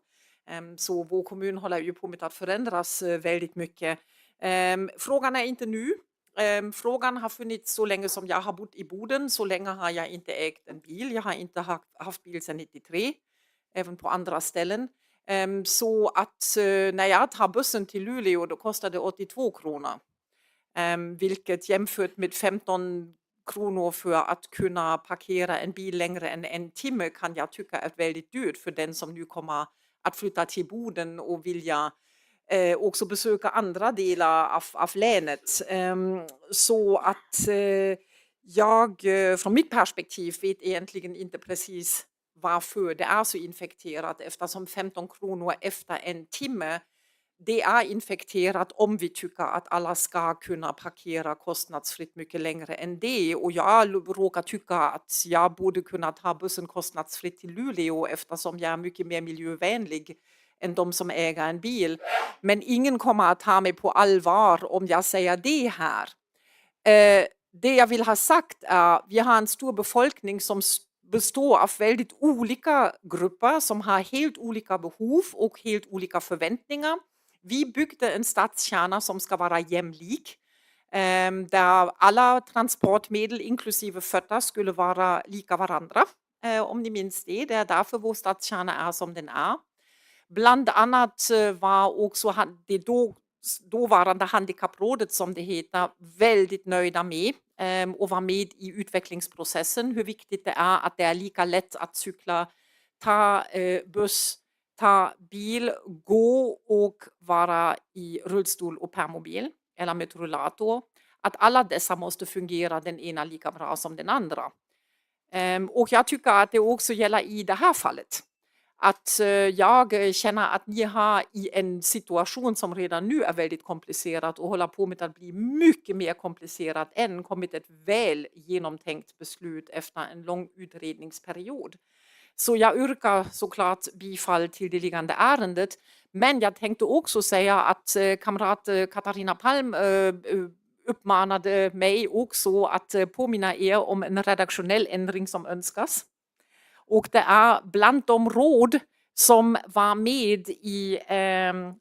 [SPEAKER 3] Så vår kommun håller ju på med att förändras väldigt mycket. Frågan är inte nu. Frågan har funnits så länge som jag har bott i Boden. Så länge har jag inte ägt en bil. Jag har inte haft bil sedan 93, även på andra ställen. Så att när jag tar bussen till Luleå då kostar det 82 kronor. Vilket jämfört med 15 kronor för att kunna parkera en bil längre än en timme kan jag tycka är väldigt dyrt för den som nu kommer att flytta till Boden och vilja också besöka andra delar av länet. Så att jag från mitt perspektiv vet egentligen inte precis varför det är så infekterat eftersom 15 kronor efter en timme det är infekterat om vi tycker att alla ska kunna parkera kostnadsfritt mycket längre än det. Och jag råkar tycka att jag borde kunna ta bussen kostnadsfritt till Luleå eftersom jag är mycket mer miljövänlig än de som äger en bil. Men ingen kommer att ta mig på allvar om jag säger det här. Det jag vill ha sagt är att vi har en stor befolkning som består av väldigt olika grupper som har helt olika behov och helt olika förväntningar. Vi byggde en stadskärna som ska vara jämlik. Där alla transportmedel inklusive fötter skulle vara lika varandra. Om ni minns det. Det är därför vår stadskärna är som den är. Bland annat var också det dåvarande handikapprådet som det heter väldigt nöjda med och var med i utvecklingsprocessen. Hur viktigt det är att det är lika lätt att cykla, ta buss, ta bil, gå och vara i rullstol och permobil eller med rullator. Att alla dessa måste fungera den ena lika bra som den andra. Och jag tycker att det också gäller i det här fallet. Att jag känner att ni har i en situation som redan nu är väldigt komplicerad och håller på med att bli mycket mer komplicerad än kommit ett väl genomtänkt beslut efter en lång utredningsperiod. Så jag yrkar såklart bifall till det liggande ärendet. Men jag tänkte också säga att kamrat Katarina Palm uppmanade mig också att påminna er om en redaktionell ändring som önskas. Och det är bland de råd som var med i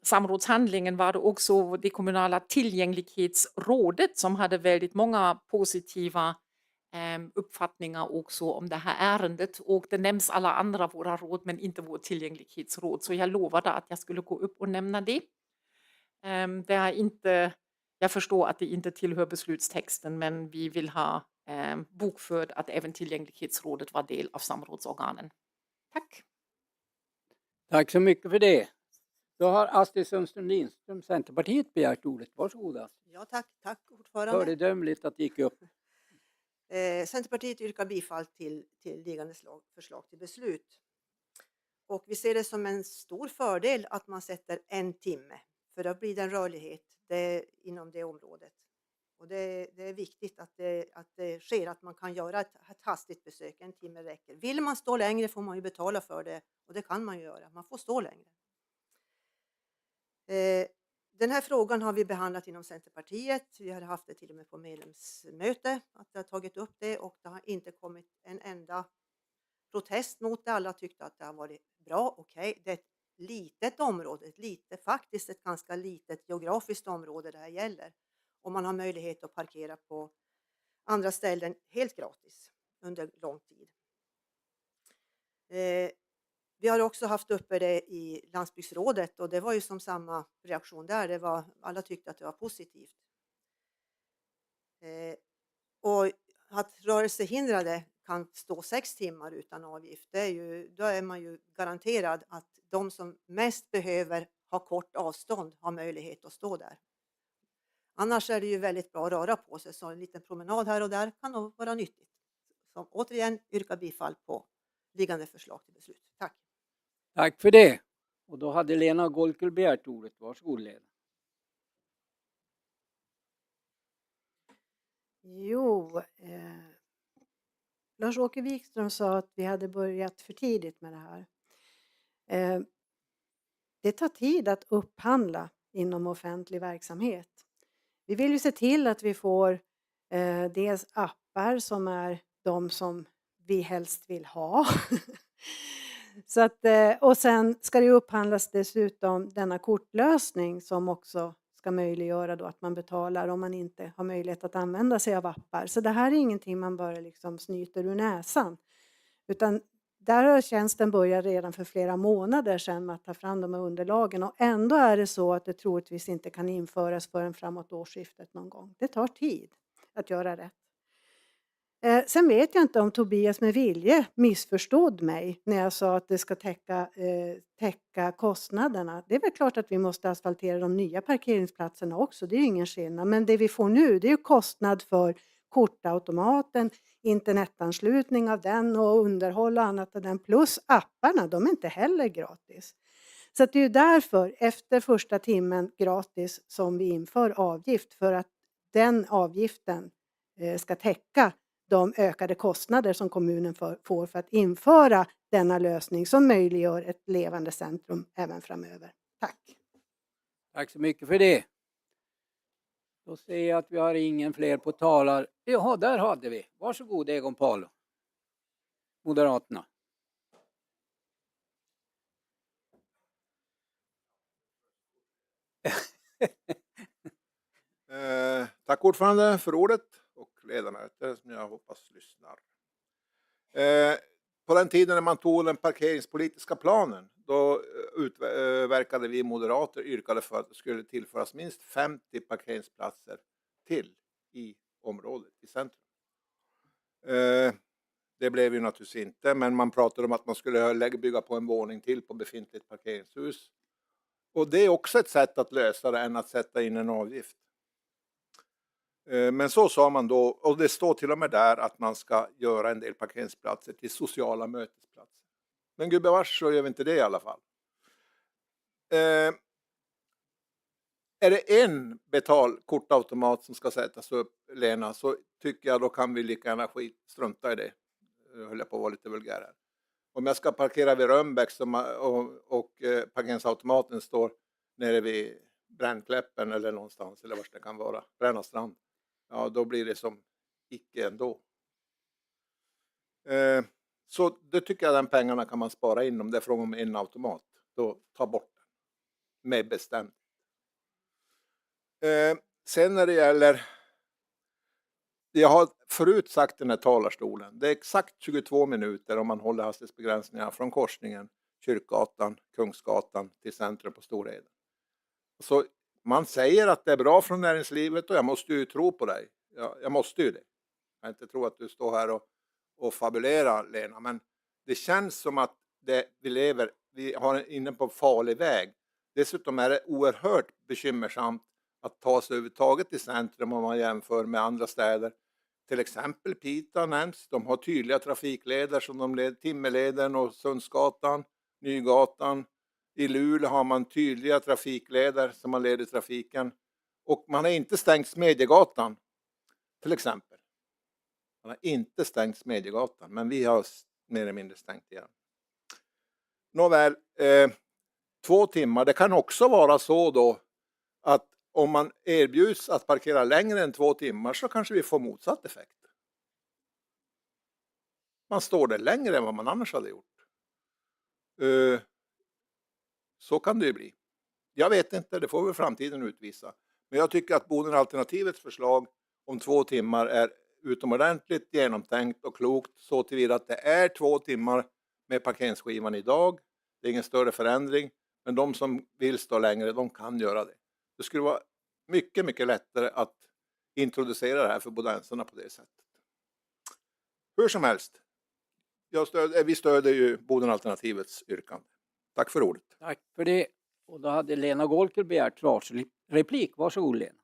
[SPEAKER 3] samrådshandlingen var det också det kommunala tillgänglighetsrådet som hade väldigt många positiva uppfattningar också om det här ärendet. Och det nämns alla andra våra råd men inte vårt tillgänglighetsråd. Så jag lovade att jag skulle gå upp och nämna det. Det är inte, jag förstår att det inte tillhör beslutstexten men vi vill ha bokförd att även tillgänglighetsrådet var del av samrådsorganen. Tack.
[SPEAKER 1] Tack så mycket för det. Då har Astrid Sundström Lindström, Centerpartiet, begärt ordet. Varsågoda.
[SPEAKER 21] Ja, tack ordförande.
[SPEAKER 1] Föredömligt att det gick upp.
[SPEAKER 21] Centerpartiet yrkar bifall till liggande förslag till beslut. Och vi ser det som en stor fördel att man sätter en timme. För då blir det en rörlighet inom det området. Och det är viktigt att det sker, att man kan göra ett hastigt besök. En timme räcker. Vill man stå längre får man ju betala för det. Och det kan man ju göra. Man får stå längre. Den här frågan har vi behandlat inom Centerpartiet. Vi har haft det till och med på medlemsmöte. Att jag har tagit upp det. Och det har inte kommit en enda protest mot det. Alla tyckte att det har varit bra. Okej. Det är ett litet område. Faktiskt ett ganska litet geografiskt område det här gäller. Och man har möjlighet att parkera på andra ställen helt gratis under lång tid. Vi har också haft uppe det i landsbygdsrådet och det var ju som samma reaktion där. Alla tyckte att det var positivt. Och att rörelsehindrade kan stå 6 timmar utan avgift, då är man ju garanterad att de som mest behöver ha kort avstånd har möjlighet att stå där. Annars är det ju väldigt bra att röra på sig, så en liten promenad här och där kan nog vara nyttigt. Så återigen yrkar bifall på liggande förslag till beslut. Tack.
[SPEAKER 1] Tack för det. Och då hade Lena Golkel begärt ordet. Varsågod Lena.
[SPEAKER 17] Jo, Lars-Åke Wikström sa att vi hade börjat för tidigt med det här. Det tar tid att upphandla inom offentlig verksamhet. Vi vill ju se till att vi får dels appar som är de som vi helst vill ha. Så att, och sen ska det upphandlas dessutom denna kortlösning som också ska möjliggöra då att man betalar om man inte har möjlighet att använda sig av appar. Så det här är ingenting man bara liksom snyter ur näsan. Utan där har tjänsten börjat redan för flera månader sedan med att ta fram de här underlagen. Och ändå är det så att det troligtvis inte kan införas förrän framåt årsskiftet någon gång. Det tar tid att göra rätt. Sen vet jag inte om Tobias med vilje missförstod mig när jag sa att det ska täcka kostnaderna. Det är väl klart att vi måste asfaltera de nya parkeringsplatserna också. Det är ju ingen skillnad. Men det vi får nu, det är ju kostnad för kortautomaten, internetanslutning av den och underhåll och annat av den. Plus apparna, de är inte heller gratis. Så att det är ju därför efter första timmen gratis som vi inför avgift. För att den avgiften ska täcka de ökade kostnader som kommunen får för att införa denna lösning som möjliggör ett levande centrum även framöver. Tack.
[SPEAKER 1] Tack så mycket för det. Då ser jag att vi har ingen fler på talar. Jaha, där hade vi. Varsågod Egon Palo. Moderaterna.
[SPEAKER 19] Tack ordförande för ordet och ledamöter som jag hoppas lyssnar. På den tiden när man tog den parkeringspolitiska planen då verkade vi moderater yrkade för att det skulle tillföras minst 50 parkeringsplatser till i området, i centrum. Det blev ju naturligtvis inte, men man pratade om att man skulle bygga på en våning till på befintligt parkeringshus. Och det är också ett sätt att lösa det än att sätta in en avgift. Men så sa man då, och det står till och med där att man ska göra en del parkeringsplatser till sociala mötesplatser. Men gubevars så gör vi inte det i alla fall. Är det en betalkortautomat som ska sättas upp, Lena, så tycker jag då kan vi lika gärna strunta i det. Jag höll på att vara lite vulgär här. Om jag ska parkera vid Rönnbäck och parkeringsautomaten står nere vid Brännkläppen eller någonstans, eller var det kan vara, Brännastrand. Ja, då blir det som icke ändå. Så det tycker jag den pengarna kan man spara in om det är från om en automat. Då ta bort den. Med bestämt. Sen när det gäller, jag har förut sagt den här talarstolen, det är exakt 22 minuter om man håller hastighetsbegränsningar från korsningen Kyrkgatan, Kungsgatan till centrum på Storheden. Så man säger att det är bra från näringslivet och jag måste ju tro på dig. Jag måste ju det. Jag inte tro att du står här och fabulerar, Lena, men det känns som att vi har inne på en farlig väg. Dessutom är det oerhört bekymmersamt att ta sig överhuvudtaget i centrum om man jämför med andra städer. Till exempel Piteå nämns. De har tydliga trafikleder som de leder Timmerleden och Sundsgatan, Nygatan. I Luleå har man tydliga trafikleder som man leder trafiken. Och man har inte stängt Smedjegatan till exempel. Man har inte stängt Smedjegatan, men vi har mer eller mindre stängt igen. Nåväl, 2 timmar. Det kan också vara så då att om man erbjuds att parkera längre än 2 timmar så kanske vi får motsatt effekt. Man står där längre än vad man annars hade gjort. Så kan det ju bli. Jag vet inte, det får väl framtiden utvisa. Men jag tycker att Bodenalternativets förslag om 2 timmar är utomordentligt genomtänkt och klokt så tillvida att det är 2 timmar med parkeringsskivan idag. Det är ingen större förändring, men de som vill stå längre, de kan göra det. Det skulle vara mycket, mycket lättare att introducera det här för bodensarna på det sättet. Hur som helst, vi stöder ju Bodenalternativets yrkande. Tack för ordet.
[SPEAKER 1] Tack för det. Och då hade Lena Golkel begärt replik. Varsågod Lena.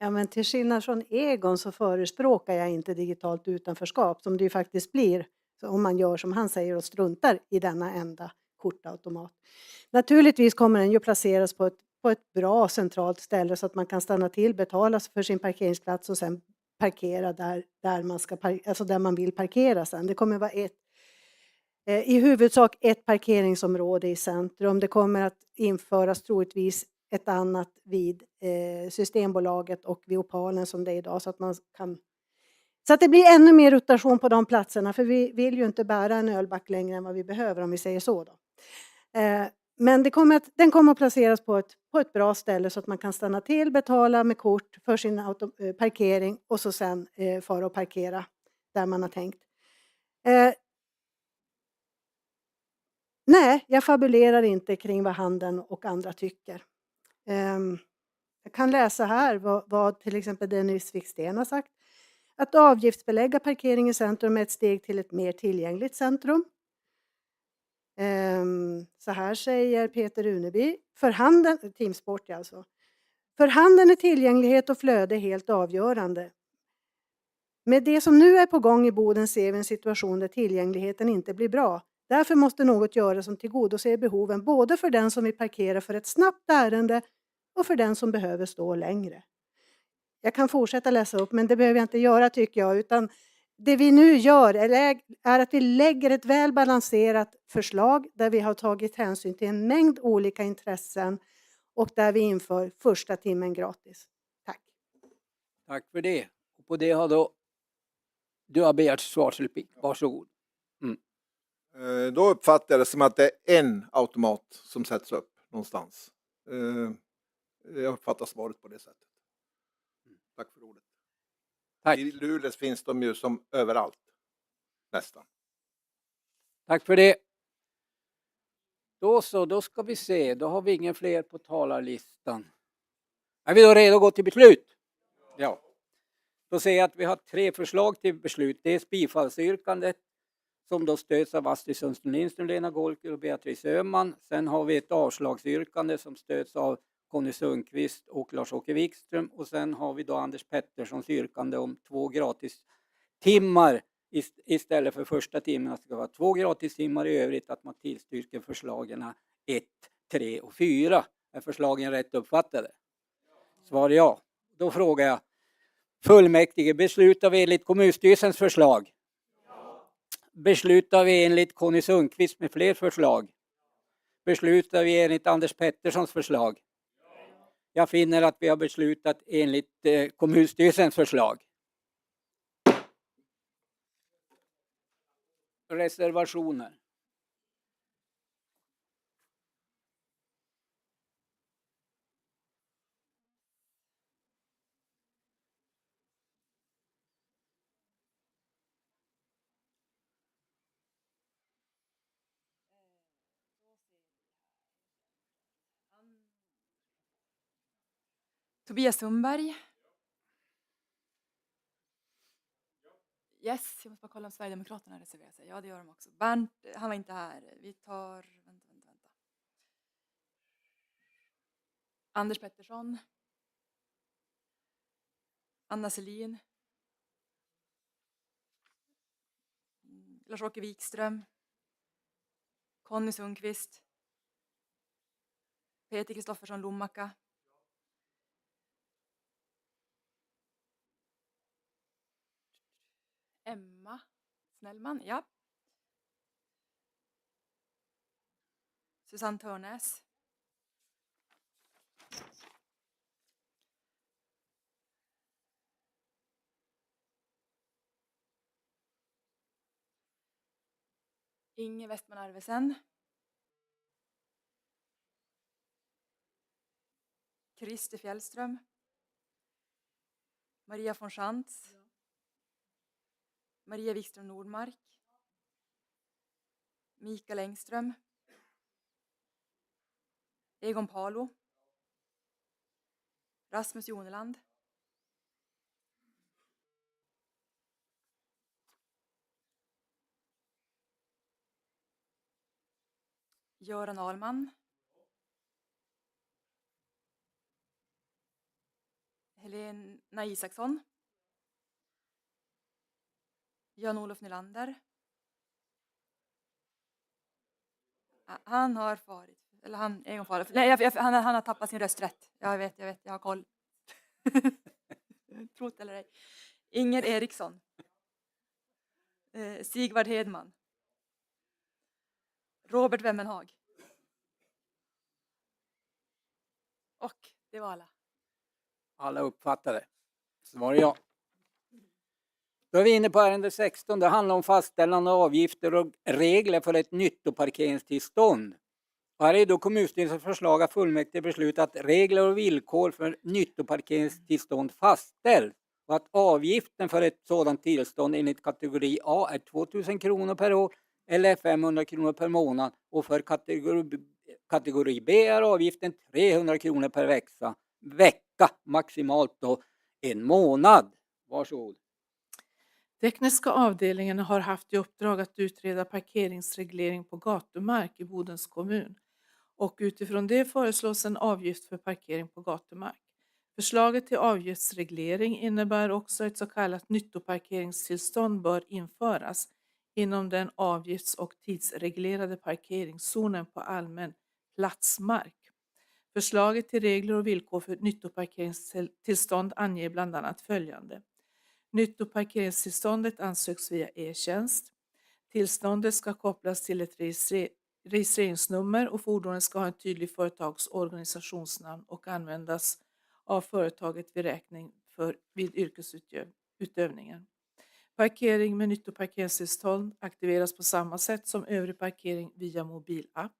[SPEAKER 17] Ja, men till skillnad från Egon så förespråkar jag inte digitalt utanförskap som det ju faktiskt blir så om man gör som han säger och struntar i denna enda kortautomat. Naturligtvis kommer den ju placeras på ett bra centralt ställe så att man kan stanna till, betala för sin parkeringsplats och sen parkera där man ska alltså där man vill parkera sen. Det kommer vara i huvudsak ett parkeringsområde i centrum. Det kommer att införas troligtvis ett annat vid Systembolaget och vid Opalen som det är idag så att det blir ännu mer rotation på de platserna för vi vill ju inte bära en ölback längre än vad vi behöver om vi säger så då. Men den kommer att placeras på ett bra ställe så att man kan stanna till, betala med kort för sin parkering och så sen fara och parkera där man har tänkt. Nej, jag fabulerar inte kring vad handeln och andra tycker. Jag kan läsa här vad till exempel Dennis Wiksten har sagt. Att avgiftsbelägga parkering i centrum är ett steg till ett mer tillgängligt centrum. Så här säger Peter Uneby. För handeln, Teamsport alltså. För handeln är tillgänglighet och flöde helt avgörande. Med det som nu är på gång i Boden ser vi en situation där tillgängligheten inte blir bra. Därför måste något göras som tillgodoser behoven både för den som vill parkera för ett snabbt ärende och för den som behöver stå längre. Jag kan fortsätta läsa upp men det behöver jag inte göra tycker jag utan det vi nu gör är att vi lägger ett väl balanserat förslag där vi har tagit hänsyn till en mängd olika intressen och där vi inför första timmen gratis. Tack.
[SPEAKER 1] Tack för det. Och på det har du har begärt svarsreplik. Varsågod.
[SPEAKER 19] Då uppfattar jag det som att det är en automat som sätts upp någonstans. Jag uppfattar svaret på det sättet. Tack för ordet.
[SPEAKER 1] Tack.
[SPEAKER 19] I Luleå finns de ju som överallt. Nästan.
[SPEAKER 1] Tack för det. Då ska vi se. Då har vi ingen fler på talarlistan. Är vi då redo att gå till beslut? Ja. Då ser jag att vi har 3 förslag till beslut. Dels bifallsyrkandet som då stöds av Astrid Sundström Lindström, Lena Golker och Beatrice Öhman. Sen har vi ett avslagsyrkande som stöds av Conny Sundqvist och Lars-Åke Wikström. Och sen har vi då Anders Petterssons yrkande om 2 gratis timmar istället för första timmen. Det ska vara 2 gratis timmar i övrigt att man tillstyrker förslagen 1, 3 och 4. Är förslagen rätt uppfattade? Svar ja. Då frågar jag. Fullmäktige, beslutar vi enligt kommunstyrelsens förslag? Beslutar vi enligt Conny Sundqvist med fler förslag? Beslutar vi enligt Anders Petterssons förslag? Jag finner att vi har beslutat enligt kommunstyrelsens förslag. Reservationer.
[SPEAKER 2] Tobias Sundberg. Yes, jag måste bara kolla om Sverigedemokraterna reserverar sig. Ja, det gör de också. Bernt, han var inte här. Vi tar... Vänta. Anders Pettersson. Anna Selin. Lars-Åke Wikström. Conny Sundqvist. Peter Kristoffersson Lommacka. Emma Snellman, ja. Susanne Törnäs. Inge Westman Arvesen. Christer Fjällström. Maria von Schantz. Maria Wikström Nordmark. Mikael Engström. Egon Palo. Rasmus Joneland. Göran Ahlman. Helena Isaksson. Jan-Olof Nylander. Han har farit. Eller han en gång farit. Nej, han har tappat sin rösträtt. Jag vet, jag har koll. Trott eller ej. Inger Eriksson. Sigvard Hedman. Robert Wemmenhag. Och det var alla.
[SPEAKER 1] Alla uppfattade. Så var det jag. Då är vi inne på ärende 16. Det handlar om fastställande av avgifter och regler för ett nyttoparkeringstillstånd. Och här är då kommunstyrelsens förslag att fullmäktige beslutat att regler och villkor för nyttoparkeringstillstånd fastställs. Och att avgiften för ett sådant tillstånd enligt kategori A är 2000 kronor per år eller 500 kronor per månad. Och för kategori B är avgiften 300 kronor per vecka, maximalt då en månad. Varsågod.
[SPEAKER 6] Tekniska avdelningen har haft i uppdrag att utreda parkeringsreglering på gatumark i Bodens kommun. Och utifrån det föreslås en avgift för parkering på gatumark. Förslaget till avgiftsreglering innebär också ett så kallat nyttoparkeringstillstånd bör införas inom den avgifts- och tidsreglerade parkeringszonen på allmän platsmark. Förslaget till regler och villkor för nyttoparkeringstillstånd anger bland annat följande. Nyttoparkeringstillståndet ansöks via e-tjänst. Tillståndet ska kopplas till ett registreringsnummer och fordonet ska ha en tydlig företagsorganisationsnamn och användas av företaget vid räkning vid yrkesutövningen. Parkering med nyttoparkeringstillstånd aktiveras på samma sätt som övrig parkering via mobilapp.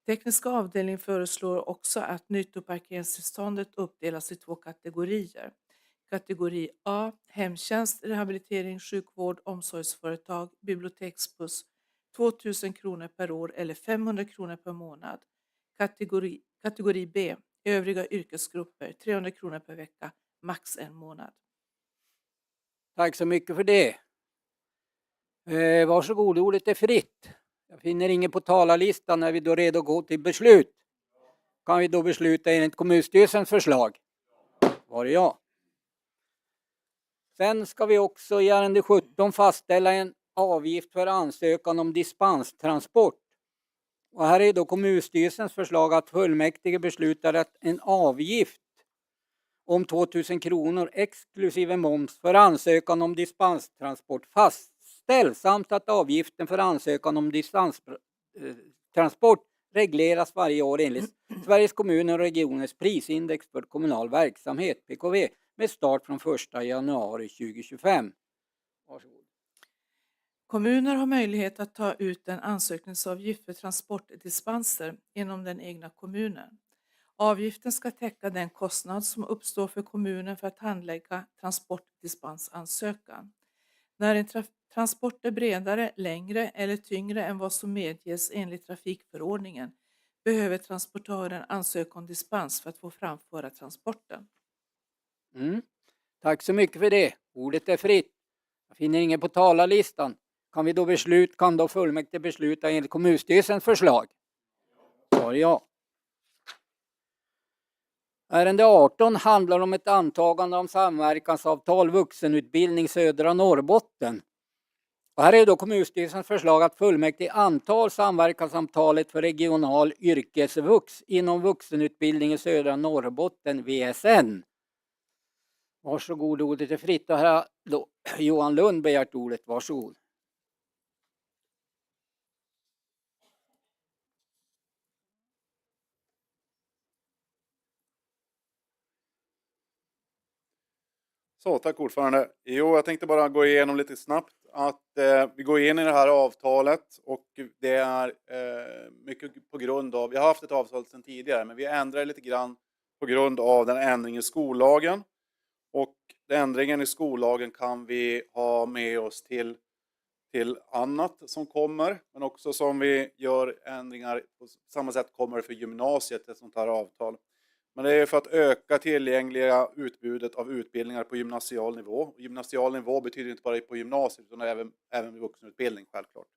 [SPEAKER 6] Tekniska avdelningen föreslår också att nyttoparkeringstillståndet uppdelas i 2 kategorier. Kategori A, hemtjänst, rehabilitering, sjukvård, omsorgsföretag, biblioteksbuss, 2000 kronor per år eller 500 kronor per månad. Kategori B, övriga yrkesgrupper, 300 kronor per vecka, max en månad.
[SPEAKER 1] Tack så mycket för det. Varsågod, ordet är fritt. Jag finner inget på talarlistan. När vi då är redo att gå till beslut. Kan vi då besluta enligt kommunstyrelsens förslag? Var det ja. Sen ska vi också i ärende 17 fastställa en avgift för ansökan om dispenstransport. Och här är då kommunstyrelsens förslag att fullmäktige beslutar att en avgift om 2000 kronor exklusive moms för ansökan om dispenstransport fastställs samt att avgiften för ansökan om dispenstransport regleras varje år enligt Sveriges kommuner och regioners prisindex för kommunal verksamhet, PKV, med start från 1 januari 2025. Varsågod.
[SPEAKER 6] Kommuner har möjlighet att ta ut en ansökningsavgift för transportdispenser inom den egna kommunen. Avgiften ska täcka den kostnad som uppstår för kommunen för att handlägga transportdispensansökan. När en transport är bredare, längre eller tyngre än vad som medges enligt trafikförordningen behöver transportören ansöka om dispens för att få framföra transporten.
[SPEAKER 1] Tack så mycket för det. Ordet är fritt. Jag finner inget på talarlistan. Kan då fullmäktige besluta enligt kommunstyrelsens förslag? Svar ja. Ärende 18 handlar om ett antagande om samverkansavtal vuxenutbildning södra Norrbotten. Och här är då kommunstyrelsens förslag att fullmäktige antar samverkansavtalet för regional yrkesvux inom vuxenutbildning i södra Norrbotten, VSN. Varsågod, ordet är fritt. Och här har då Johan Lund begärt ordet. Varsågod.
[SPEAKER 16] Så, tack ordförande. Jo, jag tänkte bara gå igenom lite snabbt att vi går in i det här avtalet och det är mycket på grund av, vi har haft ett avtal sedan tidigare men vi ändrar lite grann på grund av den ändringen i skollagen. Och ändringen i skollagen kan vi ha med oss till annat som kommer, men också som vi gör ändringar på samma sätt kommer för gymnasiet, ett sånt här avtal. Men det är för att öka tillgängliga utbudet av utbildningar på gymnasial nivå. Och gymnasial nivå betyder inte bara på gymnasiet utan även vuxenutbildning självklart.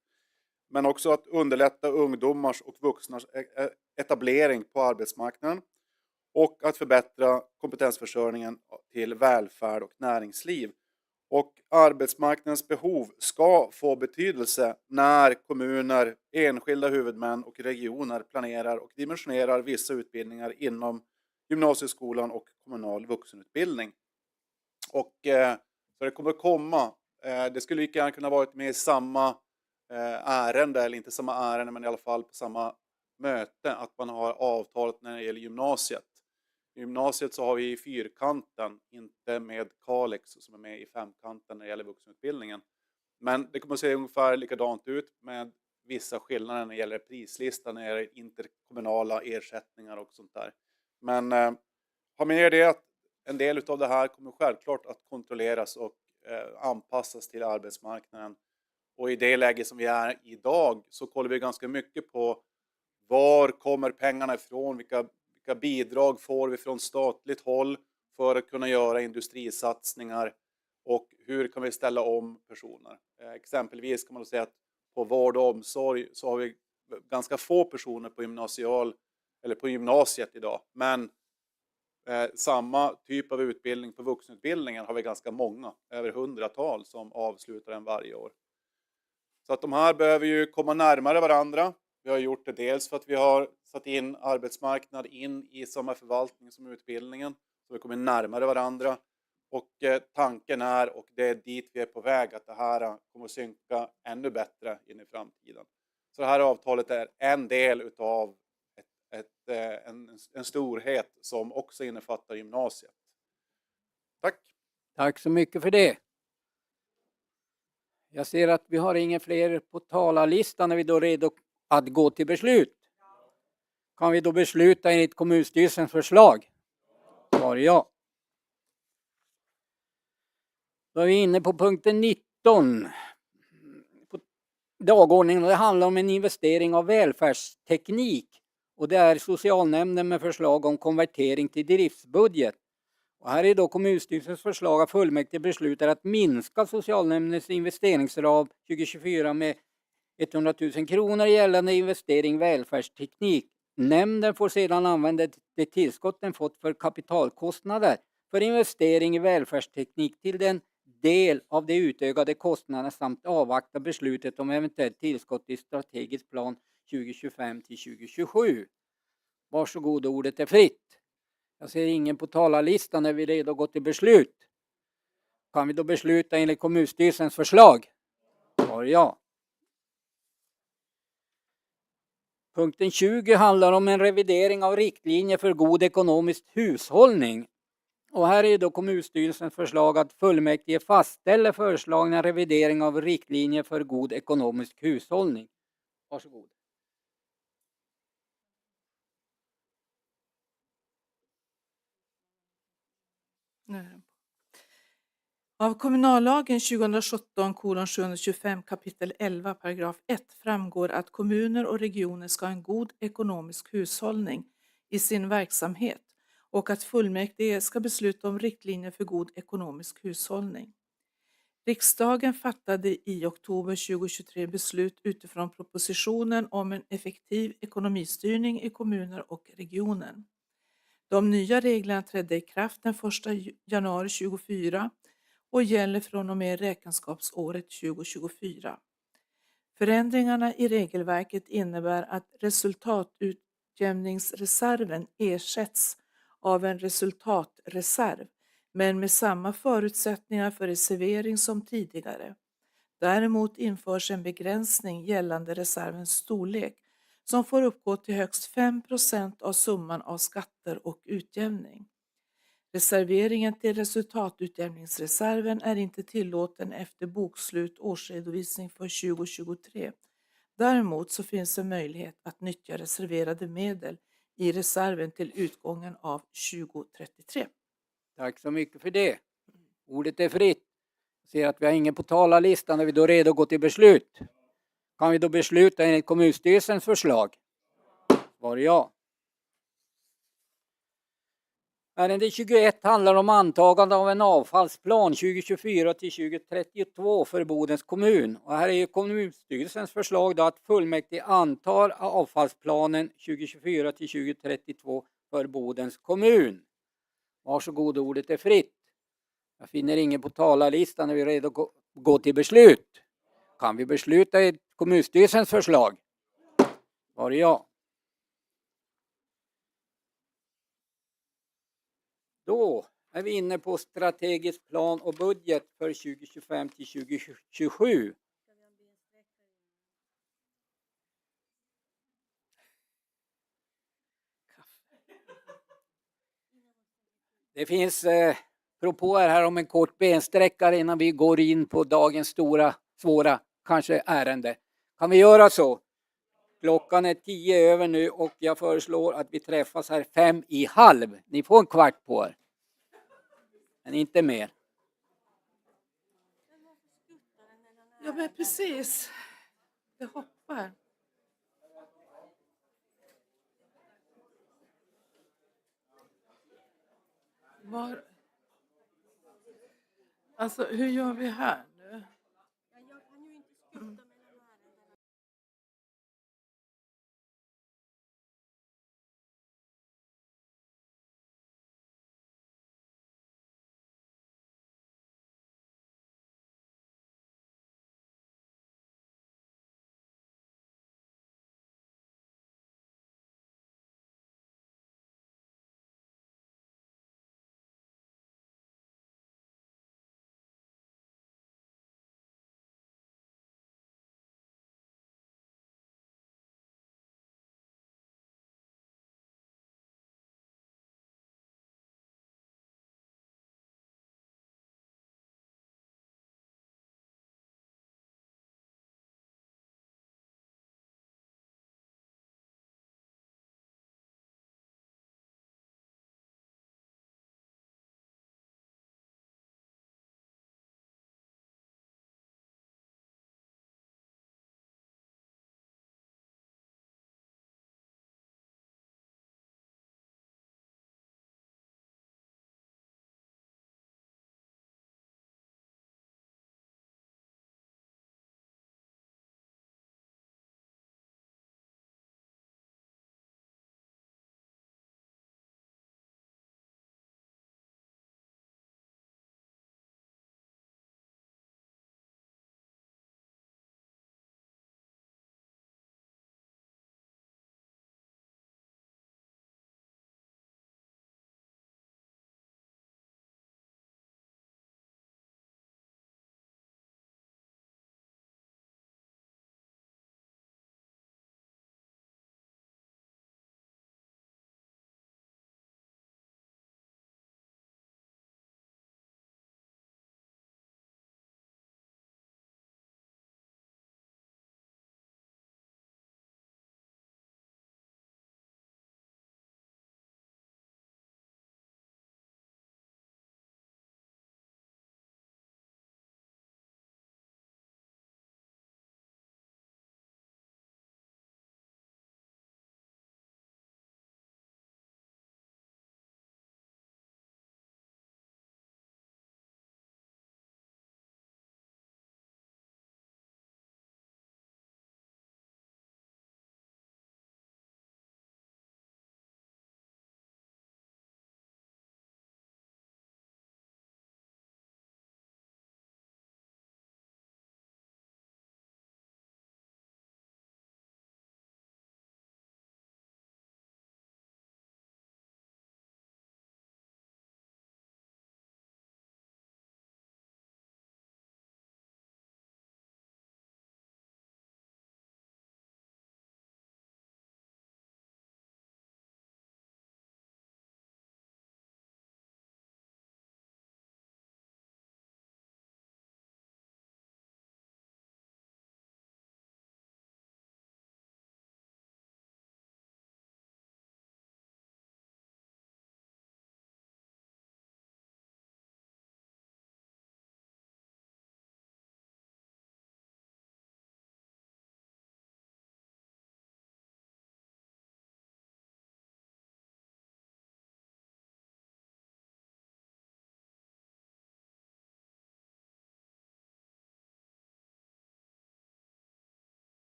[SPEAKER 16] Men också att underlätta ungdomars och vuxnas etablering på arbetsmarknaden. och att förbättra kompetensförsörjningen till välfärd och näringsliv. Och arbetsmarknadens behov ska få betydelse när kommuner, enskilda huvudmän och regioner planerar och dimensionerar vissa utbildningar inom gymnasieskolan och kommunal vuxenutbildning. Och så det kommer att komma. Det skulle lika gärna kunna varit med i samma ärende, eller inte samma ärende men i alla fall på samma möte, att man har avtalet när det gäller gymnasiet. I gymnasiet så har vi fyrkanten, inte med Kalix som är med i femkanten när det gäller vuxenutbildningen. Men det kommer att se ungefär likadant ut med vissa skillnader när det gäller prislistan, när det gäller interkommunala ersättningar och sånt där. Men ha med er det att en del av det här kommer självklart att kontrolleras och anpassas till arbetsmarknaden. Och i det läge som vi är idag så kollar vi ganska mycket på var kommer pengarna ifrån, vilka bidrag får vi från statligt håll för att kunna göra industrisatsningar och hur kan vi ställa om personer. Exempelvis kan man säga att på vård och omsorg så har vi ganska få personer på gymnasiet idag. Men samma typ av utbildning på vuxenutbildningen har vi ganska många, över 100-tal som avslutar den varje år. Så att de här behöver ju komma närmare varandra. Vi har gjort det dels för att vi har satt in arbetsmarknad in i samma förvaltning som utbildningen. Så vi kommer närmare varandra. Och tanken är, och det är dit vi är på väg, att det här kommer att synka ännu bättre in i framtiden. Så det här avtalet är en del utav en storhet som också innefattar gymnasiet. Tack!
[SPEAKER 1] Tack så mycket för det. Jag ser att vi har ingen fler på talarlistan. Är vi då redo att gå till beslut? Kan vi då besluta enligt kommunstyrelsens förslag? Svar ja. Då är vi inne på punkten 19 på dagordningen. Det handlar om en investering av välfärdsteknik. Och det är socialnämnden med förslag om konvertering till driftsbudget. Och här är då kommunstyrelsens förslag att fullmäktige beslutar att minska socialnämndens investeringsram 2024 med 100 000 kronor gällande investering välfärdsteknik. Nämnden får sedan använda det tillskott den fått för kapitalkostnader för investering i välfärdsteknik till den del av de utökade kostnaderna samt avvakta beslutet om eventuellt tillskott i strategisk plan 2025 till 2027. Varsågod, ordet är fritt. Jag ser ingen på talarlistan. Är vi redo att gå till beslut? Kan vi då besluta enligt kommunstyrelsens förslag? Svar ja. Punkten 20 handlar om en revidering av riktlinjer för god ekonomisk hushållning. Och här är då kommunstyrelsens förslag att fullmäktige fastställer föreslagna revidering av riktlinjer för god ekonomisk hushållning. Varsågod.
[SPEAKER 6] Av kommunallagen 2017:725 kapitel 11 paragraf 1 framgår att kommuner och regioner ska ha en god ekonomisk hushållning i sin verksamhet och att fullmäktige ska besluta om riktlinjer för god ekonomisk hushållning. Riksdagen fattade i oktober 2023 beslut utifrån propositionen om en effektiv ekonomistyrning i kommuner och regionen. De nya reglerna trädde i kraft den 1 januari 2024 och gäller från och med räkenskapsåret 2024. Förändringarna i regelverket innebär att resultatutjämningsreserven ersätts av en resultatreserv, men med samma förutsättningar för reservering som tidigare. Däremot införs en begränsning gällande reservens storlek som får uppgå till högst 5% av summan av skatter och utjämning. Reserveringen till resultatutjämningsreserven är inte tillåten efter bokslut årsredovisning för 2023. Däremot så finns det möjlighet att nyttja reserverade medel i reserven till utgången av 2033.
[SPEAKER 1] Tack så mycket för det. Ordet är fritt. Jag ser att vi har ingen på talarlistan. Är vi då redo att gå till beslut? Kan vi då besluta enligt kommunstyrelsens förslag? Var ja. Ärende 21 handlar om antagande av en avfallsplan 2024 till 2032 för Bodens kommun. Och här är ju kommunstyrelsens förslag då att fullmäktige antar avfallsplanen 2024 till 2032 för Bodens kommun. Varsågod, ordet är fritt. Jag finner ingen på talarlistan när vi är redo att gå till beslut. Kan vi besluta i kommunstyrelsens förslag? Var det ja? Då är vi inne på strategisk plan och budget för 2025 till 2027. Det finns propåer här om en kort bensträckare innan vi går in på dagens stora, svåra, kanske ärende. Kan vi göra så? Klockan är 10 över nu och jag föreslår att vi träffas här 5:30. Ni får en kvart på er. Men inte mer.
[SPEAKER 6] Ja, men precis. Det hoppar. Var... Alltså, hur gör vi här nu?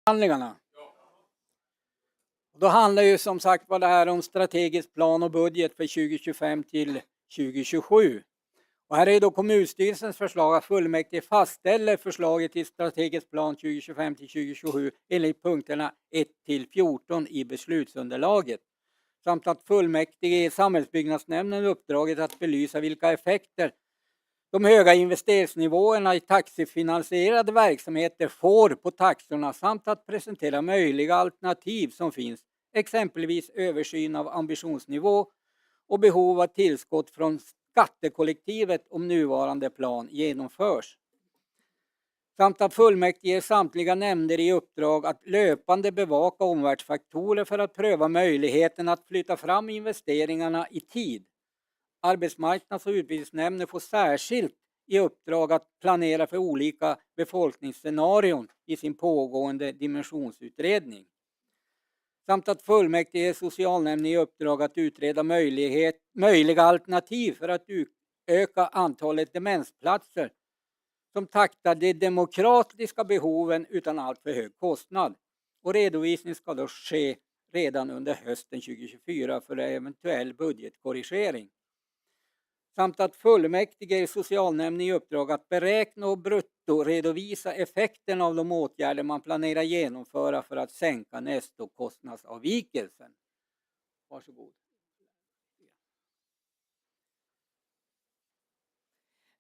[SPEAKER 1] Handlingarna. Då handlar ju som sagt vad det här om strategisk plan och budget för 2025 till 2027. Och här är då kommunstyrelsens förslag att fullmäktige fastställer förslaget till strategisk plan 2025 till 2027 enligt punkterna 1 till 14 i beslutsunderlaget. Samt att fullmäktige i samhällsbyggnadsnämnden uppdraget att belysa vilka effekter de höga investeringsnivåerna i taxifinansierade verksamheter får på taxorna samt att presentera möjliga alternativ som finns, exempelvis översyn av ambitionsnivå och behov av tillskott från skattekollektivet om nuvarande plan genomförs. Samt att fullmäktige samtliga nämnder i uppdrag att löpande bevaka omvärldsfaktorer för att pröva möjligheten att flytta fram investeringarna i tid. Arbetsmarknads- och utbildningsnämnden får särskilt i uppdrag att planera för olika befolkningsscenarion i sin pågående dimensionsutredning. Samt att fullmäktige socialnämnden i uppdrag att utreda möjliga alternativ för att öka antalet demensplatser som taktar de demokratiska behoven utan alltför hög kostnad. Och redovisning ska då ske redan under hösten 2024 för eventuell budgetkorrigering. Samt att fullmäktige i socialnämnden i uppdrag att beräkna och bruttoredovisa effekten av de åtgärder man planerar genomföra för att sänka nettokostnadsavvikelsen. Varsågod.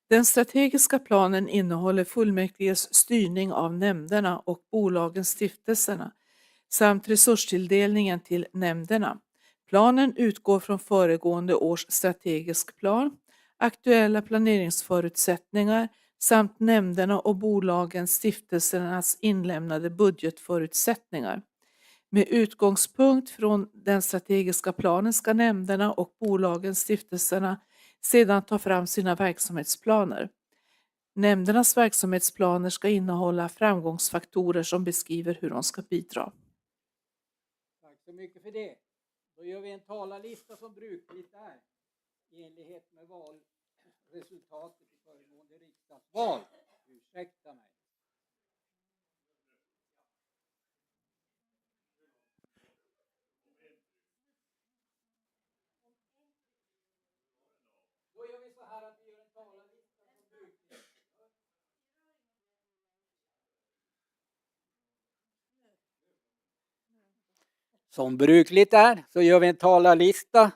[SPEAKER 6] Den strategiska planen innehåller fullmäktiges styrning av nämnderna och bolagens stiftelserna samt resurstilldelningen till nämnderna. Planen utgår från föregående års strategisk plan, aktuella planeringsförutsättningar samt nämnderna och bolagens stiftelsernas inlämnade budgetförutsättningar. Med utgångspunkt från den strategiska planen ska nämnderna och bolagens stiftelserna sedan ta fram sina verksamhetsplaner. Nämndernas verksamhetsplaner ska innehålla framgångsfaktorer som beskriver hur de ska bidra.
[SPEAKER 1] Tack så mycket för det. Då gör vi en talarlista som brukligt är i enlighet med valresultatet i föregående riksdagsval. Ursäkta mig. Då gör vi så här att vi gör en talarlista som brukligt. Som brukligt är så gör vi en talarlista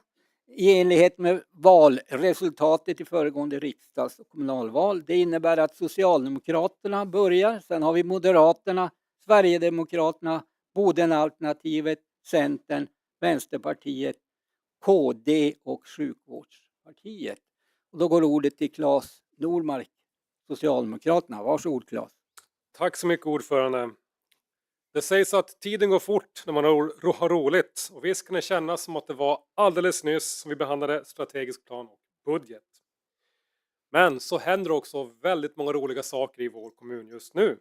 [SPEAKER 1] i enlighet med valresultatet i föregående riksdags- och kommunalval. Det innebär att Socialdemokraterna börjar, sen har vi Moderaterna, Sverigedemokraterna, Bodenalternativet, Centern, Vänsterpartiet, KD och Sjukvårdspartiet. Och då går ordet till Claes Normark, Socialdemokraterna. Varsågod Claes.
[SPEAKER 4] Tack så mycket ordförande. Det sägs att tiden går fort när man har roligt och visst kan det kännas som att det var alldeles nyss som vi behandlade strategisk plan och budget. Men så händer också väldigt många roliga saker i vår kommun just nu.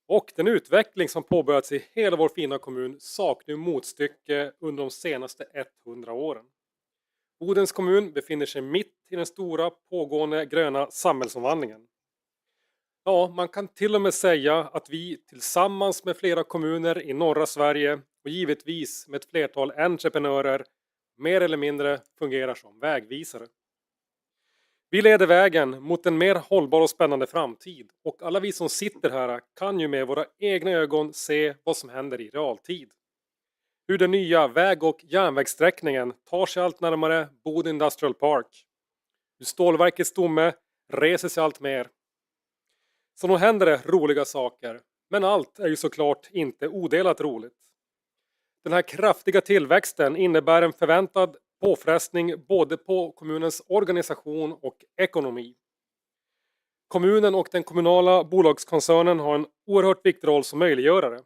[SPEAKER 4] Och den utveckling som påbörjats i hela vår fina kommun saknar motstycke under de senaste 100 åren. Bodens kommun befinner sig mitt i den stora pågående gröna samhällsomvandlingen. Ja, man kan till och med säga att vi tillsammans med flera kommuner i norra Sverige och givetvis med ett flertal entreprenörer mer eller mindre fungerar som vägvisare. Vi leder vägen mot en mer hållbar och spännande framtid och alla vi som sitter här kan ju med våra egna ögon se vad som händer i realtid. Hur den nya väg- och järnvägssträckningen tar sig allt närmare Boden Industrial Park. Hur stålverkets stomme reser sig allt mer. Så nog händer det roliga saker, men allt är ju såklart inte odelat roligt. Den här kraftiga tillväxten innebär en förväntad påfrestning både på kommunens organisation och ekonomi. Kommunen och den kommunala bolagskoncernen har en oerhört viktig roll som möjliggörare.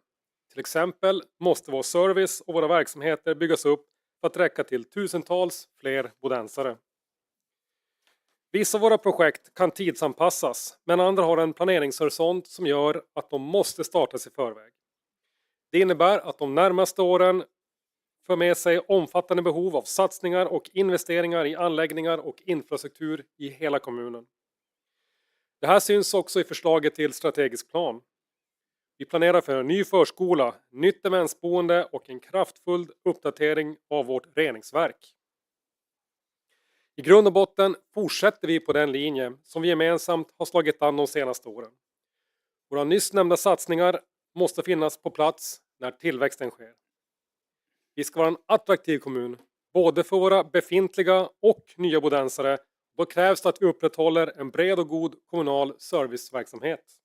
[SPEAKER 4] Till exempel måste vår service och våra verksamheter byggas upp för att räcka till tusentals fler bodensare. Vissa av våra projekt kan tidsanpassas, men andra har en planeringshorisont som gör att de måste startas i förväg. Det innebär att de närmaste åren för med sig omfattande behov av satsningar och investeringar i anläggningar och infrastruktur i hela kommunen. Det här syns också i förslaget till strategisk plan. Vi planerar för en ny förskola, nytt demensboende och en kraftfull uppdatering av vårt reningsverk. I grund och botten fortsätter vi på den linje som vi gemensamt har slagit an de senaste åren. Våra nyss nämnda satsningar måste finnas på plats när tillväxten sker. Vi ska vara en attraktiv kommun, både för våra befintliga och nya bodensare. Då krävs det att vi upprätthåller en bred och god kommunal serviceverksamhet.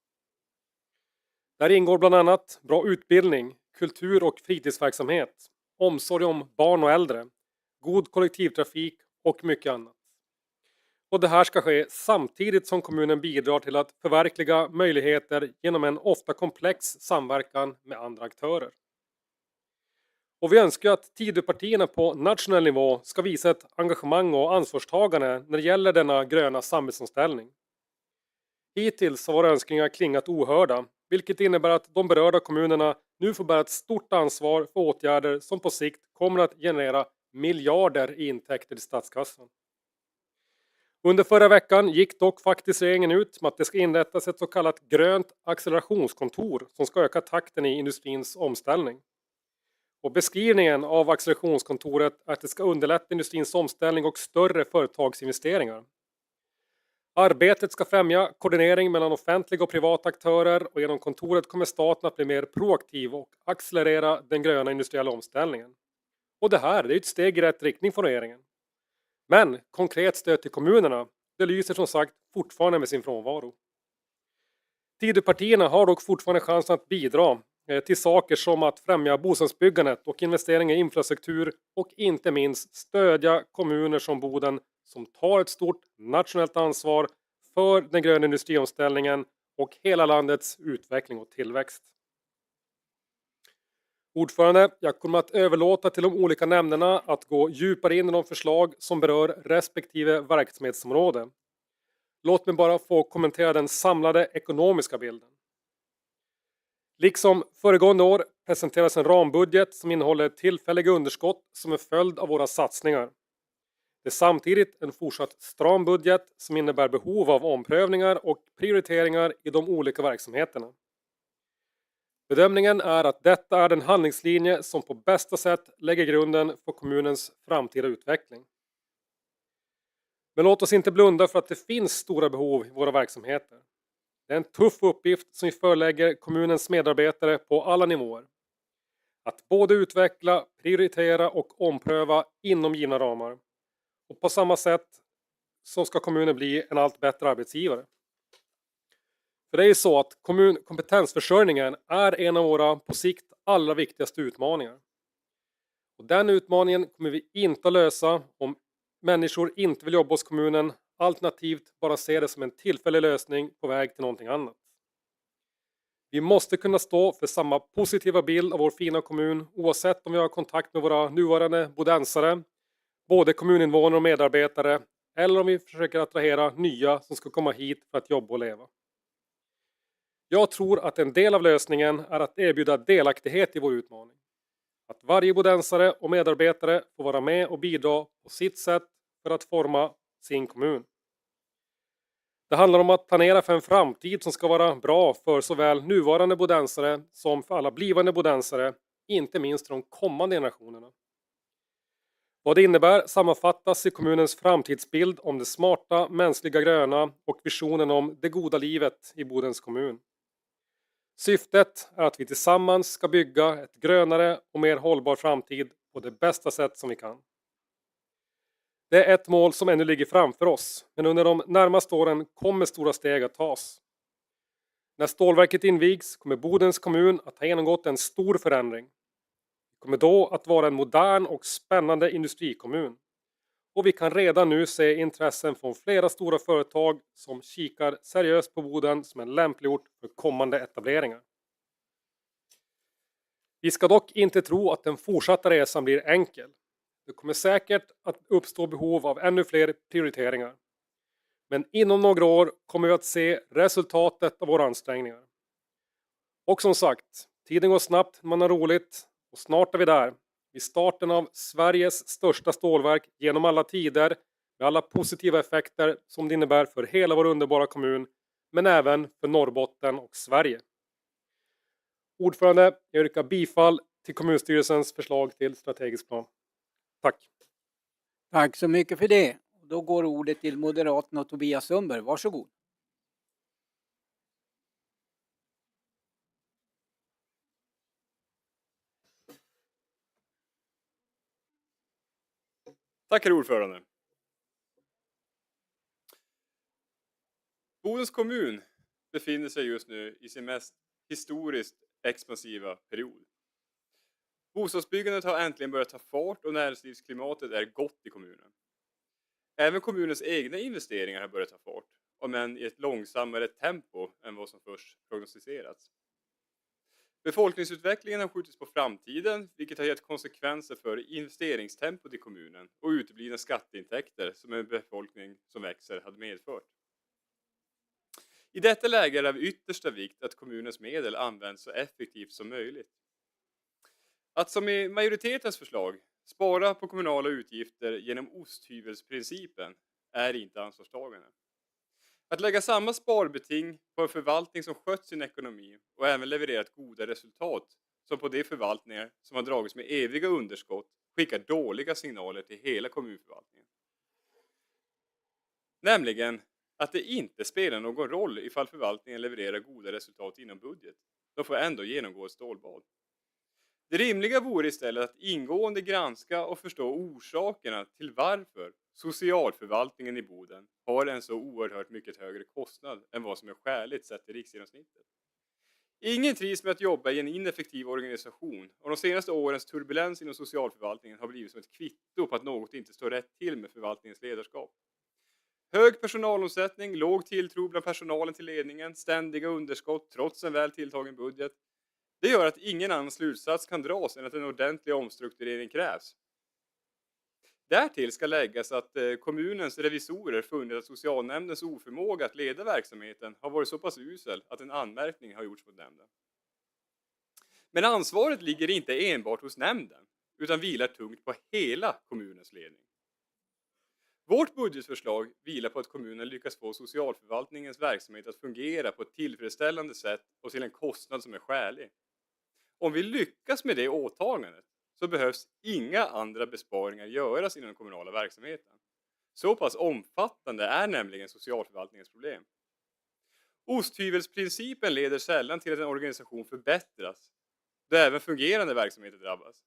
[SPEAKER 4] Där ingår bland annat bra utbildning, kultur- och fritidsverksamhet, omsorg om barn och äldre, god kollektivtrafik och mycket annat. Och det här ska ske samtidigt som kommunen bidrar till att förverkliga möjligheter genom en ofta komplex samverkan med andra aktörer. Och vi önskar att Tidöpartierna på nationell nivå ska visa ett engagemang och ansvarstagande när det gäller denna gröna samhällsomställning. Hittills har våra önskningar klingat ohörda, vilket innebär att de berörda kommunerna nu får bära ett stort ansvar för åtgärder som på sikt kommer att generera miljarder i intäkter till statskassan. Under förra veckan gick dock faktiskt regeringen ut med att det ska inrättas ett så kallat grönt accelerationskontor som ska öka takten i industrins omställning. Och beskrivningen av accelerationskontoret är att det ska underlätta industrins omställning och större företagsinvesteringar. Arbetet ska främja koordinering mellan offentliga och privata aktörer och genom kontoret kommer staten att bli mer proaktiv och accelerera den gröna industriella omställningen. Och det här är ett steg i rätt riktning från regeringen. Men konkret stöd till kommunerna, det lyser som sagt fortfarande med sin frånvaro. Tidöpartierna har dock fortfarande chansen att bidra till saker som att främja bostadsbyggandet och investeringar i infrastruktur och inte minst stödja kommuner som Boden som tar ett stort nationellt ansvar för den gröna industriomställningen och hela landets utveckling och tillväxt. Ordförande, jag kommer att överlåta till de olika nämnderna att gå djupare in i de förslag som berör respektive verksamhetsområde. Låt mig bara få kommentera den samlade ekonomiska bilden. Liksom föregående år presenteras en rambudget som innehåller tillfälliga underskott som är följd av våra satsningar. Det är samtidigt en fortsatt stram budget som innebär behov av omprövningar och prioriteringar i de olika verksamheterna. Bedömningen är att detta är den handlingslinje som på bästa sätt lägger grunden för kommunens framtida utveckling. Men låt oss inte blunda för att det finns stora behov i våra verksamheter. Det är en tuff uppgift som vi förelägger kommunens medarbetare på alla nivåer. Att både utveckla, prioritera och ompröva inom givna ramar. Och på samma sätt så ska kommunen bli en allt bättre arbetsgivare. För det är ju så att kompetensförsörjningen är en av våra på sikt allra viktigaste utmaningar. Och den utmaningen kommer vi inte att lösa om människor inte vill jobba hos kommunen, alternativt bara se det som en tillfällig lösning på väg till någonting annat. Vi måste kunna stå för samma positiva bild av vår fina kommun oavsett om vi har kontakt med våra nuvarande bodensare, både kommuninvånare och medarbetare, eller om vi försöker attrahera nya som ska komma hit för att jobba och leva. Jag tror att en del av lösningen är att erbjuda delaktighet i vår utmaning. Att varje bodensare och medarbetare får vara med och bidra på sitt sätt för att forma sin kommun. Det handlar om att planera för en framtid som ska vara bra för såväl nuvarande bodensare som för alla blivande bodensare, inte minst de kommande generationerna. Vad det innebär sammanfattas i kommunens framtidsbild om det smarta, mänskliga gröna och visionen om det goda livet i Bodens kommun. Syftet är att vi tillsammans ska bygga ett grönare och mer hållbar framtid på det bästa sätt som vi kan. Det är ett mål som ännu ligger framför oss, men under de närmaste åren kommer stora steg att tas. När stålverket invigs kommer Bodens kommun att ha genomgått en stor förändring. Det kommer då att vara en modern och spännande industrikommun. Och vi kan redan nu se intressen från flera stora företag som kikar seriöst på Boden som en lämplig ort för kommande etableringar. Vi ska dock inte tro att den fortsatta resan blir enkel. Det kommer säkert att uppstå behov av ännu fler prioriteringar. Men inom några år kommer vi att se resultatet av våra ansträngningar. Och som sagt, tiden går snabbt när man har roligt och snart är vi där. Vid starten av Sveriges största stålverk genom alla tider med alla positiva effekter som det innebär för hela vår underbara kommun men även för Norrbotten och Sverige. Ordförande, jag yrkar bifall till kommunstyrelsens förslag till strategisk plan. Tack.
[SPEAKER 1] Tack så mycket för det. Då går ordet till Moderaterna och Tobias Sundberg. Varsågod.
[SPEAKER 5] Tack herr ordförande. Bodens kommun befinner sig just nu i sin mest historiskt expansiva period. Bostadsbyggandet har äntligen börjat ta fart och näringslivsklimatet är gott i kommunen. Även kommunens egna investeringar har börjat ta fart, om än i ett långsammare tempo än vad som först prognostiserats. Befolkningsutvecklingen har skjutits på framtiden, vilket har gett konsekvenser för investeringstempot i kommunen och uteblivna skatteintäkter som en befolkning som växer hade medfört. I detta läge är det av yttersta vikt att kommunens medel används så effektivt som möjligt. Att som i majoritetens förslag spara på kommunala utgifter genom osthyvelsprincipen är inte ansvarstagande. Att lägga samma sparbeting på en förvaltning som skött sin ekonomi och även levererat goda resultat som på de förvaltningar som har dragits med eviga underskott skickar dåliga signaler till hela kommunförvaltningen. Nämligen att det inte spelar någon roll ifall förvaltningen levererar goda resultat inom budget. De får ändå genomgå ett stålbad. Det rimliga vore istället att ingående granska och förstå orsakerna till varför socialförvaltningen i Boden har en så oerhört mycket högre kostnad än vad som är skäligt sett i riksgenomsnittet. Ingen trivs med att jobba i en ineffektiv organisation och de senaste årens turbulens inom socialförvaltningen har blivit som ett kvitto på att något inte står rätt till med förvaltningens ledarskap. Hög personalomsättning, låg tilltro bland personalen till ledningen, ständiga underskott trots en väl tilltagen budget. Det gör att ingen annan slutsats kan dras än att en ordentlig omstrukturering krävs. Därtill ska läggas att kommunens revisorer funnit att socialnämndens oförmåga att leda verksamheten har varit så pass usel att en anmärkning har gjorts mot nämnden. Men ansvaret ligger inte enbart hos nämnden utan vilar tungt på hela kommunens ledning. Vårt budgetförslag vilar på att kommunen lyckas få socialförvaltningens verksamhet att fungera på ett tillfredsställande sätt och till en kostnad som är skälig. Om vi lyckas med det åtagandet så behövs inga andra besparingar göras inom den kommunala verksamheten. Så pass omfattande är nämligen socialförvaltningens problem. Osthyvelsprincipen leder sällan till att en organisation förbättras, då även fungerande verksamheter drabbas.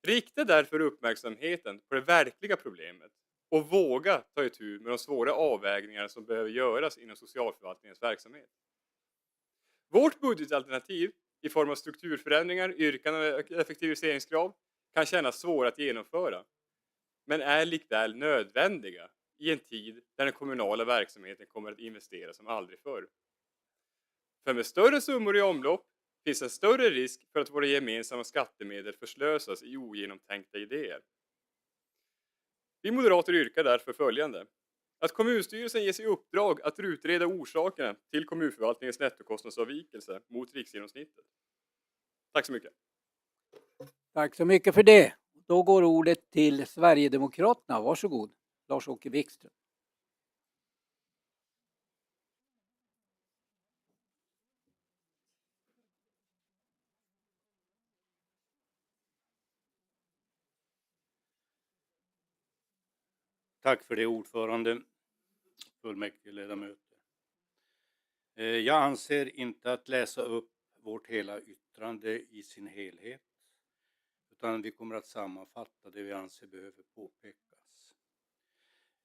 [SPEAKER 5] Rikta därför uppmärksamheten på det verkliga problemet och våga ta itu med de svåra avvägningar som behöver göras inom socialförvaltningens verksamhet. Vårt budgetalternativ i form av strukturförändringar, yrkanden och effektiviseringskrav kan kännas svåra att genomföra, men är likväl nödvändiga i en tid där den kommunala verksamheten kommer att investera som aldrig förr. För med större summor i omlopp finns en större risk för att våra gemensamma skattemedel förslösas i ogenomtänkta idéer. Vi moderater yrkar därför följande: att kommunstyrelsen ges i uppdrag att utreda orsakerna till kommunförvaltningens nettokostnadsavvikelse mot riksgenomsnittet. Tack så mycket.
[SPEAKER 1] Tack så mycket för det. Då går ordet till Sverigedemokraterna. Varsågod, Lars-Åke Wikström.
[SPEAKER 10] Tack för det, ordförande, fullmäktigeledamöter. Jag anser inte att läsa upp vårt hela yttrande i sin helhet, utan vi kommer att sammanfatta det vi anser behöver påpekas.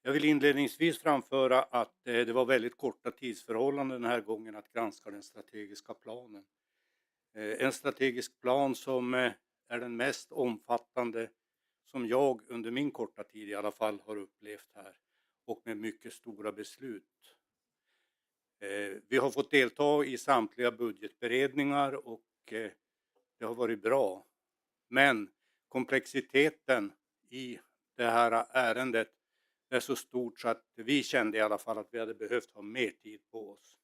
[SPEAKER 10] Jag vill inledningsvis framföra att det var väldigt korta tidsförhållanden den här gången att granska den strategiska planen. En strategisk plan som är den mest omfattande som jag under min korta tid i alla fall har upplevt här, och med mycket stora beslut. Vi har fått delta i samtliga budgetberedningar och det har varit bra. Men komplexiteten i det här ärendet är så stort så att vi kände i alla fall att vi hade behövt ha mer tid på oss.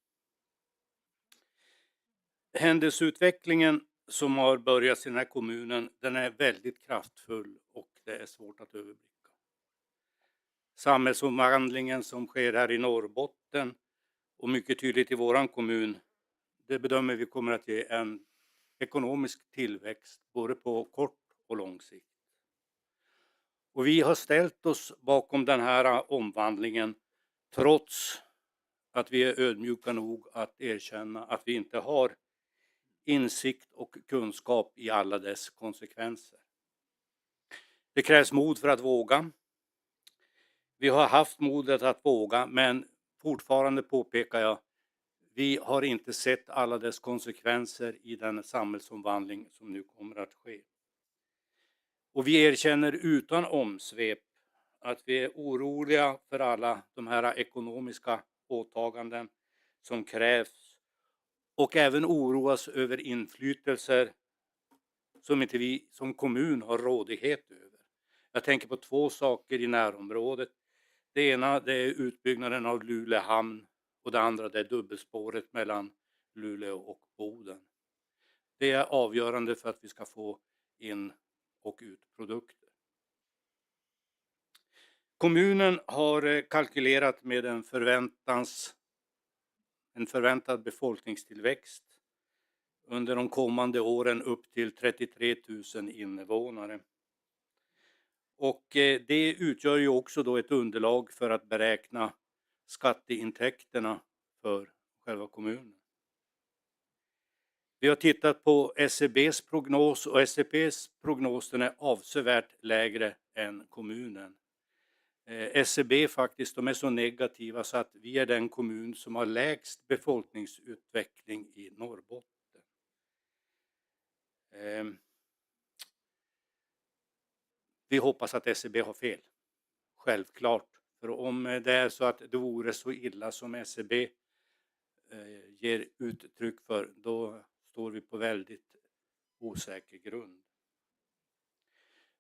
[SPEAKER 10] Händelseutvecklingen som har börjat i den här kommunen, den är väldigt kraftfull och det är svårt att överblicka. Samhällsomvandlingen som sker här i Norrbotten och mycket tydligt i våran kommun, det bedömer vi kommer att ge en ekonomisk tillväxt både på kort och lång sikt. Och vi har ställt oss bakom den här omvandlingen trots att vi är ödmjuka nog att erkänna att vi inte har insikt och kunskap i alla dess konsekvenser. Det krävs mod för att våga. Vi har haft modet att våga, men fortfarande påpekar jag, vi har inte sett alla dess konsekvenser i den samhällsomvandling som nu kommer att ske. Och vi erkänner utan omsvep att vi är oroliga för alla de här ekonomiska åtaganden som krävs och även oroas över inflytelser som inte vi som kommun har rådighet över. Jag tänker på 2 saker i närområdet. Det ena det är utbyggnaden av Luleå hamn och det andra det är dubbelspåret mellan Luleå och Boden. Det är avgörande för att vi ska få in och ut produkter. Kommunen har kalkylerat med en förväntad befolkningstillväxt under de kommande åren upp till 33 000 invånare. Och det utgör ju också då ett underlag för att beräkna skatteintäkterna för själva kommunen. Vi har tittat på SCBs prognos och SCBs prognosen är avsevärt lägre än kommunen. SCB faktiskt, de är så negativa så att vi är den kommun som har lägst befolkningsutveckling i Norrbotten. Vi hoppas att SCB har fel, självklart. För om det är så att det vore så illa som SCB ger uttryck för, då står vi på väldigt osäker grund.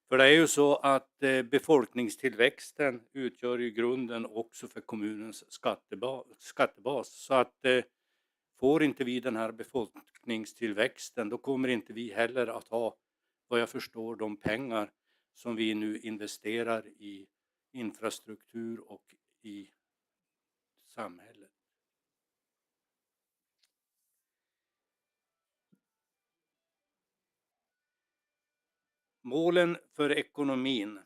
[SPEAKER 10] För det är ju så att befolkningstillväxten utgör ju grunden också för kommunens skattebas. Så att får inte vi den här befolkningstillväxten, då kommer inte vi heller att ha, vad jag förstår, de pengar som vi nu investerar i infrastruktur och i samhället. Målen för ekonomin.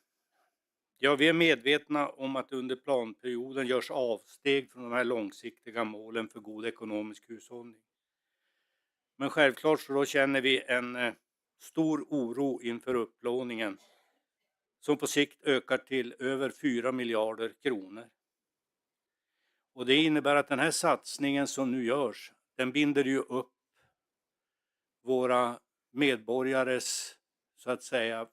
[SPEAKER 10] Ja, vi är medvetna om att under planperioden görs avsteg från de här långsiktiga målen för god ekonomisk hushållning. Men självklart så då känner vi en stor oro inför upplåningen som på sikt ökar till över 4 miljarder kronor. Och det innebär att den här satsningen som nu görs, den binder ju upp våra medborgares så att säga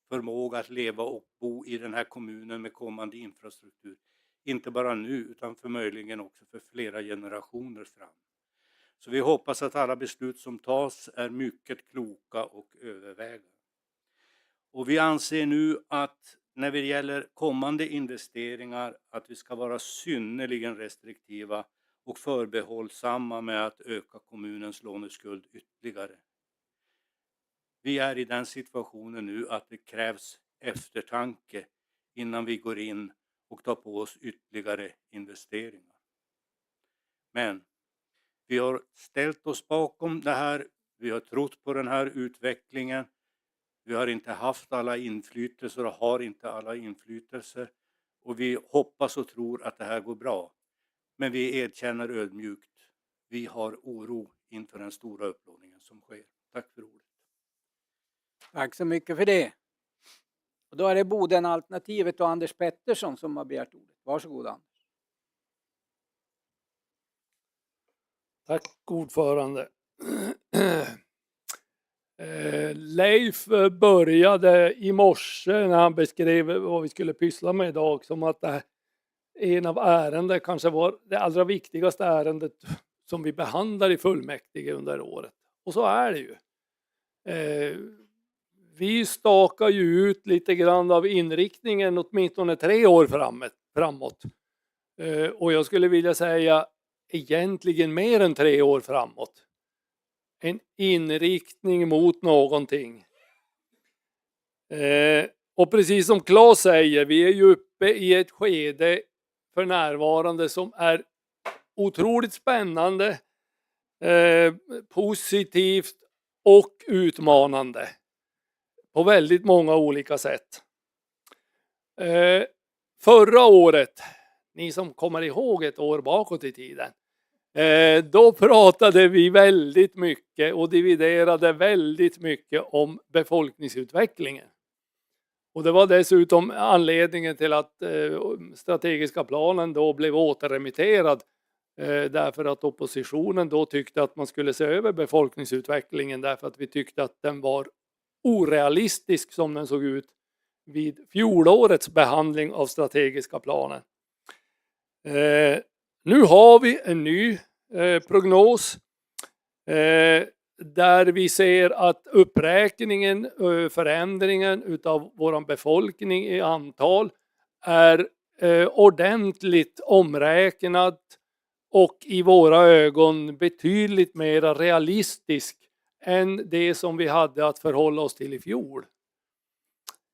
[SPEAKER 10] förmåga att leva och bo i den här kommunen med kommande infrastruktur. Inte bara nu utan för möjligen också för flera generationer fram. Så vi hoppas att alla beslut som tas är mycket kloka och övervägda. Och vi anser nu att när det gäller kommande investeringar att vi ska vara synnerligen restriktiva och förbehållsamma med att öka kommunens låneskuld ytterligare. Vi är i den situationen nu att det krävs eftertanke innan vi går in och tar på oss ytterligare investeringar. Men vi har ställt oss bakom det här, vi har trott på den här utvecklingen. Vi har inte haft alla inflytelser och har inte alla inflytelser. Och vi hoppas och tror att det här går bra. Men vi erkänner ödmjukt, vi har oro inför den stora upplåningen som sker. Tack för ordet.
[SPEAKER 1] Tack så mycket för det. Och då är det Boden-alternativet och Anders Pettersson som har begärt ordet. Varsågod Anders.
[SPEAKER 7] Tack ordförande. Leif började i morse när han beskrev vad vi skulle pyssla med idag som att en av ärenden kanske var det allra viktigaste ärendet som vi behandlar i fullmäktige under året. Och så är det ju. Vi stakar ju ut lite grann av inriktningen åtminstone 3 år framåt. Och jag skulle vilja säga egentligen mer än 3 år framåt. En inriktning mot någonting. Och precis som Claes säger, vi är ju uppe i ett skede för närvarande som är otroligt spännande, positivt och utmanande på väldigt många olika sätt. Förra året, ni som kommer ihåg ett år bakåt i tiden, då pratade vi väldigt mycket och dividerade väldigt mycket om befolkningsutvecklingen. Och det var dessutom anledningen till att strategiska planen då blev återremitterad, därför att oppositionen då tyckte att man skulle se över befolkningsutvecklingen, därför att vi tyckte att den var orealistisk som den såg ut vid fjolårets behandling av strategiska planen. Nu har vi en ny prognos där vi ser att uppräkningen, förändringen utav vår befolkning i antal är ordentligt omräknad och i våra ögon betydligt mer realistisk än det som vi hade att förhålla oss till i fjol.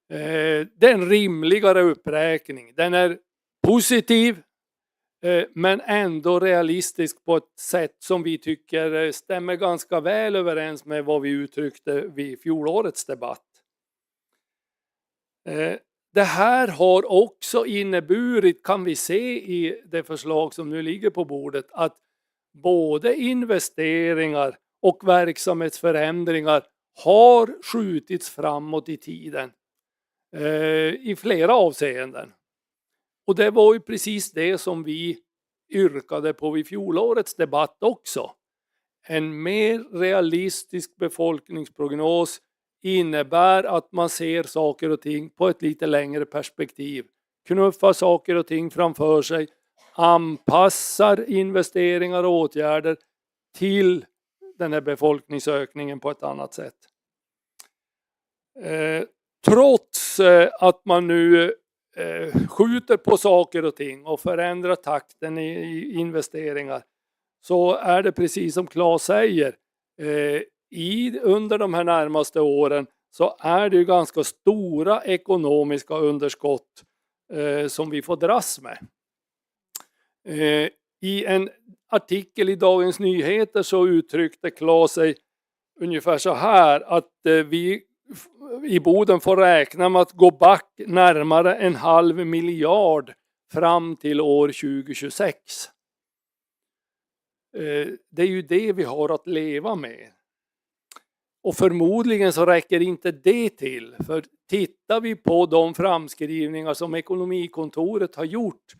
[SPEAKER 7] Det är en rimligare uppräkning. Den är positiv, men ändå realistisk på ett sätt som vi tycker stämmer ganska väl överens med vad vi uttryckte vid fjolårets debatt. Det här har också inneburit, kan vi se i det förslag som nu ligger på bordet, att både investeringar och verksamhetsförändringar har skjutits framåt i tiden i flera avseenden. Och det var ju precis det som vi yrkade på vid fjolårets debatt också. En mer realistisk befolkningsprognos innebär att man ser saker och ting på ett lite längre perspektiv. Knuffar saker och ting framför sig, anpassar investeringar och åtgärder till den här befolkningsökningen på ett annat sätt. Trots att man nu skjuter på saker och ting och förändrar takten i investeringar, så är det precis som Claes säger, under de här närmaste åren så är det ju ganska stora ekonomiska underskott som vi får dras med. I en artikel i Dagens Nyheter så uttryckte Claes sig ungefär så här, att vi i Boden får räkna med att gå back närmare 1,5 miljard fram till år 2026. Det är ju det vi har att leva med. Och förmodligen så räcker inte det till. För tittar vi på de framskrivningar som Ekonomikontoret har gjort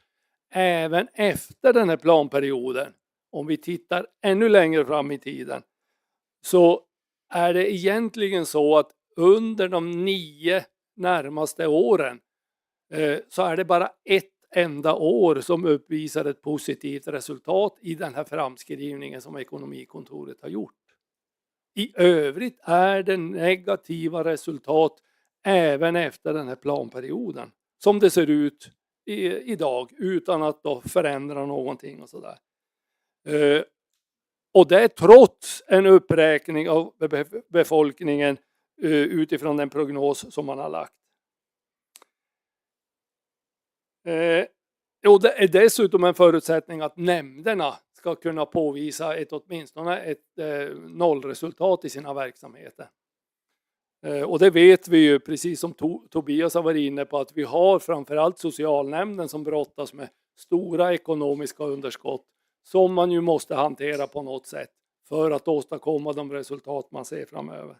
[SPEAKER 7] även efter den här planperioden, om vi tittar ännu längre fram i tiden, så är det egentligen så att under de 9 närmaste åren så är det bara ett enda år som uppvisar ett positivt resultat i den här framskrivningen som Ekonomikontoret har gjort. I övrigt är det negativa resultat även efter den här planperioden, som det ser ut idag, utan att då förändra någonting och sådär. Och det är trots en uppräkning av befolkningen utifrån den prognos som man har lagt. Och det är dessutom en förutsättning att nämnderna ska kunna påvisa åtminstone ett nollresultat i sina verksamheter. Och det vet vi ju, precis som Tobias har varit inne på, att vi har framförallt socialnämnden som brottas med stora ekonomiska underskott som man ju måste hantera på något sätt för att åstadkomma de resultat man ser framöver.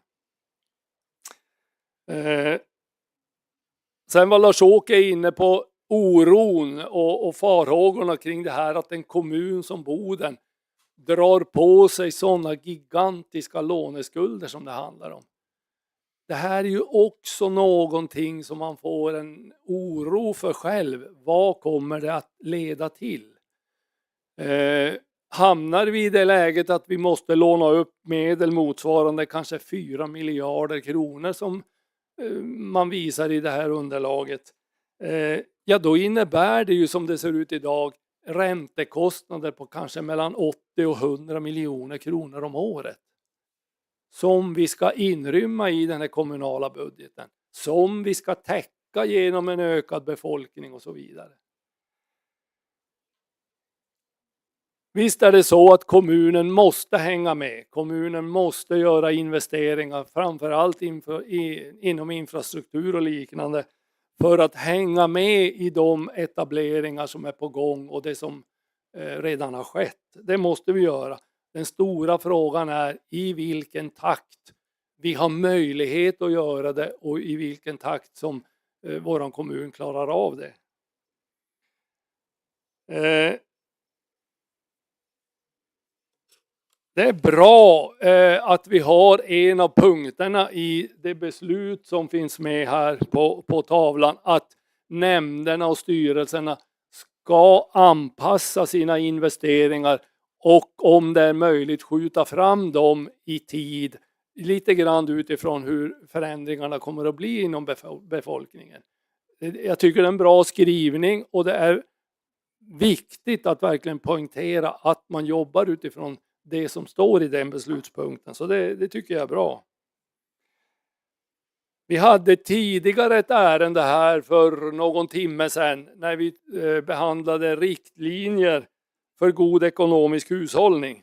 [SPEAKER 7] Sen var Lars-Åke inne på oron och farhågorna kring det här att en kommun som Boden drar på sig sådana gigantiska låneskulder som det handlar om. Det här är ju också någonting som man får en oro för själv. Vad kommer det att leda till? Hamnar vi i det läget att vi måste låna upp medel motsvarande kanske 4 miljarder kronor som man visar i det här underlaget, ja då innebär det ju, som det ser ut idag, räntekostnader på kanske mellan 80 och 100 miljoner kronor om året. Som vi ska inrymma i den här kommunala budgeten. Som vi ska täcka genom en ökad befolkning och så vidare. Visst är det så att kommunen måste hänga med. Kommunen måste göra investeringar, framförallt inom infrastruktur och liknande, för att hänga med i de etableringar som är på gång och det som redan har skett. Det måste vi göra. Den stora frågan är i vilken takt vi har möjlighet att göra det och i vilken takt som vår kommun klarar av det. Det är bra att vi har en av punkterna i det beslut som finns med här på tavlan, att nämnderna och styrelserna ska anpassa sina investeringar och om det är möjligt skjuta fram dem i tid, lite grann utifrån hur förändringarna kommer att bli inom befolkningen. Jag tycker det är en bra skrivning och det är viktigt att verkligen poängtera att man jobbar utifrån det som står i den beslutspunkten. Så det tycker jag är bra. Vi hade tidigare ett ärende här för någon timme sedan när vi behandlade riktlinjer för god ekonomisk hushållning.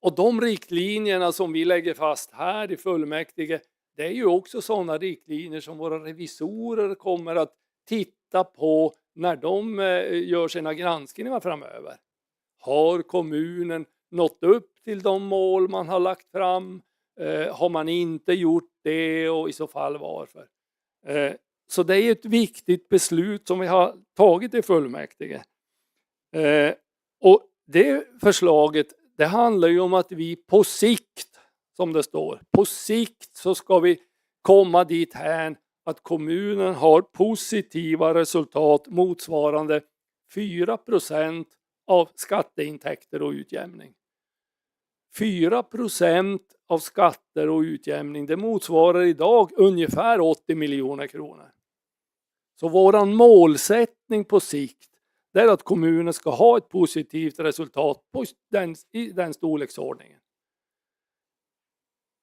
[SPEAKER 7] Och de riktlinjerna som vi lägger fast här i fullmäktige, det är ju också sådana riktlinjer som våra revisorer kommer att titta på när de gör sina granskningar framöver. Har kommunen nått upp till de mål man har lagt fram? Har man inte gjort det och i så fall varför? Så det är ett viktigt beslut som vi har tagit i fullmäktige. Och det förslaget, det handlar ju om att vi på sikt, som det står, på sikt så ska vi komma dit här att kommunen har positiva resultat motsvarande 4% av skatteintäkter och utjämning. 4% av skatter och utjämning, det motsvarar idag ungefär 80 miljoner kronor. Så våran målsättning på sikt, det är att kommunen ska ha ett positivt resultat i den storleksordningen.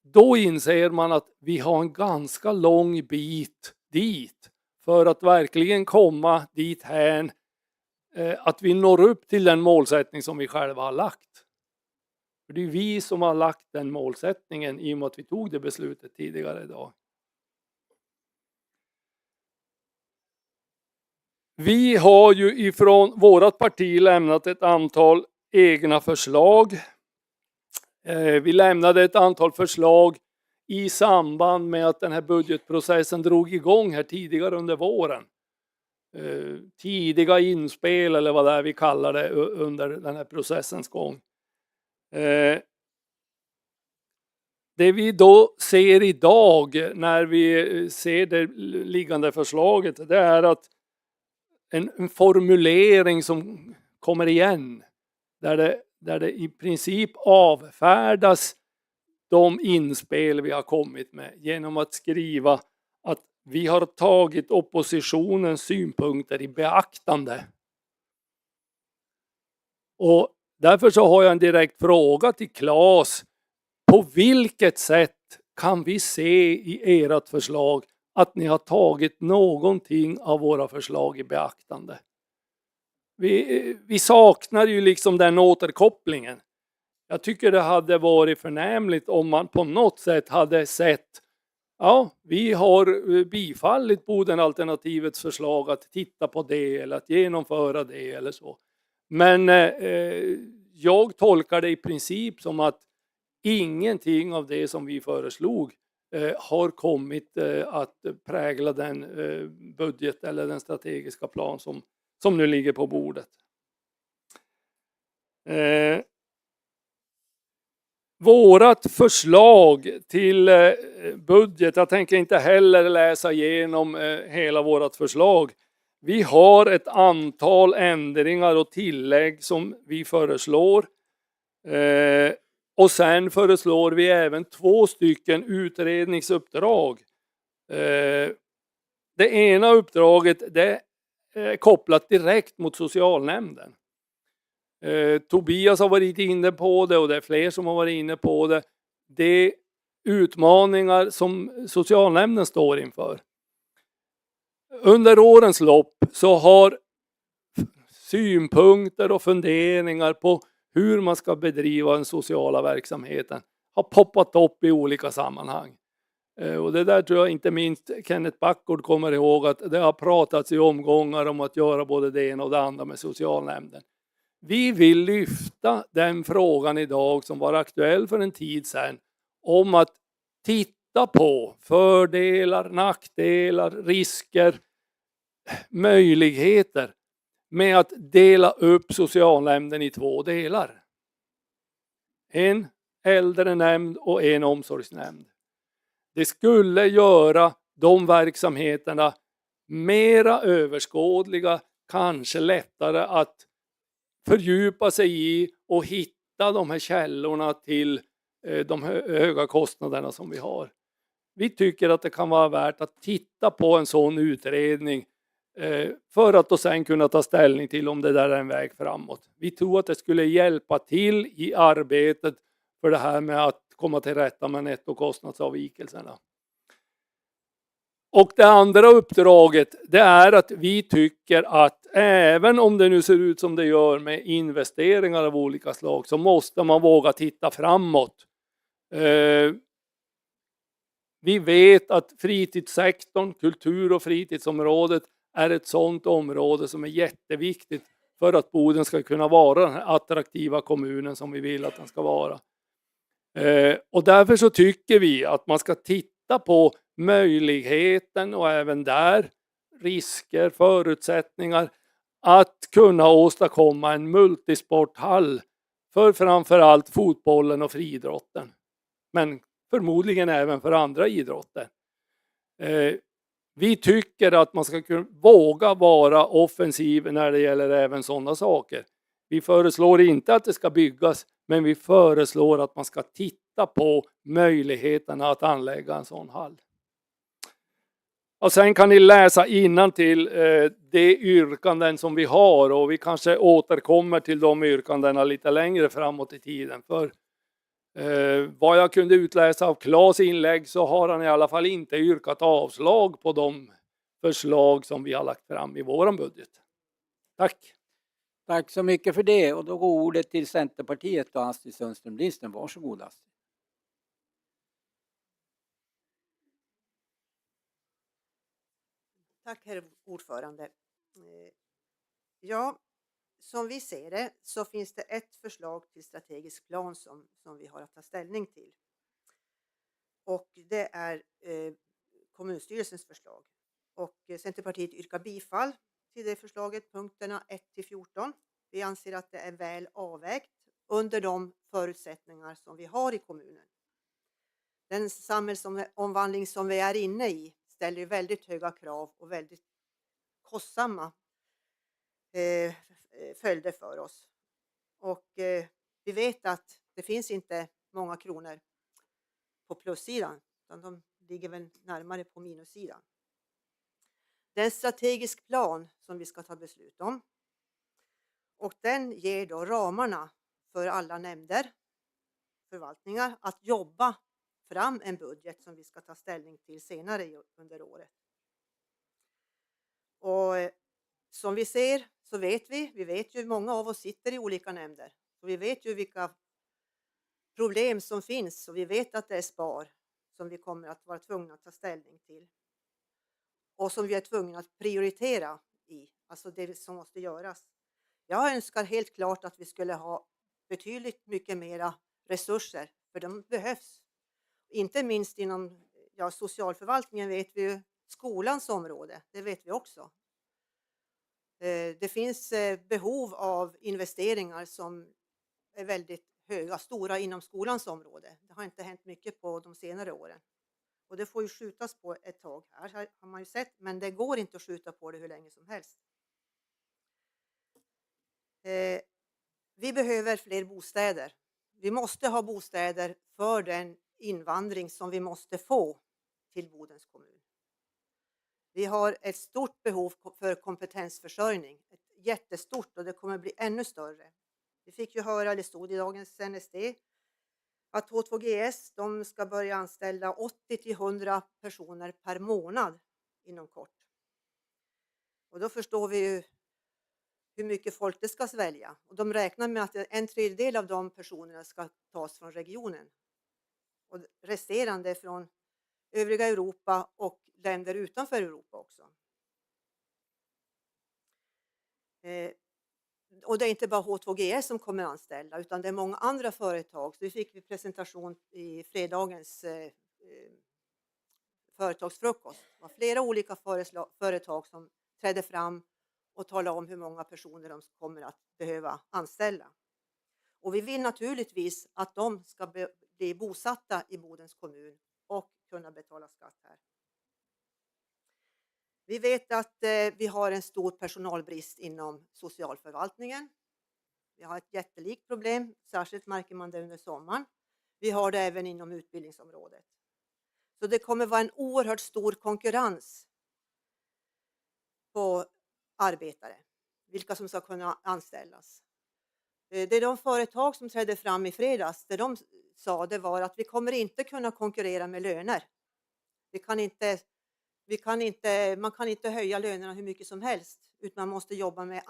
[SPEAKER 7] Då inser man att vi har en ganska lång bit dit för att verkligen komma dit här att vi når upp till den målsättning som vi själva har lagt. För det är vi som har lagt den målsättningen i och med att vi tog det beslutet tidigare idag. Vi har ju ifrån vårat parti lämnat ett antal egna förslag. Vi lämnade ett antal förslag i samband med att den här budgetprocessen drog igång här tidigare under våren. Tidiga inspel eller vad det är vi kallar det under den här processens gång. Det vi då ser idag när vi ser det liggande förslaget, det är att en formulering som kommer igen där det i princip avfärdas de inspel vi har kommit med genom att skriva att vi har tagit oppositionens synpunkter i beaktande. Och därför så har jag en direkt fråga till Claes. På vilket sätt kan vi se i ert förslag att ni har tagit någonting av våra förslag i beaktande? Vi saknar ju liksom den återkopplingen. Jag tycker det hade varit förnämligt om man på något sätt hade sett, ja, vi har bifallit Bodenalternativets förslag att titta på det eller att genomföra det eller så. Men jag tolkar det i princip som att ingenting av det som vi föreslog har kommit att prägla den budget eller den strategiska plan som nu ligger på bordet. Vårat förslag till budget, jag tänker inte heller läsa igenom hela vårat förslag. Vi har ett antal ändringar och tillägg som vi föreslår. Och sen föreslår vi även 2 stycken utredningsuppdrag. Det ena uppdraget det är kopplat direkt mot socialnämnden. Tobias har varit inne på det och det är fler som har varit inne på det. Det är utmaningar som socialnämnden står inför. Under årens lopp så har synpunkter och funderingar på hur man ska bedriva den sociala verksamheten har poppat upp i olika sammanhang. Och det där tror jag inte minst Kenneth Backgård kommer ihåg, att det har pratats i omgångar om att göra både det ena och det andra med socialnämnden. Vi vill lyfta den frågan idag som var aktuell för en tid sedan, om att titta på fördelar, nackdelar, risker, möjligheter med att dela upp socialnämnden i 2 delar. En äldrenämnd och en omsorgsnämnd. Det skulle göra de verksamheterna mera överskådliga, kanske lättare att fördjupa sig i och hitta de här källorna till de höga kostnaderna som vi har. Vi tycker att det kan vara värt att titta på en sån utredning för att då sen kunna ta ställning till om det där är en väg framåt. Vi tror att det skulle hjälpa till i arbetet för det här med att komma till rätta med nettokostnadsavvikelserna. Och det andra uppdraget, det är att vi tycker att även om det nu ser ut som det gör med investeringar av olika slag, så måste man våga titta framåt. Vi vet att fritidssektorn, kultur- och fritidsområdet är ett sådant område som är jätteviktigt för att Boden ska kunna vara den här attraktiva kommunen som vi vill att den ska vara. Och därför så tycker vi att man ska titta på möjligheten och även där risker, förutsättningar att kunna åstadkomma en multisporthall för framförallt fotbollen och friidrotten. Men förmodligen även för andra idrotter. Vi tycker att man ska våga vara offensiv när det gäller även sådana saker. Vi föreslår inte att det ska byggas, men vi föreslår att man ska titta på möjligheterna att anlägga en sån hall. Och sen kan ni läsa innantill de yrkanden som vi har, och vi kanske återkommer till de yrkandena lite längre framåt i tiden. För vad jag kunde utläsa av Claes inlägg så har han i alla fall inte yrkat avslag på de förslag som vi har lagt fram i våran budget. Tack!
[SPEAKER 1] Tack så mycket för det, och då går ordet till Centerpartiet och Astrid Sundström Lindström. Varsågod Astrid.
[SPEAKER 21] Tack herr ordförande. Ja, som vi ser det så finns det ett förslag till strategisk plan som vi har att ta ställning till. Och det är kommunstyrelsens förslag. Och Centerpartiet yrkar bifall till det förslaget, punkterna 1-14. Vi anser att det är väl avvägt under de förutsättningar som vi har i kommunen. Den samhällsomvandling som vi är inne i ställer väldigt höga krav och väldigt kostsamma följder för oss. Och vi vet att det finns inte många kronor på plussidan, utan de ligger väl närmare på minussidan. Det är en strategisk plan som vi ska ta beslut om. Och den ger då ramarna för alla nämnder, förvaltningar, att jobba fram en budget som vi ska ta ställning till senare under året. Och som vi ser så vet vi vet ju, många av oss sitter i olika nämnder. Och vi vet ju vilka problem som finns, och vi vet att det är spar som vi kommer att vara tvungna att ta ställning till. Och som vi är tvungna att prioritera i, alltså det som måste göras. Jag önskar helt klart att vi skulle ha betydligt mycket mera resurser, för de behövs. Inte minst inom socialförvaltningen vet vi ju, skolans område, det vet vi också. Det finns behov av investeringar som är väldigt höga, stora inom skolans område. Det har inte hänt mycket på de senare åren. Och det får ju skjutas på ett tag här har man ju sett, men det går inte att skjuta på det hur länge som helst. Vi behöver fler bostäder. Vi måste ha bostäder för den invandring som vi måste få till Bodens kommun. Vi har ett stort behov för kompetensförsörjning. Ett jättestort, och det kommer bli ännu större. Vi fick ju höra, det stod i dagens NSD, att H2GS de ska börja anställa 80-100 personer per månad inom kort. Och då förstår vi ju hur mycket folk det ska svälja. Och de räknar med att 1/3 av de personerna ska tas från regionen. Och resterande från övriga Europa och länder utanför Europa också. Och det är inte bara H2GS som kommer anställa, utan det är många andra företag. Så vi fick presentation i fredagens företagsfrukost. Det var flera olika företag som trädde fram och talade om hur många personer de kommer att behöva anställa. Och vi vill naturligtvis att de ska bli bosatta i Bodens kommun och kunna betala skatt här. Vi vet att vi har en stor personalbrist inom socialförvaltningen. Vi har ett jättelikt problem, särskilt märker man det under sommaren. Vi har det även inom utbildningsområdet. Så det kommer vara en oerhört stor konkurrens på arbetare, vilka som ska kunna anställas. Det är de företag som trädde fram i fredags, det de sa det var att vi kommer inte kunna konkurrera med löner. Man kan inte höja lönerna hur mycket som helst, utan man måste jobba med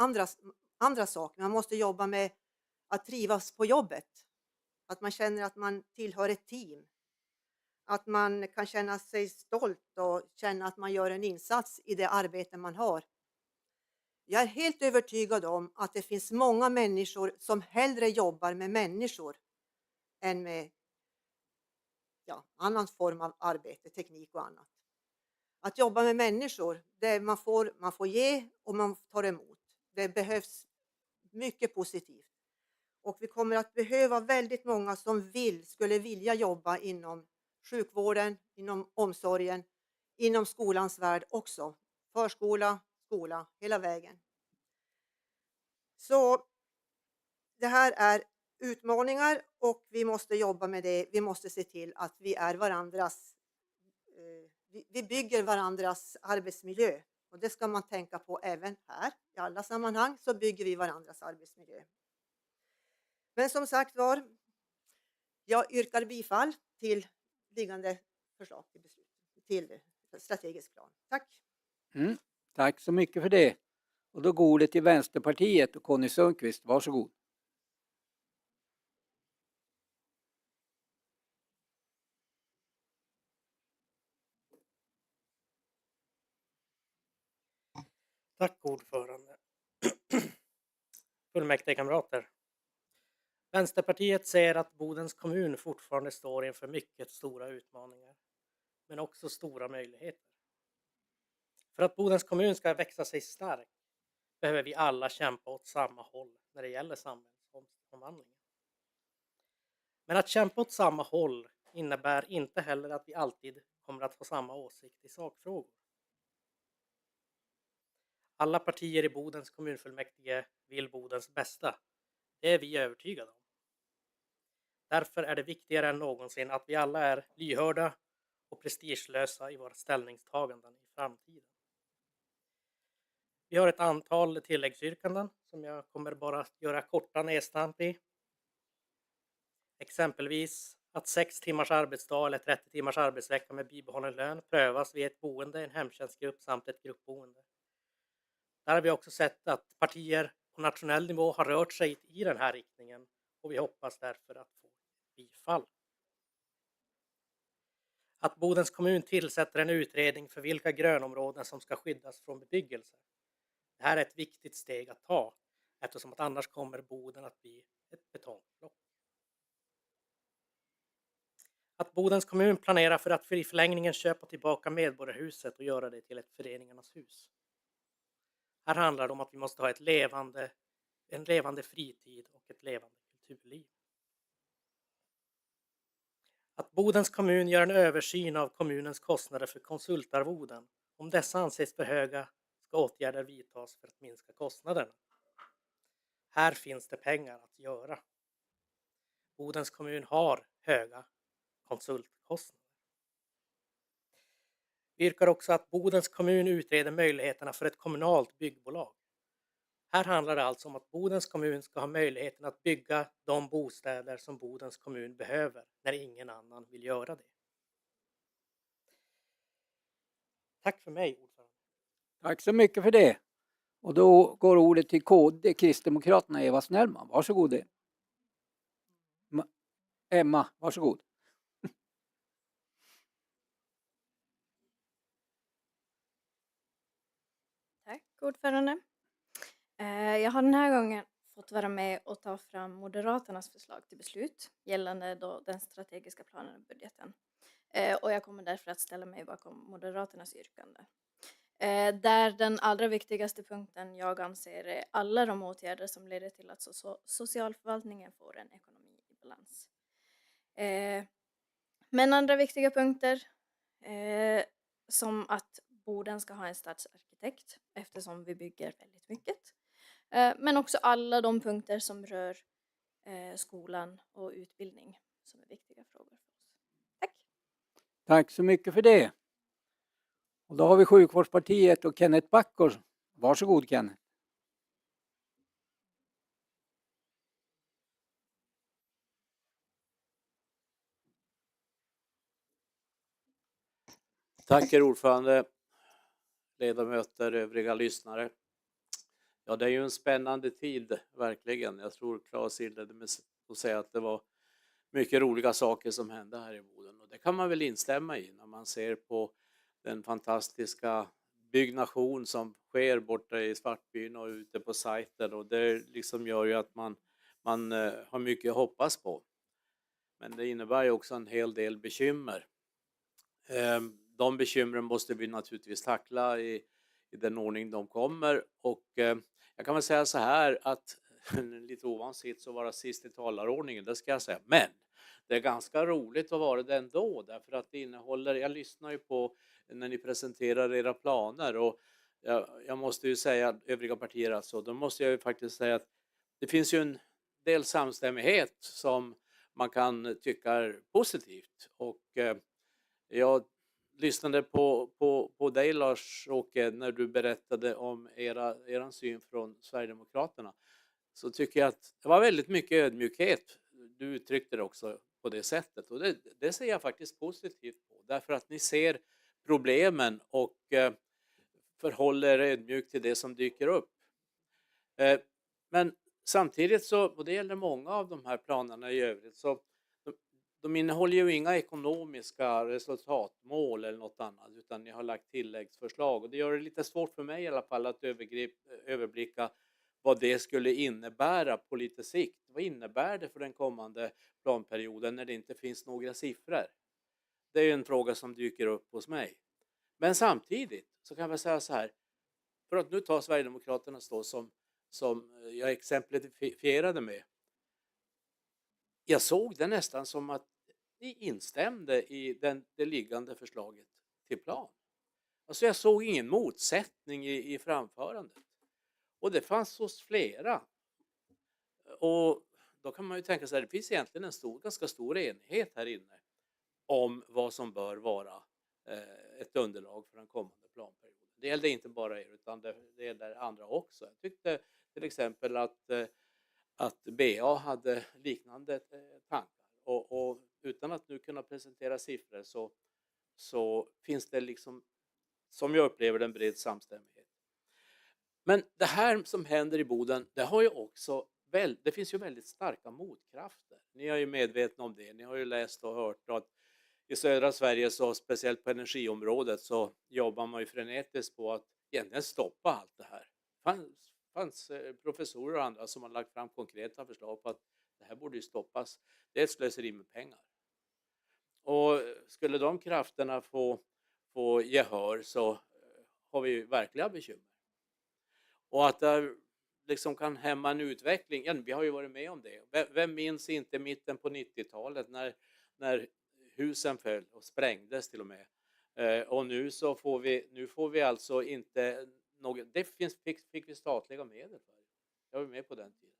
[SPEAKER 21] andra saker. Man måste jobba med att trivas på jobbet. Att man känner att man tillhör ett team. Att man kan känna sig stolt och känna att man gör en insats i det arbete man har. Jag är helt övertygad om att det finns många människor som hellre jobbar med människor än med annan form av arbete, teknik och annat. Att jobba med människor, man får ge och man tar emot. Det behövs mycket positivt. Och vi kommer att behöva väldigt många som skulle vilja jobba inom sjukvården, inom omsorgen, inom skolans värld också. Förskola, skola, hela vägen. Så det här är utmaningar och vi måste jobba med det. Vi måste se till att vi är varandras, vi bygger varandras arbetsmiljö. Och det ska man tänka på även här. I alla sammanhang så bygger vi varandras arbetsmiljö. Men som sagt var, jag yrkar bifall till liggande förslag till beslut, till strategisk plan. Tack!
[SPEAKER 1] Tack så mycket för det. Och då går ordet till Vänsterpartiet och Conny Sundqvist. Varsågod.
[SPEAKER 8] Tack ordförande. Fullmäktigekamrater. Vänsterpartiet ser att Bodens kommun fortfarande står inför mycket stora utmaningar, men också stora möjligheter. För att Bodens kommun ska växa sig stark behöver vi alla kämpa åt samma håll när det gäller samhällsomvandlingen. Men att kämpa åt samma håll innebär inte heller att vi alltid kommer att ha samma åsikt i sakfrågor. Alla partier i Bodens kommunfullmäktige vill Bodens bästa. Det är vi övertygade om. Därför är det viktigare än någonsin att vi alla är lyhörda och prestigelösa i våra ställningstaganden i framtiden. Vi har ett antal tilläggsyrkanden som jag kommer bara göra korta nedstamp i. Exempelvis att 6 timmars arbetsdag eller 30 timmars arbetsvecka med bibehållen lön prövas vid ett boende, en hemtjänstgrupp samt ett gruppboende. Där har vi också sett att partier på nationell nivå har rört sig i den här riktningen och vi hoppas därför att få bifall. Att Bodens kommun tillsätter en utredning för vilka grönområden som ska skyddas från bebyggelse. Det här är ett viktigt steg att ta eftersom att annars kommer Boden att bli ett betongblock. Att Bodens kommun planerar för att i förlängningen köpa tillbaka Medborgarhuset och göra det till ett föreningarnas hus. Här handlar det om att vi måste ha en levande fritid och ett levande kulturliv. Att Bodens kommun gör en översyn av kommunens kostnader för konsultarvoden. Om dessa anses för höga ska åtgärder vidtas för att minska kostnaderna. Här finns det pengar att göra. Bodens kommun har höga konsultkostnader. Vi yrkar också att Bodens kommun utreder möjligheterna för ett kommunalt byggbolag. Här handlar det alltså om att Bodens kommun ska ha möjligheten att bygga de bostäder som Bodens kommun behöver när ingen annan vill göra det. Tack för mig, ordförande.
[SPEAKER 1] Tack så mycket för det. Och då går ordet till KD, Kristdemokraterna, Eva Snellman. Varsågod. Emma, varsågod.
[SPEAKER 9] Tack ordförande. Jag har den här gången fått vara med och ta fram Moderaternas förslag till beslut gällande då den strategiska planen och budgeten. Och jag kommer därför att ställa mig bakom Moderaternas yrkande. Där den allra viktigaste punkten jag anser är alla de åtgärder som leder till att socialförvaltningen får en ekonomi i balans. Men andra viktiga punkter som att Boden ska ha en stadsarkitekt eftersom vi bygger väldigt mycket. Men också alla de punkter som rör skolan och utbildning som är viktiga frågor för oss. Tack!
[SPEAKER 1] Tack så mycket för det. Och då har vi Sjukvårdspartiet och Kenneth Backor. Varsågod Kenneth.
[SPEAKER 22] Tack herr ordförande, ledamöter, övriga lyssnare. Ja, det är ju en spännande tid, verkligen. Jag tror Claes inledde med att säga att det var mycket roliga saker som hände här i Boden. Och det kan man väl instämma i när man ser på den fantastiska byggnation som sker borta i Svartbyn och ute på sajten. Och det liksom gör ju att man har mycket att hoppas på. Men det innebär ju också en hel del bekymmer. De bekymren måste vi naturligtvis tackla i den ordning de kommer. Och jag kan väl säga så här att lite ovansitt så vara sist i talarordningen, det ska jag säga. Men det är ganska roligt att vara det ändå, därför att det innehåller, jag lyssnar ju på när ni presenterar era planer och jag måste ju säga, övriga partier alltså, då måste jag ju faktiskt säga att det finns ju en del samstämmighet som man kan tycka är positivt. Och jag lyssnade på dig Lars-Åke när du berättade om eran syn från Sverigedemokraterna. Så tycker jag att det var väldigt mycket ödmjukhet. Du uttryckte det också på det sättet. Och det ser jag faktiskt positivt på. Därför att ni ser problemen och förhåller ödmjukt till det som dyker upp. Men samtidigt så, och det gäller många av de här planerna i övrigt, så de innehåller ju inga ekonomiska resultatmål eller något annat, utan ni har lagt tilläggsförslag. Och det gör det lite svårt för mig i alla fall att överblicka vad det skulle innebära på lite sikt. Vad innebär det för den kommande planperioden när det inte finns några siffror? Det är ju en fråga som dyker upp hos mig. Men samtidigt så kan jag säga så här, för att nu ta Sverigedemokraterna då som jag exemplifierade med. Jag såg det nästan som att ni instämde i det liggande förslaget till plan. Alltså jag såg ingen motsättning i framförandet. Och det fanns hos flera. Och då kan man ju tänka sig att det finns egentligen en ganska stor enighet här inne om vad som bör vara ett underlag för den kommande planperioden. Det gällde inte bara er utan det gällde andra också. Jag tyckte till exempel att BA hade liknande tankar. Och utan att nu kunna presentera siffror så finns det liksom, som jag upplever det, en bred samstämmighet. Men det här som händer i Boden, det har ju också det finns ju väldigt starka motkrafter. Ni är ju medvetna om det. Ni har ju läst och hört att i södra Sverige, så speciellt på energiområdet, så jobbar man ju frenetiskt på att egentligen stoppa allt det här. Det fanns professorer och andra som har lagt fram konkreta förslag på att det här borde ju stoppas. Det är ett slöseri med pengar. Och skulle de krafterna få gehör så har vi verkliga bekymmer. Och att det liksom kan hämma en utveckling. Ja, vi har ju varit med om det. Vem minns inte mitten på 90-talet när husen föll och sprängdes till och med. Och nu får vi alltså inte något. Det fick vi statliga medel för. Jag var med på den tiden.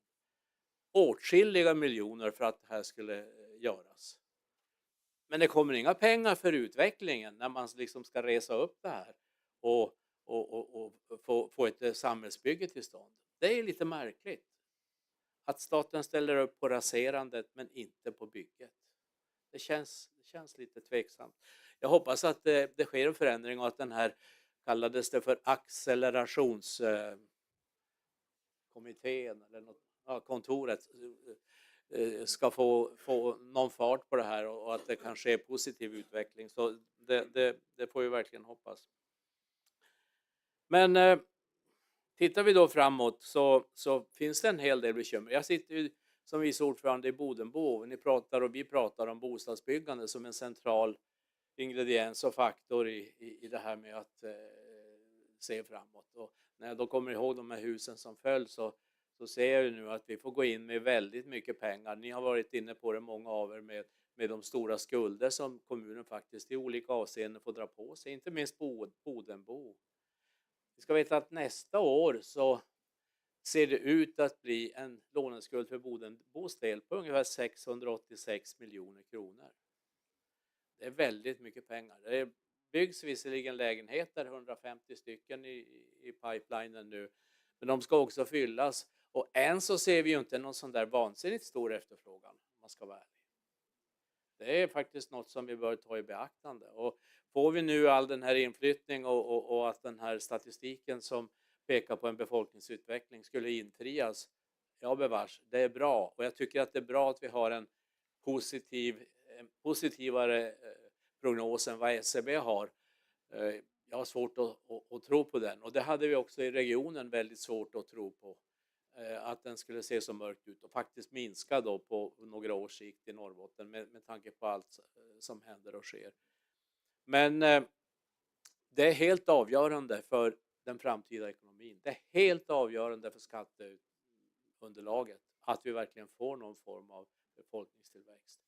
[SPEAKER 22] Åtskilliga miljoner för att det här skulle göras. Men det kommer inga pengar för utvecklingen när man liksom ska resa upp det här och få ett samhällsbygge till stånd. Det är lite märkligt att staten ställer upp på raserandet men inte på bygget. Det känns lite tveksamt. Jag hoppas att det sker en förändring och att den här, kallades det för accelerationsplanen, kommittén eller något, kontoret ska få någon fart på det här och att det kan ske positiv utveckling. Så det får vi verkligen hoppas. Men tittar vi då framåt så finns det en hel del bekymmer. Jag sitter ju som vice ordförande i Bodenbo. Vi pratar om bostadsbyggande som en central ingrediens och faktor i det här med att se framåt. Och när jag då kommer ihåg de här husen som föll så ser jag ju nu att vi får gå in med väldigt mycket pengar. Ni har varit inne på det, många av er, med de stora skulder som kommunen faktiskt i olika avseenden får dra på sig. Inte minst Bodenbo. Vi ska veta att nästa år så ser det ut att bli en låneskuld för Bodenbos del på ungefär 686 miljoner kronor. Det är väldigt mycket pengar. Det byggs visserligen lägenheter, 150 stycken i pipelinen nu, men de ska också fyllas. Och än så ser vi ju inte någon sån där vansinnigt stor efterfrågan, om man ska vara ärlig. Det är faktiskt något som vi bör ta i beaktande. Och får vi nu all den här inflyttning och att den här statistiken som pekar på en befolkningsutveckling skulle infrias, ja bevars, det är bra. Och jag tycker att det är bra att vi har en positivare prognos än vad SCB har. Jag har svårt att tro på den. Och det hade vi också i regionen väldigt svårt att tro på. Att den skulle se så mörkt ut och faktiskt minska då på några års sikt i Norrbotten med tanke på allt som händer och sker. Men det är helt avgörande för den framtida ekonomin. Det är helt avgörande för skatteunderlaget att vi verkligen får någon form av befolkningstillväxt.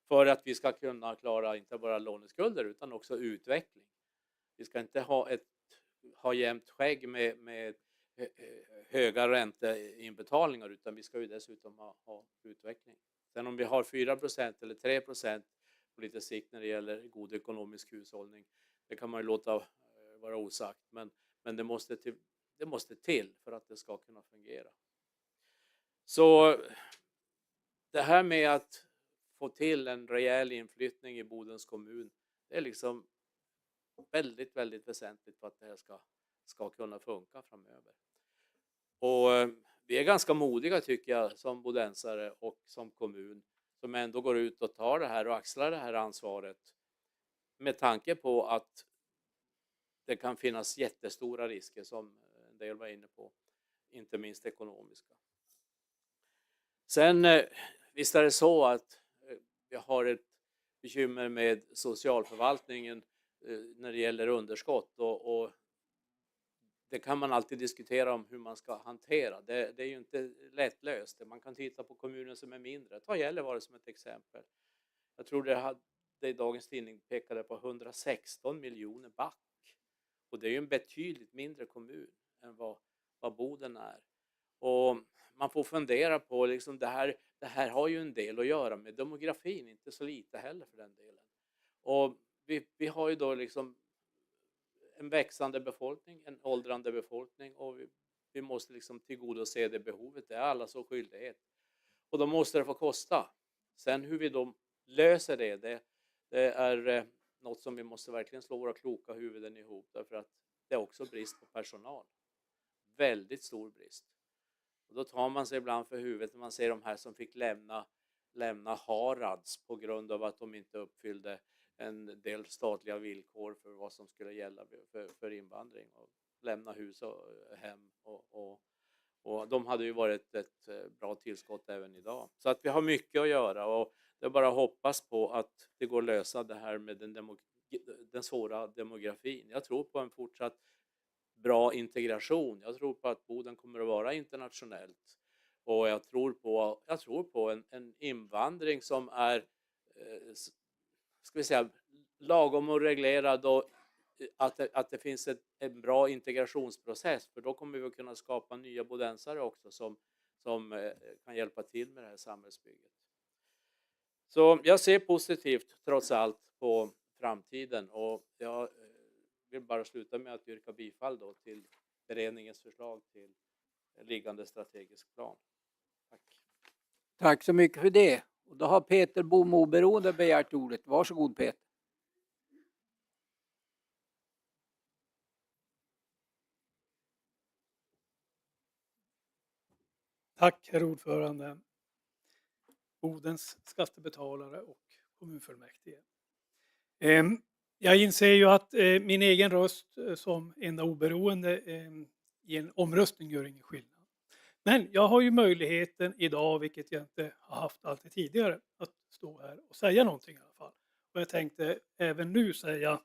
[SPEAKER 22] För att vi ska kunna klara inte bara låneskulder utan också utveckling. Vi ska inte ha jämnt skägg med höga ränteinbetalningar utan vi ska ju dessutom ha utveckling. Sen om vi har 4% eller 3% på lite sikt när det gäller god ekonomisk hushållning, det kan man ju låta vara osagt, men det måste till för att det ska kunna fungera. Så det här med att få till en rejäl inflyttning i Bodens kommun, det är liksom väldigt, väldigt väsentligt för att det här ska kunna funka framöver. Och vi är ganska modiga tycker jag som bodensare och som kommun som ändå går ut och tar det här och axlar det här ansvaret med tanke på att det kan finnas jättestora risker som en del var inne på, inte minst ekonomiska. Sen visst är det så att vi har ett bekymmer med socialförvaltningen när det gäller underskott och det kan man alltid diskutera om hur man ska hantera. Det är ju inte lättlöst. Man kan titta på kommuner som är mindre. Ta Gällivare som ett exempel. Jag tror det i dagens tidning pekade på 116 miljoner back. Och det är ju en betydligt mindre kommun än vad Boden är. Och man får fundera på liksom det här har ju en del att göra med demografin, inte så lite heller för den delen. Och vi har ju då liksom en växande befolkning, en åldrande befolkning och vi måste liksom tillgodose det behovet. Det är alla så skyldighet. Och då måste det få kosta. Sen hur vi då löser det är något som vi måste verkligen slå våra kloka huvuden ihop därför att det är också brist på personal. Väldigt stor brist. Och då tar man sig ibland för huvudet när man ser de här som fick lämna Harads på grund av att de inte uppfyllde en del statliga villkor för vad som skulle gälla för invandring och lämna hus och hem och de hade ju varit ett bra tillskott även idag. Så att vi har mycket att göra och det är bara att hoppas på att det går att lösa det här med den svåra demografin. Jag tror på en fortsatt bra integration. Jag tror på att Boden kommer att vara internationellt och jag tror på en invandring som är ska vi säga, lagom och reglerad och att det finns en bra integrationsprocess för då kommer vi att kunna skapa nya bodensare också som kan hjälpa till med det här samhällsbygget. Så jag ser positivt trots allt på framtiden och jag vill bara sluta med att yrka bifall då till beredningens förslag till liggande strategisk plan. Tack.
[SPEAKER 1] Tack så mycket för det. Och då har Peter Bom oberoende begärt ordet. Varsågod Peter.
[SPEAKER 11] Tack herr ordförande, Bodens skattebetalare och kommunfullmäktige. Jag inser ju att min egen röst som enda oberoende i en omröstning gör ingen skillnad. Men jag har ju möjligheten idag, vilket jag inte har haft alltid tidigare, att stå här och säga någonting i alla fall. Och jag tänkte även nu säga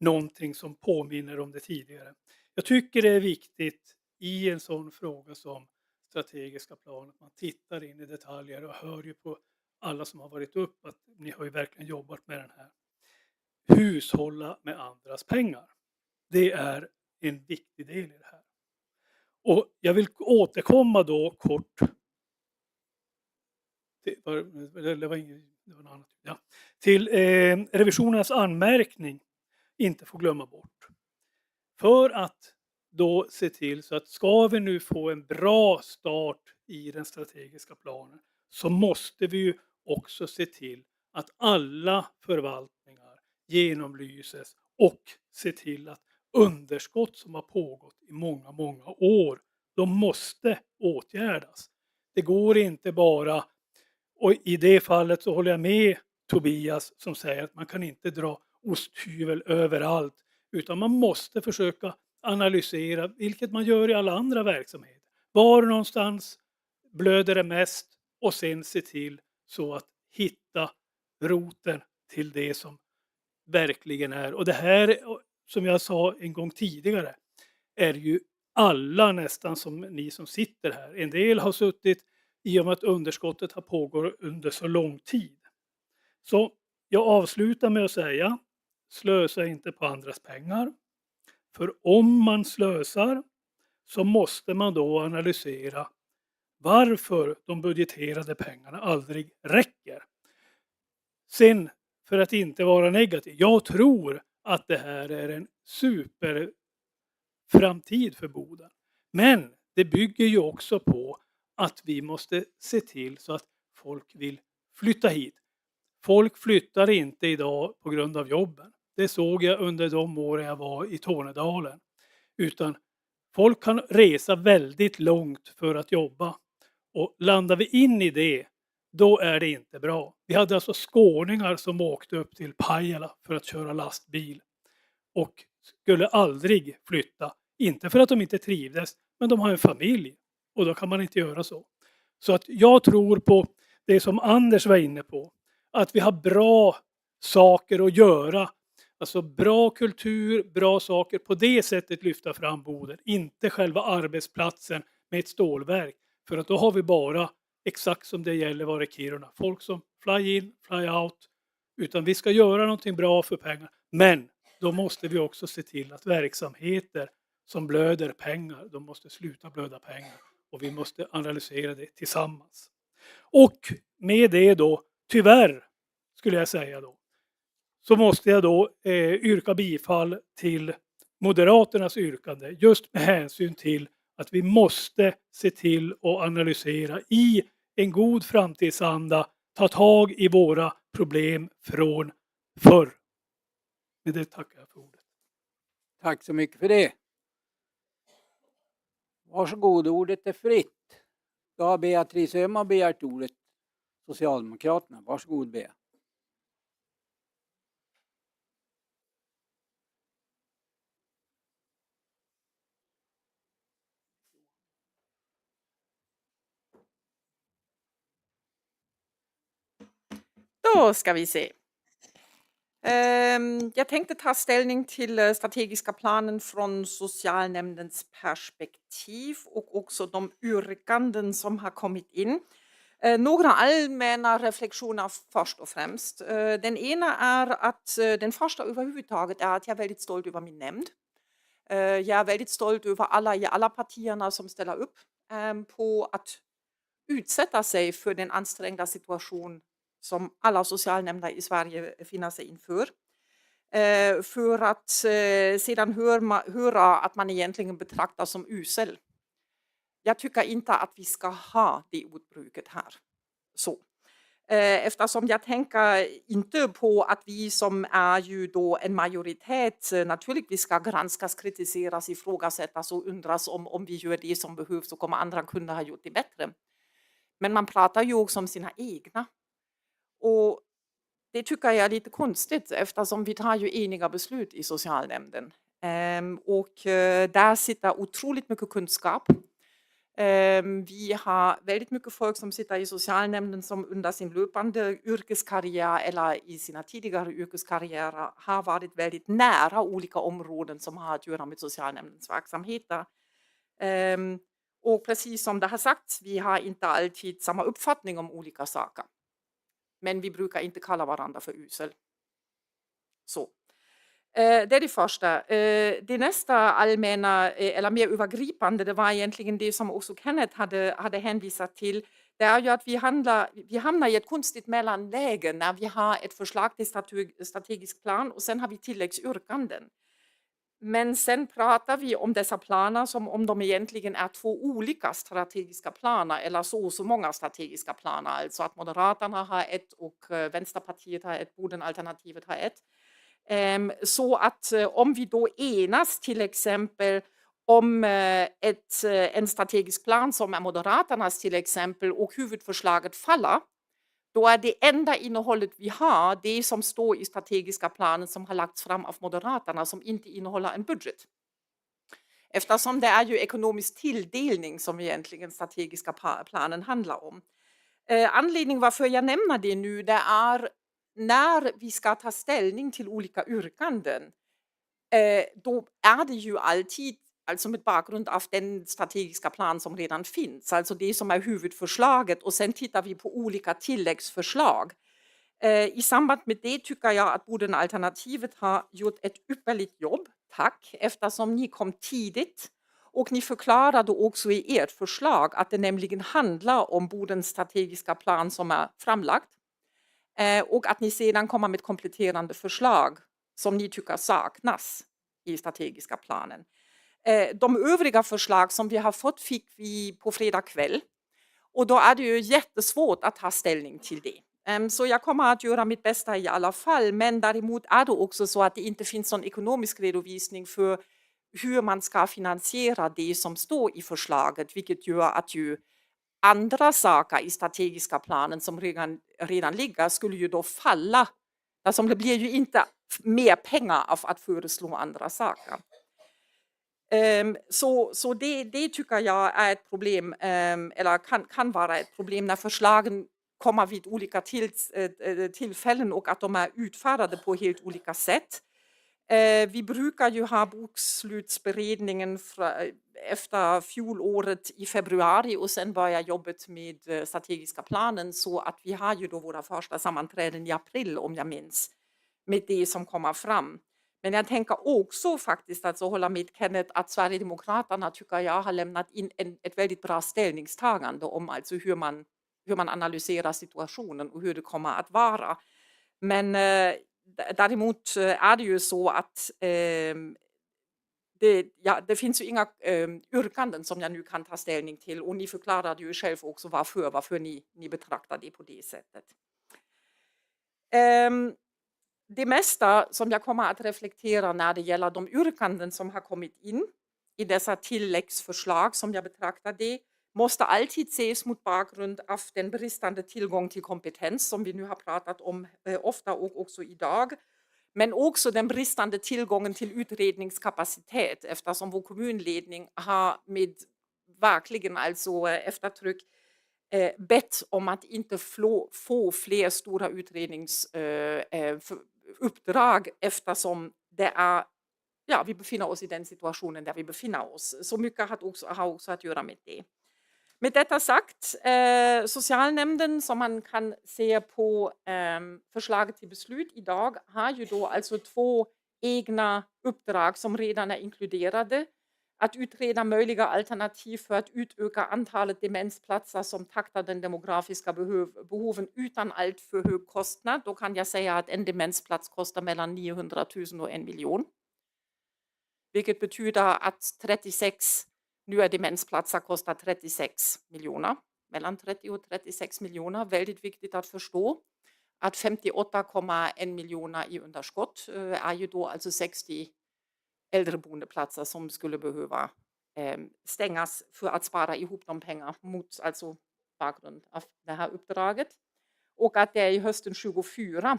[SPEAKER 11] någonting som påminner om det tidigare. Jag tycker det är viktigt i en sån fråga som strategiska plan att man tittar in i detaljer och hör ju på alla som har varit upp att ni har ju verkligen jobbat med den här. Hushålla med andras pengar. Det är en viktig del i det här. Och jag vill återkomma då kort till revisionernas anmärkning inte får glömma bort. För att då se till så att ska vi nu få en bra start i den strategiska planen så måste vi ju också se till att alla förvaltningar genomlyses och se till att underskott som har pågått i många, många år, de måste åtgärdas. Det går inte bara, och i det fallet så håller jag med Tobias som säger att man kan inte dra osthyvel överallt, utan man måste försöka analysera, vilket man gör i alla andra verksamheter. Var någonstans blöder det mest och sen se till så att hitta roten till det som verkligen är. Och det här, som jag sa en gång tidigare, är ju alla nästan som ni som sitter här. En del har suttit i och med att underskottet har pågått under så lång tid. Så jag avslutar med att säga, slösa inte på andras pengar. För om man slösar så måste man då analysera varför de budgeterade pengarna aldrig räcker. Sen, för att inte vara negativ, jag tror att det här är en superframtid för Boden. Men det bygger ju också på att vi måste se till så att folk vill flytta hit. Folk flyttar inte idag på grund av jobben. Det såg jag under de år jag var i Tornedalen. Utan folk kan resa väldigt långt för att jobba. Och landar vi in i det, då är det inte bra. Vi hade alltså skåningar som åkte upp till Pajala för att köra lastbil. Och skulle aldrig flytta. Inte för att de inte trivdes, men de har en familj. Och då kan man inte göra så. Så att jag tror på det som Anders var inne på. Att vi har bra saker att göra. Alltså bra kultur, bra saker. På det sättet lyfta fram Boden. Inte själva arbetsplatsen med ett stålverk. För att då har vi bara exakt som det gäller var i Kiruna. Folk som fly in, fly out. Utan vi ska göra någonting bra för pengar. Men då måste vi också se till att verksamheter som blöder pengar, de måste sluta blöda pengar. Och vi måste analysera det tillsammans. Och med det då, tyvärr skulle jag säga då, så måste jag då yrka bifall till Moderaternas yrkande. Just med hänsyn till att vi måste se till att analysera i en god framtidsanda, ta tag i våra problem från förr. Med det tackar jag för ordet.
[SPEAKER 1] Tack så mycket för det. Varsågod, ordet är fritt. Då har Beatrice Öhman begärt ordet. Socialdemokraterna. Varsågod Bea.
[SPEAKER 3] Då ska vi se. Jag tänkte ta ställning till strategiska planen från socialnämndens perspektiv och också de yrkanden som har kommit in. Några allmänna reflektioner först och främst. Den ena är att den första överhuvudtaget är att jag är väldigt stolt över min nämnd. Jag är väldigt stolt över alla i alla partierna som ställer upp på att utsätta sig för den ansträngda situation som alla socialnämnder i Sverige finner sig inför. För att sedan höra att man egentligen betraktas som usel. Jag tycker inte att vi ska ha det ordbruket här. Så. Eftersom jag tänker inte på att vi som är ju då en majoritet naturligtvis ska granskas, kritiseras, ifrågasättas och undras om vi gör det som behövs och om andra kunde ha gjort det bättre. Men man pratar ju också om sina egna. Och det tycker jag är lite konstigt eftersom vi tar ju eniga beslut i socialnämnden. Där sitter otroligt mycket kunskap. Vi har väldigt mycket folk som sitter i socialnämnden som under sin löpande yrkeskarriär eller i sina tidigare yrkeskarriärer har varit väldigt nära olika områden som har att göra med socialnämndens verksamheter. Och precis som det har sagts, vi har inte alltid samma uppfattning om olika saker. Men vi brukar inte kalla varandra för usel. Så. Det är det första. Det nästa allmänna, eller mer övergripande, det var egentligen det som också Kenneth hade hänvisat till. Det är ju att vi hamnar i ett konstigt mellanläge när vi har ett förslag till strategisk plan och sen har vi tilläggsyrkanden. Men sen pratar vi om dessa planer som om de egentligen är två olika strategiska planer eller så många strategiska planer. Alltså att Moderaterna har ett och Vänsterpartiet har ett, Bodenalternativet har ett. Så att om vi då enas till exempel om en strategisk plan som är Moderaternas till exempel och huvudförslaget faller, då är det enda innehållet vi har det som står i strategiska planen som har lagts fram av Moderaterna som inte innehåller en budget. Eftersom det är ju ekonomisk tilldelning som egentligen strategiska planen handlar om. Anledningen varför jag nämner det nu, det är när vi ska ta ställning till olika yrkanden, då är det ju alltid alltså med bakgrund av den strategiska plan som redan finns, alltså det som är huvudförslaget och sen tittar vi på olika tilläggsförslag. I samband med det tycker jag att Bodenalternativet har gjort ett ypperligt jobb, tack, eftersom ni kom tidigt och ni förklarade också i ert förslag att det nämligen handlar om Bodens strategiska plan som är framlagt. Och att ni sedan kommer med kompletterande förslag som ni tycker saknas i strategiska planen. De övriga förslag som vi har fått fick vi på fredag kväll. Och då är det ju jättesvårt att ta ställning till det. Så jag kommer att göra mitt bästa i alla fall. Men däremot är det också så att det inte finns någon ekonomisk redovisning för hur man ska finansiera det som står i förslaget. Vilket gör att ju andra saker i strategiska planen som redan ligger skulle ju då falla. Alltså det blir ju inte mer pengar av att föreslå andra saker. Så det tycker jag är ett problem, eller kan vara ett problem när förslagen kommer vid olika tillfällen och att de är utfärdade på helt olika sätt. Vi brukar ju ha bokslutsberedningen efter fjolåret i februari och sen börjar jobbet med strategiska planen så att vi har ju då våra första sammanträden i april om jag minns med det som kommer fram. Men jag tänker också faktiskt att hålla med Kenneth att Sverigedemokraterna tycker jag har lämnat in ett väldigt bra ställningstagande om alltså hur man analyserar situationen och hur det kommer att vara. Men däremot är det ju så att det finns ju inga yrkanden som jag nu kan ta ställning till och ni förklarade ju själv också varför ni betraktar det på det sättet. Det mesta som jag kommer att reflektera när det gäller de yrkanden som har kommit in i dessa tilläggsförslag som jag betraktar det måste alltid ses mot bakgrund av den bristande tillgång till kompetens som vi nu har pratat om ofta och också idag. Men också den bristande tillgången till utredningskapacitet eftersom vår kommunledning har med verkligen alltså eftertryck bett om att inte få fler stora utredningsuppdrag eftersom det är, vi befinner oss i den situationen där vi befinner oss. Så mycket har också att göra med det. Med detta sagt, socialnämnden som man kan se på förslaget till beslut idag har ju då alltså 2 egna uppdrag som redan är inkluderade. Att utreda möjliga alternativ för att utöka antalet demensplatser som taktar den demografiska behoven utan allt för hög kostnad. Då kan jag säga att en demensplats kostar mellan 900 000 och 1 miljon. Vilket betyder att 36 nya demensplatser kostar 36 miljoner. mellan 30 och 36 miljoner. Väldigt viktigt att förstå att 58,1 miljoner i underskott är ju då alltså 60 äldreboendeplatser som skulle behöva stängas för att spara ihop de pengar mot alltså bakgrund av det här uppdraget. Och att det är i hösten 24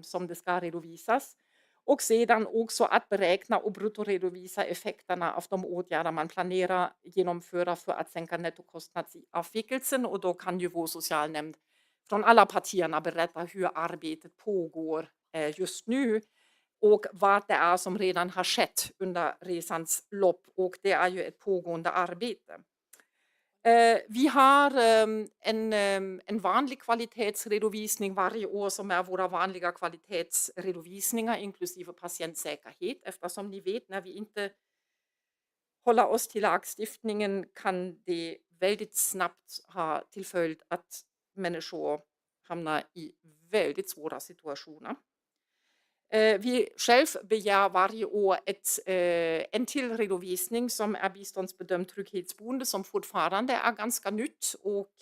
[SPEAKER 3] som det ska redovisas. Och sedan också att beräkna och bruttoredovisa effekterna av de åtgärder man planerar genomföra för att sänka nettokostnadsavvikelsen. Och då kan ju vår socialnämnd från alla partierna berätta hur arbetet pågår just nu och vad det är som redan har skett under resans lopp. Och det är ju ett pågående arbete. Vi har en vanlig kvalitetsredovisning varje år som är våra vanliga kvalitetsredovisningar inklusive patientsäkerhet. Eftersom ni vet, när vi inte håller oss till lagstiftningen kan det väldigt snabbt ha till följd att människor hamnar i väldigt svåra situationer. Vi själv begär varje år en till redovisning som är biståndsbedömt trygghetsboende som fortfarande är ganska nytt och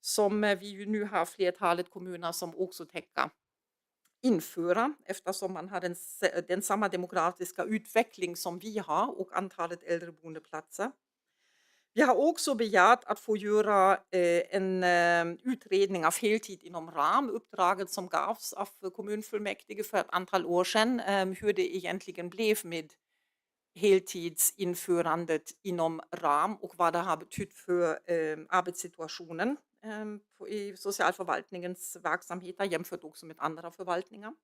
[SPEAKER 3] som vi ju nu har flertalet kommuner som också tänker införa eftersom man har den samma demografiska utveckling som vi har och antalet äldreboendeplatser. Vi har också begärt att få göra en utredning av heltid inom ramuppdraget som gavs av kommunfullmäktige för ett antal år sedan, hur det egentligen blev med heltidsinförandet inom ram och vad det har betytt för arbetssituationen i socialförvaltningens verksamheter jämfört också med andra förvaltningar.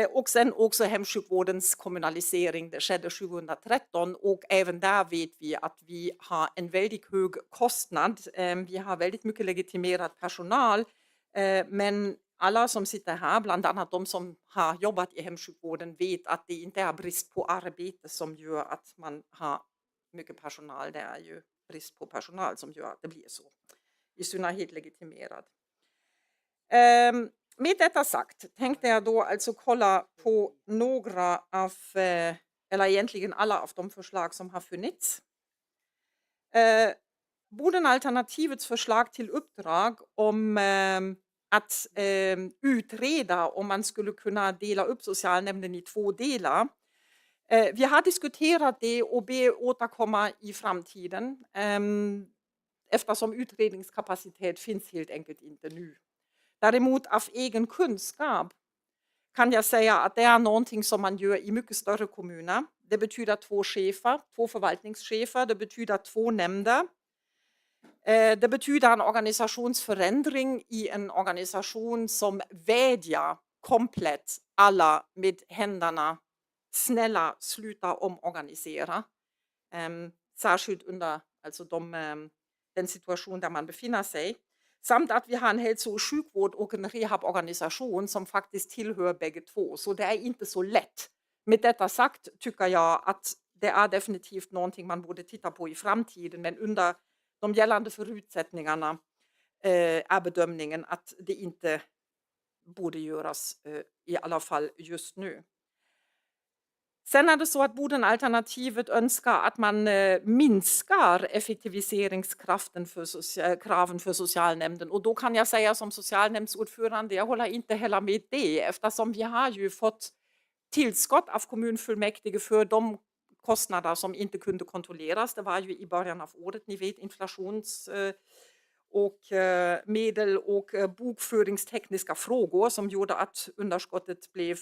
[SPEAKER 3] Och sen också hemsjukvårdens kommunalisering, det skedde 2013 och även där vet vi att vi har en väldigt hög kostnad. Vi har väldigt mycket legitimerad personal men alla som sitter här, bland annat de som har jobbat i hemsjukvården vet att det inte är brist på arbete som gör att man har mycket personal. Det är ju brist på personal som gör att det blir så. I synnerhet legitimerad. Med detta sagt tänkte jag då alltså kolla på några av, eller egentligen alla av de förslag som har funnits. Bodenalternativets förslag till uppdrag om att utreda om man skulle kunna dela upp socialnämnden i 2 delar. Vi har diskuterat det och ber återkomma i framtiden eftersom utredningskapacitet finns helt enkelt inte nu. Däremot av egen kunskap kan jag säga att det är någonting som man gör i mycket större kommuner. Det betyder 2 chefer, 2 förvaltningschefer, det betyder 2 nämnder. Det betyder en organisationsförändring i en organisation som vädjar komplett alla med händerna. Snälla, sluta omorganisera. Särskilt under alltså den situation där man befinner sig. Samt att vi har en hälso- och sjukvård och en rehaborganisation som faktiskt tillhör bägge två. Så det är inte så lätt. Med detta sagt tycker jag att det är definitivt någonting man borde titta på i framtiden. Men under de gällande förutsättningarna är bedömningen att det inte borde göras i alla fall just nu. Sen är det så att Bodenalternativet önskar att man minskar effektiviseringskraften för kraven för socialnämnden. Och då kan jag säga som socialnämndsordförande, jag håller inte heller med det eftersom vi har ju fått tillskott av kommunfullmäktige för de kostnader som inte kunde kontrolleras. Det var ju i början av året, ni vet, inflations och medel och bokföringstekniska frågor som gjorde att underskottet blev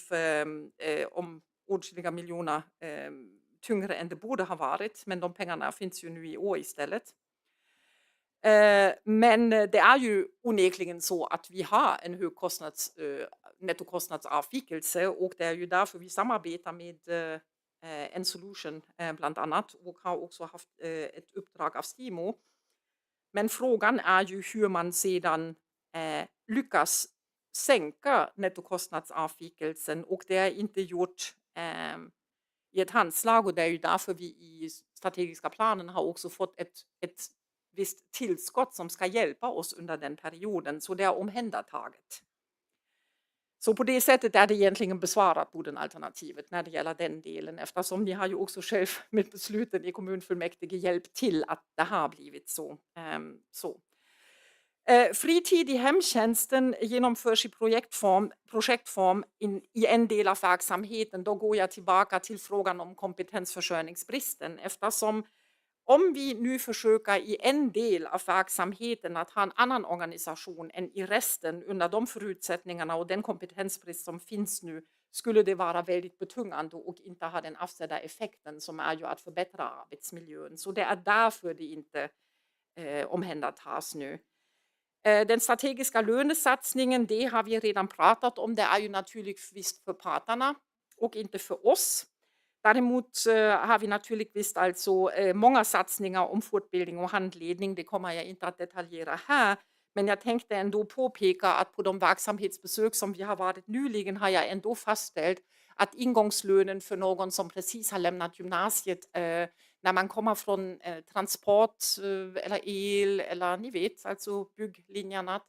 [SPEAKER 3] om åtskilliga miljoner tyngre än det borde ha varit. Men de pengarna finns ju nu i år istället. Men det är ju onekligen så att vi har en hög nettokostnadsavvikelse och det är ju därför vi samarbetar med en solution bland annat och har också haft ett uppdrag av Stimo. Men frågan är ju hur man sedan lyckas sänka nettokostnadsavvikelsen och det är inte gjort i ett handslag och det är ju därför vi i strategiska planen har också fått ett visst tillskott som ska hjälpa oss under den perioden så det är omhändertaget. Så på det sättet är det egentligen besvarat Bodenalternativet när det gäller den delen, eftersom ni har ju också själv med besluten i kommunfullmäktige hjälpt till att det har blivit så. Fritid i hemtjänsten genomförs i projektform i en del av verksamheten. Då går jag tillbaka till frågan om kompetensförsörjningsbristen, eftersom om vi nu försöker i en del av verksamheten att ha en annan organisation än i resten under de förutsättningarna och den kompetensbrist som finns nu, skulle det vara väldigt betungande och inte ha den avsedda effekten som är ju att förbättra arbetsmiljön. Så det är därför det inte omhändertas nu. Den strategiska lönesatsningen, det har vi redan pratat om. Det är ju naturligtvis för parterna och inte för oss. Däremot har vi naturligtvis alltså många satsningar om fortbildning och handledning. Det kommer jag inte att detaljera här. Men jag tänkte ändå påpeka att på de verksamhetsbesök som vi har varit nyligen har jag ändå fastställt att ingångslönen för någon som precis har lämnat gymnasiet, när man kommer från transport eller el eller ni vet, alltså bygglinjerna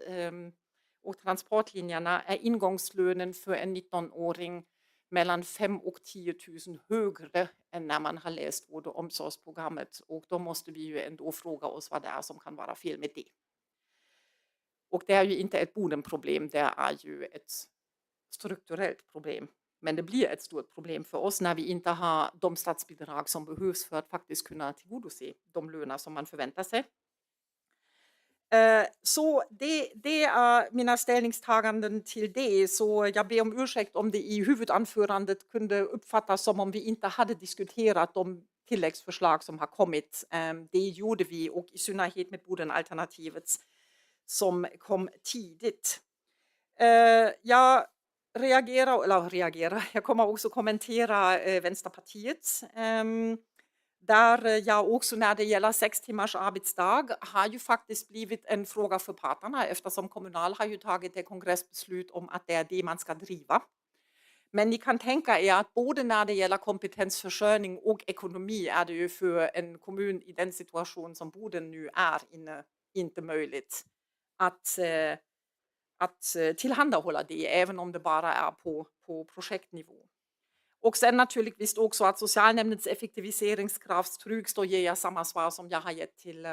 [SPEAKER 3] och transportlinjerna, är ingångslönen för en 19-åring mellan 5 och 10 000 högre än när man har läst vård- och omsorgsprogrammet. Och då måste vi ju ändå fråga oss vad det är som kan vara fel med det. Och det är ju inte ett Bodenproblem, det är ju ett strukturellt problem. Men det blir ett stort problem för oss när vi inte har de statsbidrag som behövs för att faktiskt kunna tillgodose de löner som man förväntar sig. Så det är mina ställningstaganden till det. Så jag ber om ursäkt om det i huvudanförandet kunde uppfattas som om vi inte hade diskuterat de tilläggsförslag som har kommit. Det gjorde vi, och i synnerhet med Bodenalternativet som kom tidigt. Jag kommer också kommentera Vänsterpartiet. Där jag också när det gäller 6 timmars arbetsdag har ju faktiskt blivit en fråga för parterna, eftersom Kommunal har ju tagit ett kongressbeslut om att det är det man ska driva. Men ni kan tänka er att både när det gäller kompetensförsörjning och ekonomi är det ju för en kommun i den situation som Boden nu är inte möjligt att tillhandahålla det, även om det bara är på projektnivå. Och sen naturligtvis också att socialnämndens effektiviseringskrav stryks. Då ger jag samma svar som jag har gett till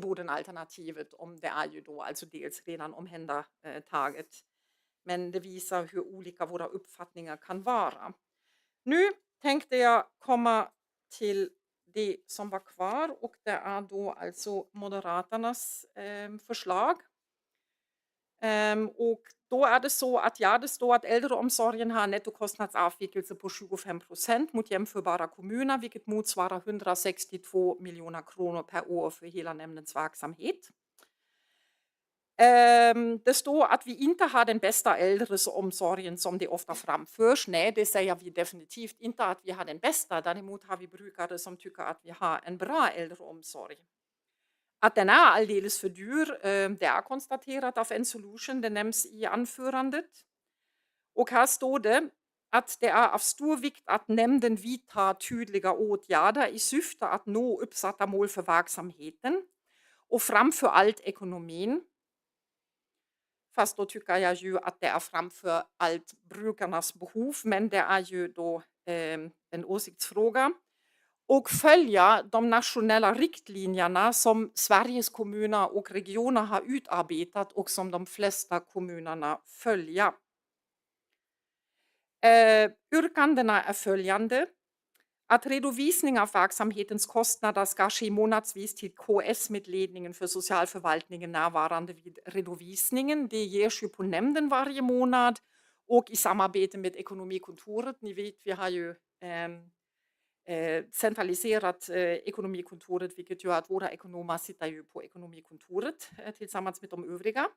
[SPEAKER 3] Bodenalternativet, om det är ju då alltså dels redan omhändertaget. Men det visar hur olika våra uppfattningar kan vara. Nu tänkte jag komma till det som var kvar, och det är då alltså Moderaternas förslag. Och då är det så att det står att äldreomsorgen har nettokostnadsavvikelse på 25% mot jämförbara kommuner, vilket motsvarar 162 miljoner kronor per år för hela nämndens verksamhet. Det står att vi inte har den bästa äldreomsorgen som det ofta framförs. Nej, det säger vi definitivt inte att vi har den bästa. Däremot har vi brukare som tycker att vi har en bra äldreomsorg. Att den är alldeles för dyr, det är konstaterat av en solution, det nämns i anförandet. Och här står det att det är av stor vikt att nämnden vidtar tydliga åtgärder i syfte att nå uppsatta mål för verksamheten och framför allt ekonomin. Fast då tycker jag ju att det är framför allt brukarnas behov, men det är ju då en åsiktsfråga. Och följa de nationella riktlinjerna som Sveriges kommuner och regioner har utarbetat och som de flesta kommunerna följer. Yrkandena är följande. Att redovisning av verksamhetens kostnader ska ske månadsvis till KS med ledningen för socialförvaltningen närvarande vid redovisningen. Det ges ju på nämnden varje månad och i samarbete med ekonomikontoret. Ni vet, vi har ju centraliserat ekonomikontoret, vilket gör att våra ekonomer sitter ju på ekonomikontoret tillsammans med de övriga.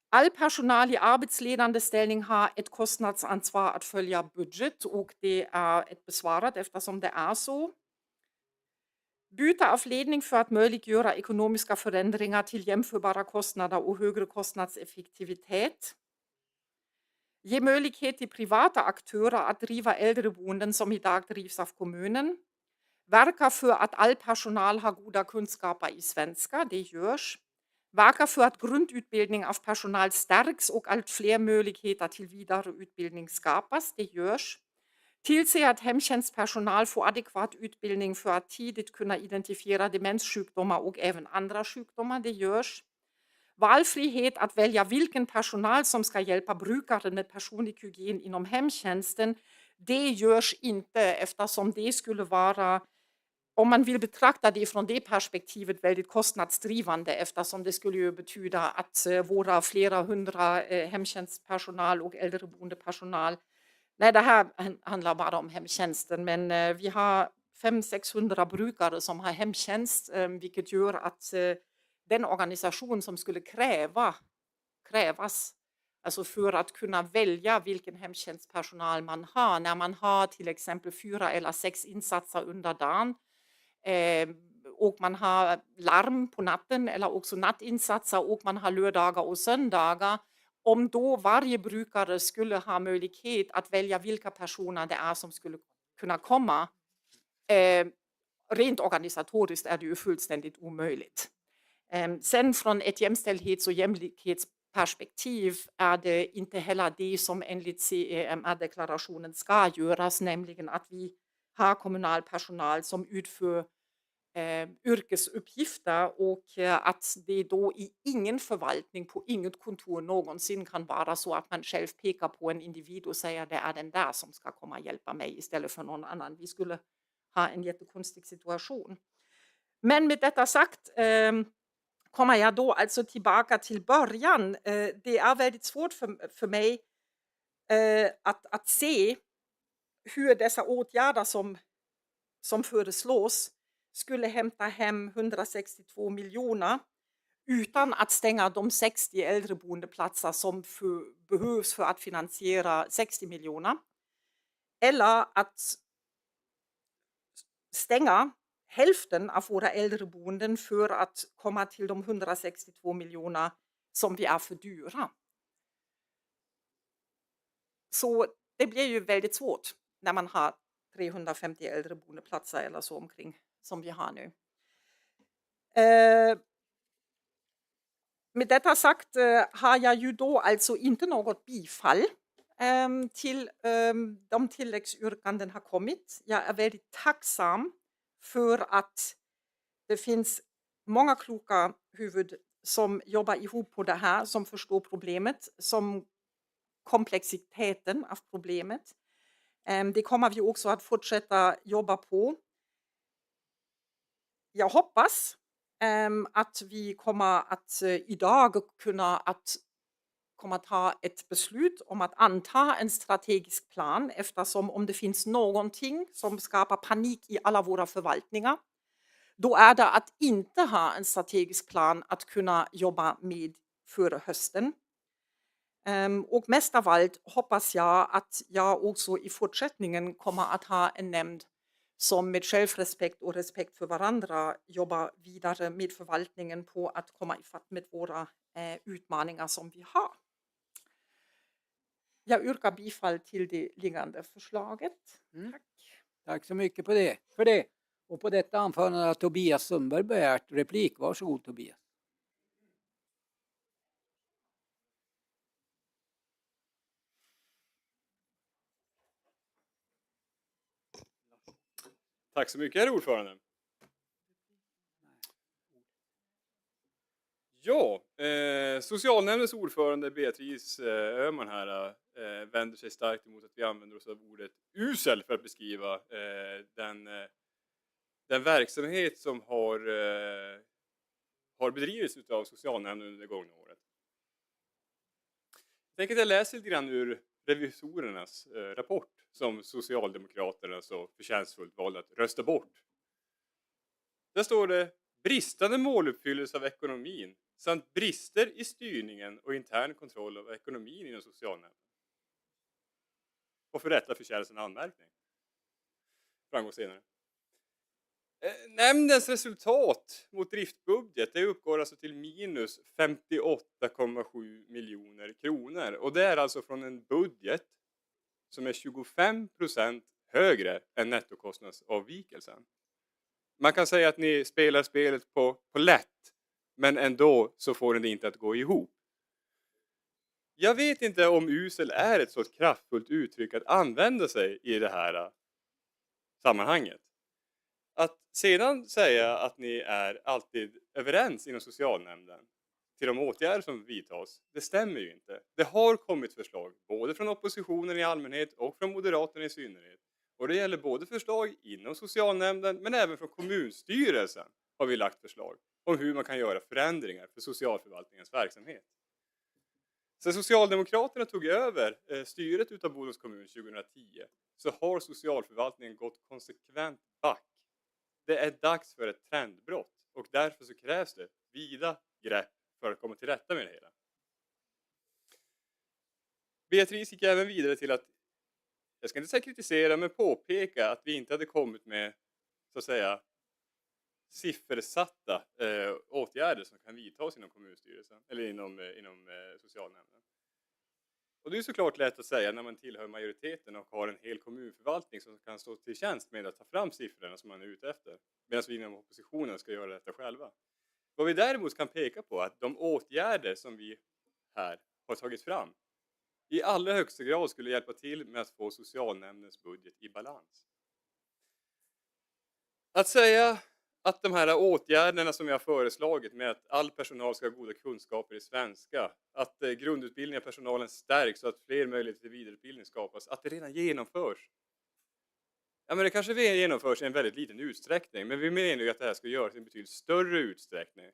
[SPEAKER 3] All personal i arbetsledande ställning har ett kostnadsansvar att följa budget, och det är ett besvarat eftersom det är så. Byte av ledning för att möjliggöra ekonomiska förändringar till jämförbara kostnader och högre kostnadseffektivitet. Ge möjlighet till privata aktörer att driva äldreboenden som idag drivs av kommunen. Verka för att all personal har goda kunskaper i svenska, det görs. verka för att grundutbildning av personal stärks och allt fler möjligheter till vidareutbildning skapas. Det görs. Tillse att hemtjänstpersonal får adekvat utbildning för att tidigt kunna identifiera demenssjukdomar och även andra sjukdomar. Det görs. Valfrihet att välja vilken personal som ska hjälpa brukaren med personlig hygien inom hemtjänsten. Det görs inte eftersom det skulle vara, om man vill betrakta det från det perspektivet, väldigt kostnadsdrivande eftersom det skulle ju betyda att våra flera hundra hemtjänstpersonal och äldreboendepersonal, nej det här handlar bara om hemtjänsten, men vi har 500-600 brukare som har hemtjänst, vilket gör att den organisation som skulle krävas alltså för att kunna välja vilken hemtjänstpersonal man har, när man har till exempel 4 eller 6 insatser under dagen och man har larm på natten eller också nattinsatser och man har lördagar och söndagar. Om då varje brukare skulle ha möjlighet att välja vilka personer det är som skulle kunna komma, rent organisatoriskt är det ju fullständigt omöjligt. Sen från ett jämställdhets- och jämlikhetsperspektiv är det inte heller det som enligt CEMR-deklarationen ska göras, nämligen att vi har kommunal personal som utför yrkesuppgifter och att det då i ingen förvaltning på inget kontor någonsin kan vara så att man själv pekar på en individ och säger det är den där som ska komma och hjälpa mig istället för någon annan. Vi skulle ha en jättekonstig situation. Men med detta sagt kommer jag då alltså tillbaka till början. Det är väldigt svårt för mig att se hur dessa åtgärder som föreslås skulle hämta hem 162 miljoner utan att stänga de 60 äldreboendeplatser som behövs för att finansiera 60 miljoner. Eller att stänga hälften av våra äldreboenden för att komma till de 162 miljoner som vi är för dyra. Så det blir ju väldigt svårt när man har 350 äldreboendeplatser eller så omkring som vi har nu. Med detta sagt har jag ju då alltså inte något bifall till de tilläggsyrkanden har kommit. Jag är väldigt tacksam för att det finns många kloka huvud som jobbar ihop på det här, som förstår problemet, som komplexiteten av problemet. Det kommer vi också att fortsätta jobba på. Jag hoppas att vi kommer att idag kunna ta ett beslut om att anta en strategisk plan, eftersom om det finns någonting som skapar panik i alla våra förvaltningar, då är det att inte ha en strategisk plan att kunna jobba med före hösten. Och mest av allt hoppas jag att jag också i fortsättningen kommer att ha en nämnd som med självrespekt och respekt för varandra jobbar vidare med förvaltningen på att komma ifatt med våra utmaningar som vi har. Jag yrkar bifall till det liggande förslaget. Tack.
[SPEAKER 1] Tack så mycket för det. Och på detta anförande har Tobias Sundberg begärt replik. Varsågod Tobias.
[SPEAKER 5] Tack så mycket, herr ordförande. Ja, socialnämndens ordförande Beatrice Öhman här vänder sig starkt emot att vi använder oss av ordet usel för att beskriva den verksamhet som har bedrivits av socialnämnden under det gångna året. Jag tänker att jag läser lite grann ur revisorernas rapport som Socialdemokraterna så förtjänstfullt valde att rösta bort. Där står det bristande måluppfyllelse av ekonomin samt brister i styrningen och intern kontroll av ekonomin inom socialnämnden. Och för detta förtjänas en anmärkning. Framgår senare. Nämndens resultat mot driftbudget det uppgår alltså till minus 58,7 miljoner kronor. Och det är alltså från en budget som är 25% högre än nettokostnadsavvikelsen. Man kan säga att ni spelar spelet på lätt Men ändå så får den det inte att gå ihop. Jag vet inte om usel är ett så kraftfullt uttryck att använda sig i det här sammanhanget. Att sedan säga att ni är alltid överens inom socialnämnden till de åtgärder som vidtas, det stämmer ju inte. Det har kommit förslag, både från oppositionen i allmänhet och från Moderaterna i synnerhet. Och det gäller både förslag inom socialnämnden men även från kommunstyrelsen har vi lagt förslag om hur man kan göra förändringar för socialförvaltningens verksamhet. Sen Socialdemokraterna tog över styret utav Bodens kommun 2010 så har socialförvaltningen gått konsekvent back. Det är dags för ett trendbrott och därför så krävs det vida grepp för att komma till rätta med det hela. Beatrice gick även vidare till att, jag ska inte säga kritisera, men påpeka att vi inte hade kommit med, så att säga, siffersatta åtgärder som kan vidtas inom kommunstyrelsen eller inom socialnämnden. Och det är såklart lätt att säga när man tillhör majoriteten och har en hel kommunförvaltning som kan stå till tjänst med att ta fram siffrorna som man är ute efter. Medan vi inom oppositionen ska göra detta själva. Vad vi däremot kan peka på är att de åtgärder som vi här har tagit fram i allra högsta grad skulle hjälpa till med att få socialnämndens budget i balans. Att säga att de här åtgärderna som jag har föreslagit med att all personal ska ha goda kunskaper i svenska, att grundutbildningen av personalen stärks så att fler möjligheter till vidareutbildning skapas, att det redan genomförs. Ja, men det kanske genomförs i en väldigt liten utsträckning, men vi menar ju att det här ska göras i en betydligt större utsträckning.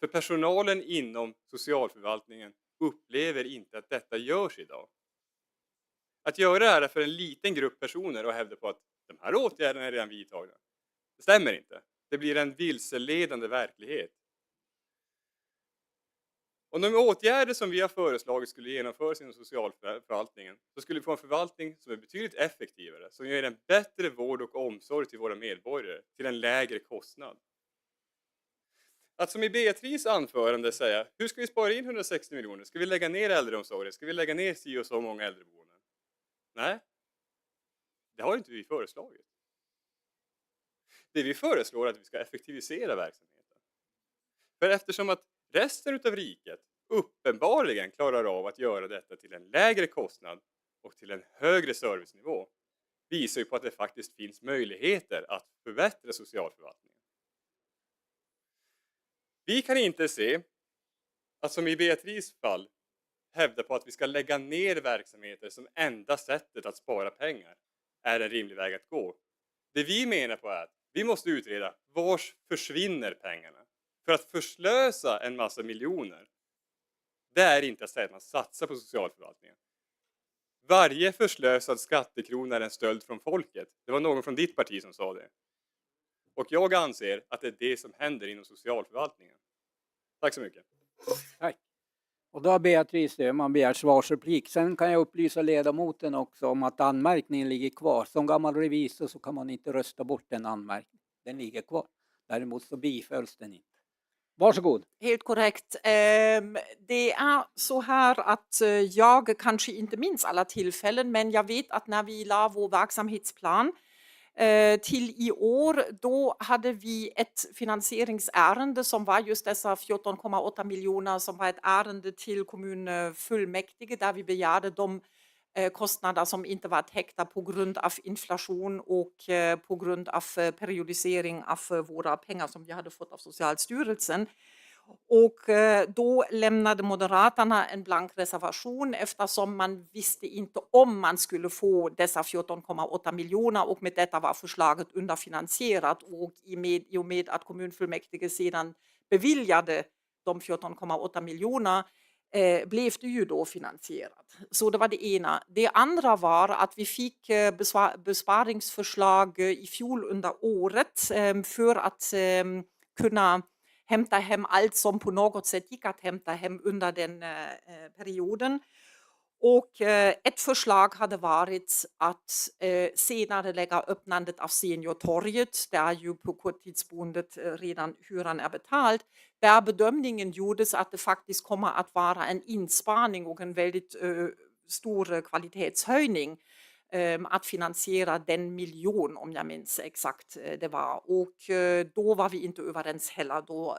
[SPEAKER 5] För personalen inom socialförvaltningen upplever inte att detta görs idag. Att göra det här för en liten grupp personer och hävda på att de här åtgärderna är redan vidtagna, det stämmer inte. Det blir en vilseledande verklighet. Om de åtgärder som vi har föreslagit skulle genomföras inom socialförvaltningen så skulle vi få en förvaltning som är betydligt effektivare, som ger en bättre vård och omsorg till våra medborgare till en lägre kostnad. Att som i Beatrice anförande säga, hur ska vi spara in 160 miljoner? Ska vi lägga ner äldreomsorgen? Ska vi lägga ner si och så många äldreboenden? Nej, det har inte vi föreslagit. Det vi föreslår är att vi ska effektivisera verksamheten. För eftersom att resten av riket uppenbarligen klarar av att göra detta till en lägre kostnad och till en högre servicenivå visar ju på att det faktiskt finns möjligheter att förbättra socialförvaltningen. Vi kan inte se att som i Beatrice fall hävda på att vi ska lägga ner verksamheter som enda sättet att spara pengar är en rimlig väg att gå. Det vi menar på är att vi måste utreda vars försvinner pengarna. För att förslösa en massa miljoner, det är inte att säga att man satsar på socialförvaltningen. Varje förslösad skattekrona är en stöld från folket. Det var någon från ditt parti som sa det. Och jag anser att det är det som händer inom socialförvaltningen. Tack så mycket.
[SPEAKER 1] Tack. Och då har Beatrice Öhman begärt svarsreplik. Sen kan jag upplysa ledamoten också om att anmärkningen ligger kvar. Som gammal revisor så kan man inte rösta bort den anmärkningen. Den ligger kvar. Däremot så bifölls den inte. Varsågod.
[SPEAKER 3] Helt korrekt. Det är så här att jag kanske inte minns alla tillfällen, men jag vet att när vi la vår verksamhetsplan till i år, då hade vi ett finansieringsärende som var just dessa 14,8 miljoner som var ett ärende till kommunfullmäktige där vi begärde de kostnader som inte var täckta på grund av inflation och på grund av periodisering av våra pengar som vi hade fått av Socialstyrelsen. Och då lämnade Moderaterna en blank reservation eftersom man visste inte om man skulle få dessa 14,8 miljoner och med detta var förslaget underfinansierat och i och med att kommunfullmäktige sedan beviljade de 14,8 miljoner blev det ju då finansierat. Så det var det ena. Det andra var att vi fick besparingsförslag i fjol under året för att kunna hämta hem allt som på något sätt gick att hämta hem under den perioden. Och ett förslag hade varit att senare lägga öppnandet av Seniortorget, där ju på korttidsboendet redan hyran är betald, där bedömningen gjordes att det faktiskt kommer att vara en inspaning och en väldigt stor kvalitetshöjning att finansiera den miljon, om jag minns exakt det var. Och då var vi inte överens heller. Då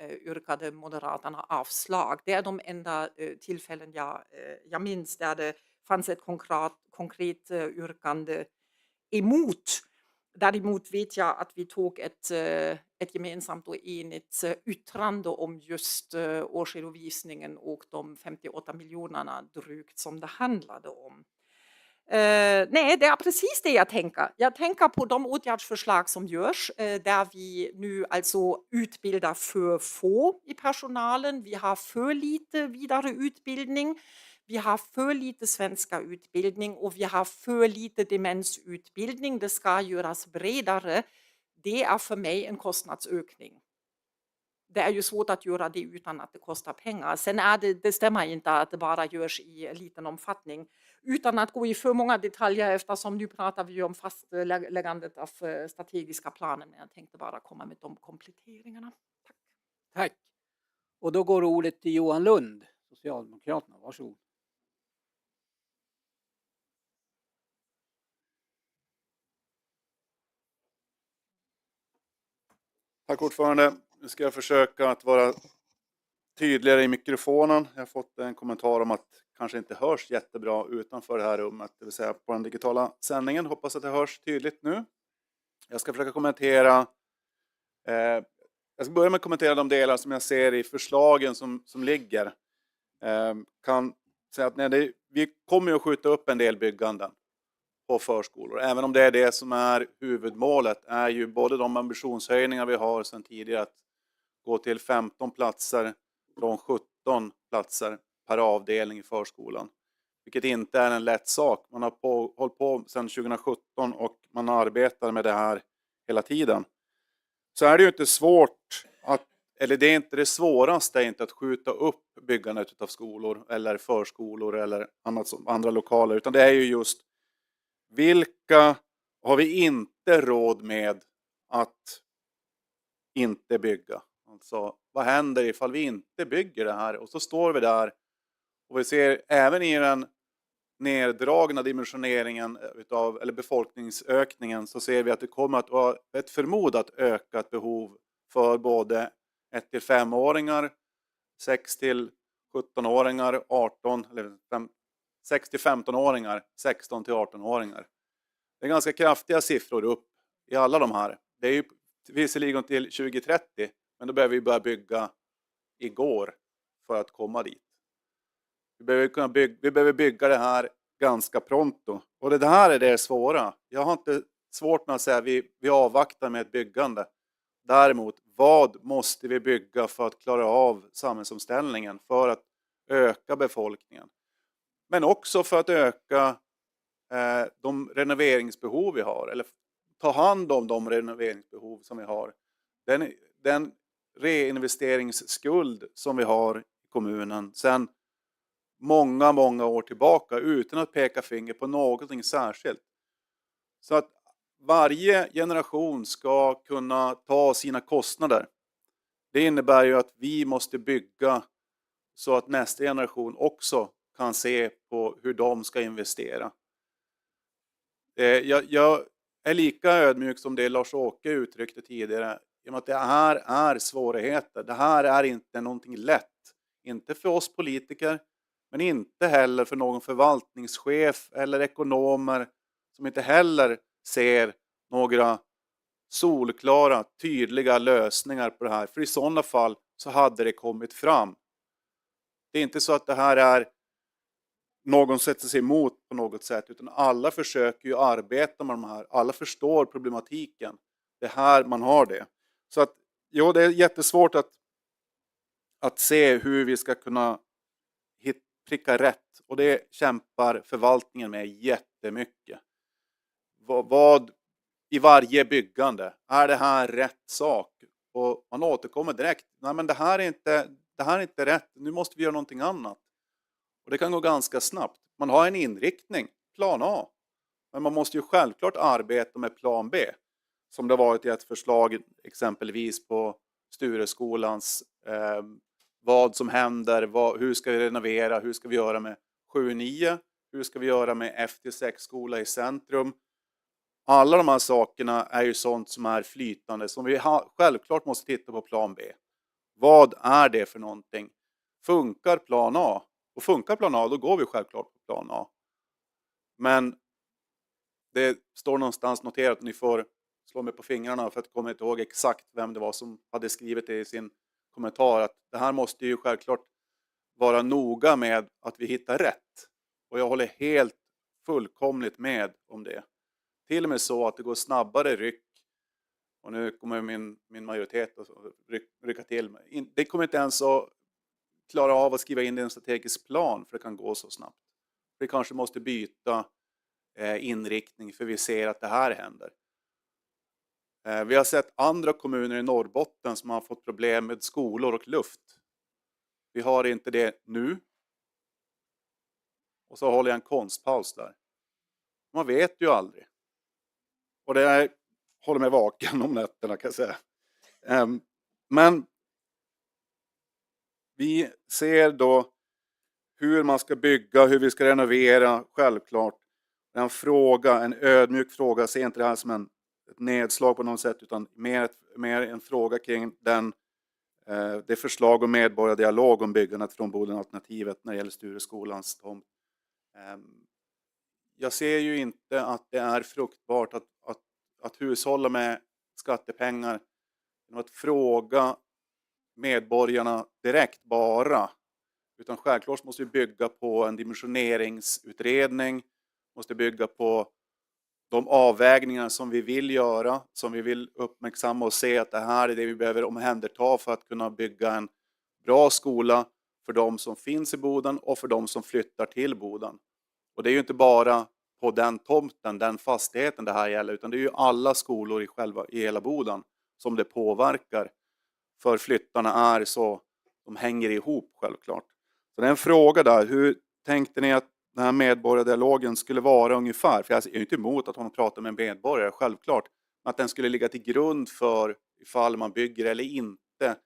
[SPEAKER 3] yrkade Moderaterna avslag. Det är de enda tillfällen jag minns där det fanns ett konkret yrkande emot. Däremot vet jag att vi tog ett gemensamt och enigt yttrande om just årsredovisningen och de 58 miljonerna drygt som det handlade om. Nej, det är precis det jag tänker. Jag tänker på de åtgärdsförslag som görs, där vi nu alltså utbildar för få i personalen. Vi har för lite vidareutbildning. Vi har för lite svenska utbildning och vi har för lite demensutbildning. Det ska göras bredare. Det är för mig en kostnadsökning. Det är ju svårt att göra det utan att det kostar pengar. Sen det stämmer inte att det bara görs i liten omfattning. Utan att gå i för många detaljer, eftersom nu pratar vi om fastläggandet av strategiska planer. Men jag tänkte bara komma med de kompletteringarna. Tack.
[SPEAKER 1] Tack. Och då går ordet till Johan Lund, Socialdemokraterna. Varsågod.
[SPEAKER 16] Tack ordförande. Nu ska jag försöka att vara tydligare i mikrofonen. Jag har fått en kommentar om att kanske inte hörs jättebra utanför det här rummet, det vill säga på den digitala sändningen. Hoppas att det hörs tydligt nu. Jag ska försöka kommentera. Jag ska börja med att kommentera de delar som jag ser i förslagen som ligger. Kan säga att vi kommer att skjuta upp en del bygganden på förskolor. Även om det är det som är huvudmålet, är ju både de ambitionshöjningar vi har sedan tidigare att gå till 15 platser från 17 platser per avdelning i förskolan. Vilket inte är en lätt sak. Man har hållit på sedan 2017 och man arbetar med det här hela tiden. Så är det ju inte svårt eller det är inte det svåraste inte att skjuta upp byggandet av skolor eller förskolor eller andra lokaler, utan det är ju just vilka har vi inte råd med att inte bygga? Alltså, vad händer ifall vi inte bygger det här? Och så står vi där och vi ser även i den neddragna dimensioneringen eller befolkningsökningen, så ser vi att det kommer att vara ett förmodat ökat behov för både 1-5-åringar, 6-17-åringar, 6-15-åringar, 16-18-åringar. Det är ganska kraftiga siffror upp i alla de här. Det är ju visserligen till 2030, men då behöver vi börja bygga igår för att komma dit. Vi behöver bygga det här ganska pronto. Och det här är det svåra. Jag har inte svårt med att säga att vi avvaktar med ett byggande. Däremot, vad måste vi bygga för att klara av samhällsomställningen, för att öka befolkningen? Men också för att öka de renoveringsbehov vi har, eller ta hand om de renoveringsbehov som vi har. Den reinvesteringsskuld som vi har i kommunen sedan många, många år tillbaka, utan att peka finger på någonting särskilt. Så att varje generation ska kunna ta sina kostnader. Det innebär ju att vi måste bygga så att nästa generation också kan se på hur de ska investera. Jag är lika ödmjuk som det Lars-Åke uttryckte tidigare. I och med att det här är svårigheter. Det här är inte någonting lätt. Inte för oss politiker, men inte heller för någon förvaltningschef eller ekonomer som inte heller ser några solklara, tydliga lösningar på det här. För i sådana fall så hade det kommit fram. Det är inte så att det här är någon sätter sig emot på något sätt, utan alla försöker ju arbeta med de här. Alla förstår problematiken. Det här man har det. Så att, jo, det är jättesvårt att se hur vi ska kunna pricka rätt. Och det kämpar förvaltningen med jättemycket. Vad i varje byggande, är det här rätt sak? Och man återkommer direkt. Nej, men det här är inte rätt. Nu måste vi göra någonting annat. Och det kan gå ganska snabbt. Man har en inriktning, plan A. Men man måste ju självklart arbeta med plan B. Som det har varit i ett förslag exempelvis på Stureskolans vad som händer, hur ska vi renovera, hur ska vi göra med 7-9. Hur ska vi göra med FT6-skola i centrum? Alla de här sakerna är ju sånt som är flytande som vi självklart måste titta på plan B. Vad är det för någonting? Funkar plan A? Och funkar plan A, då går vi självklart på plan A. Men det står någonstans noterat och ni får slå mig på fingrarna för att komma inte ihåg exakt vem det var som hade skrivit det i sin kommentar. Att det här måste ju självklart vara noga med att vi hittar rätt. Och jag håller helt fullkomligt med om det. Till och med så att det går snabbare ryck. Och nu kommer min majoritet att rycka till mig. Det kommer inte ens att klara av att skriva in i en strategisk plan för det kan gå så snabbt. Vi kanske måste byta inriktning för vi ser att det här händer. Vi har sett andra kommuner i Norrbotten som har fått problem med skolor och luft. Vi har inte det nu. Och så håller jag en konstpaus där. Man vet ju aldrig. Och det är, håller mig vaken om nätterna kan jag säga. Men vi ser då hur man ska bygga, hur vi ska renovera, självklart. En fråga, en ödmjuk fråga, se inte det här som ett nedslag på något sätt utan mer en fråga kring det förslag om medborgardialog om byggandet från Bodenalternativet när det gäller Stureskolans tomt. Jag ser ju inte att det är fruktbart att hushålla med skattepengar genom att fråga medborgarna direkt bara. Utan självklart måste vi bygga på en dimensioneringsutredning, måste bygga på de avvägningar som vi vill göra, som vi vill uppmärksamma och se att det här är det vi behöver omhänderta för att kunna bygga en bra skola för de som finns i Boden och för de som flyttar till Boden. Och det är ju inte bara på den tomten, den fastigheten det här gäller, utan det är ju alla skolor i hela Boden som det påverkar. För flyttarna är så, de hänger ihop självklart. Så det är en fråga där, hur tänkte ni att den här medborgardialogen skulle vara ungefär? För jag är inte emot att man pratar med medborgare, självklart. Men att den skulle ligga till grund för ifall man bygger eller inte.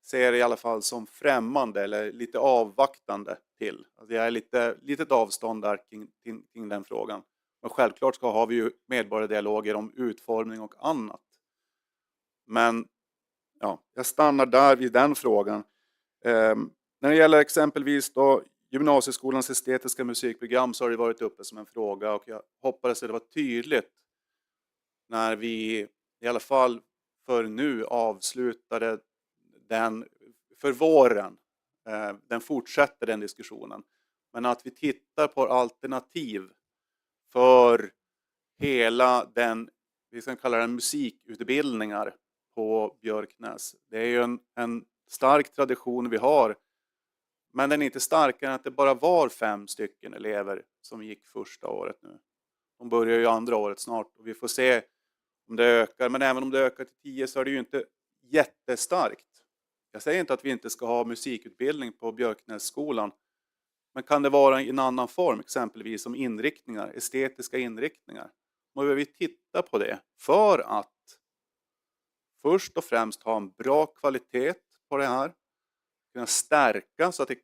[SPEAKER 16] Ser det i alla fall som främmande eller lite avvaktande till. Alltså jag är litet avstånd där kring den frågan. Men självklart har vi ju medborgardialoger om utformning och annat. Men ja, jag stannar där vid den frågan. När det gäller exempelvis då gymnasieskolans estetiska musikprogram så har det varit uppe som en fråga och jag hoppades att det var tydligt när vi i alla fall för nu avslutade den för våren. Den fortsätter den diskussionen. Men att vi tittar på alternativ för hela den, vi ska kalla den musikutbildningar på Björknäs. Det är ju en stark tradition vi har. Men den är inte starkare än att det bara var 5 stycken elever som gick första året nu. De börjar ju andra året snart och vi får se om det ökar. Men även om det ökar till 10 så är det ju inte jättestarkt. Jag säger inte att vi inte ska ha musikutbildning på Björknässkolan. Men kan det vara i en annan form, exempelvis som inriktningar, estetiska inriktningar? Då behöver vi titta på det för att först och främst ha en bra kvalitet på det här. Kunna stärka så att det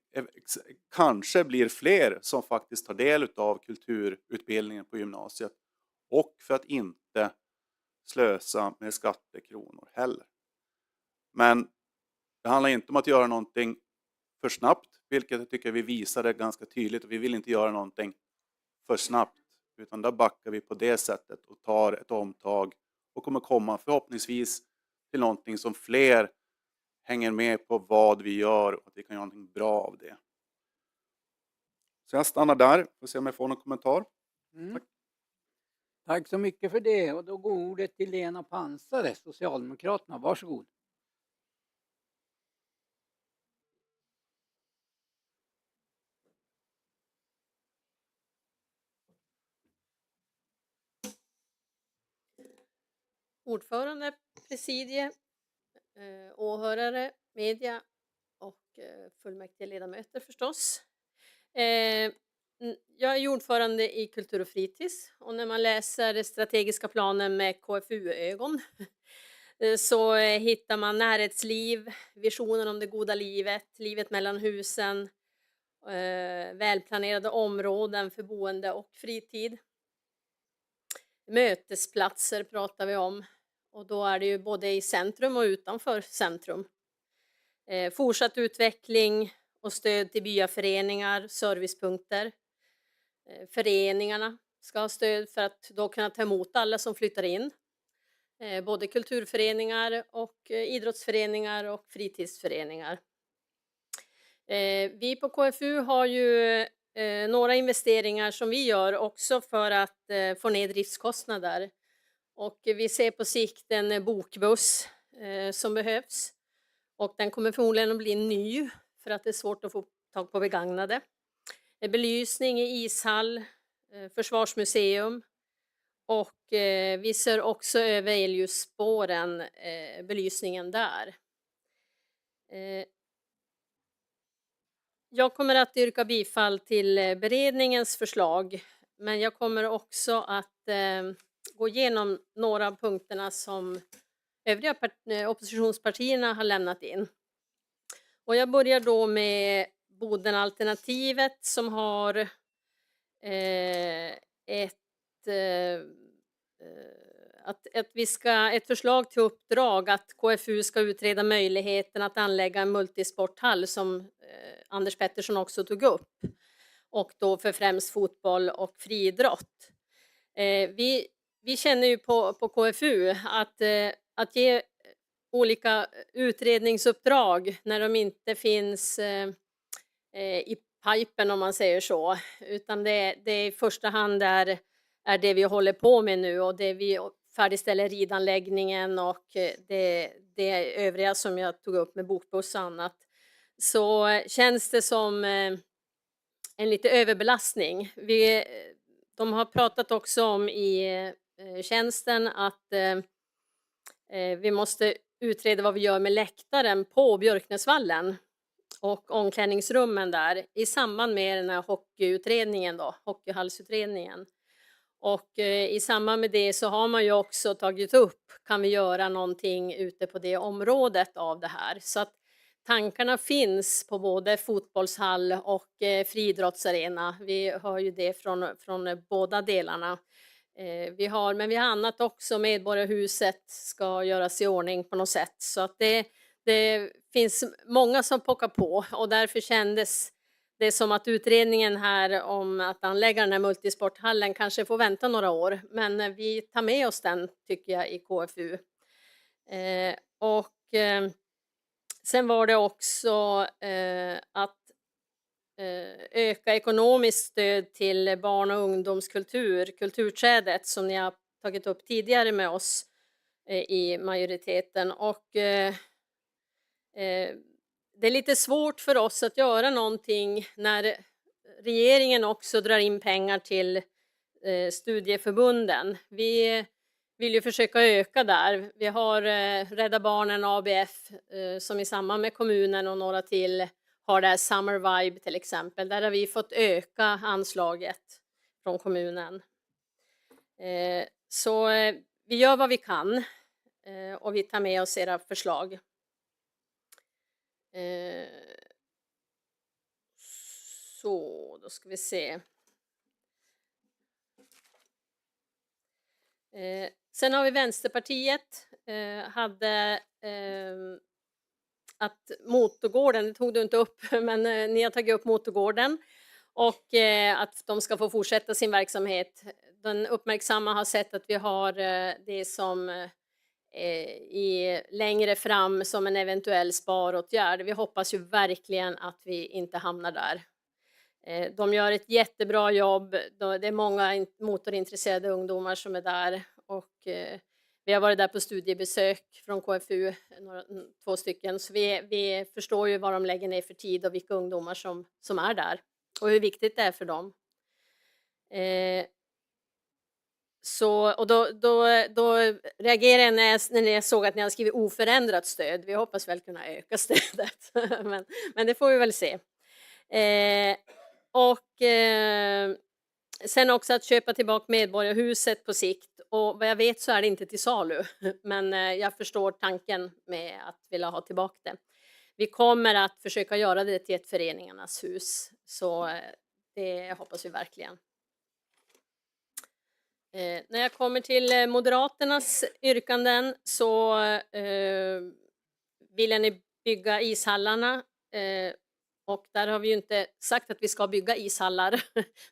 [SPEAKER 16] kanske blir fler som faktiskt tar del av kulturutbildningen på gymnasiet. Och för att inte slösa med skattekronor heller. Men det handlar inte om att göra någonting för snabbt, vilket jag tycker vi visade ganska tydligt. Vi vill inte göra någonting för snabbt, utan där backar vi på det sättet och tar ett omtag och kommer komma förhoppningsvis till någonting som fler hänger med på vad vi gör och att vi kan göra någonting bra av det. Så jag stannar där och ser om jag får någon kommentar.
[SPEAKER 1] Tack. Tack så mycket för det. Och då går ordet till Lena Pansare, Socialdemokraterna. Varsågod.
[SPEAKER 12] Ordförande, presidie, åhörare, media och fullmäktige ledamöter förstås. Jag är ordförande i Kultur och fritids och när man läser strategiska planen med KFU-ögon så hittar man närhetsliv, visionen om det goda livet, livet mellan husen välplanerade områden för boende och fritid. Mötesplatser pratar vi om, och då är det ju både i centrum och utanför centrum. Fortsatt utveckling och stöd till byaföreningar, servicepunkter. Föreningarna ska ha stöd för att då kunna ta emot alla som flyttar in. Både kulturföreningar och idrottsföreningar och fritidsföreningar. Vi på KFU har ju några investeringar som vi gör också för att få ner driftskostnader. Och vi ser på sikt en bokbuss som behövs. Och den kommer förmodligen att bli ny för att det är svårt att få tag på begagnade. Belysning i ishall, försvarsmuseum. Och vi ser också över elljusspåren, belysningen där. Jag kommer att yrka bifall till beredningens förslag, men jag kommer också att gå igenom några av punkterna som övriga oppositionspartierna har lämnat in. Och jag börjar då med Bodenalternativet som har ett förslag till uppdrag att KFU ska utreda möjligheten att anlägga en multisporthall som Anders Pettersson också tog upp, och då för främst fotboll och friidrott. Vi känner ju på KFU att ge olika utredningsuppdrag när de inte finns i pipen, om man säger så, utan det i första hand är det vi håller på med nu, och det vi färdigställer ridanläggningen och det övriga som jag tog upp med bokbuss och annat, så känns det som en lite överbelastning. De har pratat också om i tjänsten att vi måste utreda vad vi gör med läktaren på Björknäsvallen och omklädningsrummen där i samband med den här hockeyutredningen då, hockeyhallsutredningen. Och i samband med det så har man ju också tagit upp, kan vi göra någonting ute på det området av det här? Så att tankarna finns på både fotbollshall och friidrottsarena. Vi hör ju det från båda delarna. Men vi har annat också, Medborgarhuset ska göras i ordning på något sätt. Så att det finns många som pockar på, och därför kändes det som att utredningen här om att anlägga den här multisporthallen kanske får vänta några år. Men vi tar med oss den, tycker jag, i KFU. Sen var det också att öka ekonomiskt stöd till barn- och ungdomskultur, kulturträdet, som ni har tagit upp tidigare med oss i majoriteten. Och det är lite svårt för oss att göra någonting när regeringen också drar in pengar till studieförbunden. Vi vill ju försöka öka där. Vi har Rädda Barnen, ABF, som i samband med kommunen och några till har det här Summer Vibe till exempel. Där har vi fått öka anslaget från kommunen. Så vi gör vad vi kan och vi tar med oss era förslag. Så, då ska vi se. Sen har vi Vänsterpartiet. Hade att motorgården, det tog du inte upp, men ni har tagit upp motorgården och att de ska få fortsätta sin verksamhet. Den uppmärksamma har sett att vi har det som längre fram som en eventuell sparåtgärd. Vi hoppas ju verkligen att vi inte hamnar där. De gör ett jättebra jobb. Det är många motorintresserade ungdomar som är där, och vi har varit där på studiebesök från KFU, 2 stycken, så vi förstår ju vad de lägger ner för tid och vilka ungdomar som är där och hur viktigt det är för dem. Och då reagerade jag när jag såg att ni har skrivit oförändrat stöd. Vi hoppas väl kunna öka stödet, men det får vi väl se. Sen också att köpa tillbaka Medborgarhuset på sikt, och vad jag vet så är det inte till salu, men jag förstår tanken med att vilja ha tillbaka det. vi kommer att försöka göra det till ett föreningarnas hus. Så det hoppas vi verkligen. När jag kommer till Moderaternas yrkanden så vill ni bygga ishallarna. Och där har vi ju inte sagt att vi ska bygga ishallar,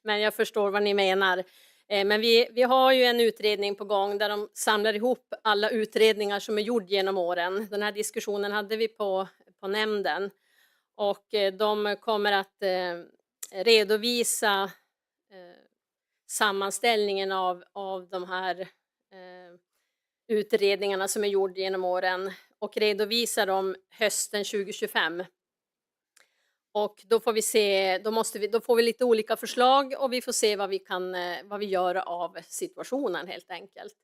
[SPEAKER 12] men jag förstår vad ni menar. Men vi har ju en utredning på gång där de samlar ihop alla utredningar som är gjord genom åren. Den här diskussionen hade vi på nämnden. Och de kommer att redovisa sammanställningen av de här utredningarna som är gjord genom åren och redovisa dem hösten 2025. Och då får vi se, då får vi lite olika förslag och vi får se vad vi gör av situationen helt enkelt.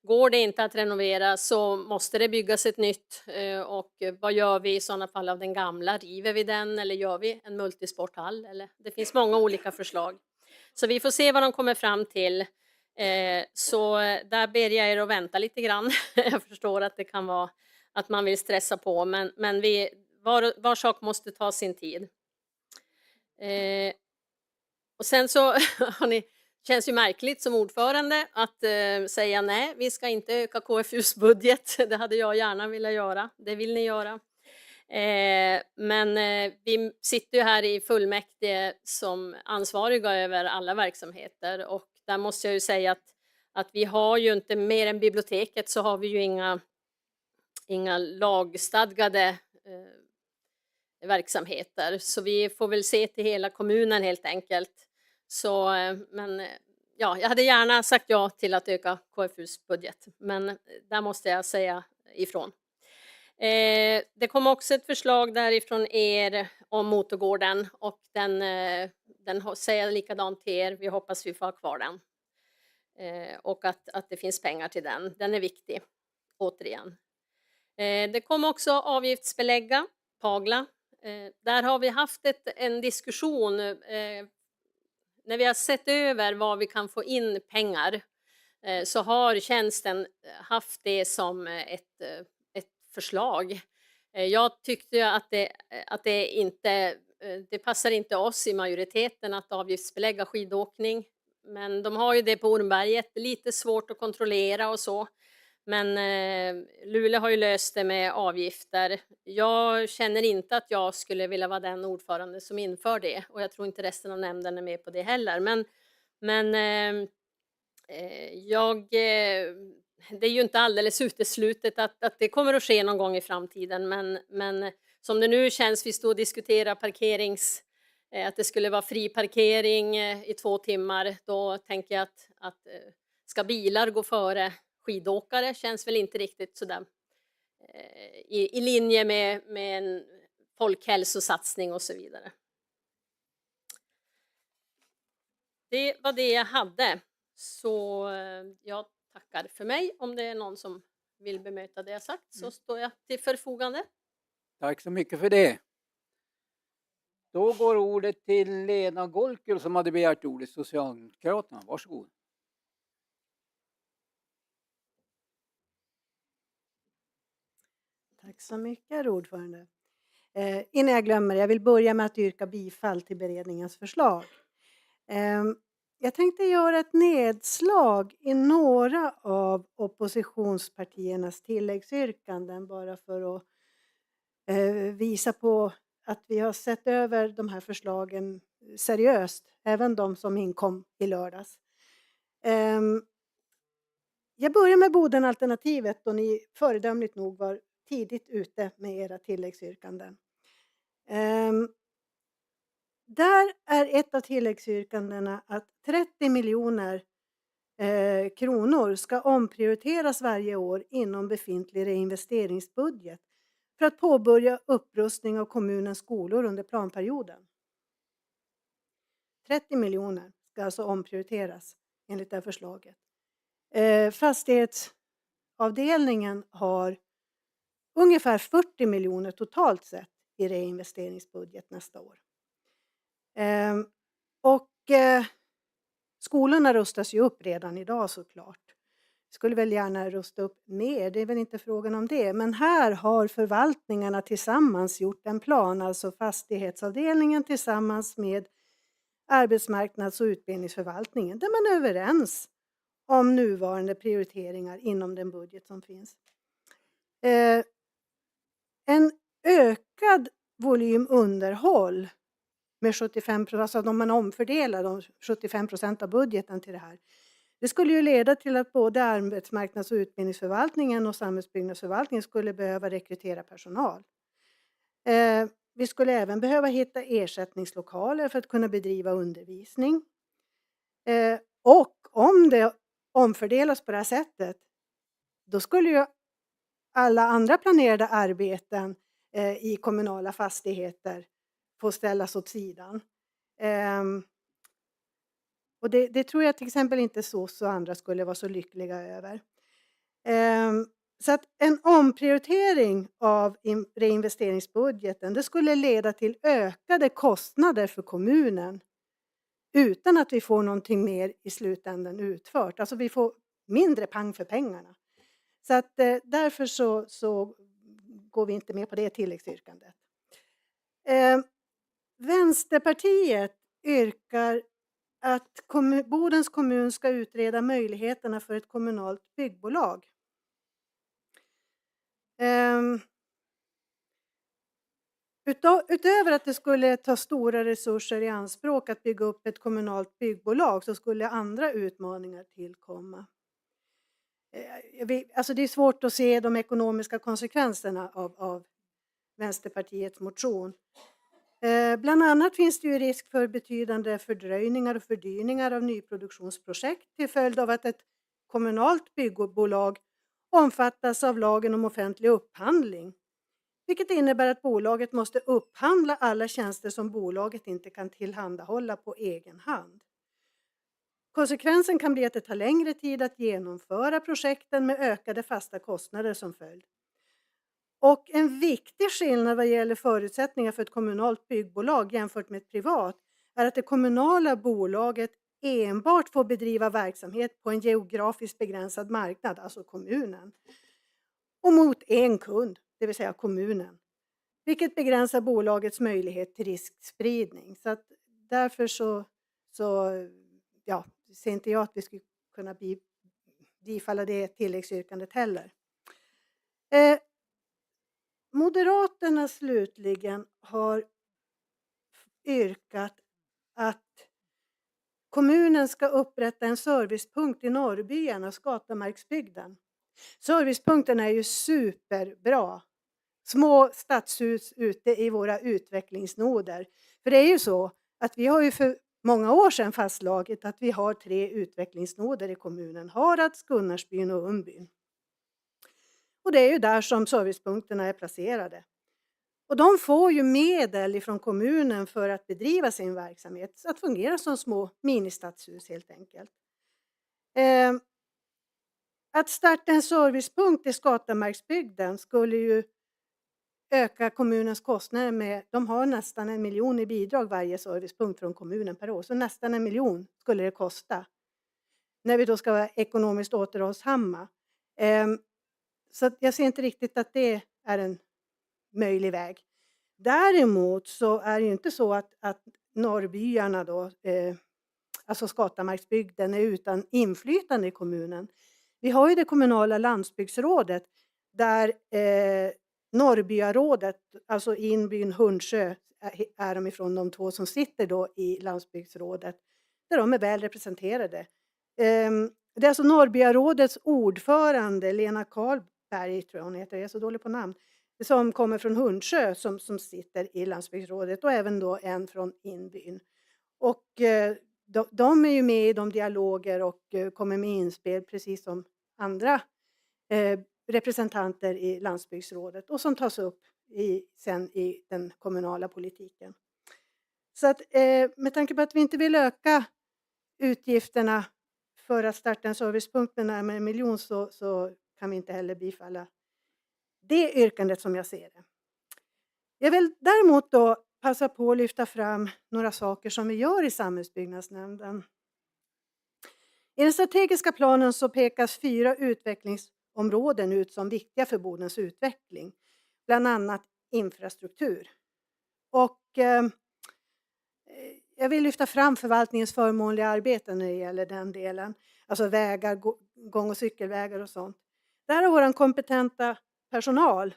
[SPEAKER 12] Går det inte att renovera så måste det byggas ett nytt och vad gör vi i sådana fall av den gamla? River vi den eller gör vi en multisporthall? Eller, det finns många olika förslag. Så vi får se vad de kommer fram till. Så där ber jag er att vänta lite grann. Jag förstår att det kan vara att man vill stressa på, men var sak måste ta sin tid. Och sen så känns ju märkligt som ordförande att säga nej, vi ska inte öka KFUs budget. Det hade jag gärna velat göra. Det vill ni göra. Men vi sitter ju här i fullmäktige som ansvariga över alla verksamheter och där måste jag ju säga att vi har ju inte mer än biblioteket så har vi ju inga lagstadgade verksamheter så vi får väl se till hela kommunen helt enkelt. Så men ja, jag hade gärna sagt ja till att öka KFUs budget, men där måste jag säga ifrån. Det kom också ett förslag därifrån er om motorgården och den säger jag likadant till er. Vi hoppas vi får ha kvar den och att det finns pengar till den. Den är viktig, återigen. Det kom också avgiftsbelägga Pagla. Där har vi haft en diskussion när vi har sett över vad vi kan få in pengar så har tjänsten haft det som ett förslag. Jag tyckte att det passar inte oss i majoriteten att avgiftsbelägga skidåkning. Men de har ju det på Ormberget, lite svårt att kontrollera och så. Men Luleå har ju löst det med avgifter. Jag känner inte att jag skulle vilja vara den ordförande som inför det. Och jag tror inte resten av nämnden är med på det heller. Men det är ju inte alldeles uteslutet att det kommer att ske någon gång i framtiden. Men som det nu känns, vi står och diskuterar att det skulle vara fri parkering i 2 timmar. Då tänker jag att ska bilar gå före skidåkare känns väl inte riktigt sådär i linje med en folkhälsosatsning och så vidare. Det var det jag hade. Så jag tackar för mig. Om det är någon som vill bemöta det jag sagt så står jag till förfogande.
[SPEAKER 1] Tack så mycket för det. Då går ordet till Lena Golkul som hade begärt ordet, Socialdemokraterna. Varsågod.
[SPEAKER 17] Tack så mycket, herr ordförande. Innan jag glömmer, jag vill börja med att yrka bifall till beredningens förslag. Jag tänkte göra ett nedslag i några av oppositionspartiernas tilläggsyrkanden bara för att visa på att vi har sett över de här förslagen seriöst, även de som inkom i lördags. Jag börjar med Bodenalternativet då ni föredömligt nog var tidigt ute med era tilläggsyrkanden. Där är ett av tilläggsyrkandena att 30 miljoner kronor ska omprioriteras varje år inom befintlig reinvesteringsbudget för att påbörja upprustning av kommunens skolor under planperioden. 30 miljoner ska alltså omprioriteras enligt det här förslaget. Fastighetsavdelningen har ungefär 40 miljoner totalt sett i reinvesteringsbudget nästa år. Skolorna rustas ju upp redan idag såklart. skulle väl gärna rusta upp mer, det är väl inte frågan om det. Men här har förvaltningarna tillsammans gjort en plan, alltså fastighetsavdelningen tillsammans med arbetsmarknads- och utbildningsförvaltningen, där man är överens om nuvarande prioriteringar inom den budget som finns. En ökad volym underhåll med 75%, alltså om man omfördelar de 75% av budgeten till det här. Det skulle ju leda till att både arbetsmarknads- och utbildningsförvaltningen och samhällsbyggnadsförvaltningen skulle behöva rekrytera personal. Vi skulle även behöva hitta ersättningslokaler för att kunna bedriva undervisning. Och om det omfördelas på det här sättet, då skulle ju alla andra planerade arbeten i kommunala fastigheter få ställas åt sidan. Och det tror jag till exempel inte så andra skulle vara så lyckliga över. Så att en omprioritering av reinvesteringsbudgeten, det skulle leda till ökade kostnader för kommunen utan att vi får någonting mer i slutändan utfört. Alltså vi får mindre pang för pengarna. Så att därför så går vi inte med på det tilläggsyrkandet. Vänsterpartiet yrkar att Bodens kommun ska utreda möjligheterna för ett kommunalt byggbolag. Utöver att det skulle ta stora resurser i anspråk att bygga upp ett kommunalt byggbolag, så skulle andra utmaningar tillkomma. Alltså det är svårt att se de ekonomiska konsekvenserna av Vänsterpartiets motion. Bland annat finns det ju risk för betydande fördröjningar och fördyrningar av nyproduktionsprojekt till följd av att ett kommunalt byggbolag omfattas av lagen om offentlig upphandling, vilket innebär att bolaget måste upphandla alla tjänster som bolaget inte kan tillhandahålla på egen hand. Konsekvensen kan bli att det tar längre tid att genomföra projekten med ökade fasta kostnader som följd. Och en viktig skillnad vad gäller förutsättningar för ett kommunalt byggbolag jämfört med ett privat är att det kommunala bolaget enbart får bedriva verksamhet på en geografiskt begränsad marknad, alltså kommunen, och mot en kund, det vill säga kommunen, vilket begränsar bolagets möjlighet till riskspridning. Så att därför så ser inte jag att vi skulle kunna bifalla det tilläggsyrkandet heller. Moderaterna slutligen har yrkat att kommunen ska upprätta en servicepunkt i Norrbyarna, Skatamarksbygden. Servicepunkterna är ju superbra. Små stadshus ute i våra utvecklingsnoder. För det är ju så att vi har ju för många år sedan fastslagit att vi har 3 utvecklingsnoder i kommunen. Harads, Gunnarsbyn och Umbyn. Och det är ju där som servicepunkterna är placerade. Och de får ju medel från kommunen för att bedriva sin verksamhet. Att fungera som små ministadshus helt enkelt. Att starta en servicepunkt i Skatamarksbygden skulle ju öka kommunens kostnader med, de har nästan 1 miljon i bidrag varje servicepunkt från kommunen per år. Så nästan 1 miljon skulle det kosta. När vi då ska vara ekonomiskt återhållsamma. Så att jag ser inte riktigt att det är en möjlig väg. Däremot så är det ju inte så att Norrbyarna då, alltså Skatamarksbygden, är utan inflytande i kommunen. Vi har ju det kommunala landsbygdsrådet där Norrbyarådet, alltså Inbyn, Hundsjö, är de ifrån de 2 som sitter då i landsbygdsrådet, där de är väl representerade. Det är alltså Norrbyarådets ordförande Lena Karlberg, tror jag hon heter, jag är så dålig på namn, som kommer från Hundsjö som sitter i landsbygdsrådet, och även då en från Inbyn. Och de är ju med i de dialoger och kommer med inspel precis som andra representanter i landsbygdsrådet och som tas upp sen i den kommunala politiken. Så att med tanke på att vi inte vill öka utgifterna för att starta en servicepunkt med närmare 1 miljon så kan vi inte heller bifalla det yrkandet som jag ser det. Jag vill däremot då passa på att lyfta fram några saker som vi gör i samhällsbyggnadsnämnden. I den strategiska planen så pekas 4 utvecklingsområden ut som viktiga för Bodens utveckling. Bland annat infrastruktur. Och jag vill lyfta fram förvaltningens förmånliga arbete när det gäller den delen. Alltså vägar, gång- och cykelvägar och sånt. Där har vår kompetenta personal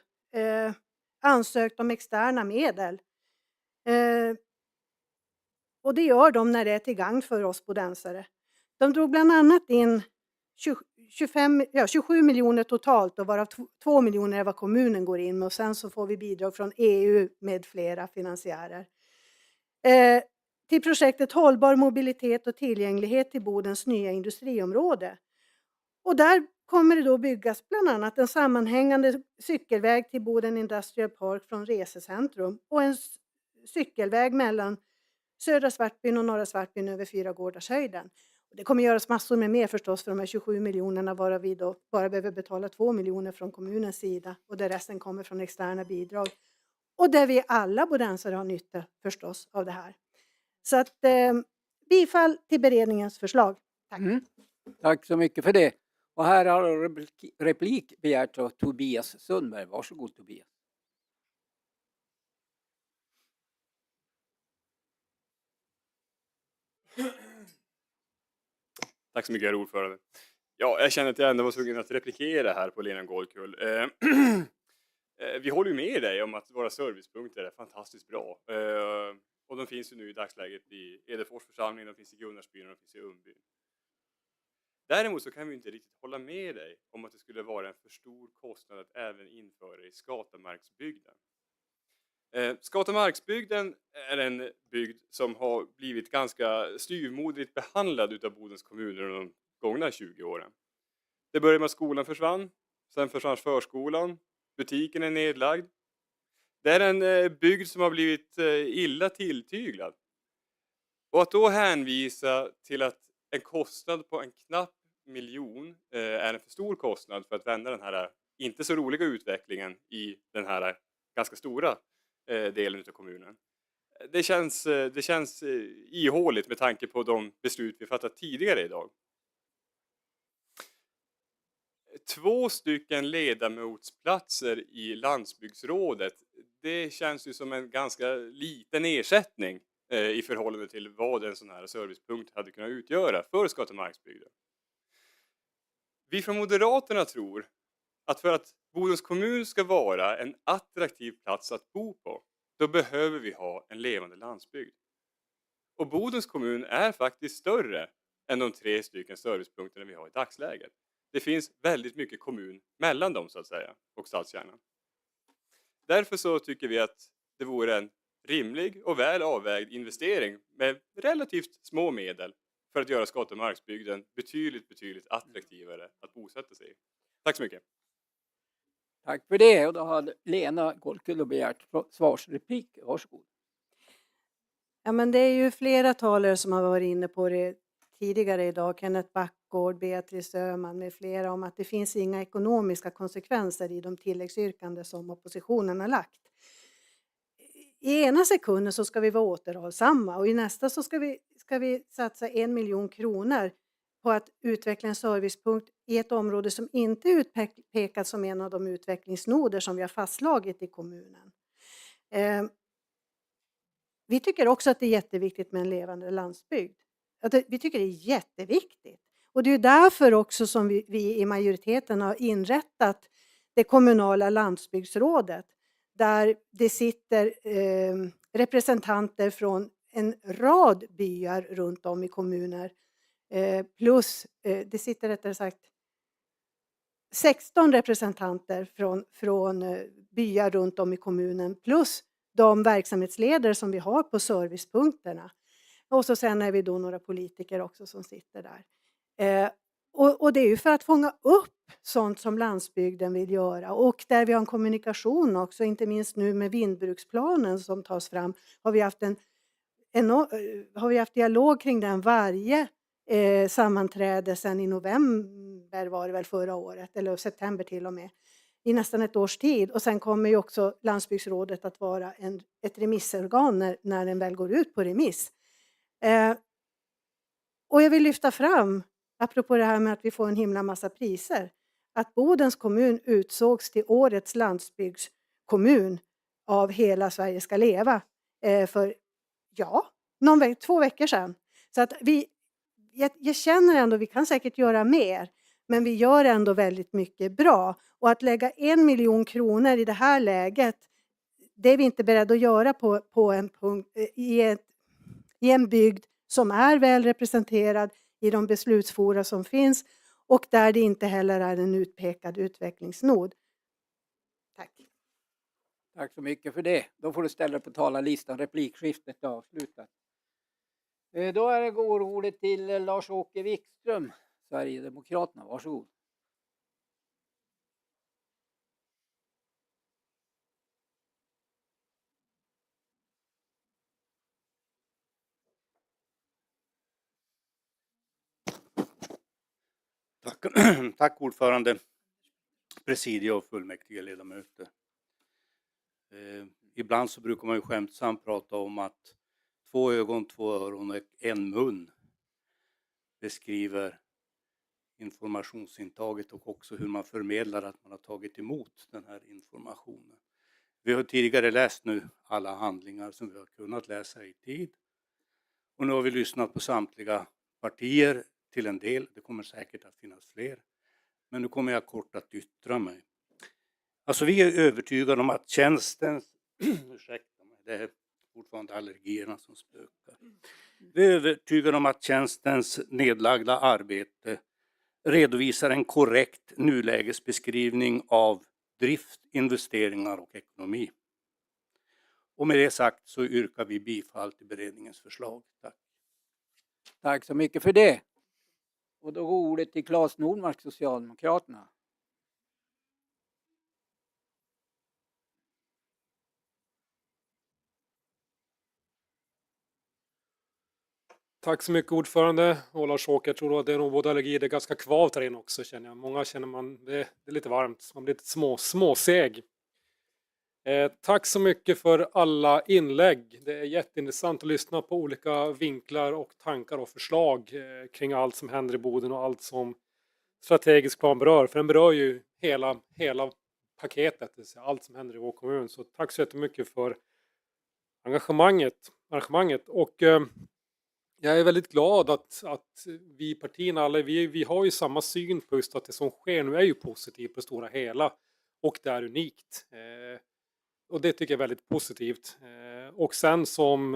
[SPEAKER 17] ansökt om externa medel. Och det gör de när det är till gagn för oss bodensare. De drog bland annat in 27 miljoner totalt och varav 2 miljoner är vad kommunen går in med. Och sen så får vi bidrag från EU med flera finansiärer. Till projektet Hållbar mobilitet och tillgänglighet till Bodens nya industriområde. Och där kommer det då byggas bland annat en sammanhängande cykelväg till Boden Industrial Park från Resecentrum och en cykelväg mellan Södra Svartbyn och Norra Svartbyn över 4 gårdars-höjden. Det kommer göras massor med mer förstås för de här 27 miljonerna, varav vi då bara behöver betala 2 miljoner från kommunens sida och där resten kommer från externa bidrag. Och där vi alla bodensare har nytta förstås av det här. Så att bifall till beredningens förslag. Tack.
[SPEAKER 1] Tack så mycket för det. Och här har replik begärt av Tobias Sundberg. Varsågod Tobias.
[SPEAKER 5] Tack så mycket, herr ordförande. Ja, jag känner att jag ändå var tvungen att replikera här på Lena Gårdkull. Vi håller ju med dig om att våra servicepunkter är fantastiskt bra. Och de finns ju nu i dagsläget i Edefors församling, de finns i Gunnarsbyn och de finns i Umbyn. Däremot så kan vi inte riktigt hålla med dig om att det skulle vara en för stor kostnad att även införa i Skatamarksbygden. Skatamarksbygden är en bygd som har blivit ganska styvmoderligt behandlad utav Bodens kommuner de gångna 20 åren. Det började med att skolan försvann, sen försvann förskolan, butiken är nedlagd. Det är en bygd som har blivit illa tilltyglad. Och att då hänvisa till att en kostnad på en knapp miljon är en för stor kostnad för att vända den här inte så roliga utvecklingen i den här ganska stora delen av kommunen. Det känns ihåligt med tanke på de beslut vi fattat tidigare idag. 2 stycken ledamotsplatser i landsbygdsrådet, det känns ju som en ganska liten ersättning i förhållande till vad en sån här servicepunkt hade kunnat utgöra för Skatamarksbygden. Vi från Moderaterna tror att för att Bodens kommun ska vara en attraktiv plats att bo på, då behöver vi ha en levande landsbygd. Och Bodens kommun är faktiskt större än de 3 stycken servicepunkterna vi har i dagsläget. Det finns väldigt mycket kommun mellan dem så att säga och stadskärnan. Därför så tycker vi att det vore en rimlig och väl avvägd investering med relativt små medel för att göra Skatamarksbygden betydligt attraktivare att bosätta sig i. Tack så mycket.
[SPEAKER 1] Tack för det. Och då har Lena Gårdkull begärt svarsreplik. Varsågod.
[SPEAKER 17] Ja, men det är ju flera talare som har varit inne på det tidigare idag. Kenneth Backgård, Beatrice Öhman med flera om att det finns inga ekonomiska konsekvenser i de tilläggsyrkanden som oppositionen har lagt. I ena sekunden så ska vi vara återhållsamma och i nästa så ska vi satsa 1 miljon kronor på att utveckla en servicepunkt i ett område som inte är utpekat som en av de utvecklingsnoder som vi har fastslagit i kommunen. Vi tycker också att det är jätteviktigt med en levande landsbygd. Vi tycker det är jätteviktigt. Och det är därför också som vi i majoriteten har inrättat det kommunala landsbygdsrådet. Där det sitter representanter från en rad byar runt om i kommuner. Plus det sitter rättare sagt 16 representanter från byar runt om i kommunen. Plus de verksamhetsledare som vi har på servicepunkterna. Och så sen är vi då några politiker också som sitter där. Och det är ju för att fånga upp sånt som landsbygden vill göra. Och där vi har en kommunikation också, inte minst nu med vindbruksplanen som tas fram. Har vi haft dialog kring den varje sammanträde sedan i november var det väl förra året. Eller september till och med. I nästan ett års tid. Och sen kommer ju också landsbygdsrådet att vara ett remissorgan när den väl går ut på remiss. Och jag vill lyfta fram apropå det här med att vi får en himla massa priser, att Bodens kommun utsågs till årets landsbygdskommun av Hela Sverige ska leva för 2 veckor sedan. Så att jag känner ändå, vi kan säkert göra mer, men vi gör ändå väldigt mycket bra. Och att lägga 1 miljon kronor i det här läget, det är vi inte beredda att göra på en punkt, i en bygd som är väl representerad i de beslutsfora som finns och där det inte heller är en utpekad utvecklingsnod. Tack.
[SPEAKER 1] Tack så mycket för det. Då får du ställa dig på talarlistan. Replikskiftet är avslutat. Då går ordet till Lars-Åke Wikström, Sverigedemokraterna. Varsågod.
[SPEAKER 10] Tack ordförande, presidium och fullmäktige ledamöter. Ibland så brukar man ju skämtsamt prata om att 2 ögon, 2 öron och 1 mun beskriver informationsintaget och också hur man förmedlar att man har tagit emot den här informationen. Vi har tidigare läst nu alla handlingar som vi har kunnat läsa i tid. Och nu har vi lyssnat på samtliga partier till en del. Det kommer säkert att finnas fler. Men nu kommer jag kort att yttra mig. Alltså vi är övertygade om att tjänstens... ursäkta mig, det är fortfarande allergierna som spökar. Vi är övertygade om att tjänstens nedlagda arbete redovisar en korrekt nulägesbeskrivning av drift, investeringar och ekonomi. Och med det sagt så yrkar vi bifall till beredningens förslag. Tack.
[SPEAKER 1] Tack så mycket för det. Och då går ordet till Claes Nordmark, Socialdemokraterna.
[SPEAKER 4] Tack så mycket ordförande och Lars-Åke. Jag tror att det är nog både allergi, det är ganska kvavt här inne också känner jag. Många känner man, det är lite varmt, man blir lite småseg. Tack så mycket för alla inlägg. Det är jätteintressant att lyssna på olika vinklar och tankar och förslag kring allt som händer i Boden och allt som strategisk plan berör. För den berör ju hela paketet, det vill säga allt som händer i vår kommun. Så tack så jättemycket för arrangemanget. Och jag är väldigt glad att vi partierna, alla, vi har ju samma syn på just att det som sker nu är ju positivt på det stora hela. Och det är unikt. Och det tycker jag är väldigt positivt. Och sen som,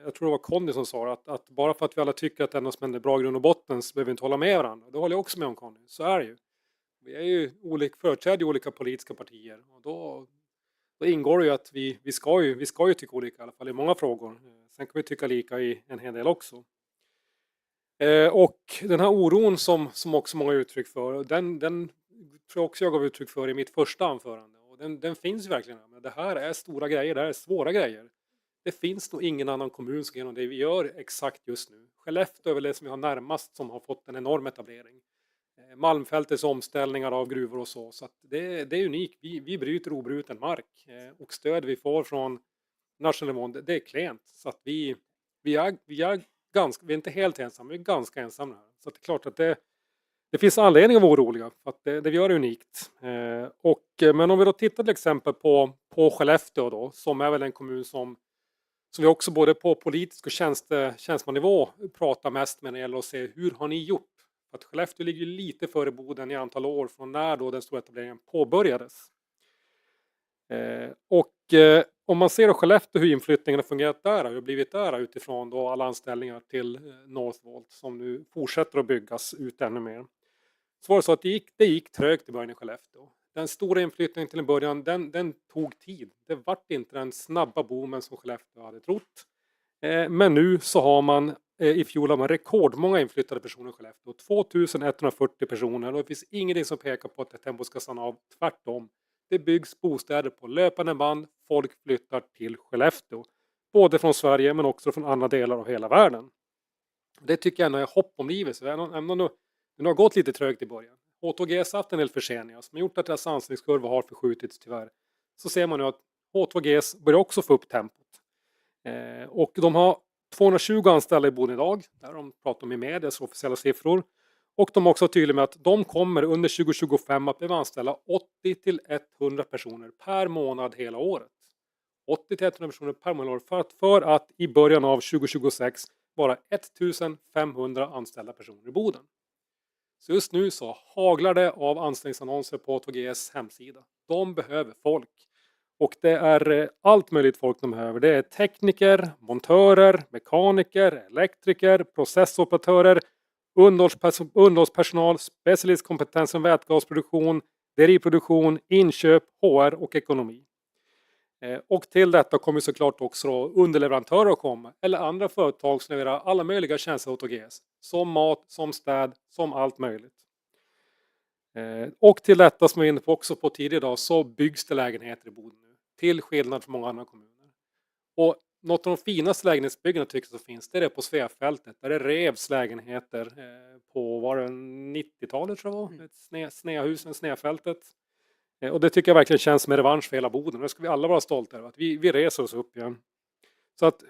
[SPEAKER 4] jag tror det var Conny som sa att bara för att vi alla tycker att det är något som händer bra i grund och botten så behöver vi inte hålla med varandra. Det håller jag också med om Conny, så är det ju. Vi är ju företrädare i olika politiska partier och då ingår det ju att vi ska ju tycka olika i alla fall i många frågor. Sen kan vi tycka lika i en hel del också. Och den här oron som också många uttryck för, den tror jag också jag gav uttryck för i mitt första anförande. Och den finns verkligen. Men det här är stora grejer, det här är svåra grejer. Det finns nog ingen annan kommun som genom det vi gör exakt just nu. Skellefteå är väl det som vi har närmast som har fått en enorm etablering. Malmfältets omställningar av gruvor och så att det är unikt. Vi bryter obruten mark och stöd vi får från nationell nivå, det är klent. Så att vi är inte helt ensamma, vi är ganska ensamma här. Så att det är klart att det finns anledning att vara oroliga för att det vi gör är unikt. Men om vi då tittar till exempel på Skellefteå då, som är väl en kommun som vi också både på politisk och tjänstemannivå pratar mest med när det gäller att se hur har ni gjort? Att Skellefteå ligger lite före Boden i antal år från när då den stora etableringen påbörjades. Om man ser då Skellefteå hur inflyttningen har fungerat där, hur det har blivit där utifrån då alla anställningar till Northvolt som nu fortsätter att byggas ut ännu mer. Så var det så att det gick trögt i början i Skellefteå. Den stora inflyttningen till en början, den tog tid. Det vart inte den snabba boomen som Skellefteå hade trott. Men nu så har man i fjol har man rekordmånga inflyttade personer i Skellefteå. 2140 personer och det finns ingenting som pekar på att det tempo ska stanna av. Tvärtom. Det byggs bostäder på löpande band. Folk flyttar till Skellefteå. Både från Sverige men också från andra delar av hela världen. Det tycker jag ändå är hopp om livet. Det har gått lite trögt i början. H2GS har haft en del förseningar som har gjort att deras ansvarskurva har förskjutits tyvärr. Så ser man nu att H2GS börjar också få upp tempot. Och de har 220 anställda i Boden idag. Där de pratar om i medias officiella siffror. Och de är också tydliga med att de kommer under 2025 att behöva anställa 80 till 100 personer per månad hela året. 80 till 100 personer per månad för att i början av 2026 vara 1500 anställda personer i Boden. Så just nu så haglar det av anställningsannonser på 2Gs hemsida. De behöver folk. Och det är allt möjligt folk de behöver. Det är tekniker, montörer, mekaniker, elektriker, processoperatörer, underhållspersonal, specialistkompetens om vätgasproduktion, deriproduktion, inköp, HR och ekonomi. Och till detta kommer såklart också underleverantörer att komma, eller andra företag som levererar alla möjliga tjänster åt OGS. Som mat, som städ, som allt möjligt. Och till detta som vi är inne på också på tidigare idag så byggs det lägenheter i Boden nu. Till skillnad från många andra kommuner. Och något av de finaste lägenhetsbyggena tycker jag så finns det är på Sveafältet. Där det revs lägenheter på 90-talet tror jag var. Ett sneahusen, Sneafältet. Och det tycker jag verkligen känns som en revansch för hela Boden. Det ska vi alla vara stolta över. Att vi reser oss upp igen. Så att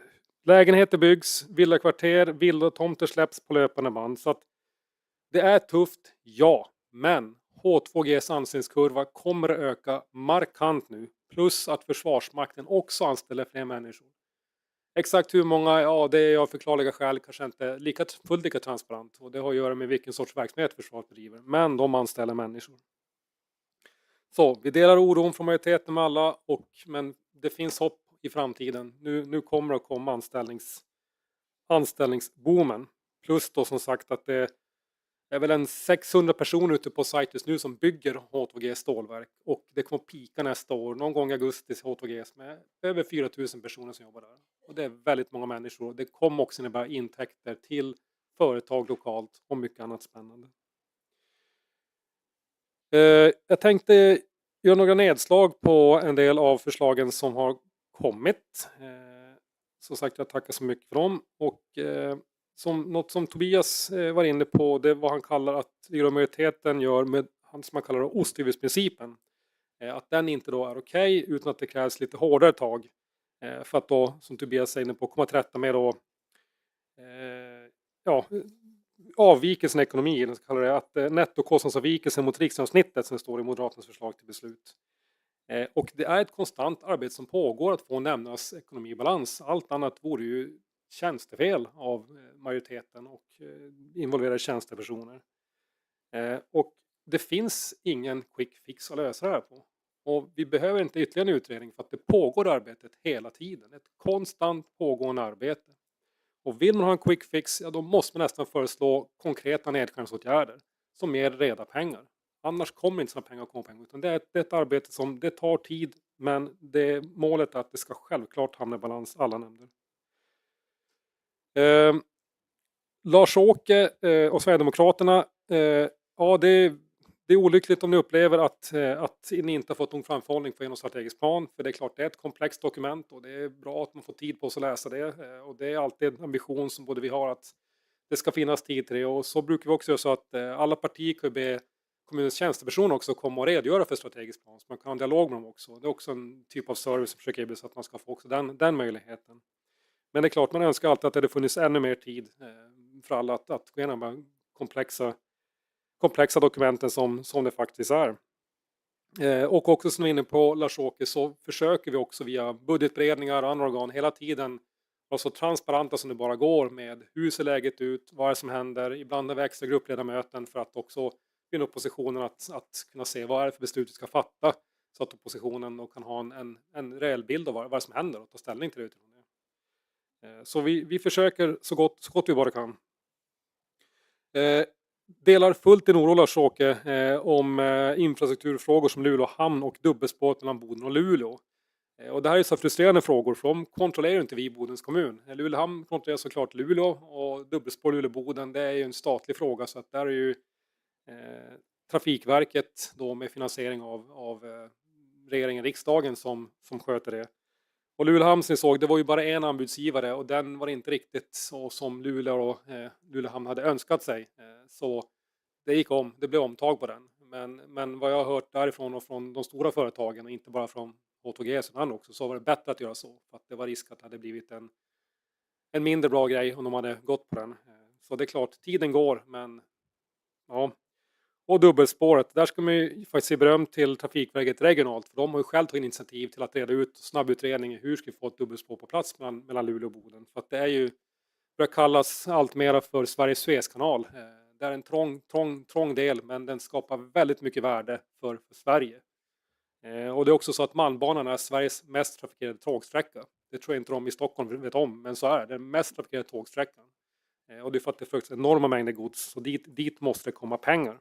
[SPEAKER 4] lägenheter byggs, villakvarter, villatomter släpps på löpande band. Så att det är tufft, ja. Men H2Gs anställningskurva kommer att öka markant nu. Plus att Försvarsmakten också anställer fler människor. Exakt hur många, ja det är av förklarliga skäl kanske inte fullt lika transparent. Och det har att göra med vilken sorts verksamhet försvaret bedriver. Men de anställer människor. Så vi delar oron från majoriteten med alla. Men det finns hopp i framtiden. Nu kommer det att komma anställningsboomen. Plus då som sagt att det är väl en 600 personer ute på sajt just nu som bygger H2G stålverk. Och det kommer att pika nästa år, någon gång i augusti H2G med över 4000 personer som jobbar där. Och det är väldigt många människor. Det kommer också innebära intäkter till företag lokalt och mycket annat spännande. Jag tänkte göra några nedslag på en del av förslagen som har kommit. Som sagt, jag tackar så mycket för dem. Och något som Tobias var inne på, det är vad han kallar att majoriteten gör med som man kallar osthyvelsprincipen. Att den inte då är okej, utan att det krävs lite hårdare tag. För att då, som Tobias är inne på, komma till rätta med då avvikelsen i ekonomin, så kallar det att nettokostnadsavvikelsen mot riksgenomsnittet som står i Moderaternas förslag till beslut. Och det är ett konstant arbete som pågår att få nämnas ekonomi i balans. Allt annat vore ju tjänstefel av majoriteten och involverade tjänstepersoner. Och det finns ingen quick fix att lösa det här på. Och vi behöver inte ytterligare en utredning för att det pågår arbetet hela tiden. Ett konstant pågående arbete. Och vill man ha en quick fix, ja, då måste man nästan föreslå konkreta nedskärningsåtgärder som ger reda pengar. Annars kommer inte sådana pengar att komma på en gång. Utan det är ett arbete som det tar tid, men målet är att det ska självklart hamna i balans alla nämnder. Lars-Åke och Sverigedemokraterna, ja det är olyckligt om ni upplever att ni inte har fått någon framförhållning för en strategisk plan. För det är klart det är ett komplext dokument och det är bra att man får tid på sig att läsa det. Och det är alltid en ambition som både vi har att det ska finnas tid till det. Och så brukar vi också göra så att alla partier kan be kommunens tjänstepersoner också komma och redogöra för strategisk plan. Så man kan ha en dialog med dem också. Det är också en typ av service som försöker erbjuda så att man ska få också den möjligheten. Men det är klart man önskar alltid att det hade funnits ännu mer tid för alla att gå igenom de komplexa dokumenten som det faktiskt är. Och också som vi är inne på Lars-Åke så försöker vi också via budgetberedningar och andra organ hela tiden vara så transparenta som det bara går med hur ser läget ut, vad är det som händer. Ibland har vi extra gruppledamöten för att också vinna oppositionen att kunna se vad är det för beslut vi ska fatta så att oppositionen då kan ha en reell bild av vad som händer och ta ställning till det utifrån det. Så vi försöker så gott vi bara kan. Delar fullt din oro Lars-Åke om infrastrukturfrågor som Luleå hamn och dubbelspåret mellan Boden och Luleå. Och det här är så frustrerande frågor för de kontrollerar inte vi i Bodens kommun. Luleå hamn kontrollerar såklart Luleå och dubbelspår Luleå-Boden det är ju en statlig fråga så att där är ju Trafikverket då med finansiering av regeringen, riksdagen som sköter det. Och Luleå hamn som såg, det var ju bara en anbudsgivare och den var inte riktigt så som Luleå hamn hade önskat sig. Så det blev omtag på den. Men vad jag har hört därifrån och från de stora företagen och inte bara från H2G utan också så var det bättre att göra så. För att det var risk att det hade blivit en mindre bra grej om de hade gått på den. Så det är klart, tiden går men Ja. Och dubbelspåret, där ska man ju faktiskt ge beröm till Trafikverket regionalt, för de har ju själv tagit initiativ till att reda ut snabbutredningen hur ska vi få ett dubbelspår på plats mellan Luleå och Boden. För att det är ju, börjar kallas allt mera för Sveriges Suezkanal. Det är en trång del, men den skapar väldigt mycket värde för Sverige. Och det är också så att Malmbanan är Sveriges mest trafikerade tågsträcka. Det tror jag inte de i Stockholm vet om, men så är det. Den mest trafikerade tågsträckan. Och det är för att det förs enorma mängder gods, så dit måste det komma pengar.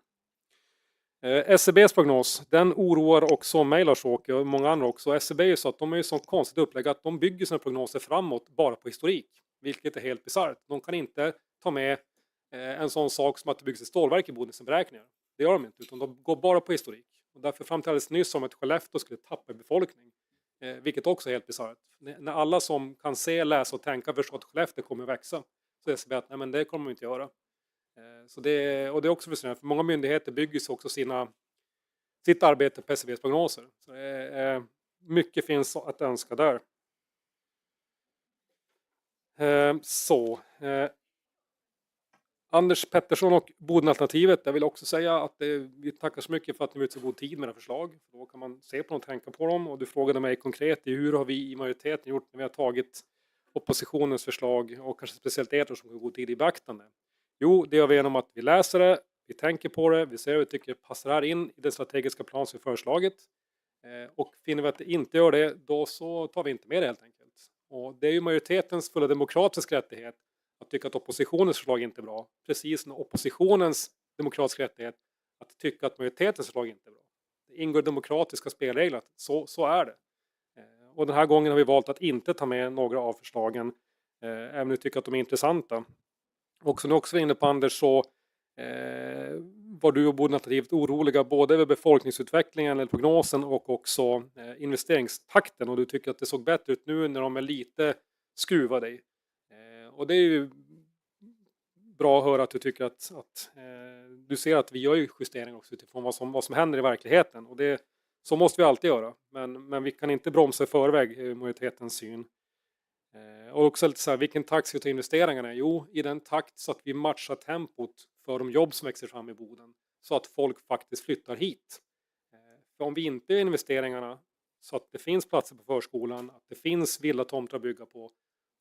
[SPEAKER 4] SCBs prognos, den oroar också mig, Lars-Åke, och många andra också. SCB är ju så att de är ju så konstigt upplägg att de bygger sina prognoser framåt bara på historik, vilket är helt bisarrt. De kan inte ta med en sån sak som att det byggs ett stålverk i Boden som beräkningar. Det gör de inte, utan de går bara på historik. Och därför fram till alldeles nyss som att Skellefteå skulle tappa i befolkning, vilket också är helt bisarrt. När alla som kan se, läsa och tänka förstår att Skellefteå kommer att växa, så är SCB att nej, men det kommer de inte göra. Så det är också frustrerande, för många myndigheter bygger sig också sitt arbete på SCBs prognoser. Så mycket finns att önska där. Anders Pettersson och Bodenalternativet, jag vill också säga att vi tackar så mycket för att ni var ute så god tid med era förslag. Då kan man se på dem och tänka på dem. Och du frågade mig konkret hur har vi i majoriteten gjort när vi har tagit oppositionens förslag och kanske speciellt ert som har god tid i beaktande. Jo, det gör vi genom att vi läser det, vi tänker på det, vi ser hur vi tycker passar här in i den strategiska plan som vi föreslagit. Och finner vi att det inte gör det, då så tar vi inte med det helt enkelt. Och det är ju majoritetens fulla demokratiska rättighet att tycka att oppositionens förslag inte är bra. Precis som oppositionens demokratiska rättighet att tycka att majoritetens förslag inte är bra. Det ingår demokratiska spelregler, så är det. Och den här gången har vi valt att inte ta med några av förslagen, även om vi tycker att de är intressanta. Och som du också var inne på, Anders, så var du och Bodenalternativet oroliga både över befolkningsutvecklingen eller prognosen och också investeringstakten, och du tycker att det såg bättre ut nu när de är lite skruvade i. Och det är ju bra att höra att du tycker att du ser att vi gör ju justeringar också utifrån vad som händer i verkligheten, och så måste vi alltid göra, men vi kan inte bromsa i förväg i majoritetens syn. Och också lite så här, vilken takt ska vi ta investeringarna? Jo, i den takt så att vi matchar tempot för de jobb som växer fram i Boden, så att folk faktiskt flyttar hit. För om vi inte gör investeringarna så att det finns platser på förskolan, att det finns villatomter att bygga på,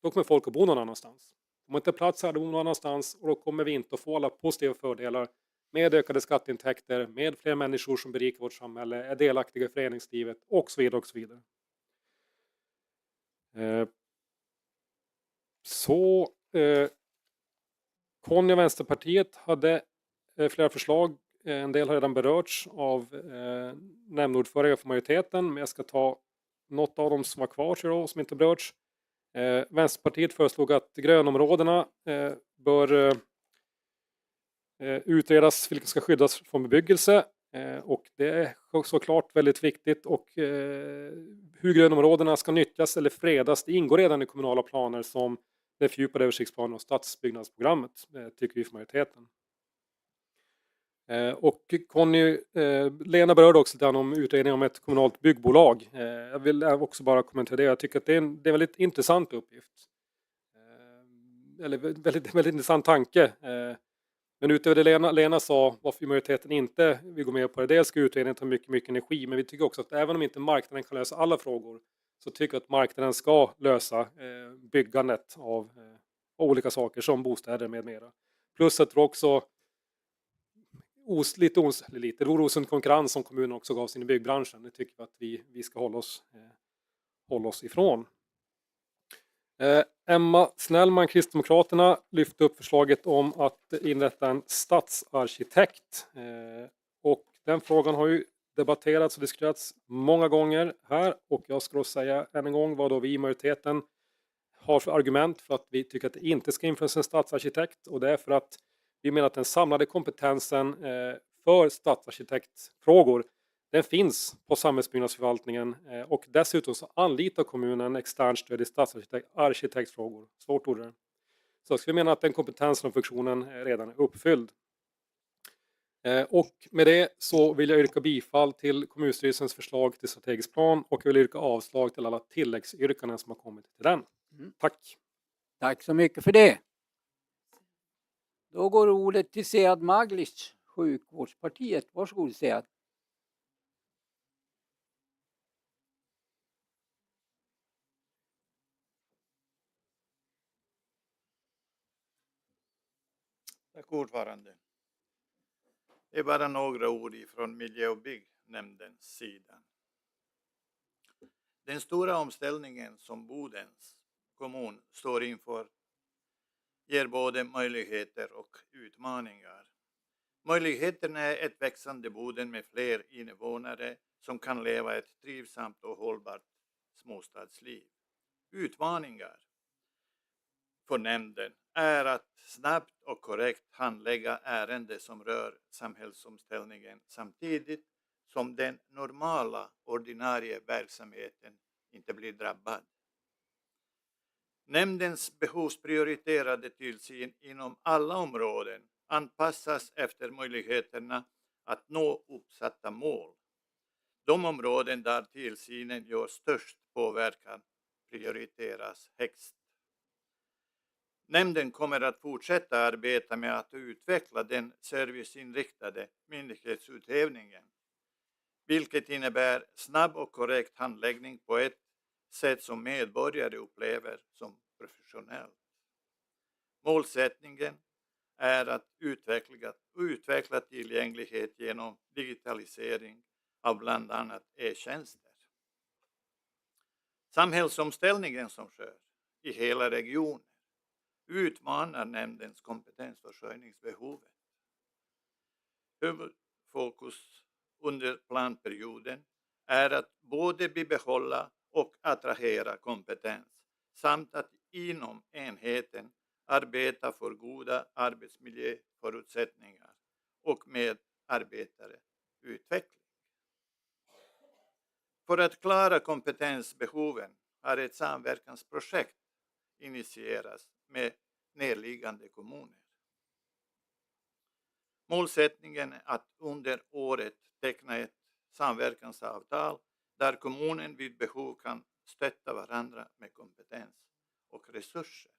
[SPEAKER 4] då kommer folk att bo någon annanstans. Om man inte har plats här, då bor någon annanstans, och då kommer vi inte att få alla positiva fördelar med ökade skatteintäkter, med fler människor som berikar vårt samhälle, är delaktiga i föreningslivet och så vidare och så vidare. Conny och Vänsterpartiet hade flera förslag. En del har redan berörts av nämndordförande för majoriteten, men jag ska ta något av dem som var kvar som inte berörts. Vänsterpartiet föreslog att grönområdena bör utredas vilka ska skyddas från bebyggelse, och det är såklart väldigt viktigt, och hur grönområdena ska nyttjas eller fredas, det ingår redan i kommunala planer som den fördjupade översiktsplanen och stadsbyggnadsprogrammet, tycker vi för majoriteten. Och Lena berörde också lite om utredning om ett kommunalt byggbolag. Jag vill också bara kommentera det. Jag tycker att det är en väldigt intressant uppgift. Eller väldigt intressant tanke. Men utöver det Lena sa, varför majoriteten inte vill gå med på det. Dels ska utredningen ta mycket energi, men vi tycker också att även om inte marknaden kan lösa alla frågor, så tycker jag att marknaden ska lösa byggandet av olika saker som bostäder med mera. Plus att det också lite osund konkurrens som kommunen också gav sin i byggbranschen. Det tycker vi att vi ska hålla oss ifrån. Emma Snellman, Kristdemokraterna, lyfte upp förslaget om att inrätta en stadsarkitekt. Och den frågan har ju debatterats och diskuterats många gånger här, och jag ska då säga än en gång vad då vi i majoriteten har för argument för att vi tycker att det inte ska införas en stadsarkitekt, och det är för att vi menar att den samlade kompetensen för stadsarkitektfrågor, den finns på samhällsbyggnadsförvaltningen, och dessutom så anlitar kommunen externt stöd i stadsarkitektfrågor. Svårt ord det. Så vi menar att den kompetensen och funktionen redan är uppfylld. Och med det så vill jag yrka bifall till kommunstyrelsens förslag till strategisk plan, och jag vill yrka avslag till alla tilläggsyrkanden som har kommit till den. Tack.
[SPEAKER 1] Tack så mycket för det. Då går ordet till Sead Maglic, sjukvårdspartiet. Varsågod säga.
[SPEAKER 13] Tack ordförande. Det är bara några ord från miljö- och byggnämndens sida. Den stora omställningen som Bodens kommun står inför ger både möjligheter och utmaningar. Möjligheterna är ett växande Boden med fler invånare som kan leva ett trivsamt och hållbart småstadsliv. Utmaningar för nämnden är att snabbt och korrekt handlägga ärenden som rör samhällsomställningen samtidigt som den normala ordinarie verksamheten inte blir drabbad. Nämndens behovsprioriterade tillsyn inom alla områden anpassas efter möjligheterna att nå uppsatta mål. De områden där tillsynen gör störst påverkan prioriteras högst. Nämnden kommer att fortsätta arbeta med att utveckla den serviceinriktade myndighetsutövningen, vilket innebär snabb och korrekt handläggning på ett sätt som medborgare upplever som professionellt. Målsättningen är att utveckla tillgänglighet genom digitalisering av bland annat e-tjänster. Samhällsomställningen som sker i hela regionen utmanar nämndens kompetensförsörjningsbehovet. Huvudfokus under planperioden är att både bibehålla och attrahera kompetens samt att inom enheten arbeta för goda arbetsmiljöförutsättningar och med arbetareutveckling. För att klara kompetensbehoven har ett samverkansprojekt initierats med närliggande kommuner. Målsättningen är att under året teckna ett samverkansavtal där kommunen vid behov kan stötta varandra med kompetens och resurser.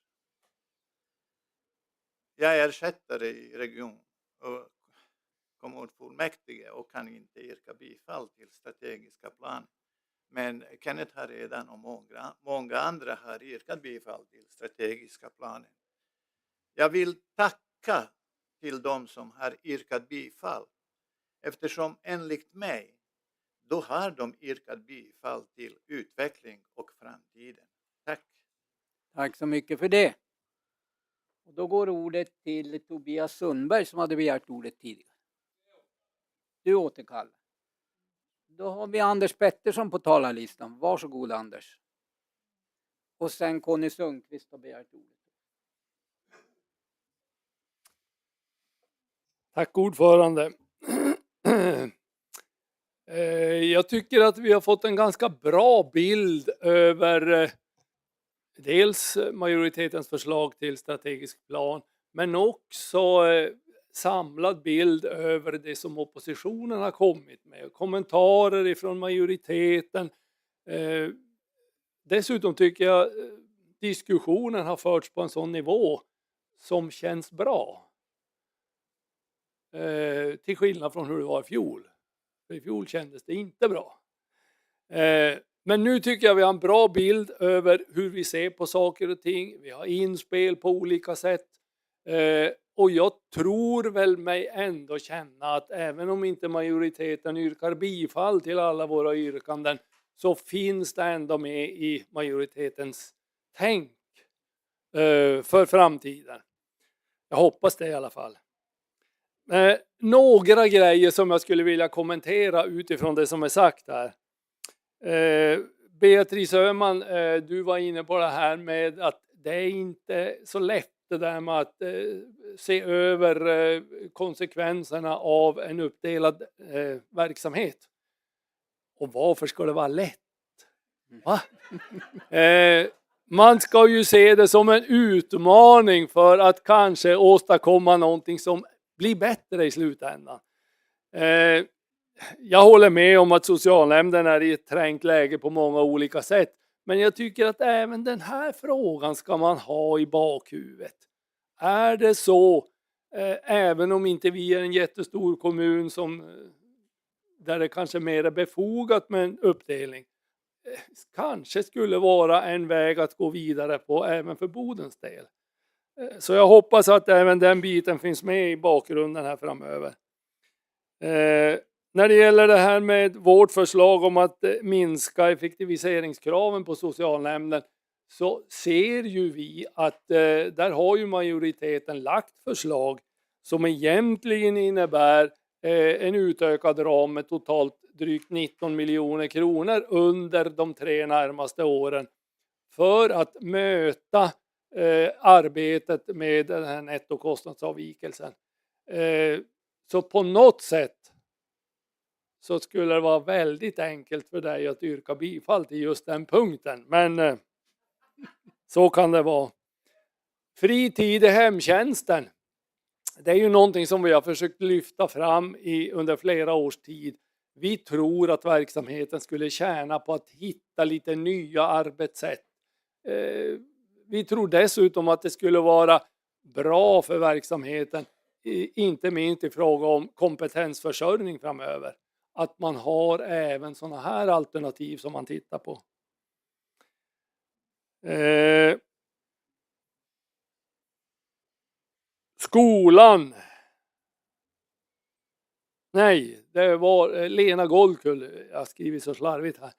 [SPEAKER 13] Jag är ersättare i region och kommunfullmäktige och kan inte yrka bifall till strategiska planen. Men Kenneth har redan och många andra har yrkat bifall till strategiska planen. Jag vill tacka till de som har yrkat bifall, eftersom enligt mig då har de yrkat bifall till utveckling och framtiden. Tack!
[SPEAKER 1] Tack så mycket för det. Och då går ordet till Tobias Sundberg som hade begärt ordet tidigare. Du återkallar. Då har vi Anders Pettersson på talarlistan. Varsågod Anders. Och sen Conny Sundqvist har begärt ordet.
[SPEAKER 7] Tack ordförande. Jag tycker att vi har fått en ganska bra bild över dels majoritetens förslag till strategisk plan, men också samlad bild över det som oppositionen har kommit med. Kommentarer ifrån majoriteten. Dessutom tycker jag diskussionen har förts på en sån nivå som känns bra. Till skillnad från hur det var i fjol. För i fjol kändes det inte bra. Men nu tycker jag vi har en bra bild över hur vi ser på saker och ting. Vi har inspel på olika sätt. Och jag tror väl mig ändå känna att även om inte majoriteten yrkar bifall till alla våra yrkanden så finns det ändå med i majoritetens tänk för framtiden. Jag hoppas det i alla fall. Några grejer som jag skulle vilja kommentera utifrån det som är sagt här. Beatrice Öhman, du var inne på det här med att det är inte så lätt det där med att se över konsekvenserna av en uppdelad verksamhet. Och varför ska det vara lätt? Va? Man ska ju se det som en utmaning för att kanske åstadkomma någonting som blir bättre i slutändan. Jag håller med om att socialnämnden är i ett trängt läge på många olika sätt. Men jag tycker att även den här frågan ska man ha i bakhuvudet. Är det så Även om inte vi är en jättestor kommun där det kanske mer är befogat med en uppdelning. Kanske skulle vara en väg att gå vidare på även för Bodens del. Så jag hoppas att även den biten finns med i bakgrunden här framöver. När det gäller det här med vårt förslag om att minska effektiviseringskraven på socialnämnden, så ser ju vi att där har ju majoriteten lagt förslag som egentligen innebär en utökad ram med totalt drygt 19 miljoner kronor under de 3 närmaste åren för att möta arbetet med den här nettokostnadsavvikelsen. Så på något sätt så skulle det vara väldigt enkelt för dig att yrka bifall till just den punkten. Men så kan det vara. Fri tid i hemtjänsten. Det är ju någonting som vi har försökt lyfta fram under flera års tid. Vi tror att verksamheten skulle tjäna på att hitta lite nya arbetssätt. Vi tror dessutom att det skulle vara bra för verksamheten, inte minst i fråga om kompetensförsörjning framöver. Att man har även sådana här alternativ som man tittar på. Skolan. Nej, det var Lena Goldkull. Jag har skrivit så slarvigt här.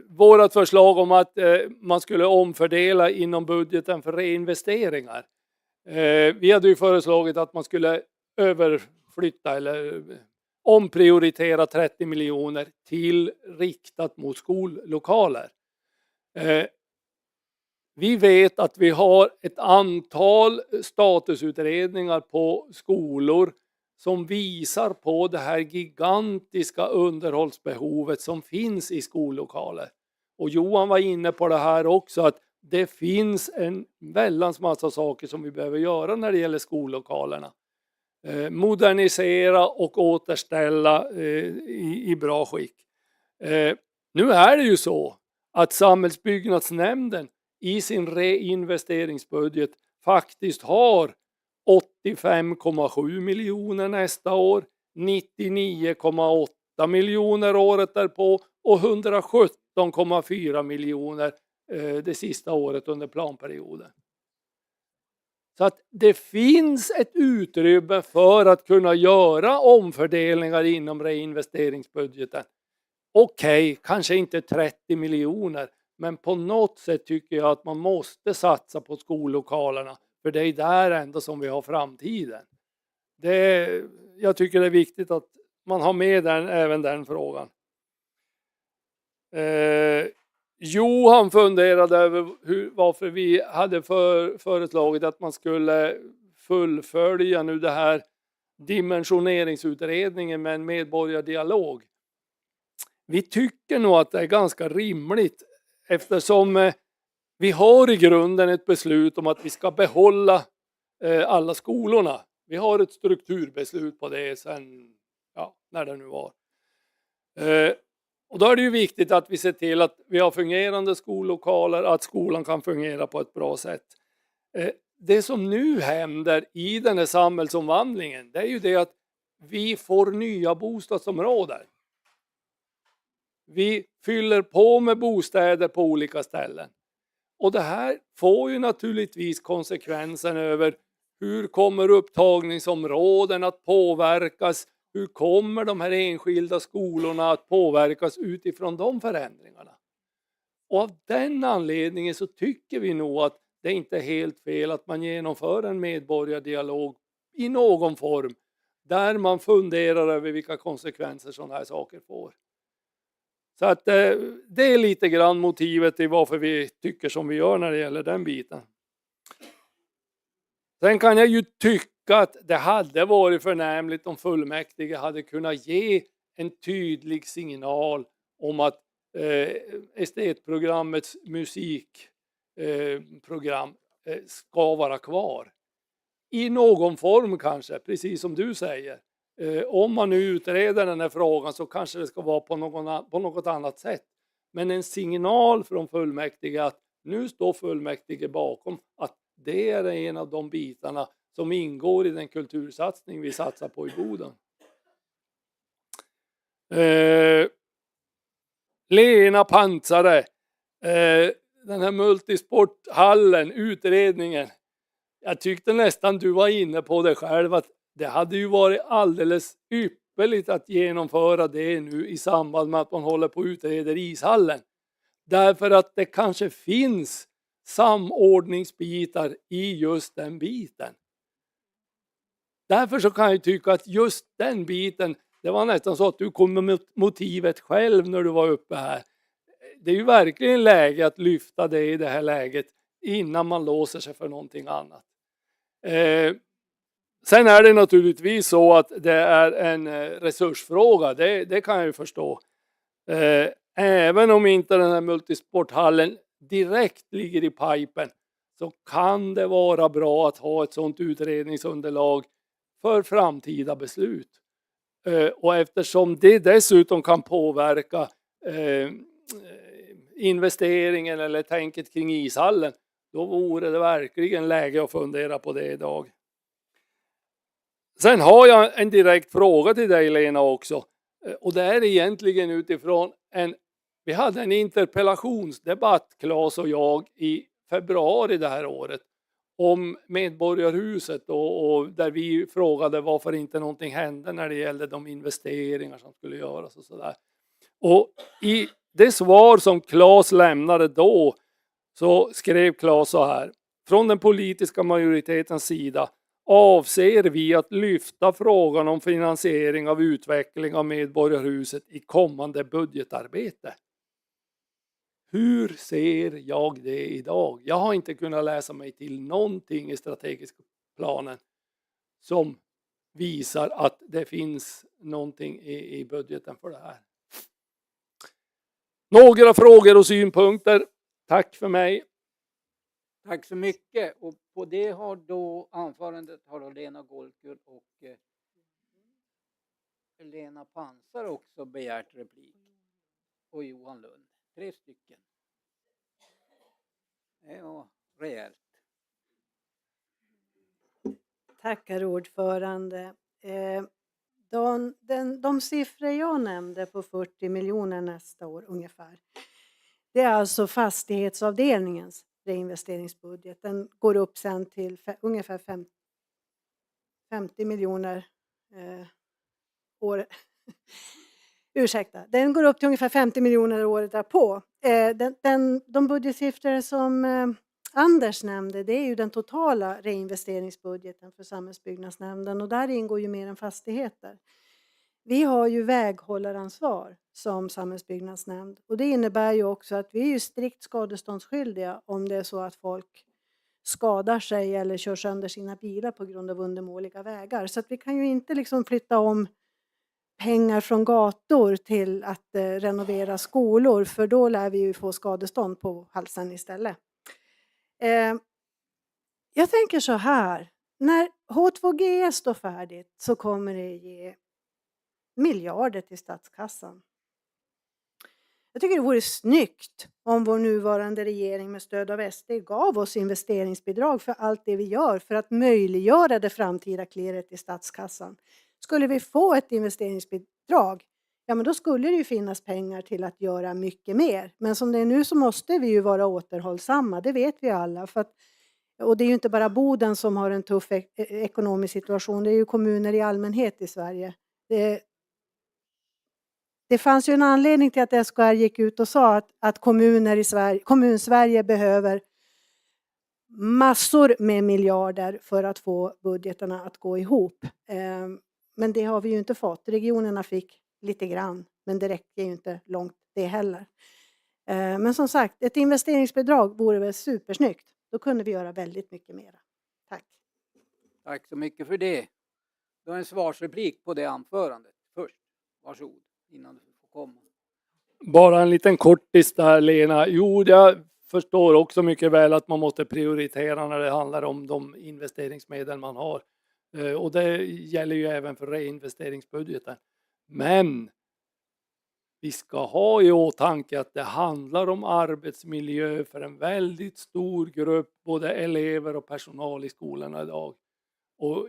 [SPEAKER 7] Vårat förslag om att man skulle omfördela inom budgeten för reinvesteringar. Vi hade ju föreslagit att man skulle överflytta eller omprioritera 30 miljoner till riktat mot skollokaler. Vi vet att vi har ett antal statusutredningar på skolor som visar på det här gigantiska underhållsbehovet som finns i skollokaler. Och Johan var inne på det här också, att det finns en väldans massa saker som vi behöver göra när det gäller skollokalerna. Modernisera och återställa i bra skick. Nu är det ju så att Samhällsbyggnadsnämnden i sin reinvesteringsbudget faktiskt har 85,7 miljoner nästa år, 99,8 miljoner året därpå och 117,4 miljoner det sista året under planperioden. Så att det finns ett utrymme för att kunna göra omfördelningar inom reinvesteringsbudgeten. Okej, kanske inte 30 miljoner, men på något sätt tycker jag att man måste satsa på skollokalerna. För det är där ändå som vi har framtiden. Jag tycker det är viktigt att man har med även den frågan. Johan funderade över varför vi hade föreslagit att man skulle fullfölja nu det här dimensioneringsutredningen med en medborgardialog. Vi tycker nog att det är ganska rimligt eftersom vi har i grunden ett beslut om att vi ska behålla alla skolorna. Vi har ett strukturbeslut på det sen, när det nu var. Och då är det ju viktigt att vi ser till att vi har fungerande skollokaler, att skolan kan fungera på ett bra sätt. Det som nu händer i den här samhällsomvandlingen, det är ju det att vi får nya bostadsområden. Vi fyller på med bostäder på olika ställen. Och det här får ju naturligtvis konsekvenser över hur kommer upptagningsområden att påverkas? Hur kommer de här enskilda skolorna att påverkas utifrån de förändringarna? Och av den anledningen så tycker vi nog att det inte är helt fel att man genomför en medborgardialog i någon form där man funderar över vilka konsekvenser sådana här saker får. Så att det är lite grann motivet till varför vi tycker som vi gör när det gäller den biten. Sen kan jag ju tycka att det hade varit förnämligt om fullmäktige hade kunnat ge en tydlig signal om att estetprogrammets musikprogram ska vara kvar. I någon form kanske, precis som du säger. Om man nu utreder den här frågan så kanske det ska vara på något annat sätt. Men en signal från fullmäktige att nu står fullmäktige bakom att det är en av de bitarna som ingår i den kultursatsning vi satsar på i Boden. Lena Pansare, den här multisporthallen, utredningen. Jag tyckte nästan du var inne på det själv att det hade ju varit alldeles ypperligt att genomföra det nu i samband med att man håller på att utreda ishallen. Därför att det kanske finns samordningsbitar i just den biten. Därför så kan jag tycka att just den biten, det var nästan så att du kom med motivet själv när du var uppe här. Det är ju verkligen läge att lyfta det i det här läget innan man låser sig för någonting annat. Sen är det naturligtvis så att det är en resursfråga, det kan jag ju förstå. Även om inte den här multisporthallen direkt ligger i pipen så kan det vara bra att ha ett sådant utredningsunderlag för framtida beslut. Och eftersom det dessutom kan påverka investeringen eller tänket kring ishallen, då vore det verkligen läge att fundera på det idag. Sen har jag en direkt fråga till dig, Lena, också. Och det är egentligen utifrån vi hade en interpellationsdebatt, Claes och jag, i februari det här året om Medborgarhuset och där vi frågade varför inte någonting hände när det gällde de investeringar som skulle göras och sådär. Och i det svar som Claes lämnade då så skrev Claes så här: från den politiska majoritetens sida avser vi att lyfta frågan om finansiering av utveckling av Medborgarhuset i kommande budgetarbete. Hur ser jag det idag? Jag har inte kunnat läsa mig till någonting i strategiska planen som visar att det finns någonting i budgeten för det här. Några frågor och synpunkter. Tack för mig.
[SPEAKER 1] Tack så mycket. Och på det har då anförandet Lena Golkur och Lena Pansar också begärt replik. Och Johan Lund. 3 stycken. Ja, rejält.
[SPEAKER 17] Tack, herr ordförande. De siffror jag nämnde på 40 miljoner nästa år ungefär. Det är alltså fastighetsavdelningens reinvesteringsbudget. Den går upp sen till ungefär 50 miljoner år. Ursäkta, den går upp till ungefär 50 miljoner året därpå. De budgetsiffror som Anders nämnde, det är ju den totala reinvesteringsbudgeten för samhällsbyggnadsnämnden och där ingår ju mer än fastigheter. Vi har ju väghållaransvar som samhällsbyggnadsnämnd och det innebär ju också att vi är ju strikt skadeståndsskyldiga om det är så att folk skadar sig eller kör sönder sina bilar på grund av undermåliga vägar. Så att vi kan ju inte liksom flytta om pengar från gator till att renovera skolor för då lär vi ju få skadestånd på halsen istället. Jag tänker så här, när H2GS står färdigt så kommer det ge miljarder till statskassan. Jag tycker det vore snyggt om vår nuvarande regering med stöd av SD gav oss investeringsbidrag för allt det vi gör för att möjliggöra det framtida klirret i statskassan. Skulle vi få ett investeringsbidrag, ja men då skulle det ju finnas pengar till att göra mycket mer. Men som det är nu så måste vi ju vara återhållsamma, det vet vi alla. Och det är ju inte bara Boden som har en tuff ekonomisk situation, det är ju kommuner i allmänhet i Sverige. Det fanns ju en anledning till att SKR gick ut och sa att kommuner i Sverige, Kommunsverige behöver massor med miljarder för att få budgetarna att gå ihop. Men det har vi ju inte fått. Regionerna fick lite grann, men det räcker ju inte långt det heller. Men som sagt, ett investeringsbidrag vore väl supersnyggt. Då kunde vi göra väldigt mycket mer. Tack.
[SPEAKER 1] Tack så mycket för det. Då en svarsreplik på det anförandet först. Varsågod, innan du får komma.
[SPEAKER 7] Bara en liten kortis där, Lena. Jo, jag förstår också mycket väl att man måste prioritera när det handlar om de investeringsmedel man har. Och det gäller ju även för reinvesteringsbudgeten. Men vi ska ha i åtanke att det handlar om arbetsmiljö för en väldigt stor grupp både elever och personal i skolorna idag. Och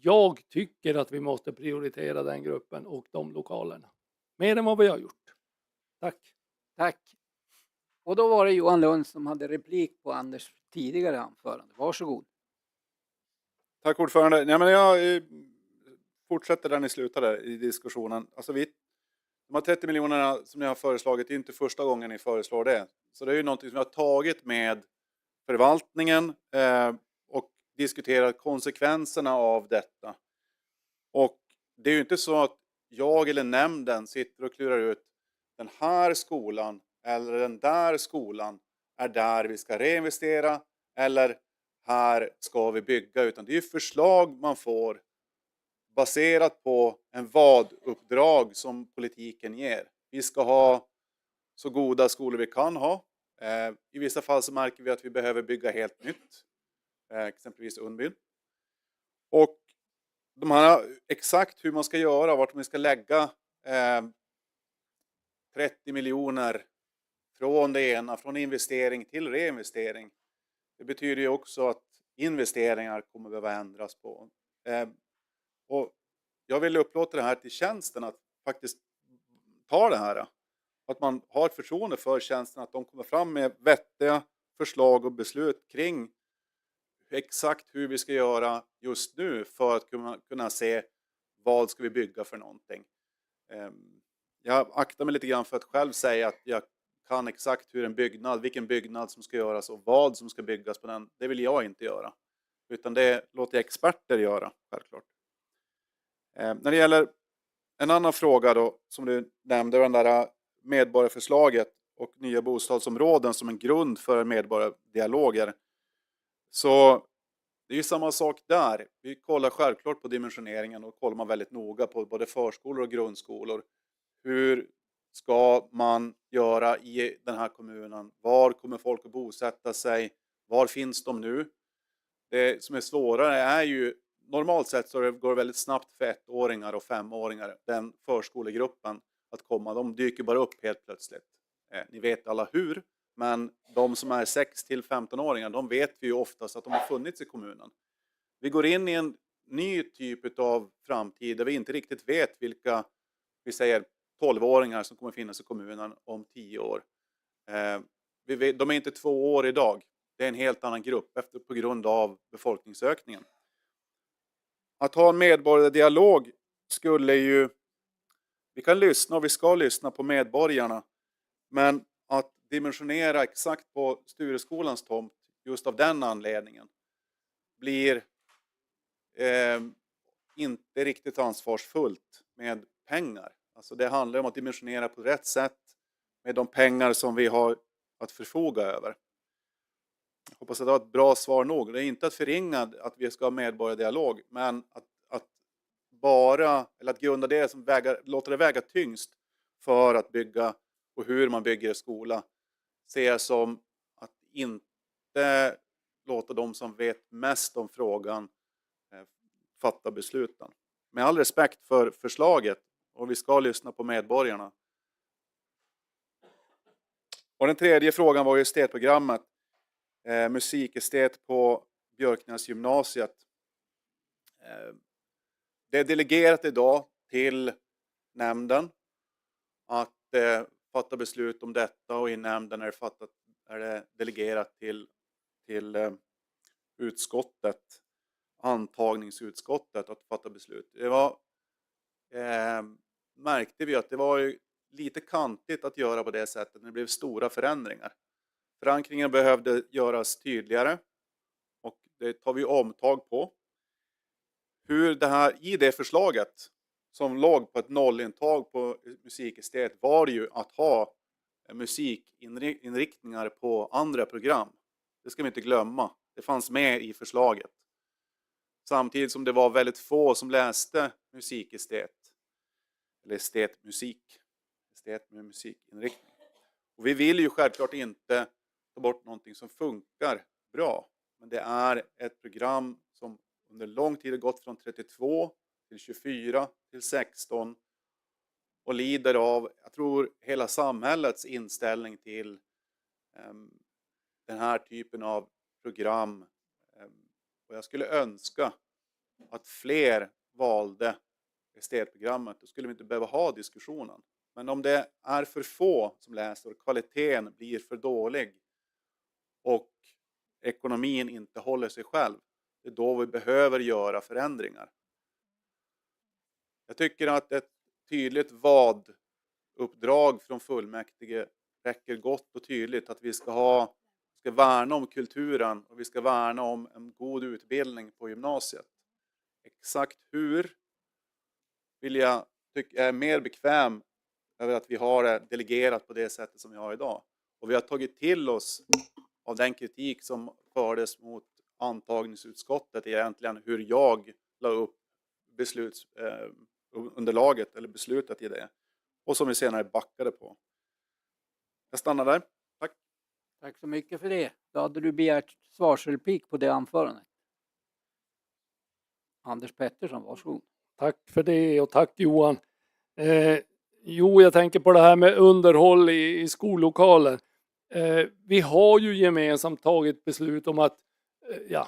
[SPEAKER 7] jag tycker att vi måste prioritera den gruppen och de lokalerna. Mer än vad vi har gjort. Tack.
[SPEAKER 1] Tack. Och då var det Johan Lund som hade replik på Anders tidigare anförande. Varsågod.
[SPEAKER 18] Tack ordförande. Nej, men jag fortsätter där ni slutade i diskussionen. Alltså de här 30 miljonerna som ni har föreslagit, det är inte första gången ni föreslår det. Så det är ju någonting som vi har tagit med förvaltningen och diskuterat konsekvenserna av detta. Och det är ju inte så att jag eller nämnden sitter och klurar ut den här skolan eller den där skolan är där vi ska reinvestera eller här ska vi bygga, utan det är ju förslag man får baserat på en vad-uppdrag som politiken ger. Vi ska ha så goda skolor vi kan ha. I vissa fall så märker vi att vi behöver bygga helt nytt. Exempelvis Unnbyn. Och de här exakt hur man ska göra, vart man ska lägga 30 miljoner från det ena, från investering till reinvestering. Det betyder ju också att investeringar kommer behöva ändras på. Och jag vill upplåta det här till tjänsten att faktiskt ta det här. Att man har ett förtroende för tjänsten, att de kommer fram med vettiga förslag och beslut kring exakt hur vi ska göra just nu för att kunna se vad ska vi bygga för någonting. Jag aktar mig lite grann för att själv säga att jag kan exakt hur vilken byggnad som ska göras och vad som ska byggas på den. Det vill jag inte göra. Utan det låter jag experter göra, självklart. När det gäller en annan fråga då, som du nämnde, den där medborgarförslaget och nya bostadsområden som en grund för medborgardialoger. Så det är ju samma sak där. Vi kollar självklart på dimensioneringen och kollar man väldigt noga på både förskolor och grundskolor. Hur ska man göra i den här kommunen? Var kommer folk att bosätta sig? Var finns de nu? Det som är svårare är ju, normalt sett så går det väldigt snabbt för 1-åringar och 5-åringar, den förskolegruppen, att komma. De dyker bara upp helt plötsligt. Ni vet alla hur, men de som är 6-15-åringar, de vet vi ju oftast att de har funnits i kommunen. Vi går in i en ny typ av framtid där vi inte riktigt vet vilka, vi säger 12-åringar som kommer finnas i kommunen om 10 år. De är inte 2 år idag. Det är en helt annan grupp på grund av befolkningsökningen. Att ha en medborgardialog skulle ju... Vi kan lyssna och vi ska lyssna på medborgarna. Men att dimensionera exakt på Stureskolans tomt just av den anledningen blir inte riktigt ansvarsfullt med pengar. Alltså det handlar om att dimensionera på rätt sätt med de pengar som vi har att förfoga över. Jag hoppas att det var ett bra svar nog. Det är inte att förringa att vi ska ha medborgardialog, men att grunda det som låter det väga tyngst för att bygga och hur man bygger skola, ser jag som att inte låta de som vet mest om frågan fatta besluten. Med all respekt för förslaget, och vi ska lyssna på medborgarna. Och den tredje frågan var ju estetprogrammet. Musikestet på Björknäs gymnasiet. Det är delegerat idag till nämnden att fatta beslut om detta, och i nämnden är det delegerat till utskottet, antagningsutskottet, att fatta beslut. Det var märkte vi att det var ju lite kantigt att göra på det sättet när det blev stora förändringar. Förankringen behövde göras tydligare, och det tar vi omtag på. Hur det här, i det förslaget som låg på ett nollintag på musikestet, var det ju att ha musikinriktningar på andra program. Det ska vi inte glömma. Det fanns med i förslaget. Samtidigt som det var väldigt få som läste musikestet. Eller estetmusik. Estet med musikinriktning. Och vi vill ju självklart inte ta bort någonting som funkar bra. Men det är ett program som under lång tid har gått från 32 till 24 till 16. Och lider av, jag tror, hela samhällets inställning till den här typen av program. Och jag skulle önska
[SPEAKER 16] att fler valde estetprogrammet, då skulle vi inte behöva ha diskussionen. Men om det är för få som läser och kvaliteten blir för dålig och ekonomin inte håller sig själv, det är då vi behöver göra förändringar. Jag tycker att ett tydligt vad-uppdrag från fullmäktige räcker gott och tydligt, att vi ska värna om kulturen och vi ska värna om en god utbildning på gymnasiet. Exakt hur vill jag tycka är mer bekväm över att vi har det delegerat på det sättet som vi har idag. Och vi har tagit till oss av den kritik som fördes mot antagningsutskottet, egentligen hur jag la upp underlaget eller beslutet i det. Och som vi senare backade på. Jag stannar där. Tack.
[SPEAKER 1] Tack så mycket för det. Då hade du begärt svarsreplik på det anförandet. Anders Pettersson, varsågod.
[SPEAKER 7] Tack för det och tack Johan. Jag tänker på det här med underhåll i skollokaler. Vi har ju gemensamt tagit beslut om att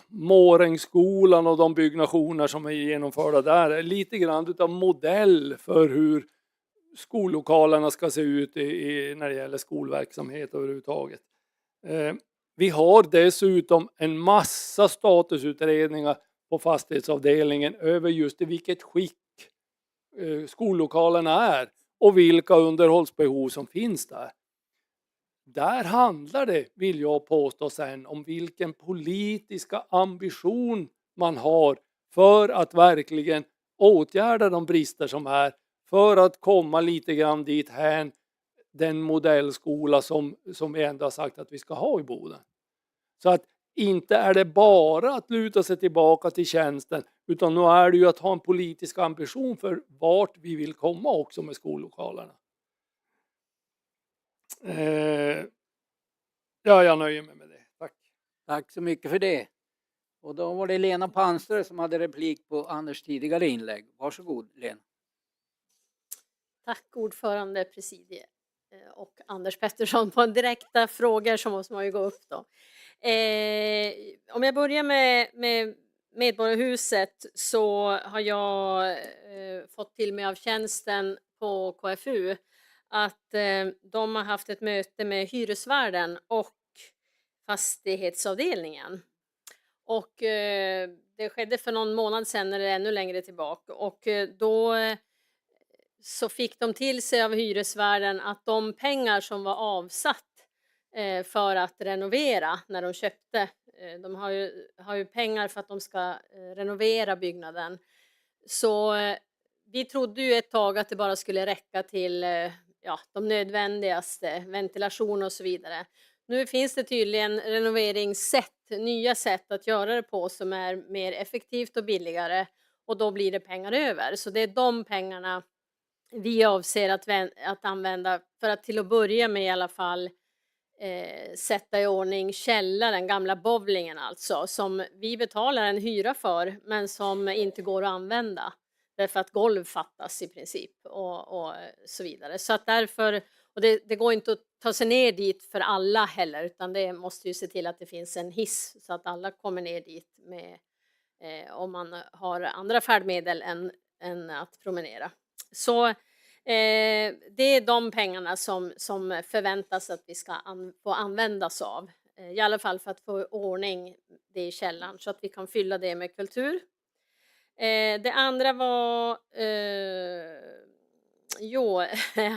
[SPEAKER 7] Mårängsskolan och de byggnationer som är genomförda där är lite grann utav modell för hur skollokalerna ska se ut när det gäller skolverksamhet överhuvudtaget. Vi har dessutom en massa statusutredningar på fastighetsavdelningen över just i vilket skick skollokalerna är och vilka underhållsbehov som finns där. Där handlar det, vill jag påstå sen, om vilken politiska ambition man har för att verkligen åtgärda de brister som är, för att komma lite grann dit här den modellskola som vi ändå har sagt att vi ska ha i Boden. Så att inte är det bara att luta sig tillbaka till tjänsten, utan nu är det ju att ha en politisk ambition för vart vi vill komma också med skollokalerna. Jag nöjer mig med det. Tack.
[SPEAKER 1] Tack så mycket för det. Och då var det Lena Panster som hade replik på Anders tidigare inlägg. Varsågod Lena.
[SPEAKER 12] Tack ordförande, presidie och Anders Pettersson på direkta frågor som måste man ju gå upp då. Om jag börjar med Medborgarhuset så har jag fått till mig av tjänsten på KFU att de har haft ett möte med hyresvärden och fastighetsavdelningen. Och det skedde för någon månad sedan eller ännu längre tillbaka. Och då så fick de till sig av hyresvärden att de pengar som var avsatt för att renovera när de köpte, de har ju pengar för att de ska renovera byggnaden. Så vi trodde ju ett tag att det bara skulle räcka till de nödvändigaste, ventilation och så vidare. Nu finns det tydligen renoveringssätt, nya sätt att göra det på som är mer effektivt och billigare, och då blir det pengar över. Så det är de pengarna vi avser att använda för att till att börja med i alla fall sätta i ordning källaren, gamla bowlingen alltså, som vi betalar en hyra för men som inte går att använda därför att golv fattas i princip och så vidare. Så att därför, och det går inte att ta sig ner dit för alla heller, utan det måste ju se till att det finns en hiss så att alla kommer ner dit med, om man har andra färdmedel än att promenera. Så det är de pengarna som förväntas att vi ska få användas av. I alla fall för att få ordning det i källaren så att vi kan fylla det med kultur. Det andra var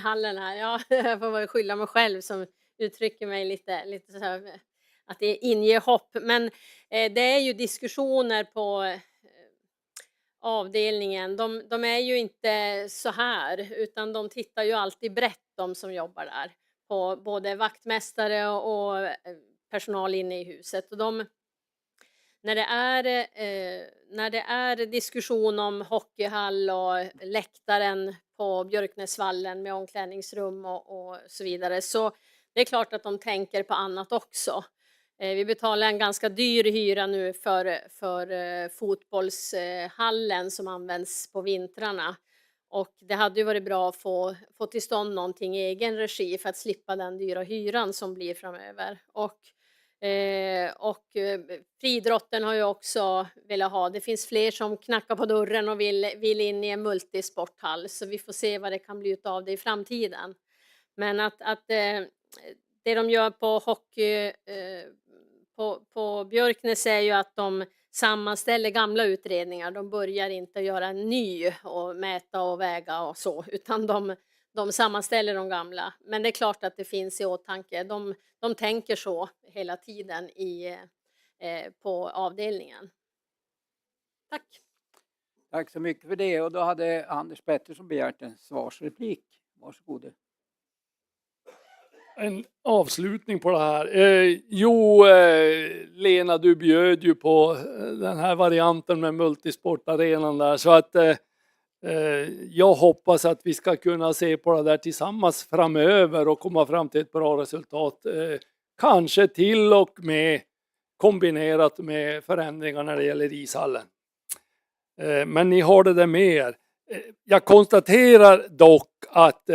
[SPEAKER 12] hallen här. Ja, jag får väl skylla mig själv som uttrycker mig lite så här, att det inger hopp. Men det är ju diskussioner på avdelningen. De är ju inte så här, utan de tittar ju alltid brett, de som jobbar där, på både vaktmästare och personal inne i huset. Och när det är diskussion om hockeyhall och läktaren på Björknäsvallen med omklädningsrum och så vidare, så det är klart att de tänker på annat också. Vi betalar en ganska dyr hyra nu för fotbollshallen som används på vintrarna. Och det hade ju varit bra att få till stånd någonting i egen regi för att slippa den dyra hyran som blir framöver. Och Friidrotten har ju också velat ha. Det finns fler som knackar på dörren och vill in i en multisporthall, så vi får se vad det kan bli av det i framtiden. Men att det de gör på hockey på Björknäs är ju att de sammanställer gamla utredningar. De börjar inte göra en ny och mäta och väga och så, utan de sammanställer de gamla. Men det är klart att det finns i åtanke. De tänker så hela tiden på avdelningen. Tack.
[SPEAKER 1] Tack så mycket för det. Och då hade Anders Pettersson begärt en svarsreplik. Varsågod.
[SPEAKER 7] En avslutning på det här. Lena, du bjöd ju på den här varianten med multisportarenan där, så att jag hoppas att vi ska kunna se på det där tillsammans framöver och komma fram till ett bra resultat. Kanske till och med kombinerat med förändringar när det gäller ishallen. Men ni har det där med er. Jag konstaterar dock att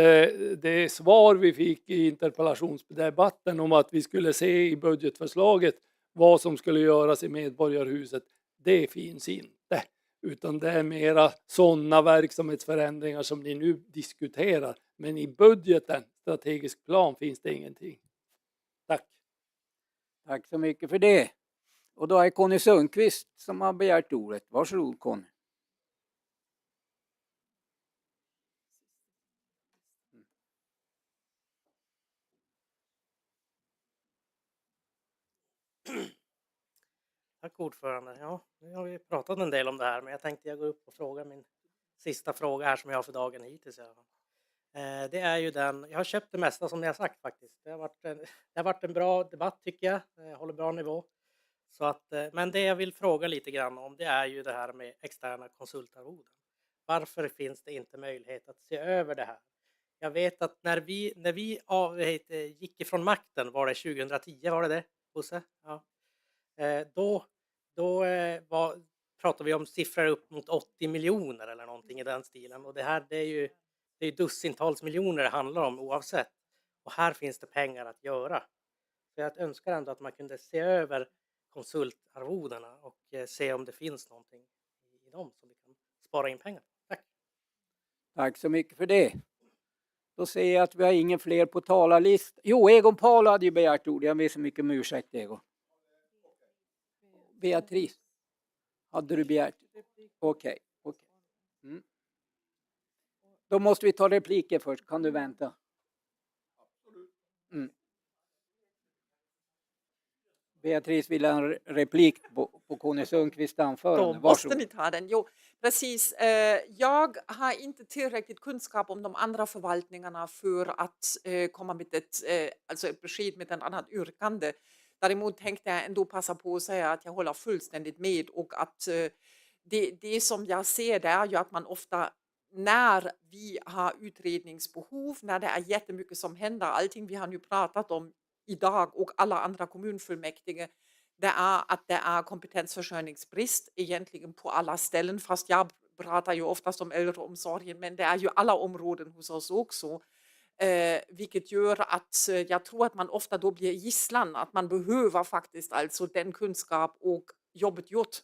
[SPEAKER 7] det svar vi fick i interpellationsdebatten om att vi skulle se i budgetförslaget vad som skulle göras i Medborgarhuset, det finns inte. Utan det är mera sådana verksamhetsförändringar som ni nu diskuterar. Men i budgeten, strategisk plan, finns det ingenting. Tack.
[SPEAKER 1] Tack så mycket för det. Och då är Conny Sundqvist som har begärt ordet. Varsågod Conny.
[SPEAKER 8] Tack ordförande. Ja, nu har vi pratat en del om det här, men jag tänkte jag går upp och fråga min sista fråga här som jag har för dagen hittills. Det är ju jag har köpt det mesta som ni har sagt faktiskt. Det har varit en bra debatt tycker jag, håller bra nivå. Så att, men det jag vill fråga lite grann om, det är ju det här med externa konsultarvoden. Varför finns det inte möjlighet att se över det här? Jag vet att när vi gick ifrån makten, var det 2010, var det Bosse? Ja. Då pratar vi om siffror upp mot 80 miljoner eller någonting i den stilen. Och det är ju dussintals miljoner det handlar om oavsett. Och här finns det pengar att göra. Så jag önskar ändå att man kunde se över konsultarvodena och se om det finns någonting i dem som vi kan spara in pengar. Tack.
[SPEAKER 1] Tack så mycket för det. Då ser jag att vi har ingen fler på talarlist. Jo, Egon Paul hade ju begärt ord. Jag ber så mycket om ursäkt, Egon. Beatrice, hade du begärt? Okej. Mm. Då måste vi ta repliker först. Kan du vänta? Mm. Beatrice vill ha en replik på Conny Sundqvists anförande.
[SPEAKER 3] Då måste ni ta den. Jo, precis. Jag har inte tillräckligt kunskap om de andra förvaltningarna för att komma med ett besked med ett annat yrkande. Däremot tänkte jag ändå passa på att säga att jag håller fullständigt med och att det som jag ser det är ju att man ofta när vi har utredningsbehov, när det är jättemycket som händer, allting vi har nu pratat om idag och alla andra kommunfullmäktige, det är att det är kompetensförsörjningsbrist egentligen på alla ställen, fast jag pratar ju oftast om äldreomsorgen, men det är ju alla områden hos oss också. Vilket gör att jag tror att man ofta då blir gisslan, att man behöver faktiskt alltså den kunskap och jobbet gjort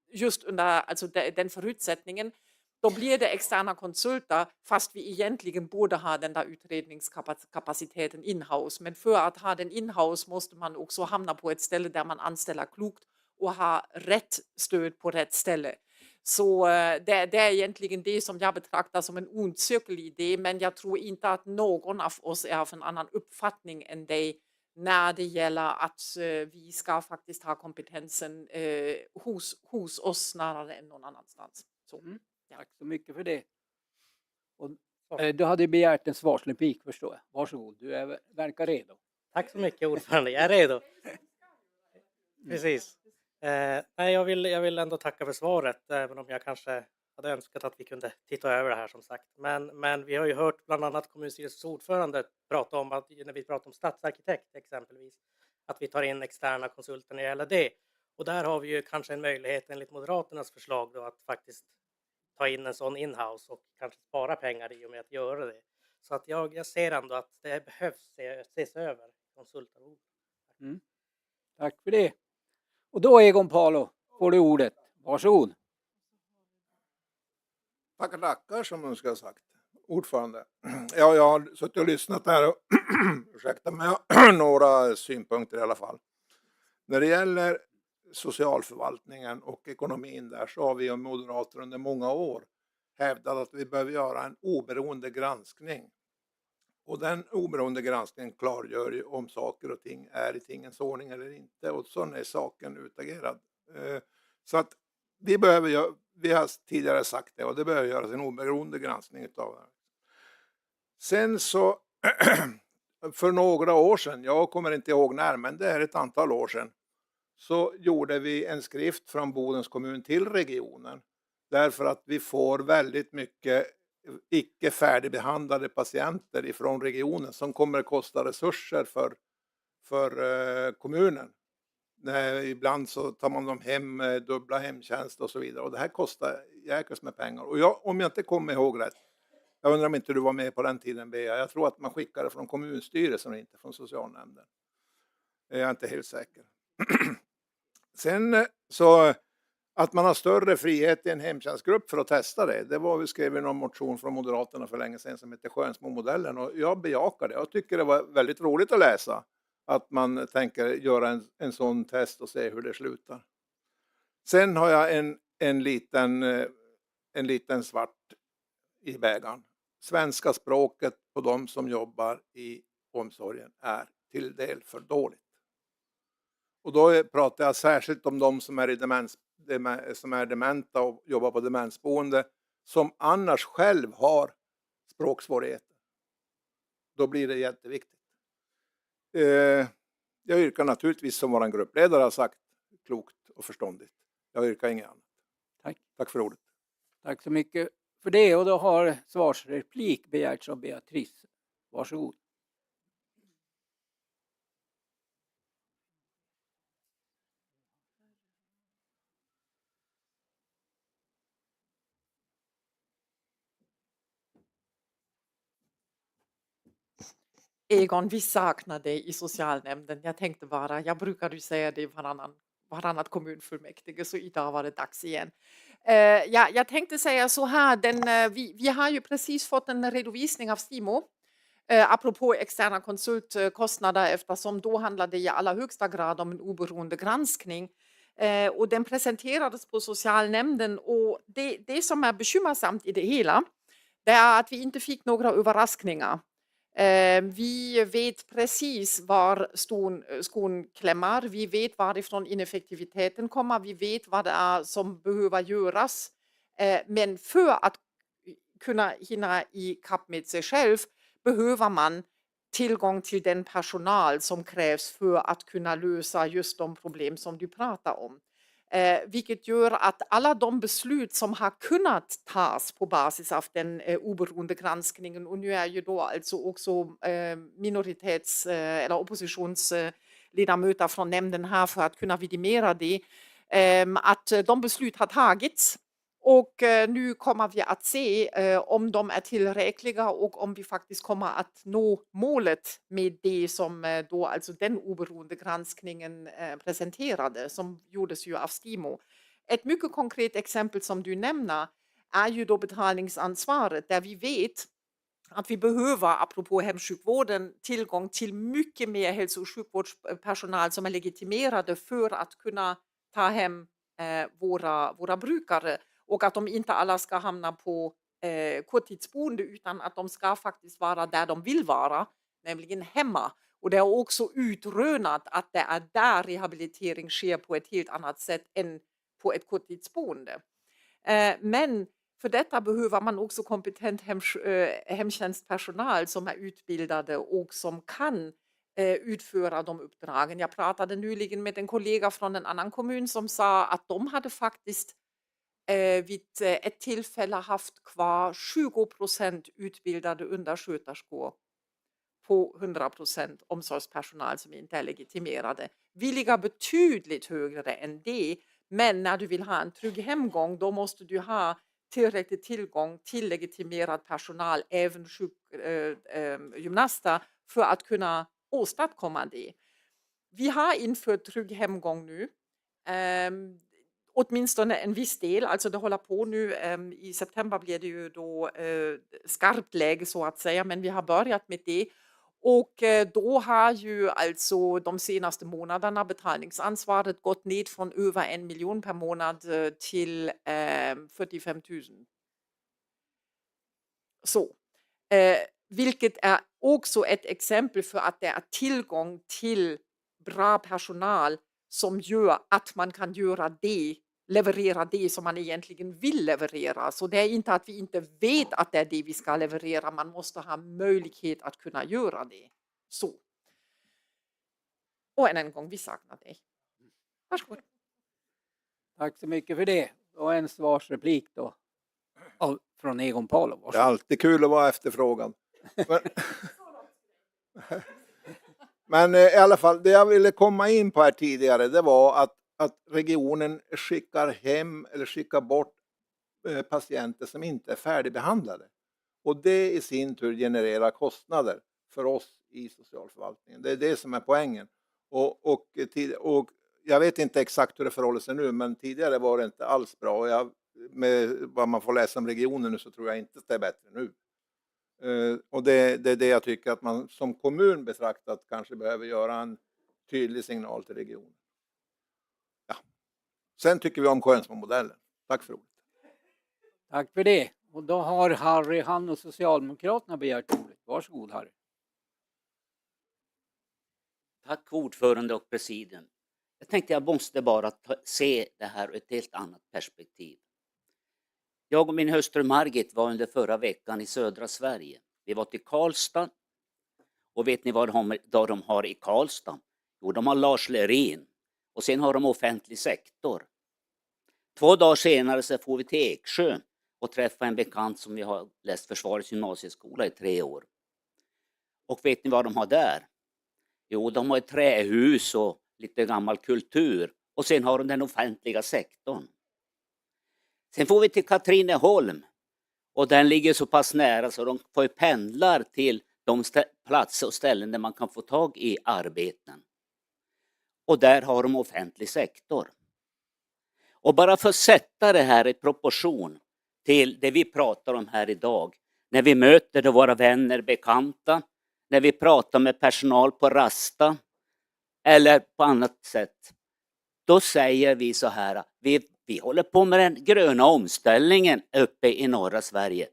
[SPEAKER 3] just under den förutsättningen. Då blir det externa konsulter fast vi egentligen borde ha den där utredningskapaciteten inhouse. Men för att ha den inhouse måste man också hamna på ett ställe där man anställer klokt och har rätt stöd på rätt ställe. Så det är egentligen det som jag betraktar som en ond cirkelidé, men jag tror inte att någon av oss är av en annan uppfattning än dig när det gäller att vi ska faktiskt ha kompetensen hos oss snarare än någon annanstans. Så, ja.
[SPEAKER 1] Tack så mycket för det. Och, du hade begärt en svarsreplik förstår jag. Varsågod, du verkar redo.
[SPEAKER 8] Tack så mycket ordförande, jag är redo. Precis. Nej, jag vill ändå tacka för svaret, även om jag kanske hade önskat att vi kunde titta över det här som sagt. Men vi har ju hört bland annat kommunstyrelsens ordförande prata om att när vi pratar om stadsarkitekt exempelvis, att vi tar in externa konsulter när det gäller det. Och där har vi ju kanske en möjlighet enligt Moderaternas förslag då att faktiskt ta in en sån inhouse och kanske spara pengar i och med att göra det. Så att jag ser ändå att det behövs ses över konsulter.
[SPEAKER 1] Tack för det. Och då Egon Palo får du ordet. Varsågod.
[SPEAKER 19] Tackar som man ska ha sagt. Ordförande. Ja, jag har suttit och lyssnat här och ursäkta mig, några synpunkter i alla fall. När det gäller socialförvaltningen och ekonomin där så har vi moderater under många år hävdat att vi behöver göra en oberoende granskning. Och den oberoende granskningen klargör ju om saker och ting är i tingens ordning eller inte. Och så är saken utagerad. Så att vi har tidigare sagt det och det behöver göras en oberoende granskning utav det. Sen så för några år sedan, jag kommer inte ihåg när, men det är ett antal år sedan, så gjorde vi en skrift från Bodens kommun till regionen. Därför att vi får väldigt mycket icke färdigbehandlade patienter ifrån regionen som kommer att kosta resurser för kommunen. Ibland så tar man dem hem, dubbla hemtjänst och så vidare. Och det här kostar jäkligt med pengar. Och om jag inte kommer ihåg rätt, jag undrar om inte du var med på den tiden, Bea. Jag tror att man skickade från kommunstyrelsen och inte från socialnämnden. Jag är inte helt säker. Sen så att man har större frihet i en hemtjänstgrupp för att testa det. Det var vi skrev i någon motion från Moderaterna för länge sedan som heter Skönsmo-modellen. Och jag bejakar det. Jag tycker det var väldigt roligt att läsa. Att man tänker göra en sån test och se hur det slutar. Sen har jag en liten svart i bägaren. Svenska språket på de som jobbar i omsorgen är till del för dåligt. Och då pratar jag särskilt om de som är dementa och jobbar på demensboende som annars själv har språksvårigheter. Då blir det jätteviktigt. Jag yrkar naturligtvis som vår gruppledare har sagt klokt och förståndigt. Jag yrkar inget annat. Tack för ordet.
[SPEAKER 1] Tack så mycket för det. Och då har svarsreplik begärts av Beatrice. Varsågod.
[SPEAKER 3] Egon, vi saknar dig i socialnämnden. Jag brukar ju säga det varannat kommunfullmäktige, så idag var det dags igen. Jag tänkte säga så här, vi har ju precis fått en redovisning av Stimo, apropå externa konsultkostnader, eftersom då handlade det i allra högsta grad om en oberoende granskning. Och den presenterades på socialnämnden, och det som är bekymmersamt i det hela, det är att vi inte fick några överraskningar. Vi vet precis var skon klämmer, vi vet varifrån ineffektiviteten kommer, vi vet vad det är som behöver göras. Men för att kunna hinna i kapp med sig själv behöver man tillgång till den personal som krävs för att kunna lösa just de problem som du pratar om. Vilket gör att alla de beslut som har kunnat tas på basis av den oberoende granskningen, och nu är ju då alltså också eller oppositionsledamöter från nämnden här för att kunna vidimera det, att de beslut har tagits. Och nu kommer vi att se om de är tillräckliga och om vi faktiskt kommer att nå målet med det som då alltså den oberoende granskningen presenterade, som gjordes ju av Stimo. Ett mycket konkret exempel som du nämner är ju då betalningsansvaret, där vi vet att vi behöver, apropå hemsjukvården, tillgång till mycket mer hälso- och sjukvårdspersonal som är legitimerade för att kunna ta hem våra brukare. Och att de inte alla ska hamna på korttidsboende, utan att de ska faktiskt vara där de vill vara, nämligen hemma. Och det är också utrönat att det är där rehabilitering sker på ett helt annat sätt än på ett korttidsboende. Men för detta behöver man också kompetent hemtjänstpersonal som är utbildade och som kan utföra de uppdragen. Jag pratade nyligen med en kollega från en annan kommun som sa att de hade faktiskt vid ett tillfälle haft kvar 20% utbildade undersköterskor på 100% omsorgspersonal som inte är legitimerade. Vi ligger betydligt högre än det, men när du vill ha en trygg hemgång, då måste du ha tillräcklig tillgång till legitimerad personal, även sjukgymnaster, för att kunna åstadkomma det. vi har infört trygg hemgång nu. Åtminstone en viss del, alltså det håller på nu. I september blir det ju då skarpt läge så att säga, men vi har börjat med det. Och då har ju alltså de senaste månaderna betalningsansvaret gått ned från över 1 miljon per månad till 45 000. Så. Vilket är också ett exempel för att det är tillgång till bra personal som gör att man kan göra det, leverera det som man egentligen vill leverera. Så det är inte att vi inte vet att det är det vi ska leverera, man måste ha möjlighet att kunna göra det. Så. Och än en gång, vi saknar dig. Varsågod.
[SPEAKER 1] Tack så mycket för det. Och en svarsreplik då. Från Egon Paolo.
[SPEAKER 19] Det är alltid kul att vara efterfrågan. Men i alla fall, det jag ville komma in på här tidigare, det var att regionen skickar hem eller skickar bort patienter som inte är färdigbehandlade. Och det i sin tur genererar kostnader för oss i socialförvaltningen. Det är det som är poängen. Och jag vet inte exakt hur det förhåller sig nu, men tidigare var det inte alls bra. Och med vad man får läsa om regionen nu så tror jag inte det är bättre nu. Och det är det jag tycker att man som kommun betraktat kanske behöver göra en tydlig signal till regionen. Ja. Sen tycker vi om Skönsmåmodellen. Tack för ordet.
[SPEAKER 1] Tack för det. Och då har Harry, han och Socialdemokraterna begärt ordet. Varsågod Harry.
[SPEAKER 14] Tack ordförande och presidium. Jag tänkte jag måste bara se det här ur ett helt annat perspektiv. Jag och min hustru Margit var under förra veckan i södra Sverige. Vi var till Karlstad. Och vet ni vad de har i Karlstad? Jo, de har Lars Lerin. Och sen har de offentlig sektor. 2 dagar senare så får vi till Eksjö och träffa en bekant som vi har läst Försvarets gymnasieskola i 3 år. Och vet ni vad de har där? Jo, de har ett trähus och lite gammal kultur. Och sen har de den offentliga sektorn. Sen får vi till Katrineholm. Och den ligger så pass nära så de får pendlar till de platser och ställen där man kan få tag i arbeten. Och där har de offentlig sektor. Och bara för att sätta det här i proportion till det vi pratar om här idag. När vi möter då våra vänner, bekanta. När vi pratar med personal på Rasta. Eller på annat sätt. Då säger vi så här. Vi håller på med den gröna omställningen uppe i norra Sverige.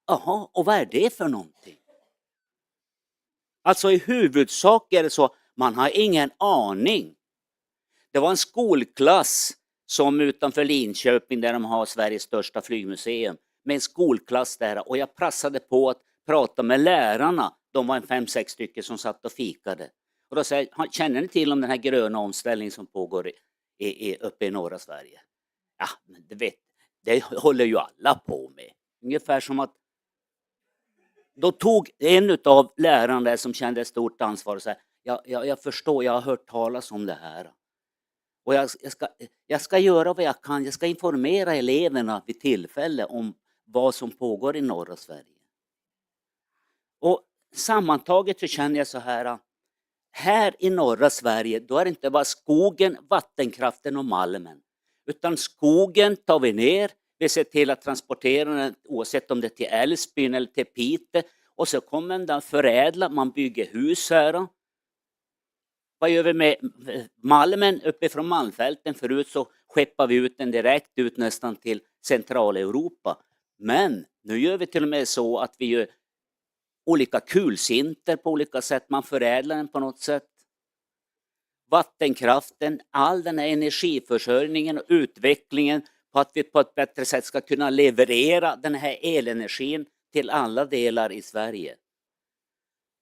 [SPEAKER 14] Jaha, och vad är det för någonting? Alltså i huvudsak är det så. Man har ingen aning. Det var en skolklass som utanför Linköping där de har Sveriges största flygmuseum. Med en skolklass där och jag passade på att prata med lärarna. De var 5-6 stycken som satt och fikade. Och då säger jag, känner ni till om den här gröna omställningen som pågår uppe i norra Sverige? Ja, men det håller ju alla på med. Ungefär som att då tog en av lärarna där som kände ett stort ansvar och sa, jag förstår, jag har hört talas om det här. Och jag ska göra vad jag kan. Jag ska informera eleverna vid tillfälle om vad som pågår i norra Sverige. Och sammantaget så känner jag så här i norra Sverige, då är det inte bara skogen, vattenkraften och malmen. Utan skogen tar vi ner, vi ser till att transportera den oavsett om det är till Älvsbyn eller till Pite. Och så kommer den förädla, man bygger hus här. Vad gör vi med malmen uppifrån Malmfälten? Förut så skeppar vi ut den direkt ut nästan till Centraleuropa. Men nu gör vi till och med så att vi gör olika kulsinter på olika sätt. Man förädlar den på något sätt. Vattenkraften, all den här energiförsörjningen och utvecklingen på att vi på ett bättre sätt ska kunna leverera den här elenergin till alla delar i Sverige.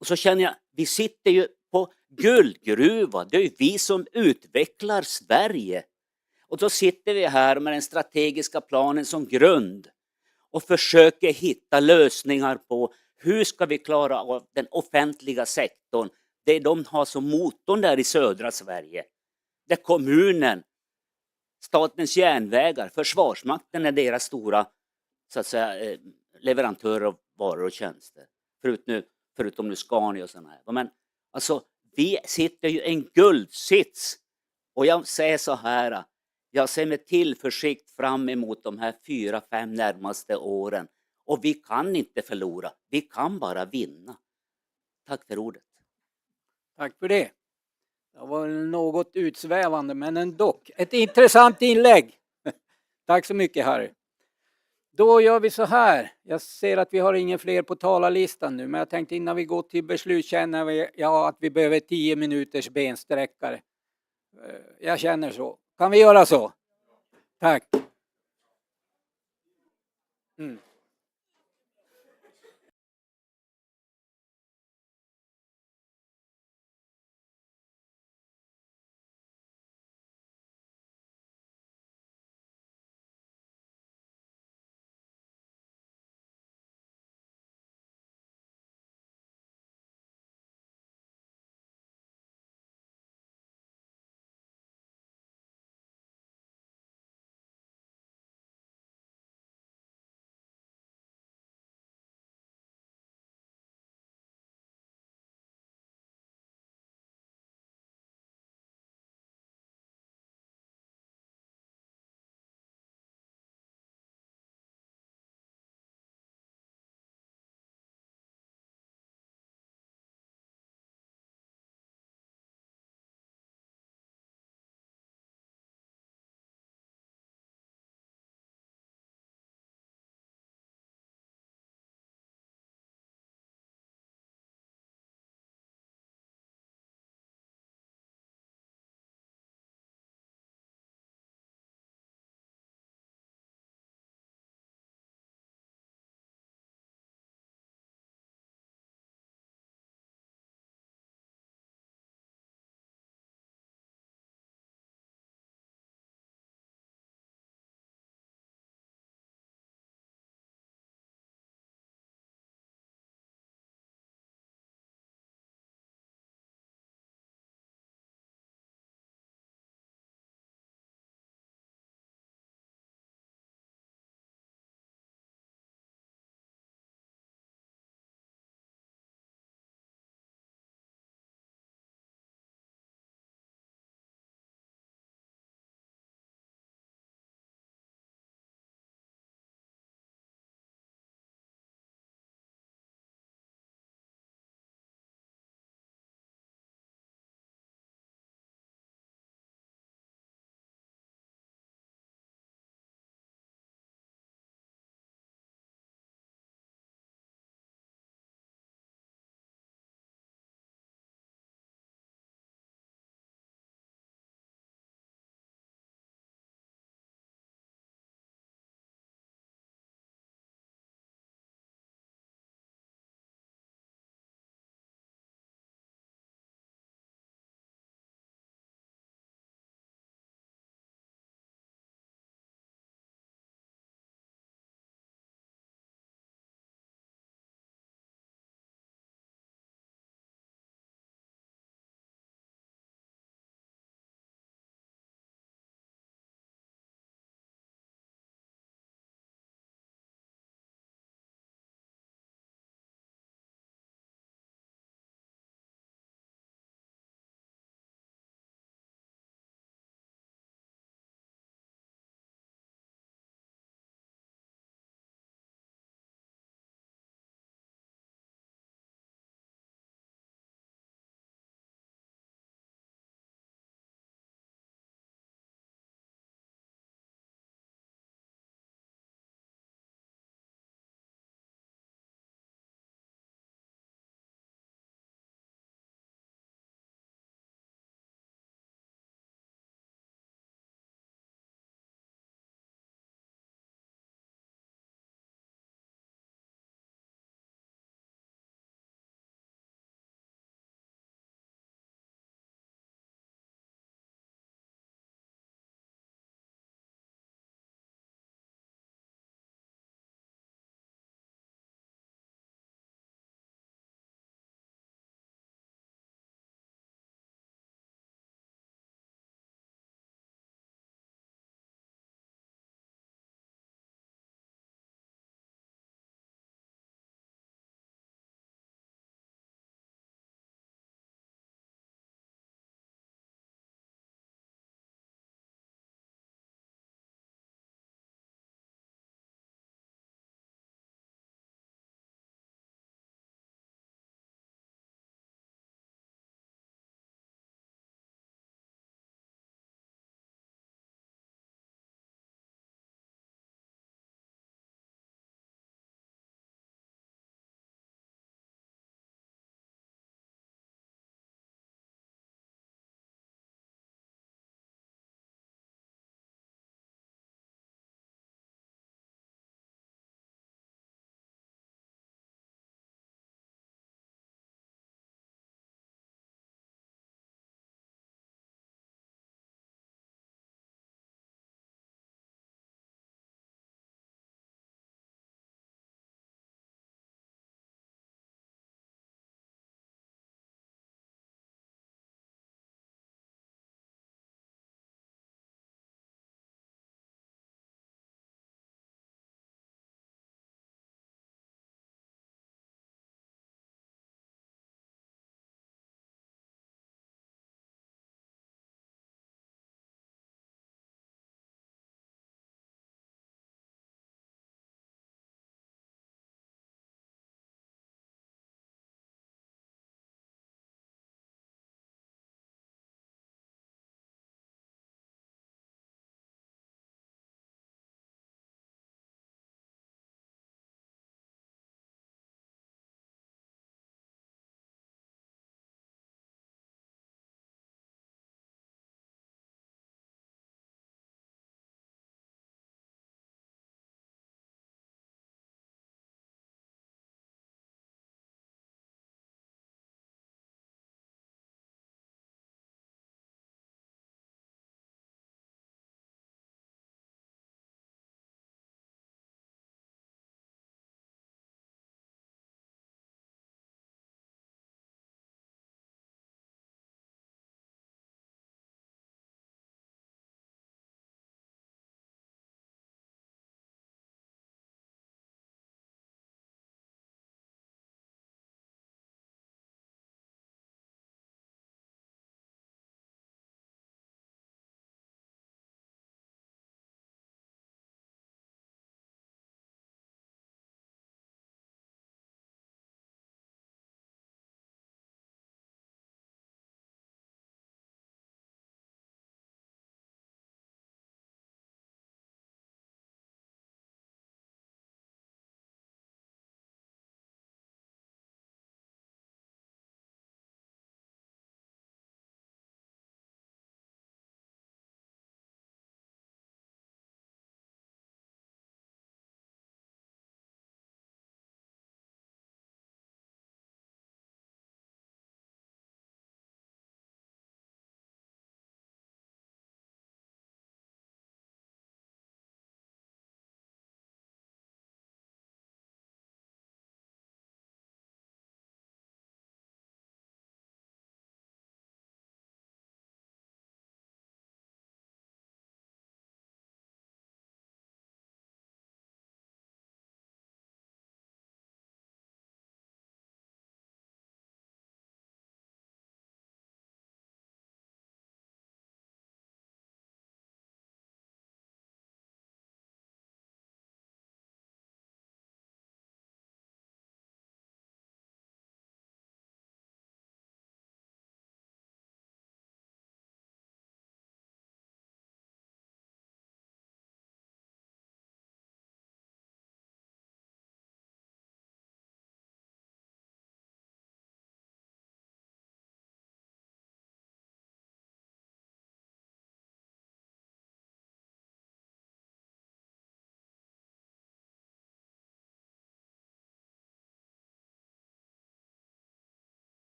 [SPEAKER 14] Och så känner jag, vi sitter ju på guldgruva. Det är ju vi som utvecklar Sverige. Och då sitter vi här med den strategiska planen som grund och försöker hitta lösningar på hur ska vi klara av den offentliga sektorn. Det de har som motorn där i södra Sverige. Där kommunen, Statens järnvägar, Försvarsmakten är deras stora så att säga, leverantörer av varor och tjänster. Förutom nu Scania och sådana här. Men alltså, Vi sitter ju i en guldsits. Och jag säger så här, jag ser med tillförsikt fram emot de här 4-5 närmaste åren. Och vi kan inte förlora, vi kan bara vinna. Tack för ordet.
[SPEAKER 1] Tack för det. Det var något utsvävande men ändå ett intressant inlägg. Tack så mycket Harry. Då gör vi så här. Jag ser att vi har ingen fler på talarlistan nu, men jag tänkte innan vi går till beslut känner vi att vi behöver 10 minuters bensträckare. Jag känner så. Kan vi göra så? Tack.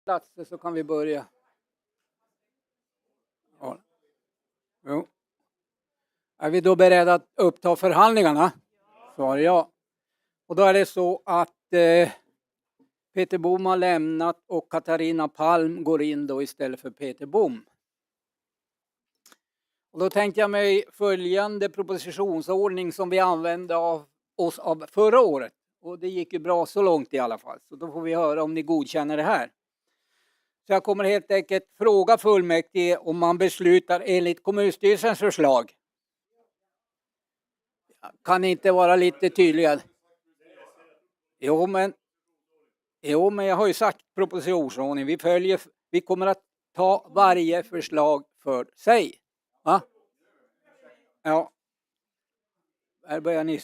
[SPEAKER 1] Platser så kan vi börja. Ja. Jo. Är vi då beredda att uppta förhandlingarna? Svar ja. Och då är det så att Peter Bom har lämnat och Katarina Palm går in då istället för Peter Bom. Och då tänkte jag mig följande propositionsordning som vi använde oss av förra året. Och det gick ju bra så långt i alla fall. Så då får vi höra om ni godkänner det här. Så jag kommer helt enkelt fråga fullmäktige om man beslutar enligt kommunstyrelsens förslag. Kan inte vara lite tydligare? Jo, men jag har ju sagt propositionsordning. Vi kommer att ta varje förslag för sig. Va? Ja. Här börjar ni.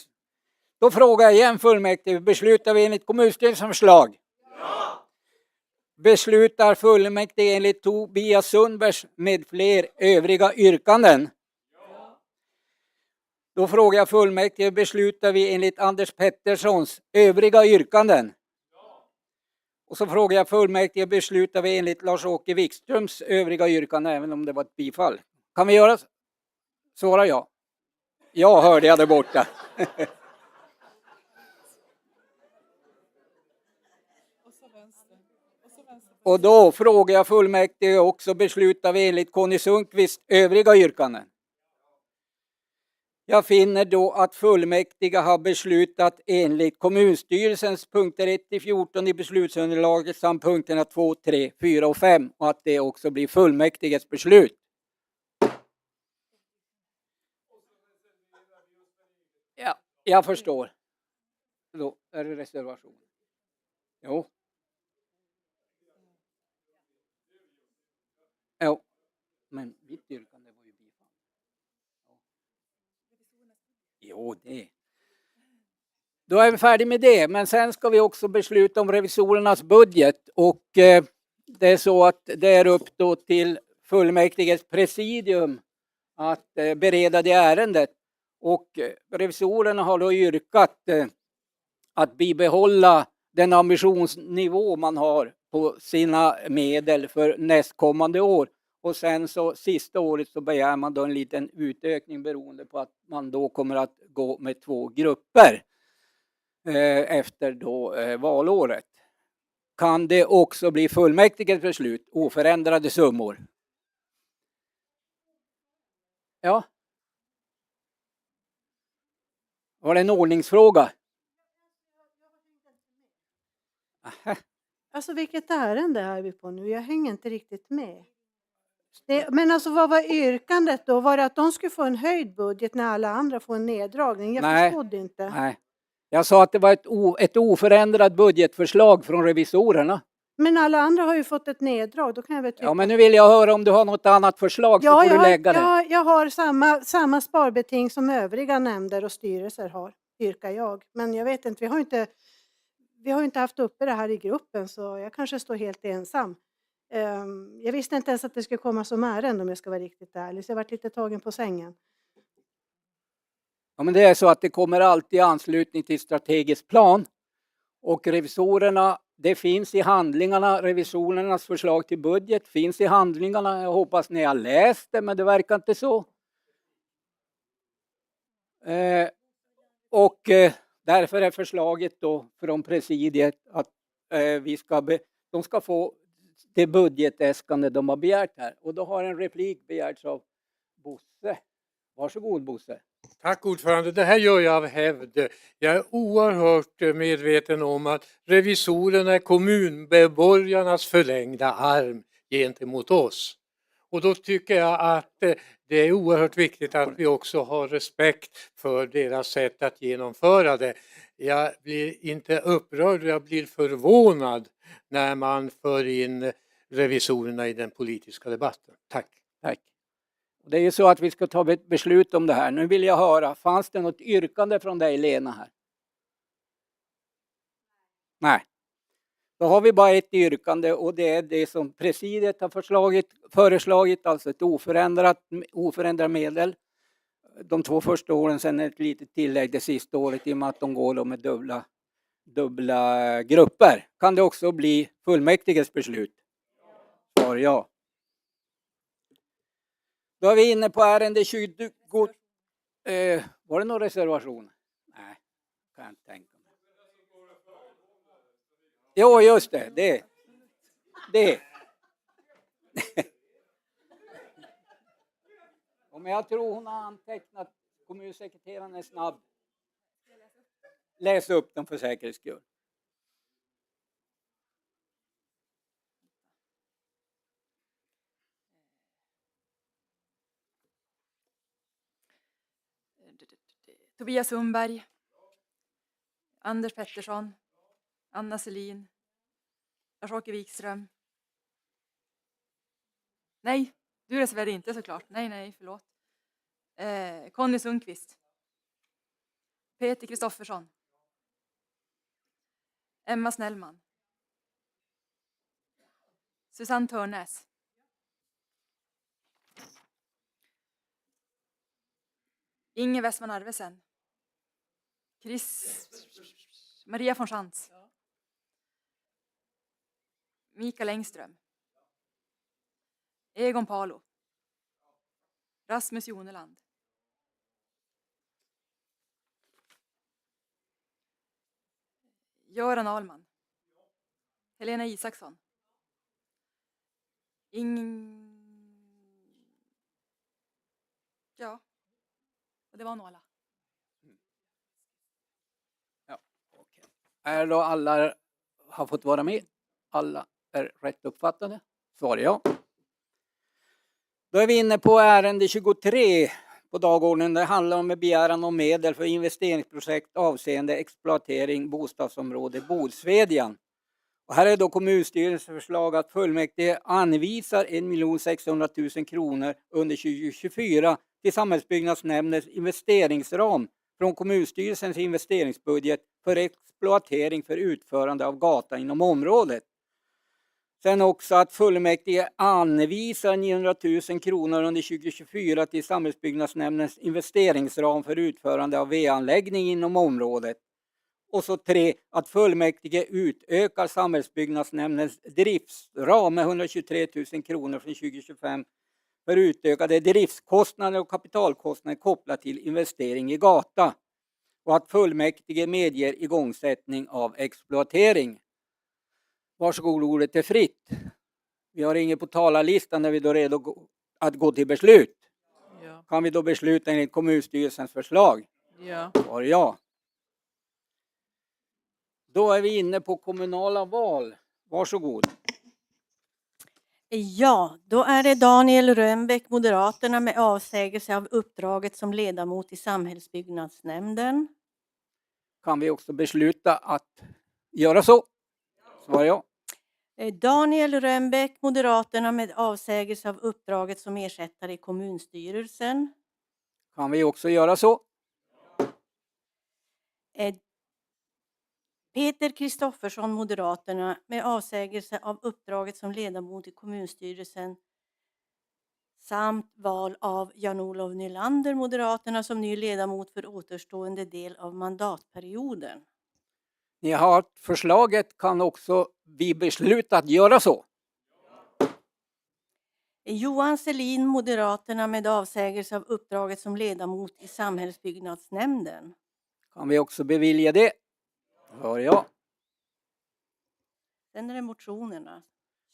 [SPEAKER 1] Då frågar jag igen fullmäktige. Beslutar vi enligt kommunstyrelsens förslag? Ja. Beslutar fullmäktige enligt Tobias Sundbergs med fler övriga yrkanden? Ja. Då frågar jag fullmäktige. Beslutar vi enligt Anders Petterssons övriga yrkanden? Ja. Och så frågar jag fullmäktige. Beslutar vi enligt Lars-Åke Wikströms övriga yrkanden även om det var ett bifall? Kan vi göra så? Svara ja. Ja, hörde jag där borta. Och då frågar jag fullmäktige också, beslutar vi enligt Conny Sundqvists övriga yrkanden? Jag finner då att fullmäktige har beslutat enligt kommunstyrelsens punkter 1-14 i beslutsunderlaget samt punkterna 2, 3, 4 och 5 och att det också blir fullmäktiges beslut. Ja, jag förstår. Då är det reservation. Jo. Jo, men mitt yrkande var ju bifall. Jo, det. Då är vi färdiga med det, men sen ska vi också besluta om revisorernas budget och det är så att det är upp då till fullmäktiges presidium att bereda det ärendet och revisorerna har då yrkat att bibehålla den ambitionsnivå man har på sina medel för nästkommande år. Och sen så sista året så begär man då en liten utökning beroende på att man då kommer att gå med 2 grupper efter då valåret. Kan det också bli fullmäktiges beslut, oförändrade summor? Ja. Var det en ordningsfråga? Aha.
[SPEAKER 17] Alltså vilket ärende är vi på nu? Jag hänger inte riktigt med. Men alltså vad var yrkandet då? Var det att de skulle få en höjd budget när alla andra får en neddragning? Jag förstod inte.
[SPEAKER 1] Nej, jag sa att det var ett oförändrat budgetförslag från revisorerna.
[SPEAKER 17] Men alla andra har ju fått ett neddrag. Då kan jag väl tycka...
[SPEAKER 1] Ja, men nu vill jag höra om du har något annat förslag så får du lägga det.
[SPEAKER 17] Jag har samma sparbeting som övriga nämnder och styrelser har, yrkar jag. Men jag vet inte, vi har inte haft uppe det här i gruppen så jag kanske står helt ensam. Jag visste inte ens att det skulle komma som ärende om jag ska vara riktigt ärlig. Så jag har varit lite tagen på sängen.
[SPEAKER 1] Ja, men det är så att det kommer alltid i anslutning till strategisk plan. Och revisorerna, det finns i handlingarna, revisorernas förslag till budget finns i handlingarna. Jag hoppas ni har läst det, men det verkar inte så. Därför är förslaget då från presidiet att de ska få det budgetäskande de har begärt här. Och då har en replik begärts av Bosse. Varsågod Bosse.
[SPEAKER 15] Tack ordförande. Det här gör jag av hävd. Jag är oerhört medveten om att revisorerna är kommunmedborgarnas förlängda arm gentemot oss. Och då tycker jag att det är oerhört viktigt att vi också har respekt för deras sätt att genomföra det. Jag blir inte upprörd, jag blir förvånad när man för in revisorerna i den politiska debatten. Tack.
[SPEAKER 1] Tack. Det är ju så att vi ska ta ett beslut om det här. Nu vill jag höra, fanns det något yrkande från dig Lena här? Nej. Då har vi bara ett yrkande och det är det som presidiet har föreslagit, alltså ett oförändrat medel. De 2 första åren, sen ett litet tillägg det sista året i och med att de går med dubbla grupper. Kan det också bli fullmäktiges beslut? Svar ja. Då är vi inne på ärende 20. Var det någon reservation? Nej, kan jag inte tänka mig. Jo, just det. Men jag tror hon har antecknat. Kommunsekreteraren är snabb. Läs upp dem för säkerhets skull.
[SPEAKER 2] Tobias Sundberg, Anders Pettersson, Anna Selin, Lars-Åke Wikström. Nej, du reserverade inte såklart. Nej, förlåt. Conny Sundqvist. Peter Kristoffersson. Emma Snellman. Susanne Törnäs. Inge Westman Arvesen. Maria von Schantz. Mikael Engström. Egon Palo. Rasmus Joneland. Göran Ahlman. Helena Isaksson. Ja, och det var nog alla.
[SPEAKER 1] Är då alla har fått vara med? Alla är rätt uppfattade? Svar ja. Då är vi inne på ärende 23 på dagordningen. Det handlar om en begäran om medel för investeringsprojekt avseende exploatering bostadsområde Bodsvedjan. Och här är då kommunstyrelsens förslag att fullmäktige anvisar 1 600 000 kronor under 2024 till samhällsbyggnadsnämndens investeringsram från kommunstyrelsens investeringsbudget för exploatering för utförande av gata inom området. Sen också att fullmäktige anvisar 900 000 kronor under 2024 till samhällsbyggnadsnämndens investeringsram för utförande av VA-anläggning inom området. Och så 3. Att fullmäktige utökar samhällsbyggnadsnämndens driftsram med 123 000 kronor från 2025 för utökade driftskostnader och kapitalkostnader kopplat till investering i gata. Och att fullmäktige medger igångsättning av exploatering. Varsågod, ordet är fritt. Vi har inget på talarlistan när vi då är redo att gå till beslut.
[SPEAKER 6] Ja.
[SPEAKER 1] Kan vi då besluta enligt kommunstyrelsens förslag?
[SPEAKER 6] Ja.
[SPEAKER 1] Svar ja. Då är vi inne på kommunala val. Varsågod.
[SPEAKER 20] Ja, då är det Daniel Rönnbäck, Moderaterna, med avsägelse av uppdraget som ledamot i samhällsbyggnadsnämnden.
[SPEAKER 1] Kan vi också besluta att göra så? Svar ja.
[SPEAKER 20] Daniel Rönnbäck, Moderaterna, med avsägelse av uppdraget som ersättare i kommunstyrelsen.
[SPEAKER 1] Kan vi också göra så?
[SPEAKER 20] Peter Kristoffersson, Moderaterna, med avsägelse av uppdraget som ledamot i kommunstyrelsen samt val av Jan-Olof Nylander, Moderaterna, som ny ledamot för återstående del av mandatperioden.
[SPEAKER 1] Ni har hört förslaget, kan också vi besluta att göra så?
[SPEAKER 20] Johan Selin, Moderaterna, med avsägelse av uppdraget som ledamot i samhällsbyggnadsnämnden.
[SPEAKER 1] Kan vi också bevilja det? Svar ja.
[SPEAKER 20] Sen är det motionerna.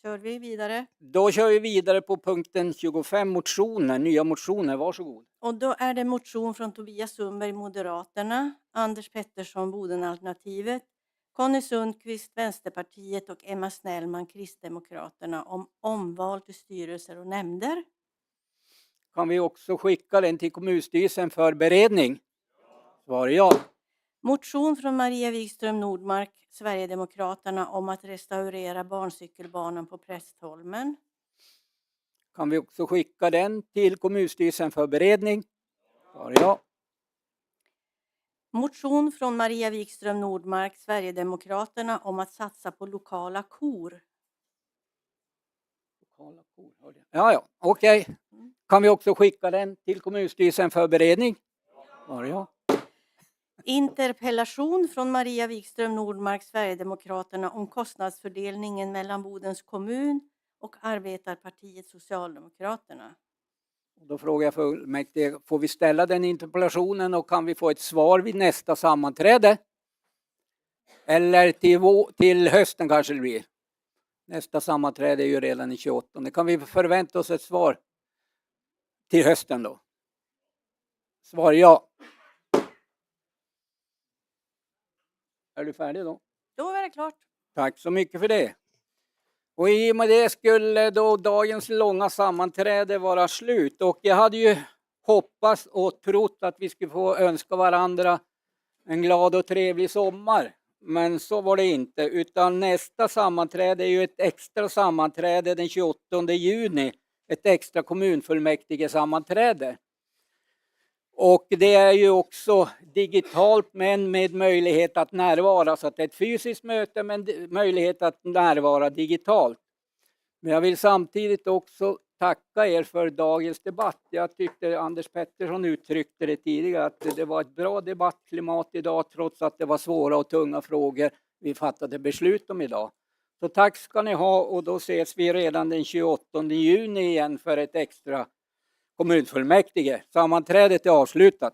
[SPEAKER 20] Kör vi vidare?
[SPEAKER 1] Då kör vi vidare på punkten 25 motioner, nya motioner. Varsågod.
[SPEAKER 20] Och då är det motion från Tobias Sundberg, Moderaterna, Anders Pettersson, Bodenalternativet, Conny Sundqvist, Vänsterpartiet och Emma Snellman, Kristdemokraterna, om omval till styrelser och nämnder.
[SPEAKER 1] Kan vi också skicka den till kommunstyrelsen för beredning? Svar ja.
[SPEAKER 20] Motion från Maria Wikström Nordmark, Sverigedemokraterna, om att restaurera barncykelbanan på Prästholmen.
[SPEAKER 1] Kan vi också skicka den till kommunstyrelsen för beredning? Svar ja.
[SPEAKER 20] Motion från Maria Wikström Nordmark, Sverigedemokraterna, om att satsa på lokala kor.
[SPEAKER 1] Ja, okej. Kan vi också skicka den till kommunstyrelsen för beredning? Svar ja.
[SPEAKER 20] Interpellation från Maria Wikström Nordmark, Sverigedemokraterna, om kostnadsfördelningen mellan Bodens kommun och Arbetarpartiet Socialdemokraterna.
[SPEAKER 1] Då frågar jag fullmäktige, får vi ställa den interpellationen och kan vi få ett svar vid nästa sammanträde? Eller till hösten kanske det blir. Nästa sammanträde är ju redan den 28. Kan vi förvänta oss ett svar till hösten då? Svar ja. Är du färdig då?
[SPEAKER 20] Då är det klart.
[SPEAKER 1] Tack så mycket för det. Och i och med det skulle då dagens långa sammanträde vara slut. Och jag hade ju hoppats och trott att vi skulle få önska varandra en glad och trevlig sommar. Men så var det inte. Utan nästa sammanträde är ju ett extra sammanträde den 28 juni. Ett extra kommunfullmäktige sammanträde. Och det är ju också digitalt men med möjlighet att närvara. Så att det är ett fysiskt möte men möjlighet att närvara digitalt. Men jag vill samtidigt också tacka er för dagens debatt. Jag tyckte Anders Pettersson uttryckte det tidigare att det var ett bra debattklimat idag trots att det var svåra och tunga frågor vi fattade beslut om idag. Så tack ska ni ha och då ses vi redan den 28 juni igen för ett extra kommunfullmäktige. Sammanträdet är avslutat.